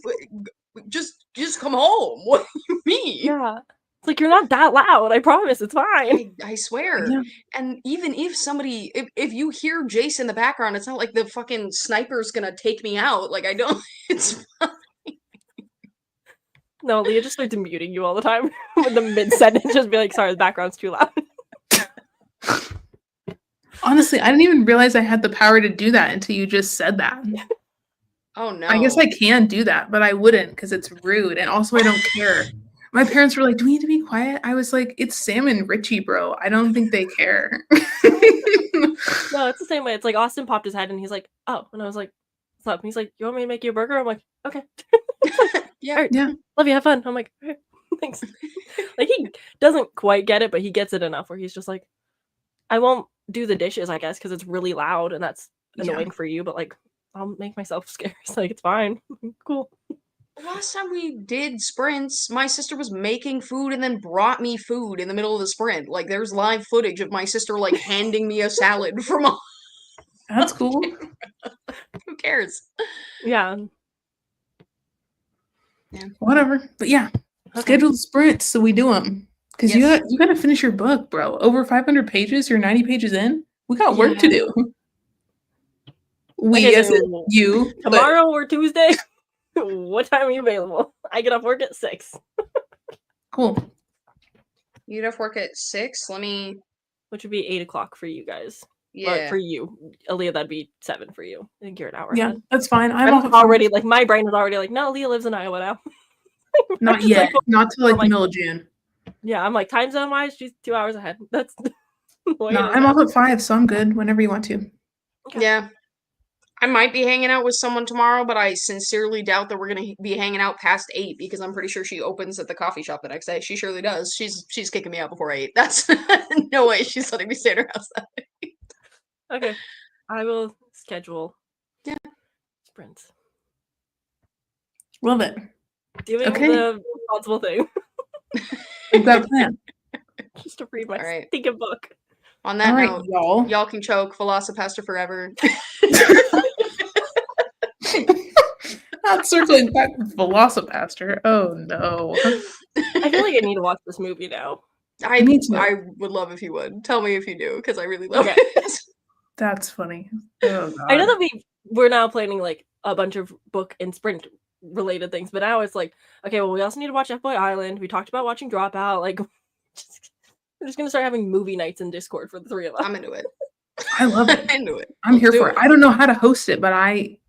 Just come home. What do you mean? Yeah. It's like, you're not that loud. I promise. It's fine. I swear. Yeah. And even if somebody, if you hear Jace in the background, it's not like the fucking sniper's gonna take me out. Like, I don't, it's fine. No, Leah just starts muting you all the time with the mid-sentence. Just be like, sorry, the background's too loud. Honestly, I didn't even realize I had the power to do that until you just said that. Oh, no. I guess I can do that, but I wouldn't because it's rude. And also, I don't care. My parents were like, do we need to be quiet? I was like, it's Sam and Richie, bro. I don't think they care. No, it's the same way. It's like Austin popped his head and he's like, oh. And I was like, what's up? And he's like, you want me to make you a burger? I'm like, okay. Yeah. All right, yeah. Love you. Have fun. I'm like, okay, thanks. Like, he doesn't quite get it, but he gets it enough where he's just like, I won't do the dishes, I guess, because it's really loud and that's annoying for you, but like, I'll make myself scarce. Like, it's fine. Cool. Last time we did sprints, my sister was making food and then brought me food in the middle of the sprint. Like, there's live footage of my sister, like, handing me a salad from a... That's cool. Who cares? Yeah. Whatever. But yeah, Okay. schedule sprints so we do them. Because Yes. you got to finish your book, bro. Over 500 pages. You're 90 pages in. We got work to do. We, as in you. Tomorrow or Tuesday? What time are you available? I get off work at 6. Cool. You get off work at 6? Let me... Which would be 8 o'clock for you guys. Yeah. But for you, Alea, that'd be 7 for you. I think you're an hour Yeah, ahead. that's fine. I'm already, like, my brain is already like, no, Leah lives in Iowa now. Not yet. Like, not till like the middle of June. Yeah, I'm like, time zone wise, she's 2 hours ahead. That's... No, I'm off at 5, so I'm good whenever you want to. Okay. Yeah. I might be hanging out with someone tomorrow, but I sincerely doubt that we're going to be hanging out past 8 because I'm pretty sure she opens at the coffee shop the next day. She surely does. She's kicking me out before 8. That's no way she's letting me stay at her house that late. Okay. I will schedule sprints. Love it. Doing Okay. the responsible thing. We've got a plan. Just to read my Alright. stinking book. On that note, y'all. Y'all can choke. Velocipaster forever. Not circling back with Velocipaster. Oh no. I feel like I need to watch this movie now. Me too. I would love if you would. Tell me if you do, because I really love Okay. it. That's funny. Oh, God. I know that we're now planning like a bunch of book and sprint related things, but now it's like, okay, well, we also need to watch F-Boy Island. We talked about watching Dropout. Like, we're just gonna start having movie nights in Discord for the 3 of us. I'm into it. I love it. I'm into it. I'm here Let's for do it. I don't know how to host it, but I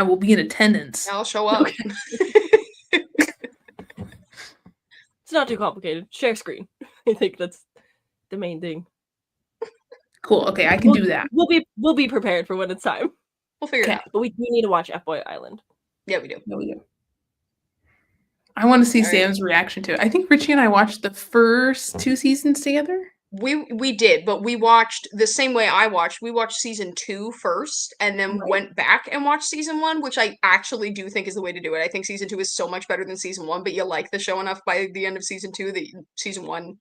will be in attendance. I'll show up. It's not too complicated. Share screen. I think that's the main thing. Cool. Okay, I can do that. We'll be prepared for when it's time. We'll figure it out. But we do need to watch F-Boy Island. Yeah, we do. No, we do. I want to see All right. Sam's reaction to it. I think Richie and I watched the first 2 seasons together. We did, but we watched the same way I watched. We watched season 2 first, and then went back and watched season 1, which I actually do think is the way to do it. I think season 2 is so much better than season 1, but you like the show enough by the end of season 2 that season 1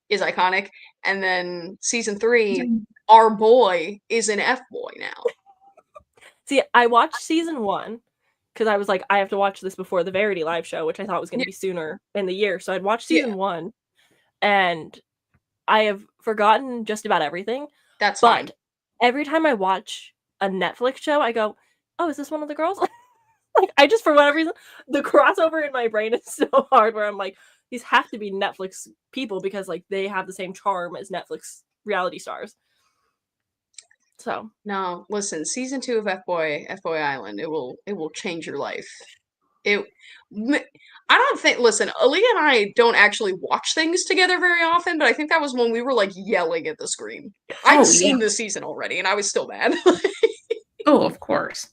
is iconic. And then season 3, our boy is an F-boy now. See, I watched season 1 because I was like, I have to watch this before the Verity live show, which I thought was going to be sooner in the year. So I'd watched season 1, and I have forgotten just about everything. That's fine. But every time I watch a Netflix show, I go, oh, is this one of the girls? Like, I just, for whatever reason, the crossover in my brain is so hard where I'm like, these have to be Netflix people because, like, they have the same charm as Netflix reality stars. So no, listen, season 2 of F-Boy Island, it will change your life. I don't think, listen, Alea and I don't actually watch things together very often, but I think that was when we were like yelling at the screen. I'd seen this season already and I was still mad. Oh, of course.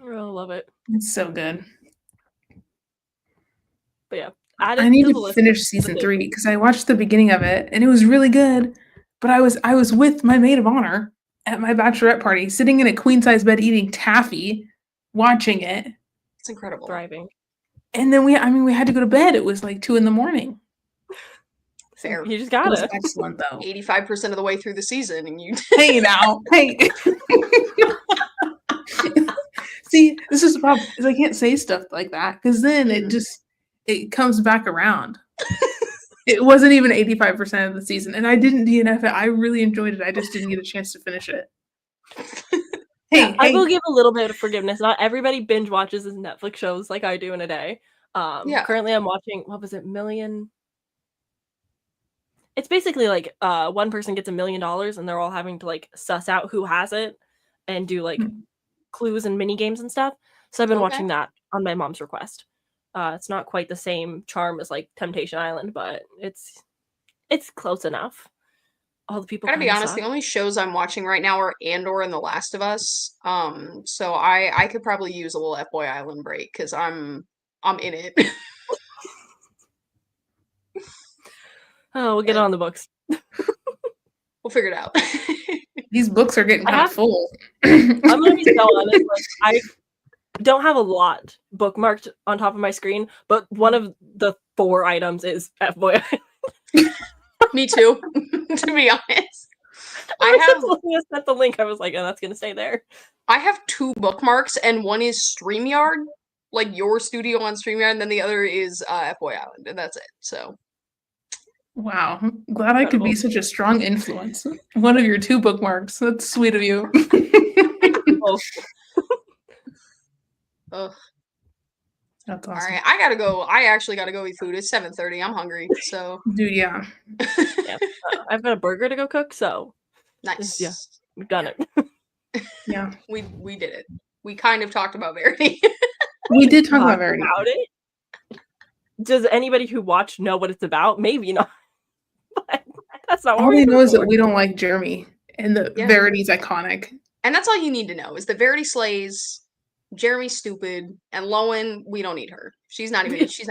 I love it. It's so good. But yeah, I need to finish season 3 because I watched the beginning of it and it was really good. But I was with my maid of honor at my bachelorette party, sitting in a queen size bed eating taffy, watching it. It's incredible. Thriving. And then we had to go to bed. It was like 2 a.m. Fair. You just got it. Was excellent though. 85% of the way through the season, and you. Hey now, hey. See, this is the problem. Is I can't say stuff like that because then it comes back around. It wasn't even 85% of the season, and I didn't DNF it. I really enjoyed it. I just didn't get a chance to finish it. I will give a little bit of forgiveness. Not everybody binge watches his Netflix shows like I do in a day. Currently I'm watching, what was it, Million? It's basically like one person gets $1 million and they're all having to like suss out who has it and do like clues and mini games and stuff. So I've been watching that on my mom's request. It's not quite the same charm as like Temptation Island, but it's close enough. All the people. Gotta be honest, the only shows I'm watching right now are Andor and The Last of Us. So I could probably use a little F-Boy Island break because I'm in it. Oh, we'll get on the books. We'll figure it out. These books are getting kind of full. I'm gonna be so honest. Like, I don't have a lot bookmarked on top of my screen, but one of the 4 items is F-Boy Island. Me too, to be honest. I sent the link. I was like, oh, that's gonna stay there. I have 2 bookmarks, and one is StreamYard, like your studio on StreamYard, and then the other is F-Boy Island, and that's it. So, wow, glad I could be such a strong influence. One of your 2 bookmarks. That's sweet of you. Ugh. That's awesome. All right, I gotta go. I actually gotta go eat food. It's 7:30. I'm hungry. So, dude, yeah. I've got a burger to go cook. So, nice. Yeah, we've done it. Yeah, we did it. We kind of talked about Verity. We did talk about Verity. Does anybody who watched know what it's about? Maybe not. But that's not. All we know is that we don't like Jeremy, and that Verity's iconic. And that's all you need to know is that Verity slays. Jeremy's stupid, and Lowen, we don't need her. She's not even there. She's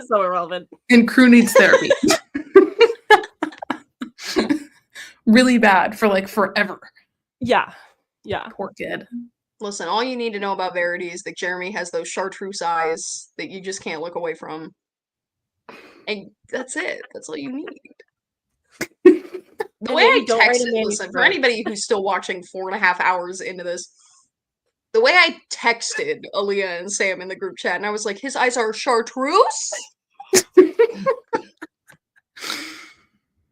so irrelevant. And crew needs therapy. Really bad for like forever. Yeah. Poor kid. Listen, all you need to know about Verity is that Jeremy has those chartreuse eyes that you just can't look away from. And that's it. That's all you need. The way I texted, listen, for anybody who's still watching 4.5 hours into this, the way I texted Alea and Sam in the group chat, and I was like, his eyes are chartreuse?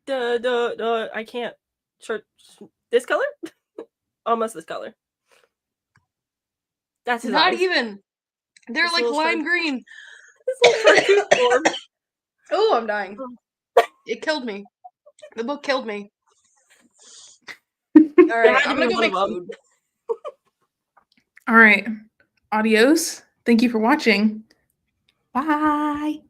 I can't. This color? Almost this color. That's his not eyes. Even. They're like lime green. Oh, I'm dying. It killed me. The book killed me. All right, I'm gonna go make food. All right. Adios. Thank you for watching. Bye.